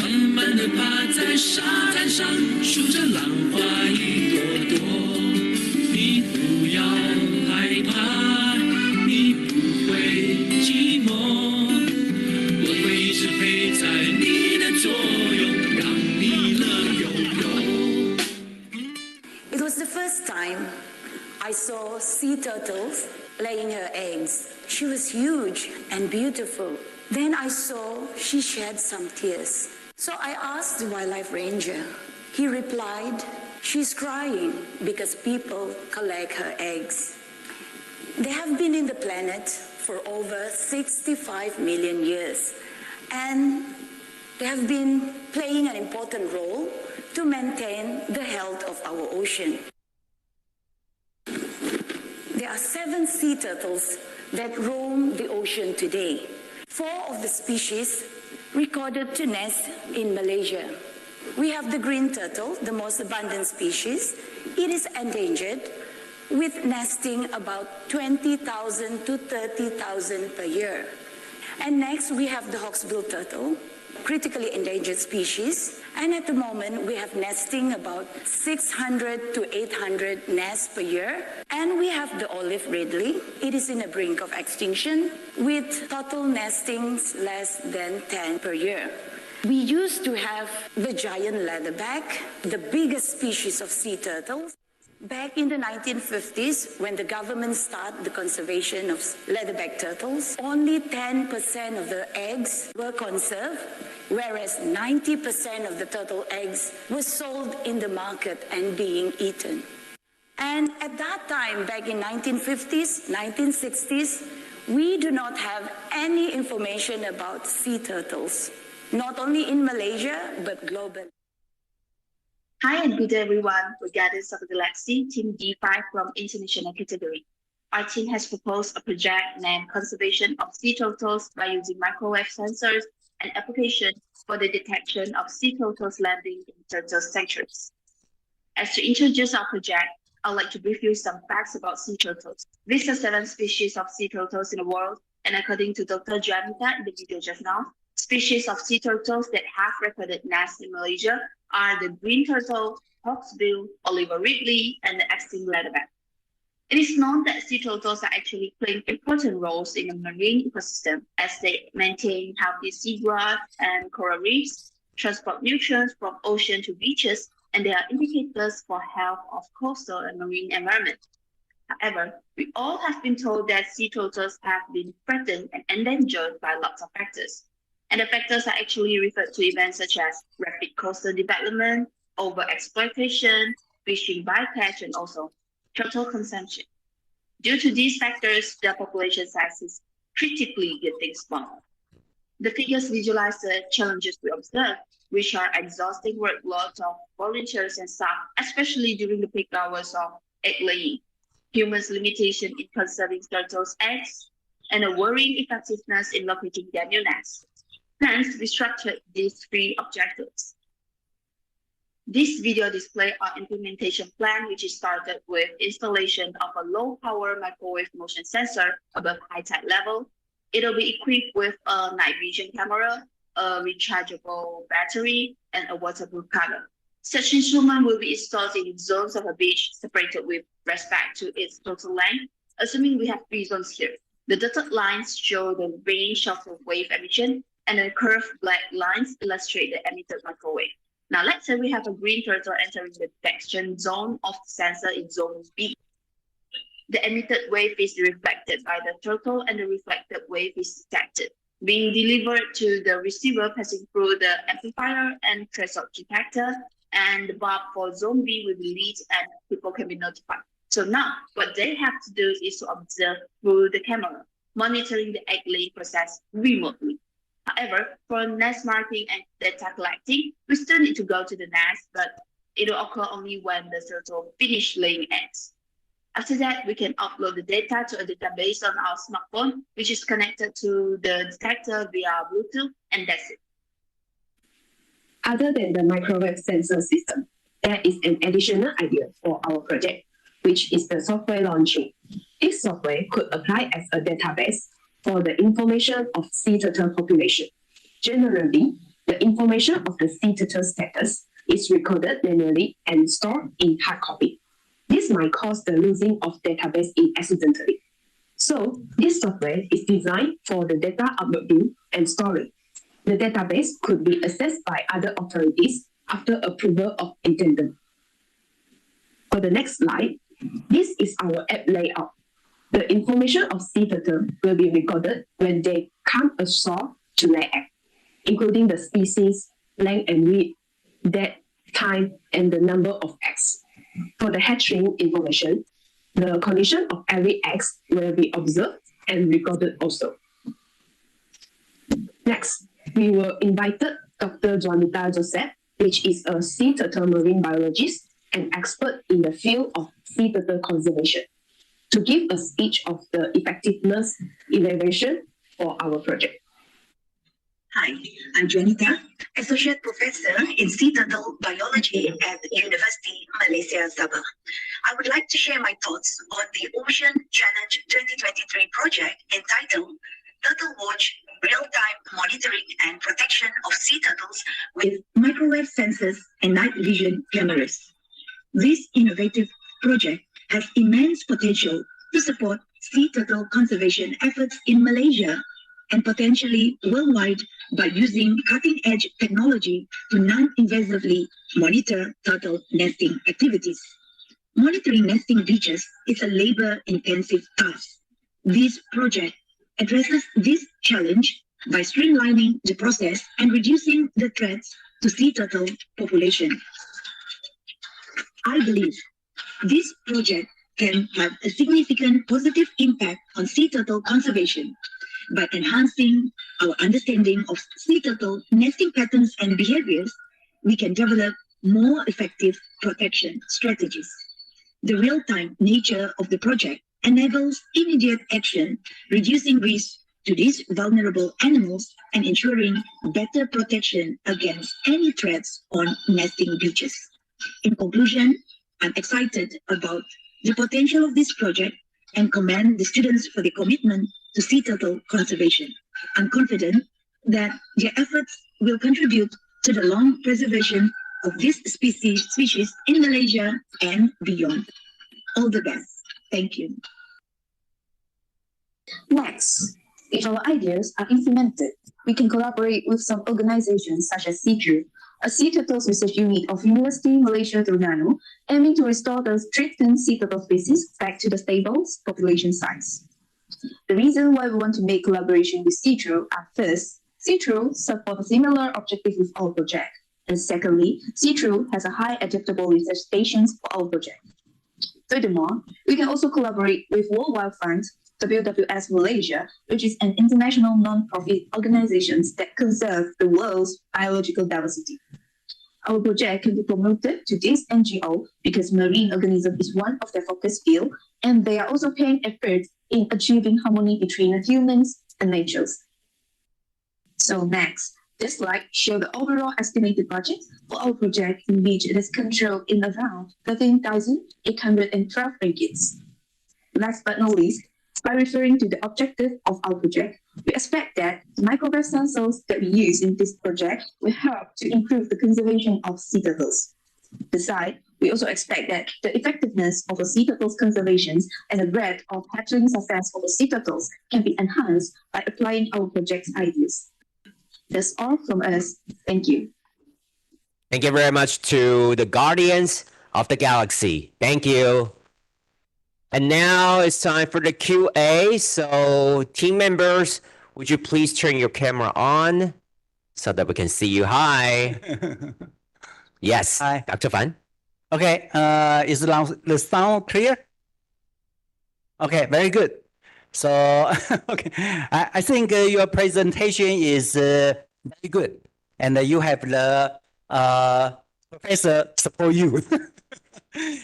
慢慢地趴在沙滩上，数着浪花一朵朵。你不要害怕，你不会寂寞，我会一直陪在你的左右，让你乐悠悠。 It was the first time I saw sea turtles laying her eggs. She was huge and beautiful. Then I saw she shed some tears. So I asked the wildlife ranger. He replied, she's crying because people collect her eggs. They have been in the planet for over 65 million years, and they have been playing an important role to maintain the health of our ocean. There are 7 sea turtles that roam the ocean today. 4 of the species recorded to nest in Malaysia. We have the green turtle, the most abundant species. It is endangered, with nesting about 20,000 to 30,000 per year. And next we have the hawksbill turtle, critically endangered species. And at the moment, we have nesting about 600 to 800 nests per year. And we have the olive ridley. It is in the brink of extinction, with total nestings less than 10 per year. We used to have the giant leatherback, the biggest species of sea turtles. Back in the 1950s, when the government started the conservation of leatherback turtles, only 10% of the eggs were conserved, whereas 90% of the turtle eggs were sold in the market and being eaten. And at that time, back in 1950s, 1960s, we do not have any information about sea turtles. not only in Malaysia, but globally. Hi and good day everyone. We're Guardians of the Galaxy, Team D5 from International category. Our team has proposed a project named Conservation of Sea Turtles by using microwave sensors and application for the detection of sea turtles landing in turtle sanctuaries. As to introduce our project, I'd like to brief you some facts about sea turtles. These are 7 species of sea turtles in the world, and according to Dr. Janita in the video just now, species of sea turtles that have recorded nests in Malaysia are the green turtle, hawksbill, Oliver Ridley, and the extinct leatherback. It is known that sea turtles are actually playing important roles in the marine ecosystem as they maintain healthy seagrass and coral reefs, transport nutrients from ocean to beaches, and they are indicators for health of coastal and marine environment. However, we all have been told that sea turtles have been threatened and endangered by lots of factors. And the factors are actually referred to events such as rapid coastal development, overexploitation, fishing bycatch, and also turtle consumption. Due to these factors, the population size is critically getting smaller. The figures visualize the challenges we observe, which are exhausting workloads of volunteers and staff, especially during the peak hours of egg laying, humans' limitation in conserving turtles' eggs, and a worrying effectiveness in locating their new nests. Hence, we structured these 3 objectives. This video displays our implementation plan, which is started with installation of a low-power microwave motion sensor above high tide level. It'll be equipped with a night vision camera, a rechargeable battery, and a waterproof cover. Such instrument will be installed in zones of a beach separated with respect to its total length, assuming we have 3 zones here. The dotted lines show the range of the wave emission, and the curved black lines illustrate the emitted microwave. Now, let's say we have a green turtle entering the detection zone of the sensor in zone B. The emitted wave is reflected by the turtle, and the reflected wave is detected, being delivered to the receiver passing through the amplifier and threshold detector, and the bulb for zone B will be lit and people can be notified. So now, what they have to do is to observe through the camera, monitoring the egg laying process remotely. However, for nest marking and data collecting, we still need to go to the nest, but it will occur only when the turtle finishes laying eggs. After that, we can upload the data to a database on our smartphone, which is connected to the detector via Bluetooth, and that's it. Other than the microwave sensor system, there is an additional idea for our project, which is the software launching. This software could apply as a database for the information of sea turtle population. Generally, the information of the sea turtle status is recorded manually and stored in hard copy. This might cause the losing of database accidentally. So, this software is designed for the data uploading and storing. The database could be accessed by other authorities after approval of intendant. For the next slide, this is our app layout. The information of sea turtle will be recorded when they come ashore to lay egg, including the species, length and width, depth, time, and the number of eggs. For the hatchling information, the condition of every egg will be observed and recorded also. Next, we will invite Dr. Juanita Joseph, which is a sea turtle marine biologist and expert in the field of sea turtle conservation, to give a speech of the effectiveness evaluation for our project. Hi, I'm Juanita, Associate Professor in Sea Turtle Biology at the University Malaysia Sabah. I would like to share my thoughts on the Ocean Challenge 2023 project entitled Turtle Watch, Real-Time Monitoring and Protection of Sea Turtles with Microwave Sensors and Night Vision Cameras. This innovative project has immense potential to support sea turtle conservation efforts in Malaysia and potentially worldwide by using cutting-edge technology to non-invasively monitor turtle nesting activities. Monitoring nesting beaches is a labor-intensive task. This project addresses this challenge by streamlining the process and reducing the threats to sea turtle population. I believe this project can have a significant positive impact on sea turtle conservation By enhancing our understanding of sea turtle nesting patterns and behaviors, we can develop more effective protection strategies. The real-time nature of the project enables immediate action, reducing risk to these vulnerable animals and ensuring better protection against any threats on nesting beaches. In conclusion, I'm excited about the potential of this project and commend the students for their commitment to sea turtle conservation. I'm confident that their efforts will contribute to the long preservation of this species in Malaysia and beyond. All the best. Thank you. Next, if our ideas are implemented, we can collaborate with some organizations such as CITRU, a sea turtles research unit of University Malaysia Terengganu, aiming to restore the threatened sea turtle species back to the stable population size. The reason why we want to make collaboration with CITRU are first, CITRU supports a similar objective with our project, and secondly, CITRU has a high adaptable research stations for our project. Furthermore, we can also collaborate with World Wildlife Fund, WWF Malaysia, which is an international non-profit organization that conserves the world's biological diversity. Our project can be promoted to this NGO because marine organism is one of their focus field, and they are also paying effort in achieving harmony between humans and nature. So next, this slide shows the overall estimated budget for our project, in which it is controlled in around 13,812 ringgits. Last but not least, by referring to the objective of our project, we expect that the microwave sensors that we use in this project will help to improve the conservation of sea turtles. Besides, we also expect that the effectiveness of the sea turtles conservation and the rate of hatchling success of the sea turtles can be enhanced by applying our project's ideas. That's all from us. Thank you. Thank you very much to the Guardians of the Galaxy. Thank you. And now it's time for the QA. So team members, would you please turn your camera on so that we can see you? Hi. Yes. Hi. Dr. Fan. Okay, is the sound clear? Okay, very good. So, okay, I think your presentation is very good, and you have the professor support you.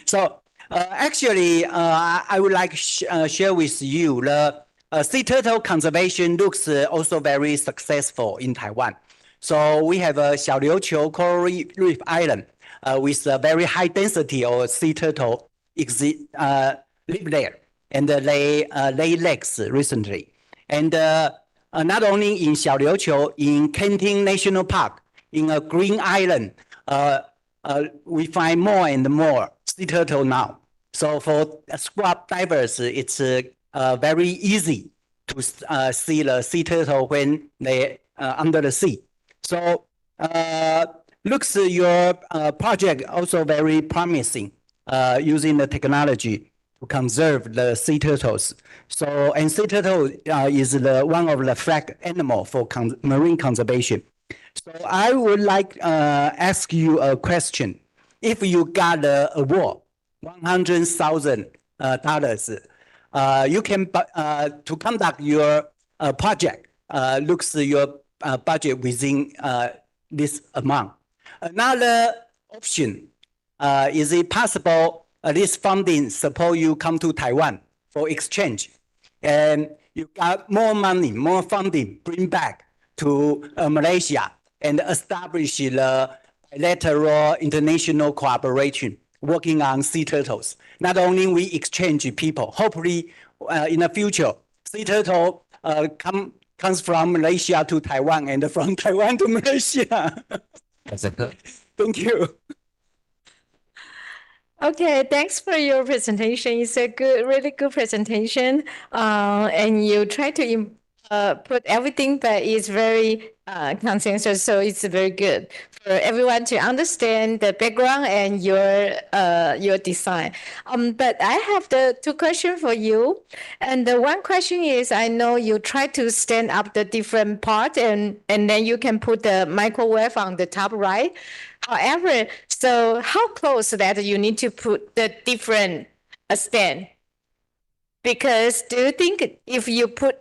So, actually, I would like to share with you the sea turtle conservation looks also very successful in Taiwan. So we have a Xiaoliuqiu Coral Reef Island with a very high density of sea turtle live there, and they lay eggs recently. And not only in Xiaoliuqiu, in Kenting National Park, in a green island, we find more and more sea turtle now. So for scuba divers, it's very easy to see the sea turtle when they under the sea. So looks your project also very promising, using the technology to conserve the sea turtles. So, and sea turtle is one of the flag animal for marine conservation. So I would like ask you a question. If you got the award, $100,000, you can to conduct your project. Looks your budget within this amount. Another option, is it possible this funding support you come to Taiwan for exchange, and you got more money, more funding, bring back to Malaysia and establish the bilateral international cooperation working on sea turtles. Not only we exchange people, hopefully in the future, sea turtle comes from Malaysia to Taiwan and from Taiwan to Malaysia. That's a good. Thank you. Okay, thanks for your presentation. It's a good, really good presentation. And you try to put everything, but it's very consensus, so it's very good for everyone to understand the background and your design. But I have the two questions for you, and the one question is, I know you try to stand up the different part, and then you can put the microwave on the top right. However, so how close that you need to put the different stand? Because do you think if you put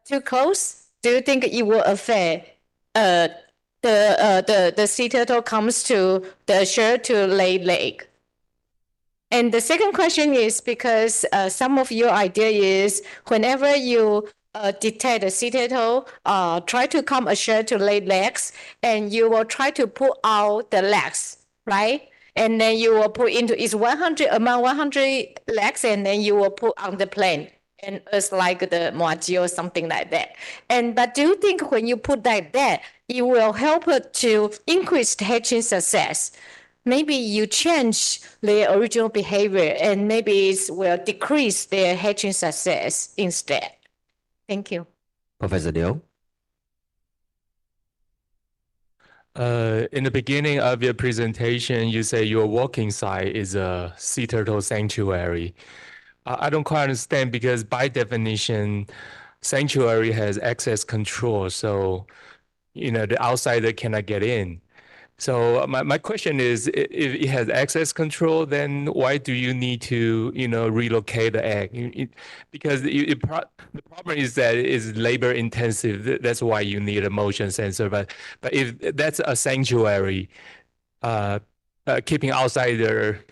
too close, do you think it will affect the sea turtle comes to the shore to lay egg? And the second question is because some of your idea is whenever you detect a sea turtle, try to come ashore to lay legs, and you will try to pull out the legs, right? And then you will put into its 100 among 100 legs, and then you will put on the plane. And it's like the moaji or something like that. But do you think when you put like that, it will help to increase the hatching success? Maybe you change their original behavior and maybe it will decrease their hatching success instead. Thank you. Professor Liu. In the beginning of your presentation, you say your walking site is a sea turtle sanctuary. I don't quite understand because by definition, sanctuary has access control. So, the outsider cannot get in. So my question is, if it has access control, then why do you need to, relocate the egg? Because the problem is that it's labor intensive. That's why you need a motion sensor. But if that's a sanctuary, keeping outsider,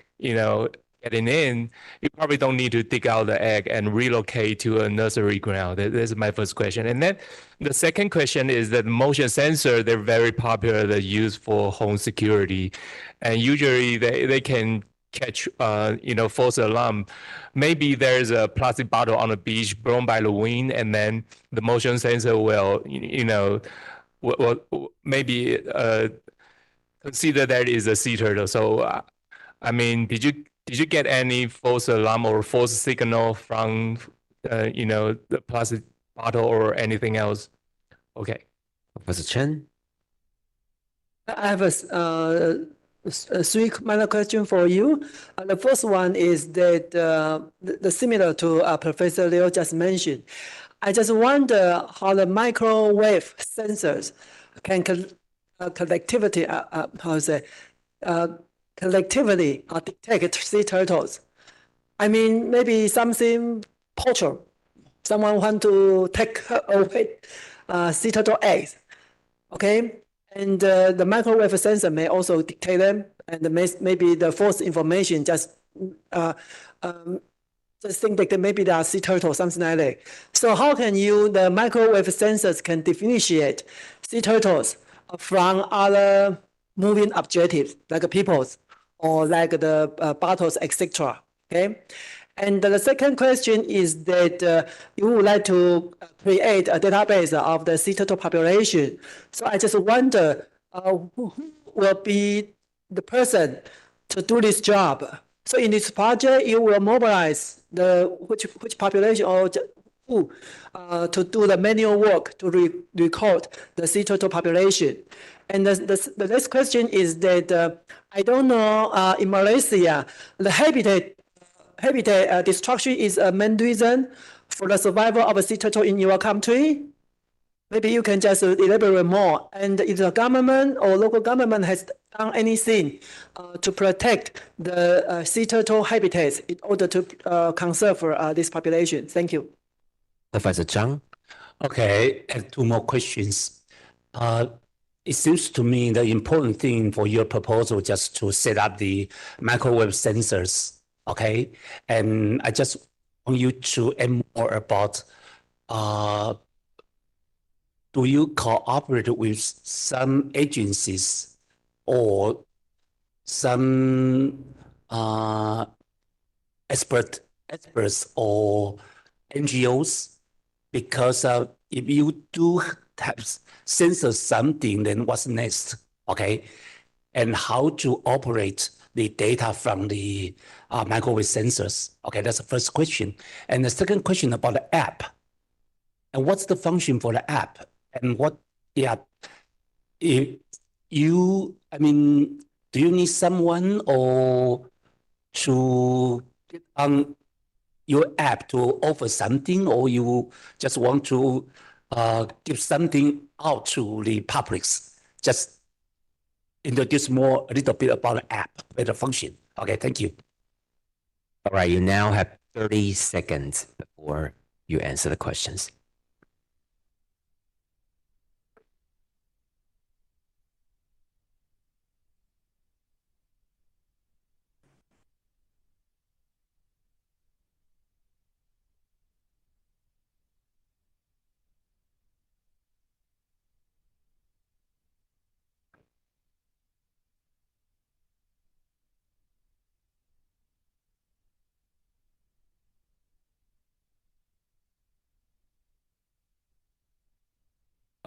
getting in, you probably don't need to dig out the egg and relocate to a nursery ground. That's my first question. And then the second question is that motion sensor, they're very popular, they're used for home security. And usually they can catch, false alarm. Maybe there's a plastic bottle on the beach blown by the wind, and then the motion sensor will, maybe consider that is a sea turtle. So, did you get any false alarm or false signal from, the plastic bottle or anything else? Okay. Professor Chen. I have a three minor question for you. The first one is that the similar to Professor Liu just mentioned. I just wonder how the microwave sensors can collectively detect sea turtles. Maybe something poacher, someone want to take away sea turtle eggs, okay? And the microwave sensor may also detect them, and maybe the false information just think that maybe they are sea turtles, something like that. So how can the microwave sensors can differentiate sea turtles from other moving objectives like peoples or like the bottles, etc. Okay, and the second question is that you would like to create a database of the sea turtle population. So I just wonder who will be the person to do this job. So in this project, you will mobilize which population or who to do the manual work to record the sea turtle population. And the next question is that I don't know, in Malaysia, the habitat destruction is a main reason for the survival of a sea turtle in your country. Maybe you can just elaborate more. And if the government or local government has done anything to protect the sea turtle habitats in order to conserve this population. Thank you. Professor Zhang. Okay, I have two more questions. It seems to me the important thing for your proposal just to set up the microwave sensors, okay? And I just want you to add more about, do you cooperate with some agencies or some experts or NGOs? Because if you do have censor something, then what's next? Okay, and how to operate the data from the microwave sensors? Okay, that's the first question. And the second question about the app. And what's the function for the app? And what? Yeah, if you, do you need someone or to get on your app to offer something, or you just want to give something out to the public? Just introduce a little bit about the app and the function. Okay, thank you. All right, you now have 30 seconds before you answer the questions.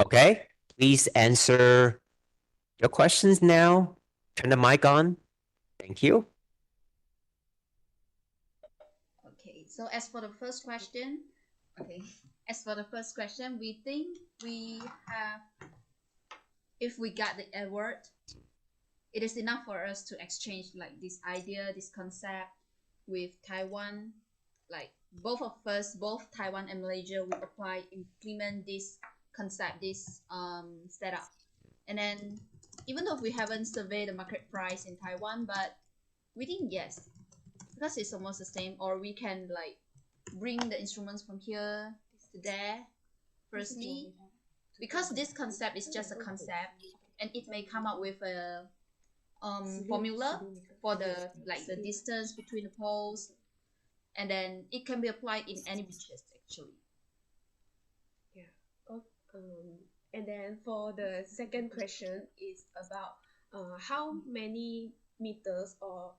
Okay, please answer your questions now. Turn the mic on. Thank you. Okay, so as for the first question, we think we have, if we got the award, it is enough for us to exchange like this idea, this concept with Taiwan. Like both of us, both Taiwan and Malaysia, we implement this concept, this setup. And then even though we haven't surveyed the market price in Taiwan, but we think yes, because it's almost the same, or we can like bring the instruments from here to there. Firstly, because this concept is just a concept, and it may come up with a formula for the distance between the poles, and then it can be applied in any beaches actually. Yeah. And then for the second question is about how many meters or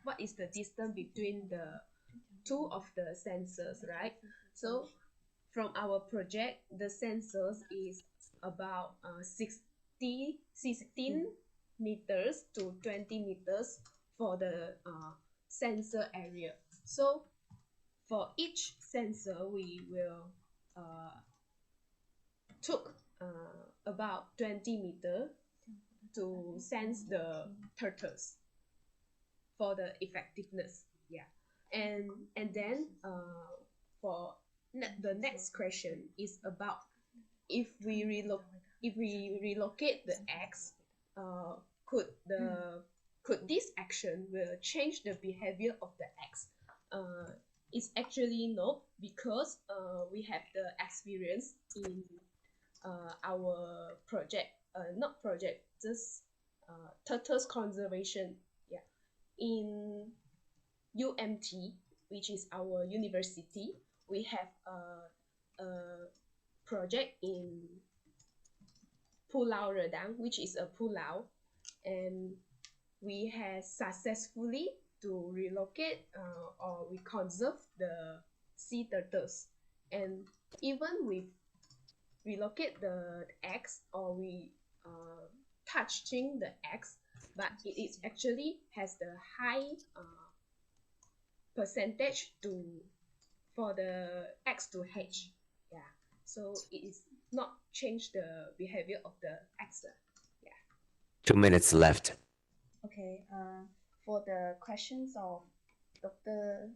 what is the distance between the two of the sensors, right? So from our project, the sensors is about 16 meters to 20 meters for the sensor area. So for each sensor, we will took about 20 meters to sense the turtles for the effectiveness. Yeah, and then for the next question is about if we relocate the X, could this action will change the behavior of the X? It's actually no, because we have the experience in our project, just turtles conservation. Yeah, in UMT, which is our university, we have a project in Pulau Redang, which is a pulau, and we have successfully to relocate or we conserve the sea turtles. And even we relocate the eggs or we touching the eggs, but it is actually has the high percentage for the eggs to hatch. Yeah, so it is not change the behavior of the eggs. Yeah. 2 minutes left. Okay, for the questions of the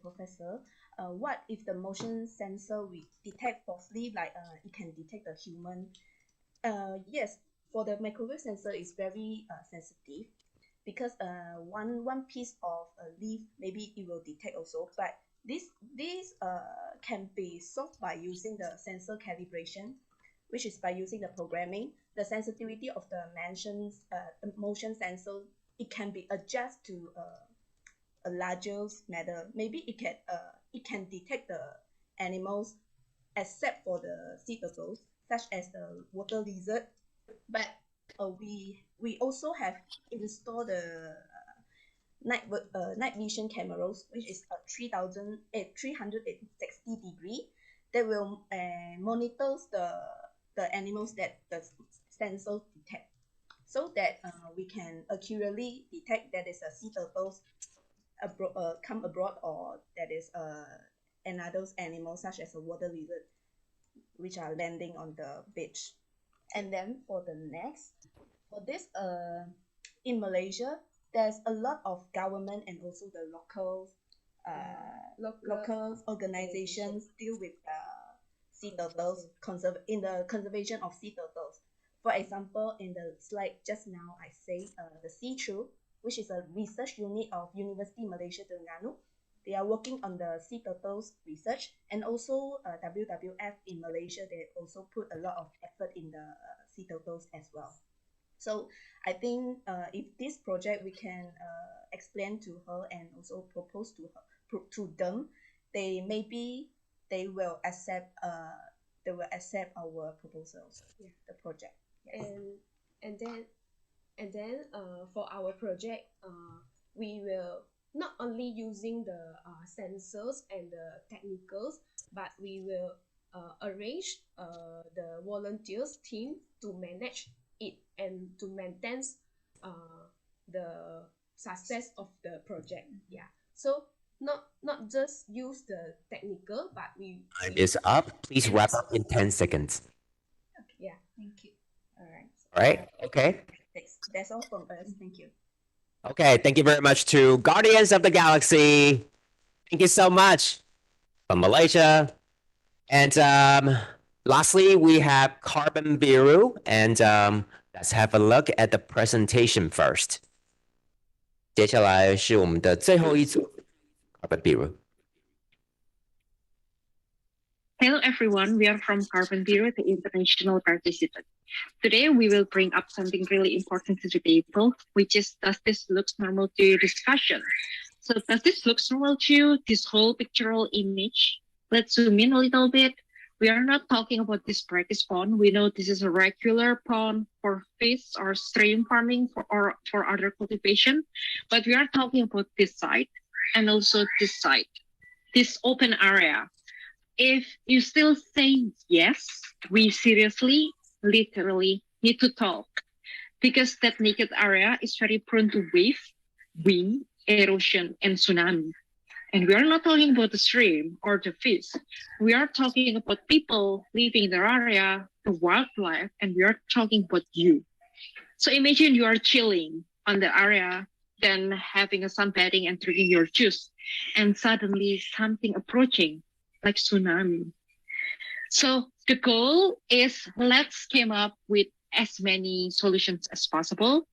professor, what if the motion sensor we detect falsely, like it can detect the human? Yes, for the microwave sensor is very sensitive, because one piece of a leaf maybe it will detect also, but this can be solved by using the sensor calibration, which is by using the programming. The sensitivity of the the motion sensor, it can be adjusted to a larger matter. Maybe it can detect the animals except for the sea turtles, such as the water lizard. But we also have installed the night vision cameras, which is 360 degree, that will monitor the animals that the sensors detect, so that we can accurately detect that is a sea turtles come abroad, or that is another animal such as a water lizard, which are landing on the beach. And then for this in Malaysia, there's a lot of government and also the local organizations deal with sea turtles, in the conservation of sea turtles. For example, in the slide just now, I say the See-Through, which is a research unit of University Malaysia Terengganu. They are working on the sea turtles research, and also WWF in Malaysia, they also put a lot of effort in the sea turtles as well. So I think if this project we can explain to her and also propose to them, they will accept our proposals. Yeah. The project. Yes. And then for our project, we will not only using the sensors and the technicals, but we will arrange the volunteers team to manage it and to maintain the success of the project. Yeah. So not just use the technical, but Time is up. Please wrap up in 10 seconds. Yeah. Thank you. All right. All right. Okay. That's all from us. Thank you. Okay. Thank you very much to Guardians of the Galaxy. Thank you so much from Malaysia. And lastly, we have Carbon Bureau. And let's have a look at the presentation first. 接下来是我们的最后一组 Carbon Bureau. Hello everyone, we are from Carbon Bureau, the international participant. Today we will bring up something really important to the table, which is, does this look normal to your discussion? So does this look normal to you, this whole pictorial image? Let's zoom in a little bit. We are not talking about this practice pond. We know this is a regular pond for fish or stream farming or for other cultivation, but we are talking about this side and also this side, this open area. If you still say yes, we seriously, literally need to talk, because that naked area is very prone to wave, wind, erosion, and tsunami. And we are not talking about the stream or the fish. We are talking about people living in the area, the wildlife, and we are talking about you. So imagine you are chilling on the area, then having a sunbathing and drinking your juice, and suddenly something approaching, like tsunami. So the goal is, let's come up with as many solutions as possible.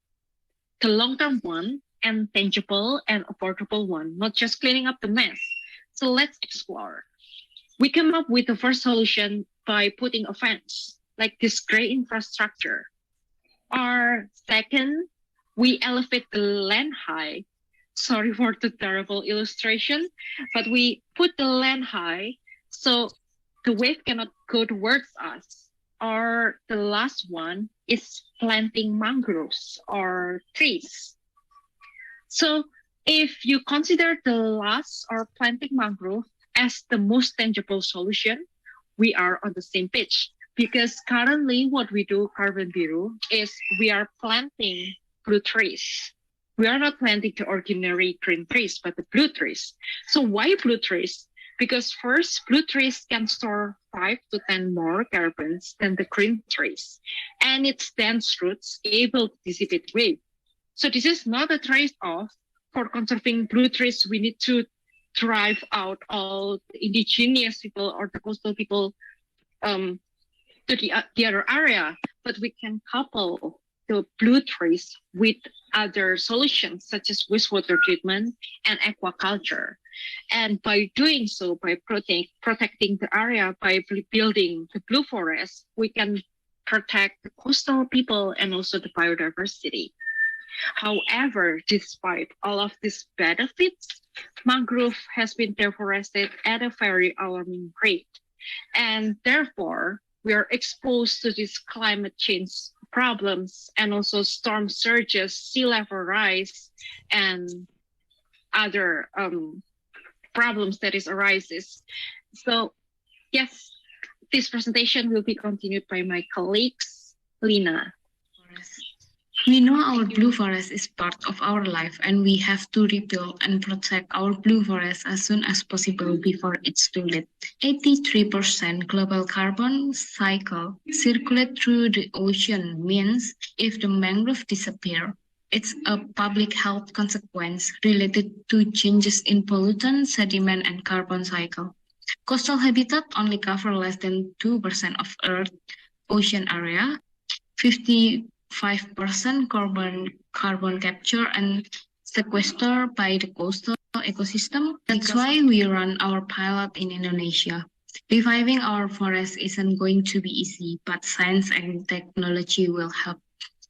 The long-term one, and tangible and affordable one, not just cleaning up the mess. So let's explore. We come up with the first solution by putting a fence, like this gray infrastructure. Or second, we elevate the land high. Sorry for the terrible illustration, but we put the land high so the wave cannot go towards us. Or the last one is planting mangroves or trees. So if you consider the last or planting mangrove as the most tangible solution, we are on the same page. Because currently what we do, Carbon Bureau, is we are planting blue trees. We are not planting the ordinary green trees, but the blue trees. So why blue trees? Because first, blue trees can store 5 to 10 more carbons than the green trees. And its dense roots able to dissipate wave. So this is not a trade-off. For conserving blue trees, we need to drive out all the indigenous people or the coastal people to the other area. But we can couple the blue trees with other solutions such as wastewater treatment and aquaculture. And by doing so, by protecting the area, by building the blue forest, we can protect the coastal people and also the biodiversity. However, despite all of these benefits, mangrove has been deforested at a very alarming rate. And therefore, we are exposed to these climate change problems and also storm surges, sea level rise, and other problems that arises. So yes, this presentation will be continued by my colleagues, Lina. We know our blue forest is part of our life, and we have to rebuild and protect our blue forest as soon as possible before it's too late. 83% global carbon cycle circulate through the ocean means if the mangrove disappear, it's a public health consequence related to changes in pollutant, sediment, and carbon cycle. Coastal habitat only cover less than 2% of Earth's ocean area. 55% carbon capture and sequester by the coastal ecosystem. That's why we run our pilot in Indonesia. Reviving our forest isn't going to be easy, but science and technology will help.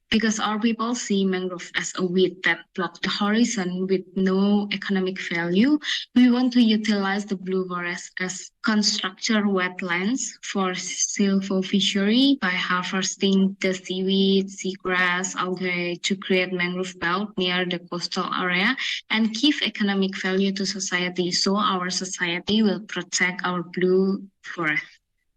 Because our people see mangrove as a weed that blocks the horizon with no economic value, we want to utilize the blue forest as constructor wetlands for silvofishery by harvesting the seaweed, seagrass, algae to create mangrove belt near the coastal area and give economic value to society, so our society will protect our blue forest.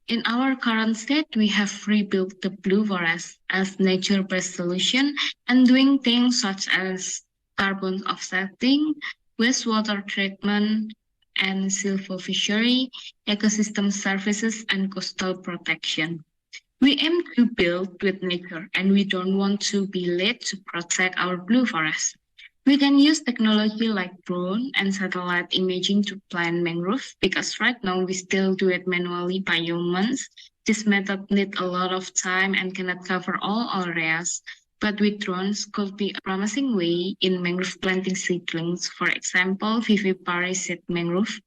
In our current state, we have rebuilt the blue forest as nature-based solution and doing things such as carbon offsetting, wastewater treatment, and silver fishery, ecosystem services, and coastal protection. We aim to build with nature, and we don't want to be late to protect our blue forest. We can use technology like drone and satellite imaging to plant mangrove because right now we still do it manually by humans. This method needs a lot of time and cannot cover all areas, but with drones could be a promising way in mangrove planting seedlings, for example, vivipary seed mangrove.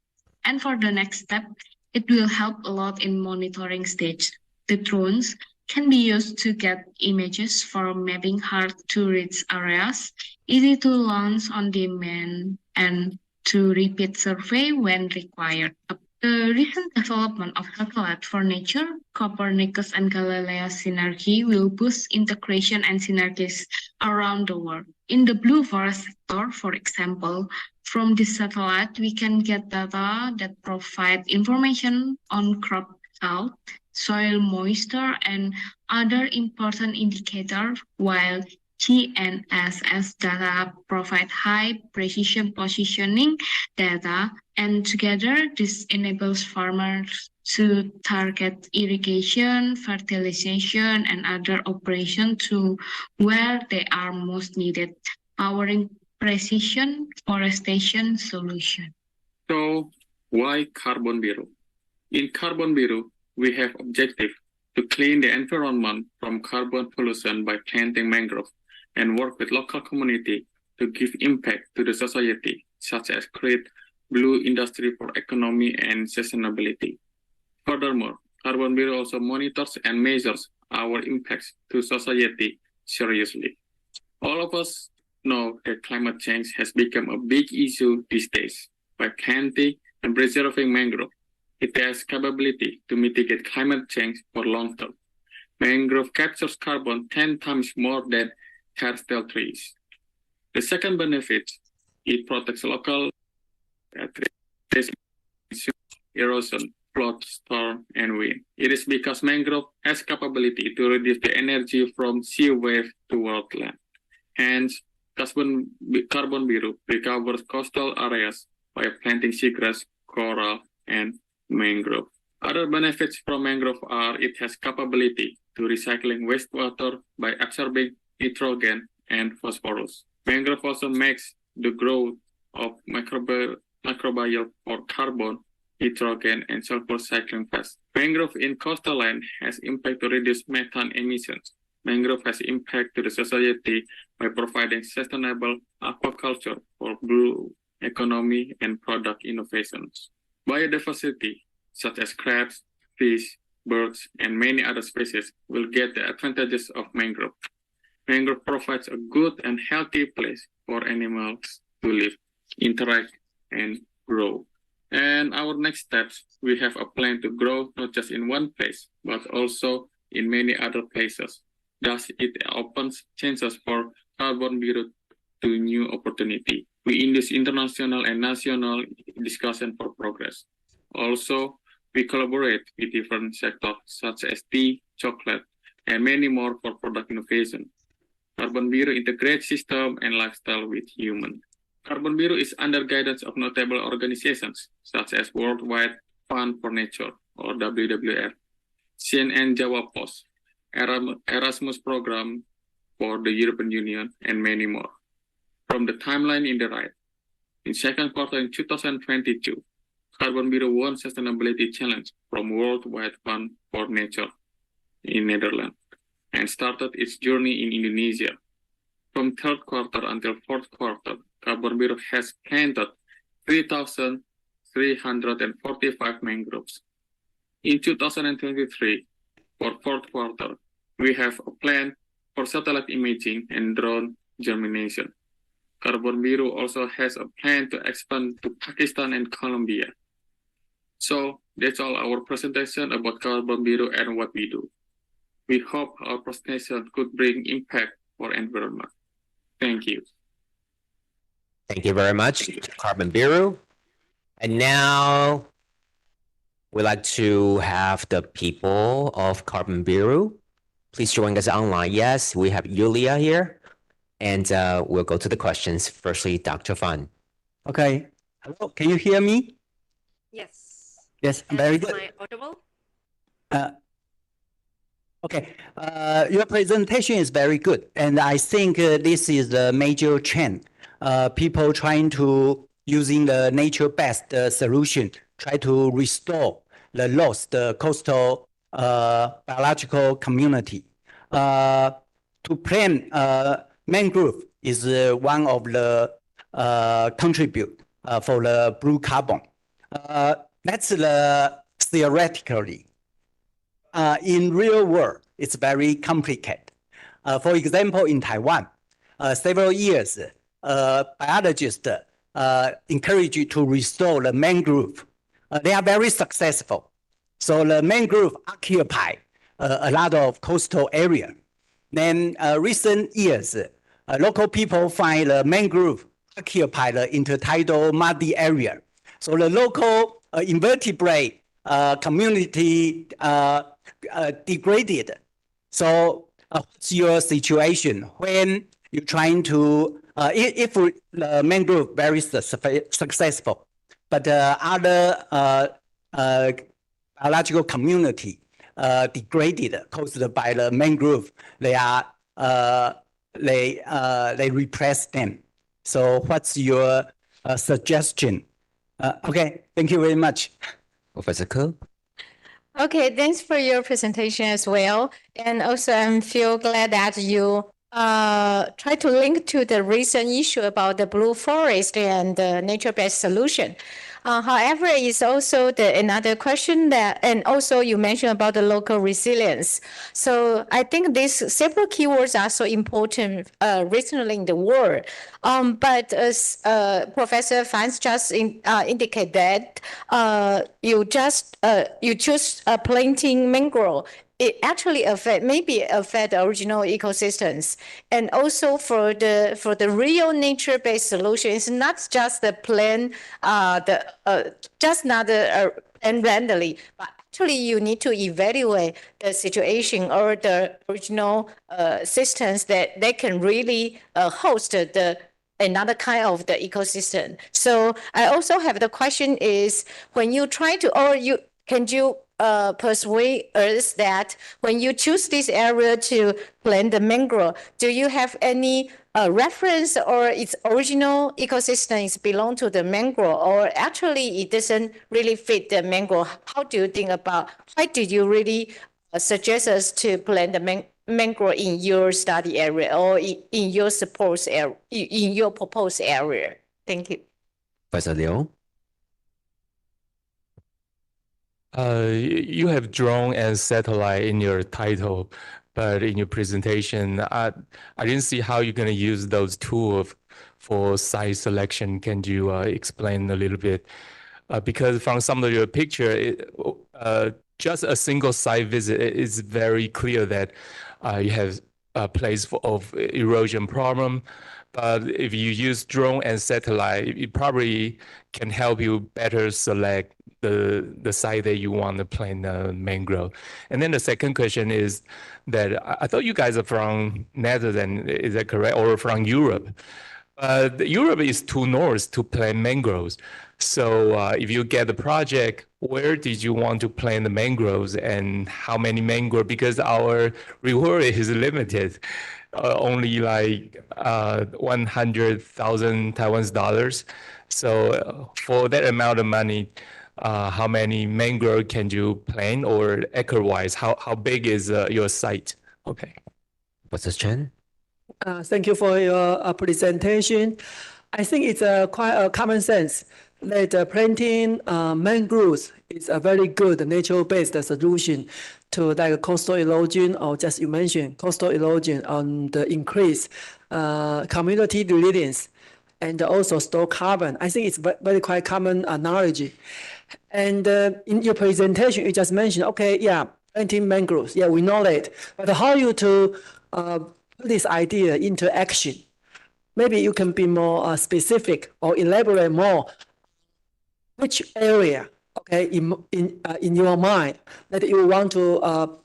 And for the next step, it will help a lot in monitoring stage. The drones can be used to get images for mapping hard-to-reach areas, easy to launch on demand, and to repeat survey when required. The recent development of satellite for nature, Copernicus and Galileo synergy will boost integration and synergies around the world. In the blue forest sector, for example, from this satellite, we can get data that provide information on crop health, soil moisture, and other important indicators, while GNSS data provide high precision positioning data, and together this enables farmers to target irrigation, fertilization, and other operations to where they are most needed, powering precision forestation solution. So why Carbon Biru? In Carbon Biru, we have objective to clean the environment from carbon pollution by planting mangrove and work with local community to give impact to the society, such as create blue industry for economy and sustainability. Furthermore, Carbon Biru also monitors and measures our impacts to society seriously. All of us know that climate change has become a big issue these days. By planting and preserving mangrove, it has capability to mitigate climate change for long term. Mangrove captures carbon 10 times more than terrestrial trees. The second benefit, it protects local erosion, flood, storm, and wind. It is because mangrove has capability to reduce the energy from sea wave toward land. Hence, Carbon Biru recovers coastal areas by planting seagrass, coral, and mangrove. Other benefits from mangrove are it has capability to recycling wastewater by absorbing nitrogen and phosphorus. Mangrove also makes the growth of microbial for carbon, nitrogen, and sulfur cycling fast. Mangrove in coastal land has impact to reduce methane emissions. Mangrove has impact to the society by providing sustainable aquaculture for blue economy and product innovations. Biodiversity, such as crabs, fish, birds, and many other species, will get the advantages of mangrove. Mangrove provides a good and healthy place for animals to live, interact, and grow. And our next steps, we have a plan to grow not just in one place, but also in many other places. Thus, it opens chances for Carbon Biru to new opportunity. We induce international and national discussion for progress. Also, we collaborate with different sectors such as tea, chocolate, and many more for product innovation. Carbon Biru integrates system and lifestyle with human. Carbon Biru is under guidance of notable organizations such as Worldwide Fund for Nature or WWF, CNN Jawa Post, Erasmus Program for the European Union, and many more. From the timeline in the right, in second quarter in 2022, Carbon Biru won Sustainability Challenge from Worldwide Fund for Nature in Netherlands and started its journey in Indonesia. From third quarter until fourth quarter, Carbon Biru has planted 3,345 mangroves. In 2023, for fourth quarter, we have a plan for satellite imaging and drone germination. Carbon Biru also has a plan to expand to Pakistan and Colombia. So that's all our presentation about Carbon Biru and what we do. We hope our presentation could bring impact for environment. Thank you. Thank you very much, Carbon Biru. And now We'd like to have the people of Carbon Bureau. Please join us online. Yes, we have Yulia here. And we'll go to the questions. Firstly, Dr. Fan. Okay. Hello, can you hear me? Yes. Yes, And very is good. my audible? Okay, your presentation is very good, and I think this is a major trend. People trying to using the nature-based solution, try to restore the lost coastal biological community. To plant mangrove is one of the contribute for the blue carbon. That's the theoretically. In real world, it's very complicated. For example, in Taiwan, several years, biologists encourage you to restore the mangrove. They are very successful. So the mangrove occupy a lot of coastal area. Then recent years, local people find the mangrove occupy the intertidal muddy area. So the local invertebrate community degraded. So what's your situation when you're trying to, if the mangrove very successful, but other biological community degraded caused by the mangrove, they repress them. So what's your suggestion? Okay, thank you very much. Professor Ko? Okay, thanks for your presentation as well. And also I feel glad that you try to link to the recent issue about the blue forest and the nature-based solution. However, it's also another question that, and also you mentioned about the local resilience. So I think these several keywords are so important recently in the world. But as Professor Fans just indicate that you choose planting mangrove. It actually affect the original ecosystems, and also for the real nature-based solution, it's not just the plan, just not and randomly, but actually you need to evaluate the situation or the original systems that they can really host another kind of the ecosystem. So I also have the question is when you try to, or can you persuade us that when you choose this area to plant the mangrove, do you have any reference or its original ecosystems belong to the mangrove, or actually it doesn't really fit the mangrove? How do you think about, why did you really suggest us to plant the mangrove in your study area or in your support area, in your proposed area? Thank you. Professor Liu? You have drone and satellite in your title, but in your presentation, I didn't see how you're going to use those tools for site selection. Can you explain a little bit? Because from some of your picture, just a single site visit is very clear that you have a place of erosion problem. But if you use drone and satellite, it probably can help you better select the site that you want to plant the mangrove. And then the second question is that I thought you guys are from Netherlands, is that correct? Or from Europe? Europe is too north to plant mangroves. So if you get the project, where did you want to plant the mangroves and how many mangroves? Because our reward is limited, only like 100,000 Taiwan's dollars. So for that amount of money, how many mangrove can you plant, or acre-wise, how big is your site? Okay. What's this, Chen? Thank you for your presentation. I think it's quite a common sense that planting mangroves is a very good nature-based solution to like coastal erosion, or just you mentioned coastal erosion, on the increase community resilience and also store carbon. I think it's very quite common knowledge. And in your presentation, you just mentioned, okay, yeah, planting mangroves. Yeah, we know that. But how you to put this idea into action? Maybe you can be more specific or elaborate more. Which area, okay, okay, in your mind that you want to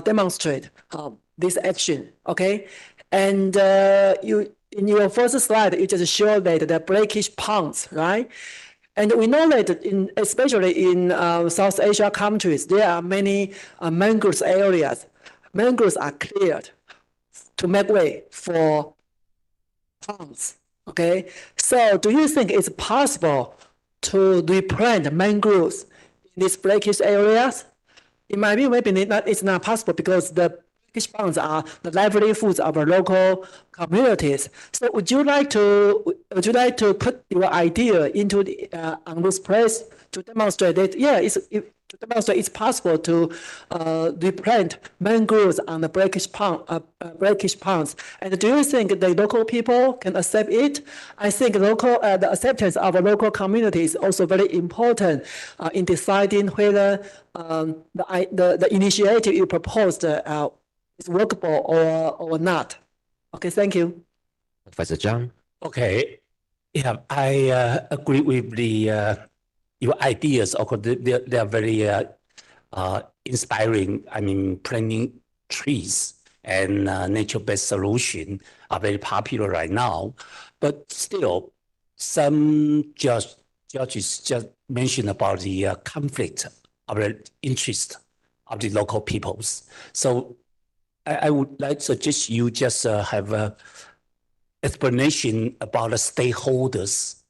demonstrate this action, okay? And you in your first slide, you just show that the breakage ponds, right? And we know that especially in South Asia countries, there are many mangrove areas. Mangroves are cleared to make way for ponds, okay? So do you think it's possible to replant mangroves in these breakage areas? In my view, maybe it's not possible because the breakage ponds are the livelihoods of our local communities. So would you like to put your idea into on this place to demonstrate that it's possible to replant mangroves on the breakage ponds? And do you think the local people can accept it? I think the acceptance of a local community is also very important in deciding whether the initiative you proposed is workable or not. Okay, thank you. Professor Zhang. Okay, yeah, I agree with your ideas. Of course, they are very inspiring. I mean, planting trees and nature-based solution are very popular right now. But still, some judges just mentioned about the conflict of the interest of the local peoples. So I would like to suggest you just have a explanation about the stakeholders,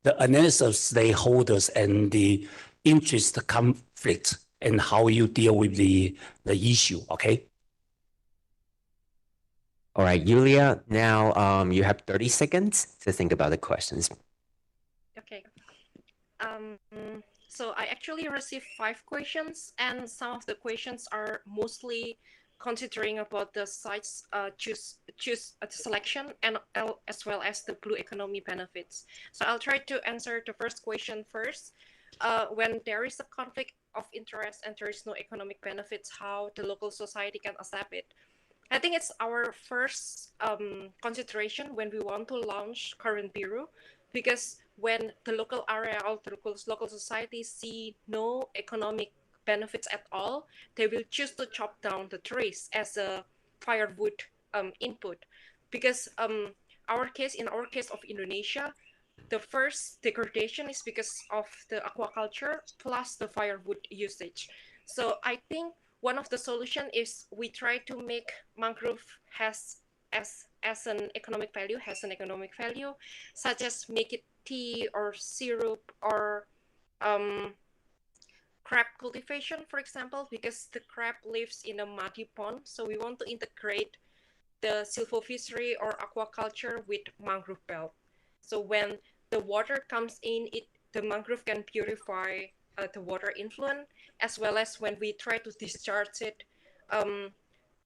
the analysis of stakeholders and the interest conflict and how you deal with the issue, okay? All right, Yulia, now you have 30 seconds to think about the questions. Okay. So I actually received 5 questions, and some of the questions are mostly considering about the sites choose selection and as well as the blue economy benefits. So I'll try to answer the first question first. When there is a conflict of interest and there is no economic benefits, how the local society can accept it? I think it's our first consideration when we want to launch current bureau, because when the local area or the local society see no economic benefits at all, they will choose to chop down the trees as a firewood input. Because in our case of Indonesia, the first degradation is because of the aquaculture plus the firewood usage. So I think one of the solution is we try to make mangrove has an economic value, such as make it tea or syrup or crab cultivation, for example, because the crab lives in a muddy pond. So we want to integrate the silvofishery or aquaculture with mangrove belt. So when the water comes in, the mangrove can purify the water influent, as well as when we try to discharge it,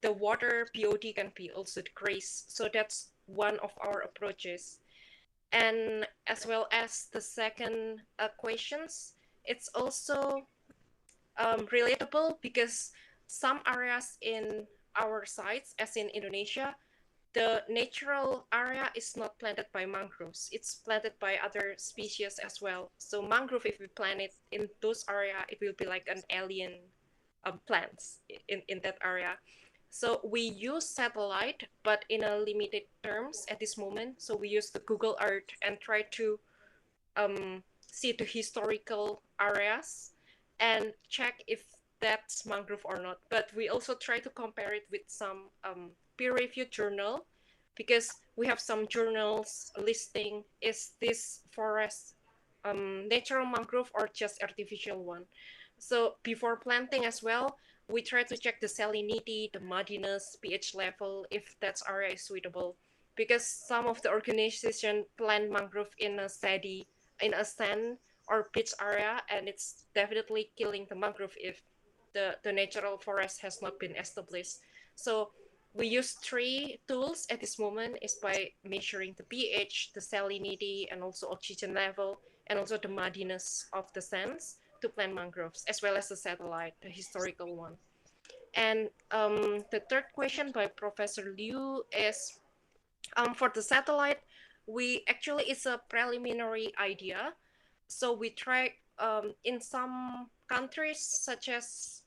the water BOD can be also decreased. So that's one of our approaches. And as well as the second questions, it's also relatable because some areas in our sites, as in Indonesia, the natural area is not planted by mangroves. It's planted by other species as well. So mangrove, if we plant it in those areas, it will be like an alien plants in that area. So we use satellite, but in a limited terms at this moment. So we use the Google Earth and try to see the historical areas and check if that's mangrove or not. But we also try to compare it with some peer-reviewed journal, because we have some journals listing is this forest natural mangrove or just artificial one. So before planting as well, we try to check the salinity, the muddiness, pH level, if that area is suitable. Because some of the organization plant mangrove in a sand or beach area, and it's definitely killing the mangrove if the natural forest has not been established. So we use 3 tools at this moment, is by measuring the pH, the salinity, and also oxygen level, and also the muddiness of the sands to plant mangroves, as well as the satellite, the historical one. And the third question by Professor Liu is, for the satellite, it's a preliminary idea. So we try in some countries, such as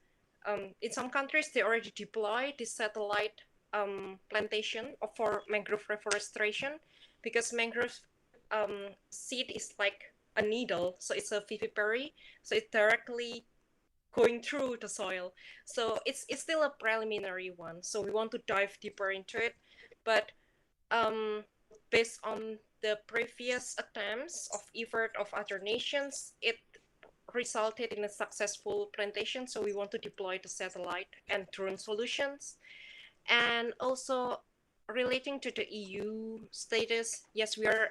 in some countries, they already deploy the satellite plantation for mangrove reforestation, because mangrove seed is like a needle, so it's a vivipary, so it's directly going through the soil. So it's still a preliminary one. So we want to dive deeper into it, but based on the previous attempts of effort of other nations, it resulted in a successful plantation. So we want to deploy the satellite and drone solutions. And also relating to the EU status, yes, we are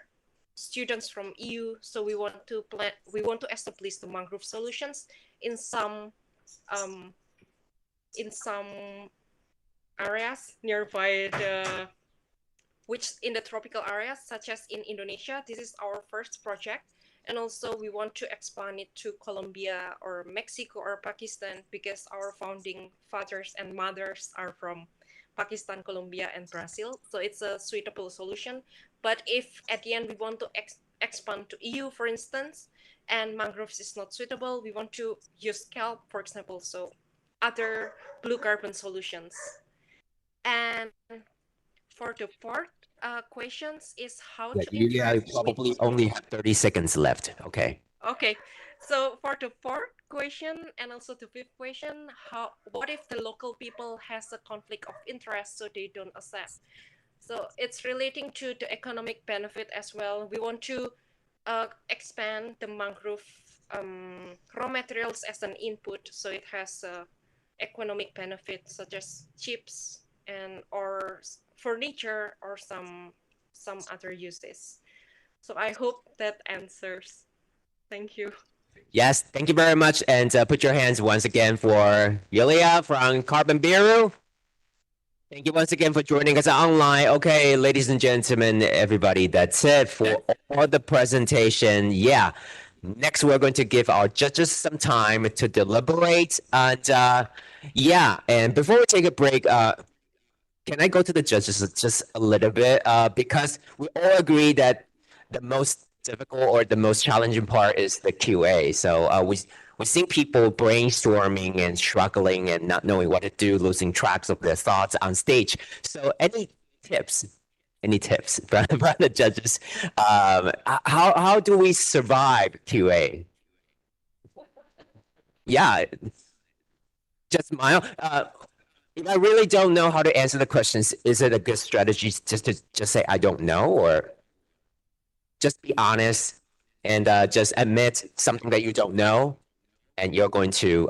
students from EU, so we want to establish the mangrove solutions in some areas nearby in the tropical areas, such as in Indonesia. This is our first project. And also we want to expand it to Colombia or Mexico or Pakistan, because our founding fathers and mothers are from Pakistan, Colombia, and Brazil. So it's a suitable solution. But if at the end we want to expand to EU, for instance, and mangroves is not suitable, we want to use kelp, for example, so other blue carbon solutions. And for the fourth questions is how to Yulia, you interact probably with... only have 30 seconds left. Okay. Okay, so for the fourth question and also the fifth question, what if the local people has a conflict of interest, so they don't accept? So it's relating to the economic benefit as well. We want to expand the mangrove raw materials as an input, so it has economic benefits such as chips and or furniture or some other uses. So I hope that answers. Thank you. Yes, thank you very much. And put your hands once again for Yulia from Carbon Bureau. Thank you once again for joining us online. Okay, ladies and gentlemen, everybody, that's it for all the presentation. Yeah, next we're going to give our judges some time to deliberate. And yeah, and before we take a break, can I go to the judges just a little bit? Because we all agree that the most difficult or the most challenging part is the QA. So we've seen people brainstorming and struggling and not knowing what to do, losing tracks of their thoughts on stage. So any tips from the judges? How do we survive QA? Yeah, just my if I really don't know how to answer the questions, is it a good strategy just to say I don't know, or just be honest and just admit something that you don't know, and you're going to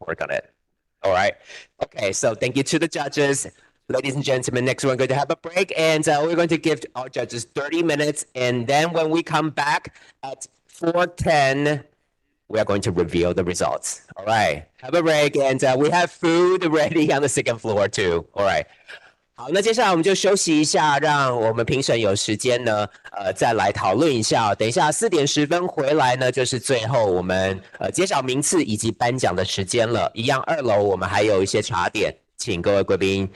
work on it? All right. Okay. So thank you to the judges, ladies and gentlemen. Next, we're going to have a break, and we're going to give our judges 30 minutes, and then when we come back at 4:10. We are going to reveal the results. All right, have a break, and we have food ready on the second floor too. All right. 好，那接下来我们就休息一下，让我们评审有时间呢，再来讨论一下。等一下4:10回来呢，就是最后我们揭晓名次以及颁奖的时间了。一样，2楼我们还有一些茶点，请各位贵宾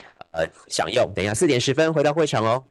享用。等一下4:10回到会场哦。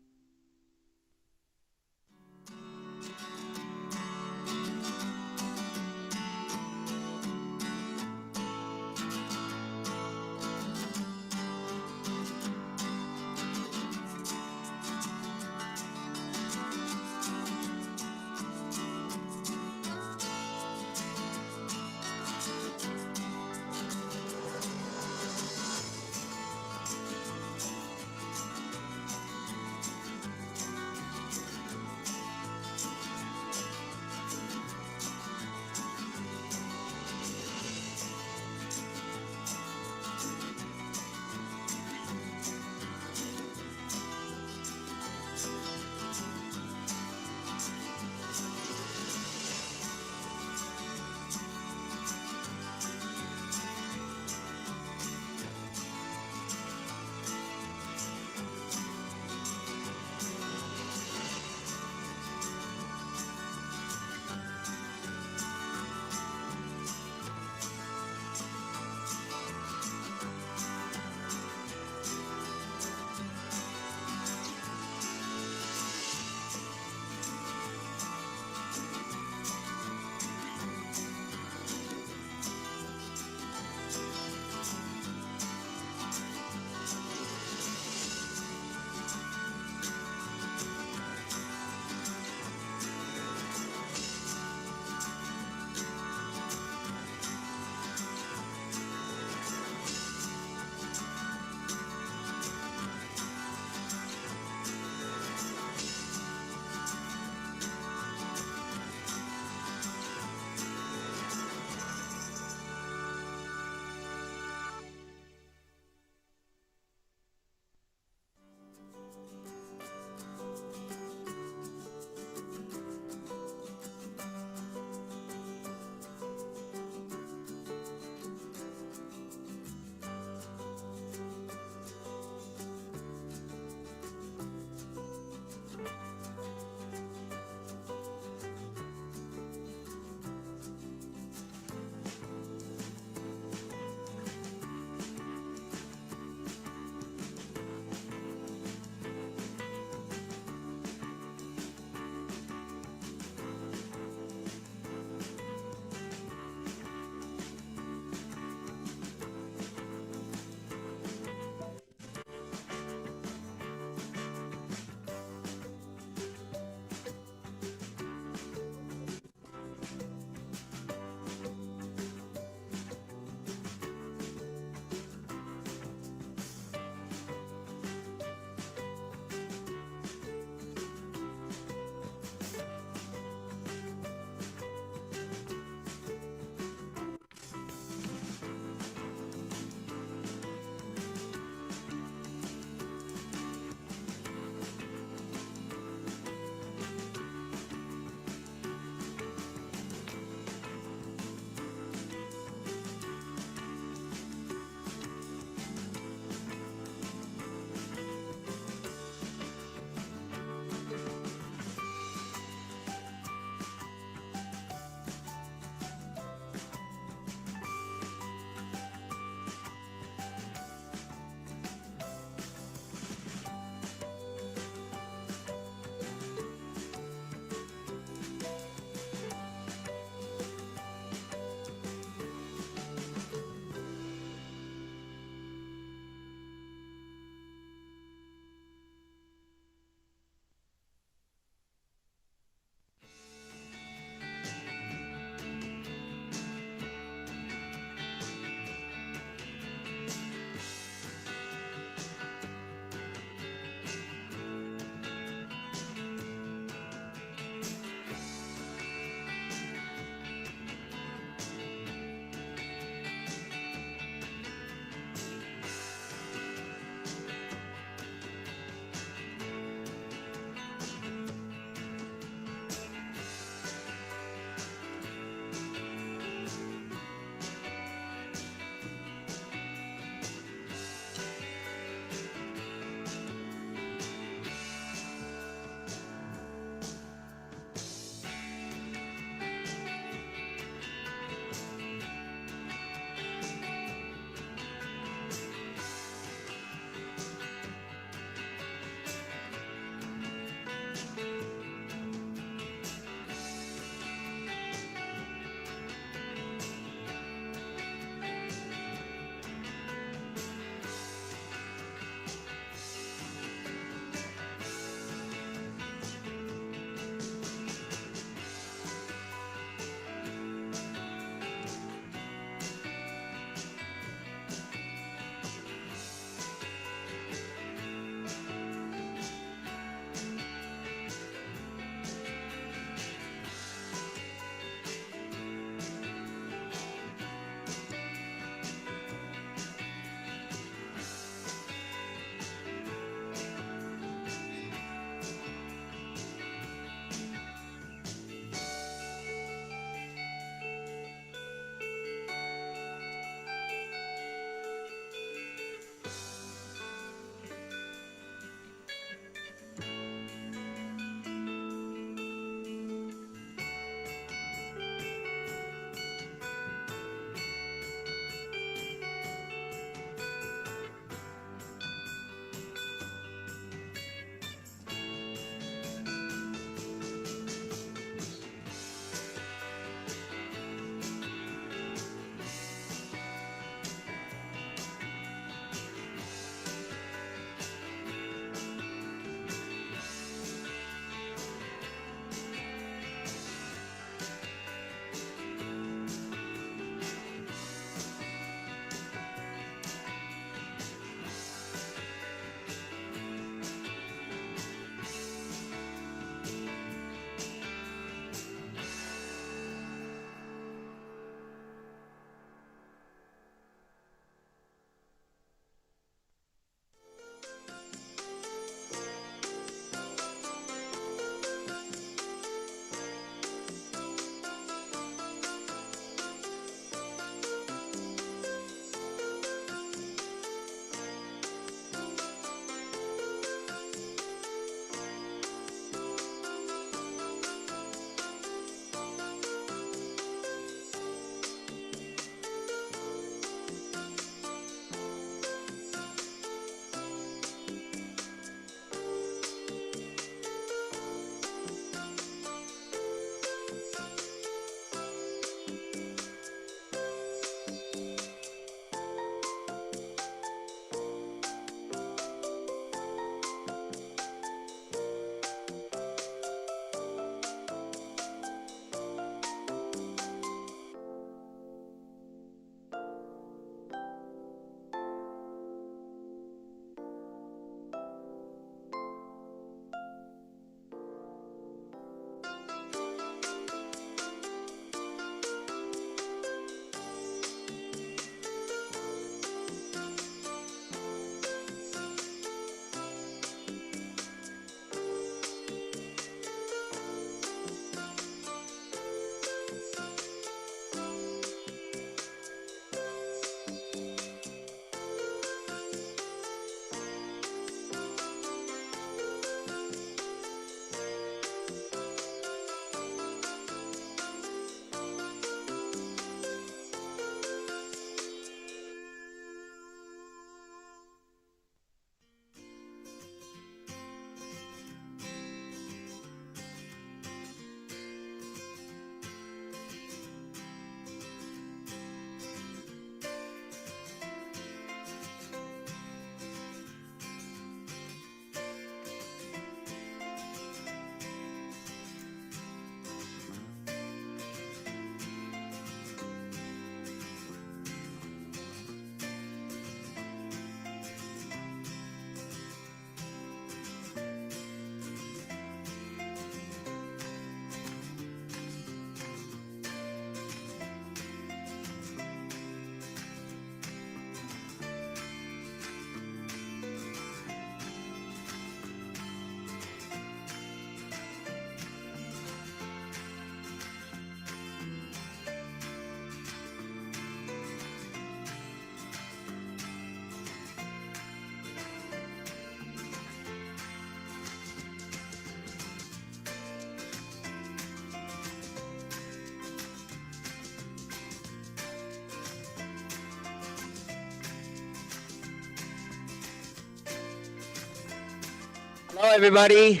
Hello, everybody.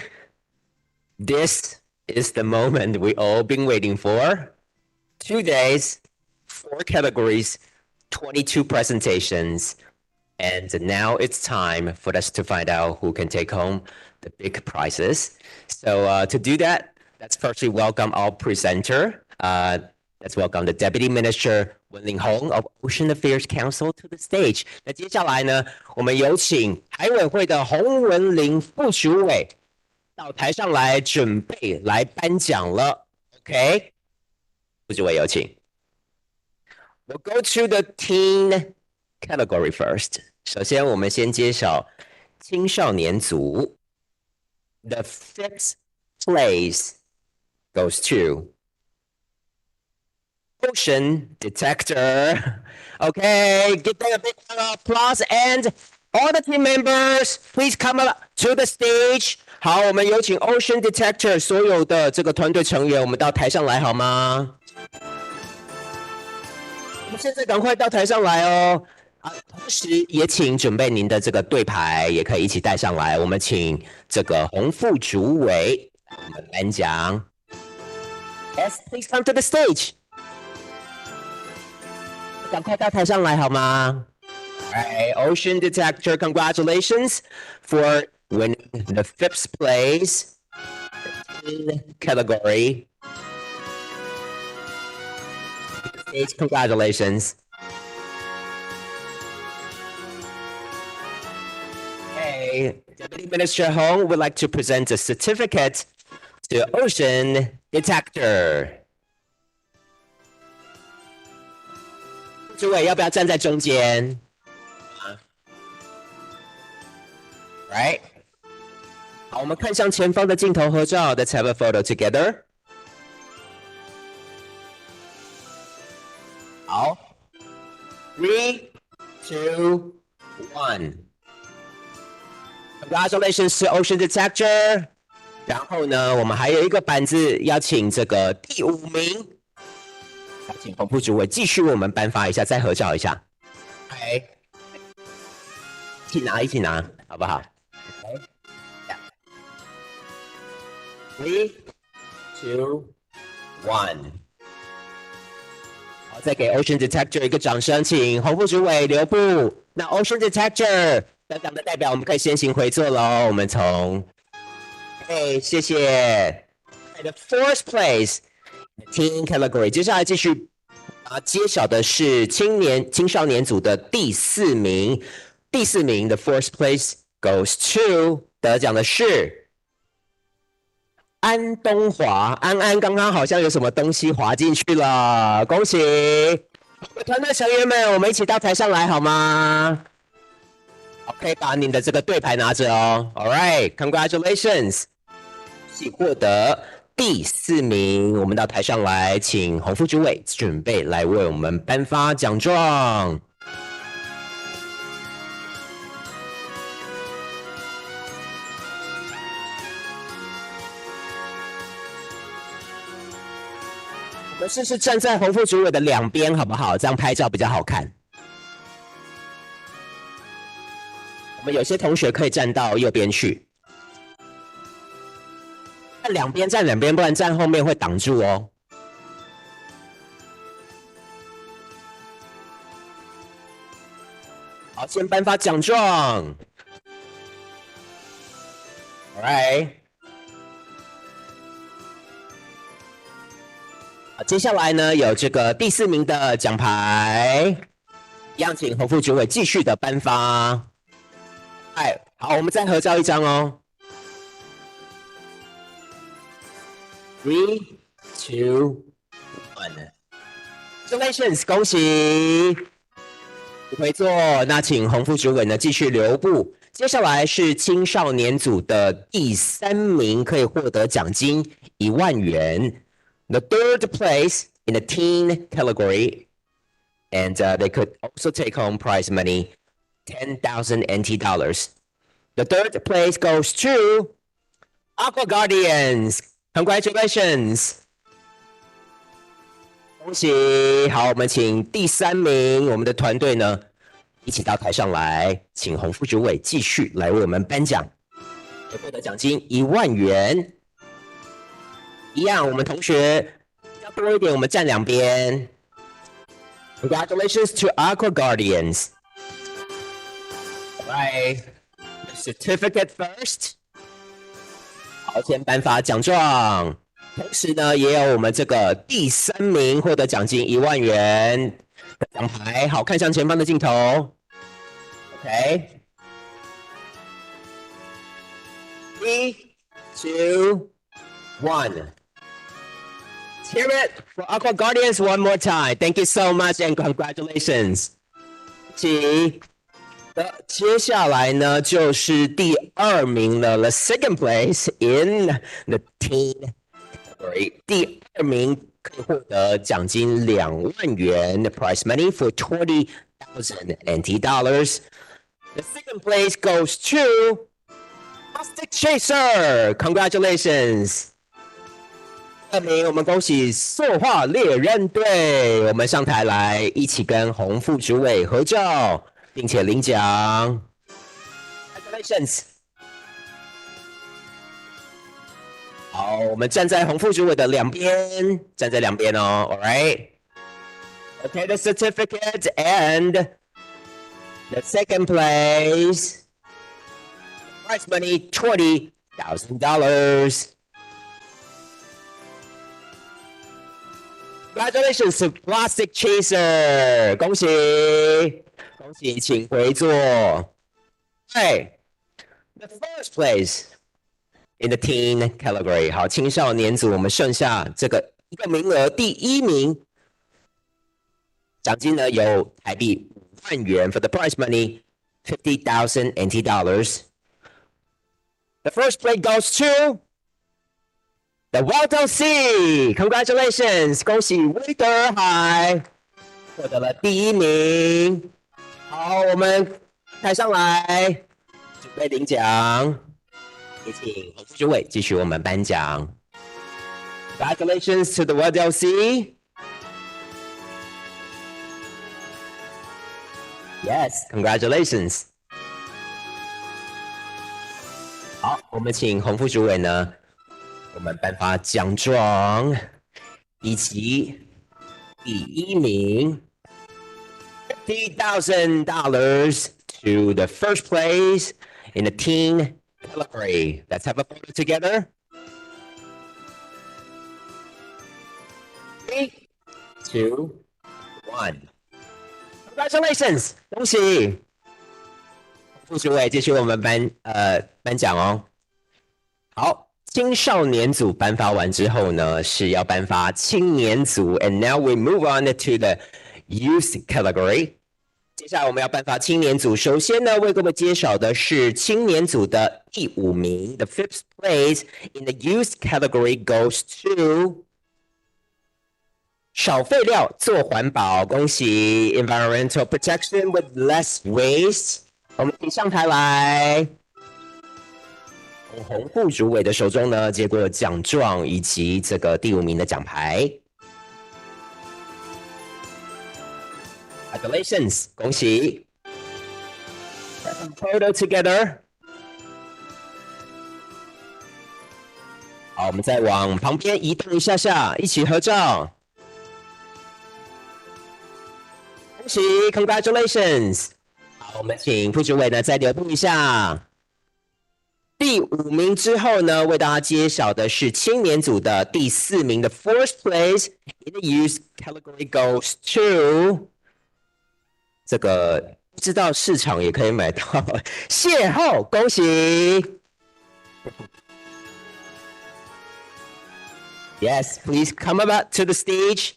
This is the moment we all been waiting for. 2 days, 4 categories, 22 presentations. And now it's time for us to find out who can take home the big prizes. So to do that, let's firstly welcome our presenter. Let's welcome the Deputy Minister Wenling Hong of Ocean Affairs Council to the stage. 那接下来呢，我们有请海委会的洪文玲副主委到台上来准备来颁奖了。OK， 副主委有请。We'll go to the teen category first. 首先，我们先揭晓青少年组。The 5th place goes to Ocean Detector. Okay, give them a big round of applause and all the team members, please come up to the stage. 好，我们有请 Ocean Detector 所有的这个团队成员，我们到台上来好吗？我们现在赶快到台上来哦。同时也请准备您的这个对牌，也可以一起带上来。我们请这个洪副主委我们颁奖。Yes, please come to the stage. 赶快到台上来好吗？ Alright, Ocean Detector, congratulations for winning the 5th place in category. Congratulations. Deputy Minister Hong would like to present a certificate to Ocean Detector. 诸位要不要站在中间 ？Right. 好，我们看向前方的镜头合照。Let's have a photo together. 好 ，3, 2, 1. Congratulations to Ocean Detector. 然后呢，我们还有一个板子，邀请这个第5名，邀请洪副主委继续为我们颁发一下，再合照一下。OK， 一起拿，好不好 ？3, 2, 1。好，再给 Ocean Detector 一个掌声，请洪副主委留步。那 Ocean Detector 得奖的代表，我们可以先行回座喽。我们从，谢谢。The 4th place teen category， 接下来继续揭晓的是青少年组的第4名。第4名的 4th place goes to 得奖的是安东华。安刚刚好像有什么东西滑进去了，恭喜！团队成员们，我们一起到台上来好吗？可以把您的这个对牌拿着哦。All right, congratulations！ 一起获得第4名，我们到台上来，请洪副主委准备来为我们颁发奖状。我们试试站在洪副主委的两边，好不好？这样拍照比较好看。我们有些同学可以站到右边去，站两边，不然站后面会挡住哦。好，先颁发奖状。All right。接下来呢，有这个第4名的奖牌，一样请洪副主委继续的颁发。好，我们再合照一张哦。3, 2, 1. Congratulations， 恭喜！回座，那请洪副主委呢继续留步。接下来是青少年组的第3名，可以获得奖金1万元。The 3rd place in the teen category, and they could also take home prize money, 10,000 NT dollars. The 3rd place goes to Aqua Guardians. Congratulations! 恭喜！好，我们请第3名，我们的团队呢一起到台上来，请洪副主委继续来为我们颁奖。也获得奖金1万元。一样，我们同学要多一点，我们站两边。Congratulations to Aqua Guardians. Right, the certificate first. 好，先颁发奖状。同时呢，也有我们这个第3名获得奖金1万元的奖牌。好，看向前方的镜头。OK. 3, 2, 1. Hear it for Aqua Guardians one more time. Thank you so much and congratulations. 接下来呢就是第2名了 The second place in the teen category. 第2名可以获得奖金2万元 the prize money for 20,000 NT dollars. The second place goes to Plastic Chaser. Congratulations. 2名，我们恭喜塑化猎人队，我们上台来一起跟洪副主委合照，并且领奖。Congratulations！ 好，我们站在洪副主委的两边，站在两边哦。All right. Okay, the certificate and the second place. Prize money $20,000. Congratulations to Plastic Chaser！ 恭喜，恭喜，请回座。Hey, the first place in the teen category， 好，青少年组我们剩下这个一个名额，第1名，奖金呢有台币5万元 for the prize money $50,000 NT dollars. The first place goes to The Waldo Sea. Congratulations， 恭喜威德尔海获得了第1名。好，我们台上来准备领奖，也请洪副主委继续我们颁奖。Congratulations to the Waldo Sea. Yes, congratulations. 好，我们请洪副主委呢，我们颁发奖状，以及第1名$50,000 to the first place in the teen category. Let's have a photo together. 3, 2, 1. Congratulations！ 恭喜！副主委继续我们颁奖哦。好，青少年组颁发完之后呢，是要颁发青年组 ，and now we move on to the youth category。接下来我们要颁发青年组，首先呢，为各位介绍的是青年组的第5名 ，the 5th place in the youth category goes to 少废料做环保，恭喜 environmental protection with less waste。我们请上台来。洪副主委的手中呢，接过奖状以及这个第5名的奖牌。Congratulations， 恭喜 ！Photo together。好，我们再往旁边移动一下下，一起合照。恭喜 ，Congratulations！ 好，我们请副主委呢再留步一下。第5名之后呢，为大家揭晓的是青年组的第4名的 fourth place in the youth category goes to 这个不知道市场也可以买到邂逅，恭喜 ！Yes, please come up to the stage.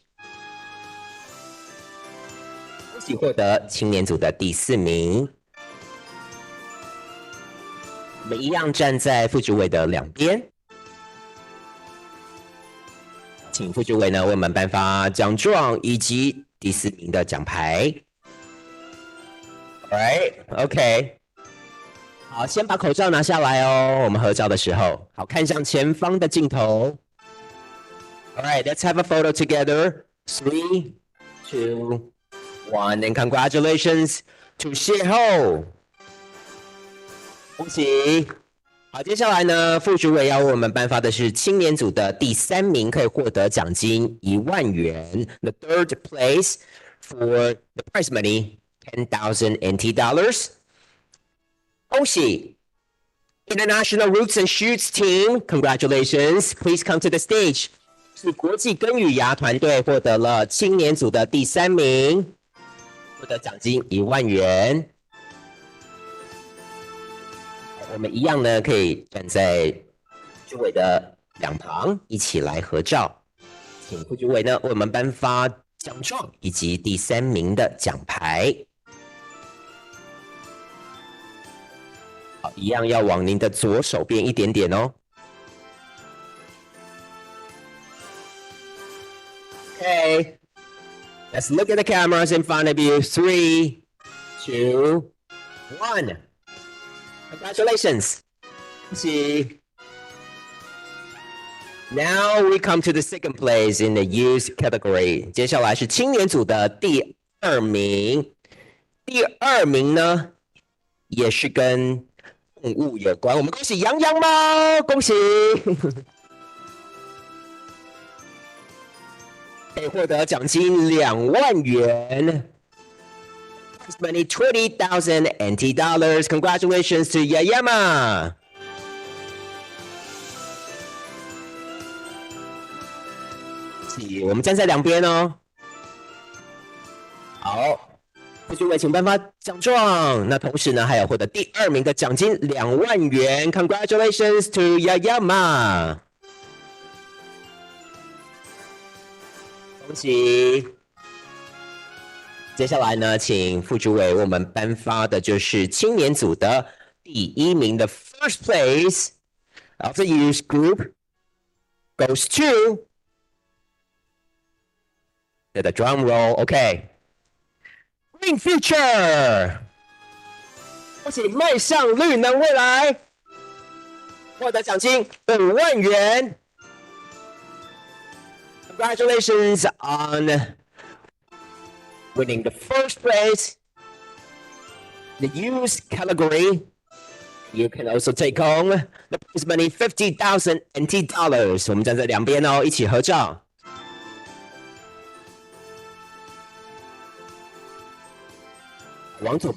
恭喜获得青年组的第4名。我们一样站在副主委的两边，请副主委呢为我们颁发奖状以及第4名的奖牌。Alright, OK。好，先把口罩拿下来哦。我们合照的时候，好，看向前方的镜头。Alright, let's have a photo together. 3, 2, 1, and congratulations to 邂逅。恭喜！好，接下来呢，副主委要为我们颁发的是青年组的第3名，可以获得奖金1万元。The third place for the prize money, 10,000 NT dollars. 恭喜 International Roots and Shoots Team, congratulations. Please come to the stage. 是国际根与芽团队获得了青年组的第3名，获得奖金1万元。我们一样呢，可以站在主委的两旁，一起来合照。请副主委呢为我们颁发奖状以及第3名的奖牌。好，一样要往您的左手边一点点哦。Okay, let's look at the cameras in front of you. 3, 2, 1. Congratulations. Now we come to the second place in the youth category. 接下来是青年组的第2名。第2名呢，也是跟动物有关。我们恭喜洋洋猫，恭喜！可以获得奖金2万元。Prize money 20,000 NT dollars. Congratulations to Yayama. 我们站在两边哦。好，副主委请颁发奖状。那同时呢，还有获得第2名的奖金2万元。Congratulations to Yayama. 恭喜！接下来呢，请副主委为我们颁发的就是青年组的第1名的 first place of the youth group goes to the drum roll. Okay. Green Future. 恭喜迈向绿能未来，获得奖金5万元。Congratulations on winning the first place in the youth category. You can also take home the prize money 50,000 NT dollars. 我们站在两边哦，一起合照。往左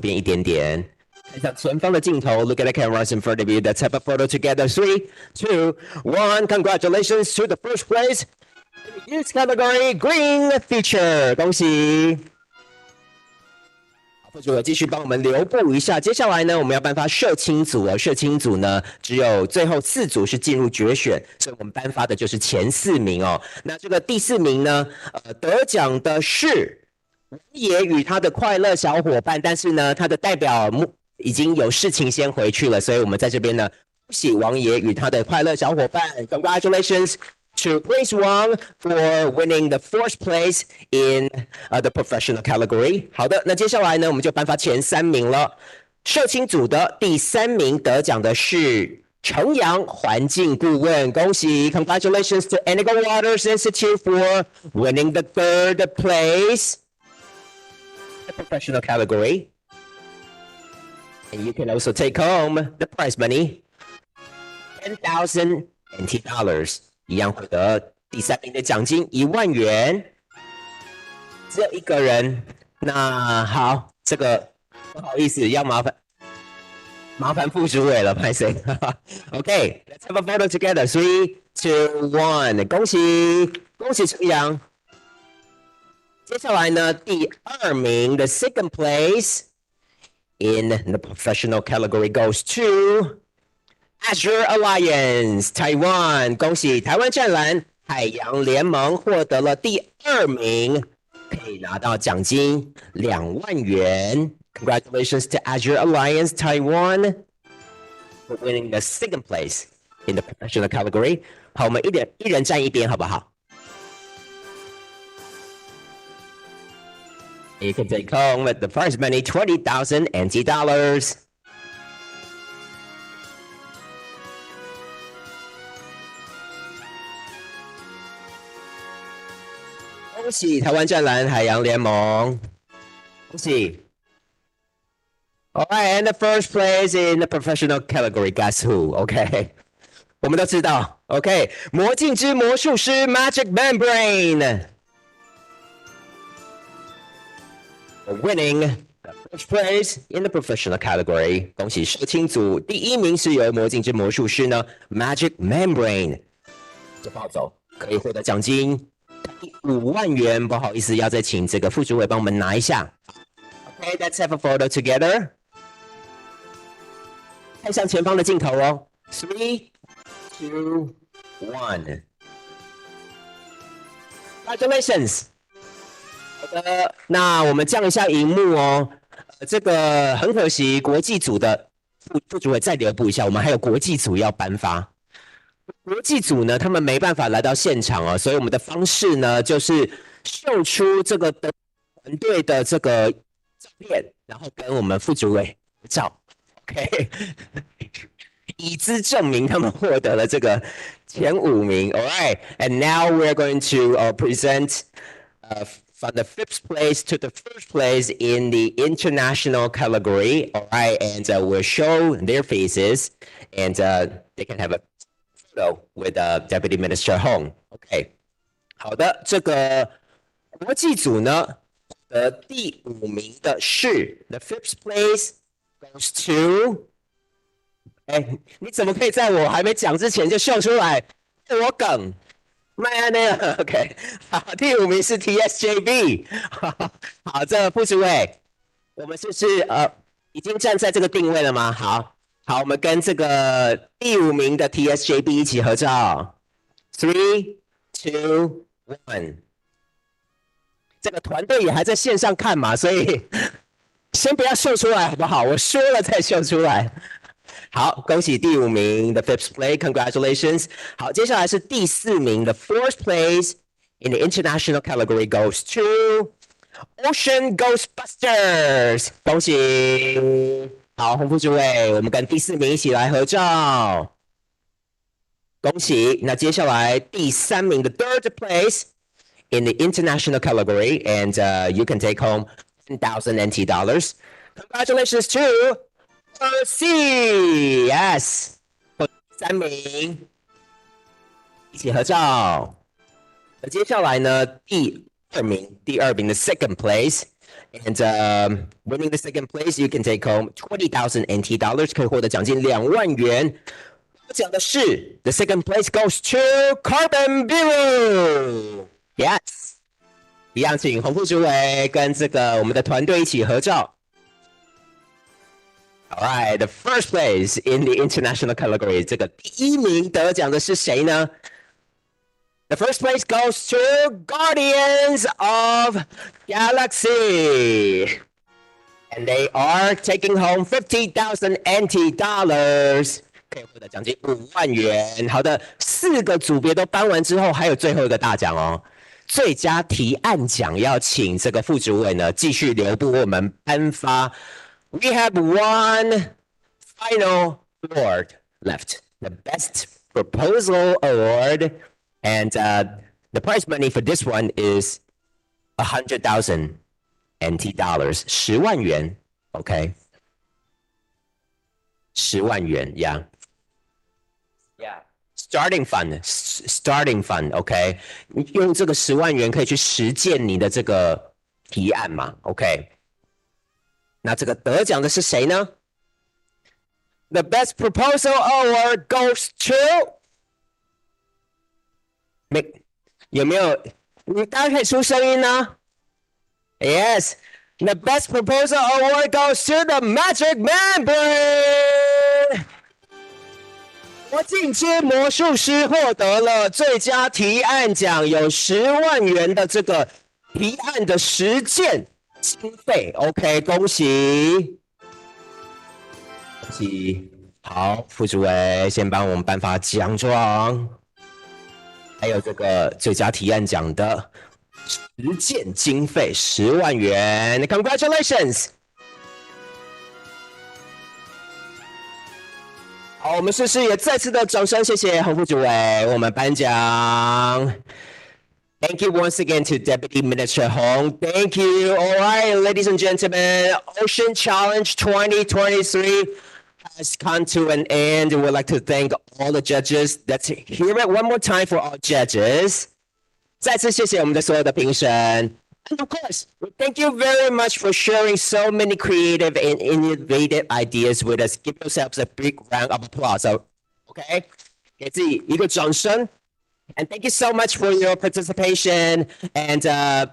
边一点点。看向前方的镜头 ，Look at the cameras in front of you. Let's have a photo together. 3, 2, 1. Congratulations to the first place in the youth category, Green Feature. 恭喜！副主委继续帮我们留步一下。接下来呢，我们要颁发社青组哦。社青组呢，只有最后4组是进入决选，所以我们颁发的就是前4名哦。那这个第4名呢，得奖的是王爷与他的快乐小伙伴，但是呢，他的代表已经有事情先回去了，所以我们在这边呢，恭喜王爷与他的快乐小伙伴 ，Congratulations to Grace Wang for winning the 4th place in the professional category. 好的，那接下来呢，我们就颁发前3名了。社青组的第3名得奖的是城阳环境顾问，恭喜 ！Congratulations to Enago Waters Institute for winning the 3rd place in the professional category. And you can also take home the prize money, 10,000 NT dollars. 一样获得第3名的奖金1万元。只有一个人，那好，这个不好意思，要麻烦副主委了，拍谁？OK, let's have a photo together. 3, 2, 1. 恭喜城阳。接下来呢，第2名的 second place in the professional category goes to Azure Alliance Taiwan. 恭喜台湾湛蓝海洋联盟获得了第2名，可以拿到奖金2万元。Congratulations to Azure Alliance Taiwan for winning the 2nd place in the professional category. 好，我们一人站一边，好不好？You can take home the prize money 20,000 NT dollars. 恭喜台湾湛蓝海洋联盟，恭喜！ All right, and the first place in the professional category, guess who? Okay. 我们都知道 ，OK， 魔镜之魔术师 Magic Membrane winning the first place in the professional category。恭喜社青组第1名是由魔镜之魔术师呢 Magic Membrane 就抱走，可以获得奖金5万元。不好意思，要再请这个副主委帮我们拿一下。OK， let's have a photo together。看向前方的镜头哦 ，3, 2, 1 Congratulations！ 好的，那我们降一下荧幕哦。这个很可惜，国际组的副主委再留步一下，我们还有国际组要颁发。国际组呢，他们没办法来到现场哦，所以我们的方式呢，就是秀出这个团队的这个照片，然后跟我们副主委合照。OK， 以资证明他们获得了这个前5名。All right, and now we're going to present from the 5th place to the 1st place in the international category. All right, and we'll show their faces, and they can have a photo with Deputy Minister Hong. OK， 好的，这个国际组呢，得第5名的是 the 5th place goes to。哎，你怎么可以在我还没讲之前就秀出来？我梗，麦安呢 ？OK， 好，第5名是 TSJB。好，这副主委，我们是不是已经站在这个定位了吗？好，我们跟这个第5名的 TSJB 一起合照。3, 2, 1。这个团队也还在线上看嘛，所以先不要秀出来好不好？我说了再秀出来。好，恭喜第5名的 5th place, congratulations。好，接下来是第4名的 4th place in the international category goes to Ocean Ghostbusters， 恭喜！好，洪副主委，我们跟第4名一起来合照，恭喜！那接下来第3名的 3rd place in the international category, and you can take home $10,000 NT dollars. Congratulations to C yes， 3名一起合照。那接下来呢，第2名的 second place， and winning the second place, you can take home $20,000 NT dollars， 可以获得奖金2万元。讲的是 the second place goes to Carbon Bureau yes， 一样请洪副主委跟这个我们的团队一起合照。All right, the first place in the international category， 这个第1名得奖的是谁呢？ The first place goes to Guardians of Galaxy, and they are taking home $50,000 NT dollars， 可以获得奖金5万元。好的，4个组别都颁完之后，还有最后一个大奖哦。最佳提案奖要请这个副主委呢继续留步，我们颁发。We have one final award left, the Best Proposal Award, and the prize money for this one is $100,000 NT dollars, 10万元 ，OK， 10万元 ，Yeah, starting fund, OK， 用这个10万元可以去实践你的这个提案嘛 ，OK。那这个得奖的是谁呢 ？The Best Proposal Award goes to 有没有？大家可以出声音呢 ？Yes, the Best Proposal Award goes to the Magic Membrane。魔镜之魔术师获得了最佳提案奖，有10万元的这个提案的实践。经费 ，OK， 恭喜，恭喜！好，副主委先帮我们颁发奖状，还有这个最佳提案奖的实践经费10万元 ，Congratulations！ 好，我们是不是也再次的掌声，谢谢洪副主委，我们颁奖。Thank you once again to Deputy Minister Hong. Thank you. All right, ladies and gentlemen, Ocean Challenge 2023 has come to an end. We'd like to thank all the judges. Let's hear it one more time for all judges. 再次谢谢我们的所有的评审。And of course, thank you very much for sharing so many creative and innovative ideas with us. Give yourselves a big round of applause. Okay? 给自己一个掌声。And thank you so much for your participation. And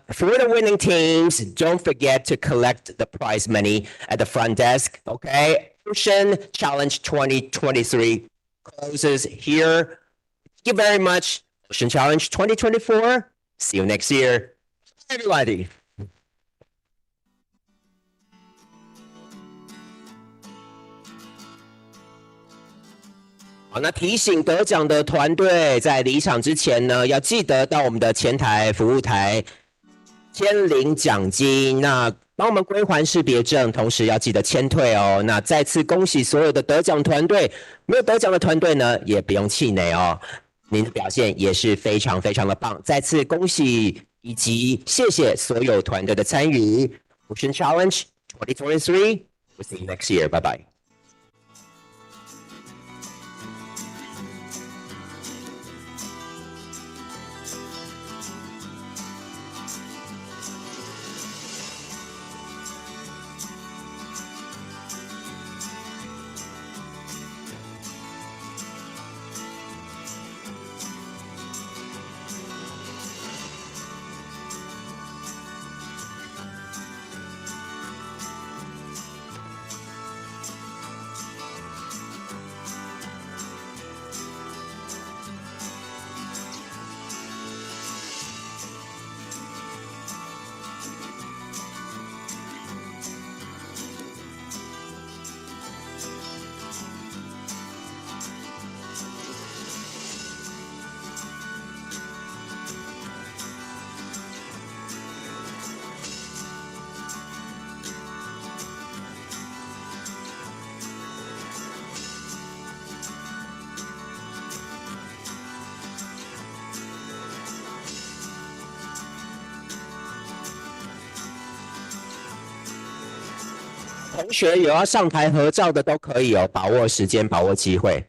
for the winning teams, don't forget to collect the prize money at the front desk. Okay? Ocean Challenge 2023 closes here. Thank you very much. Ocean Challenge 2024. See you next year. Bye, everybody. 好，那提醒得奖的团队在离场之前呢，要记得到我们的前台服务台签领奖金，那帮我们归还识别证，同时要记得签退哦。那再次恭喜所有的得奖团队，没有得奖的团队呢，也不用气馁哦，您的表现也是非常非常的棒。再次恭喜以及谢谢所有团队的参与。Ocean Challenge 2023, we'll see you next year. Bye bye.同学有要上台合照的都可以哦，把握时间，把握机会。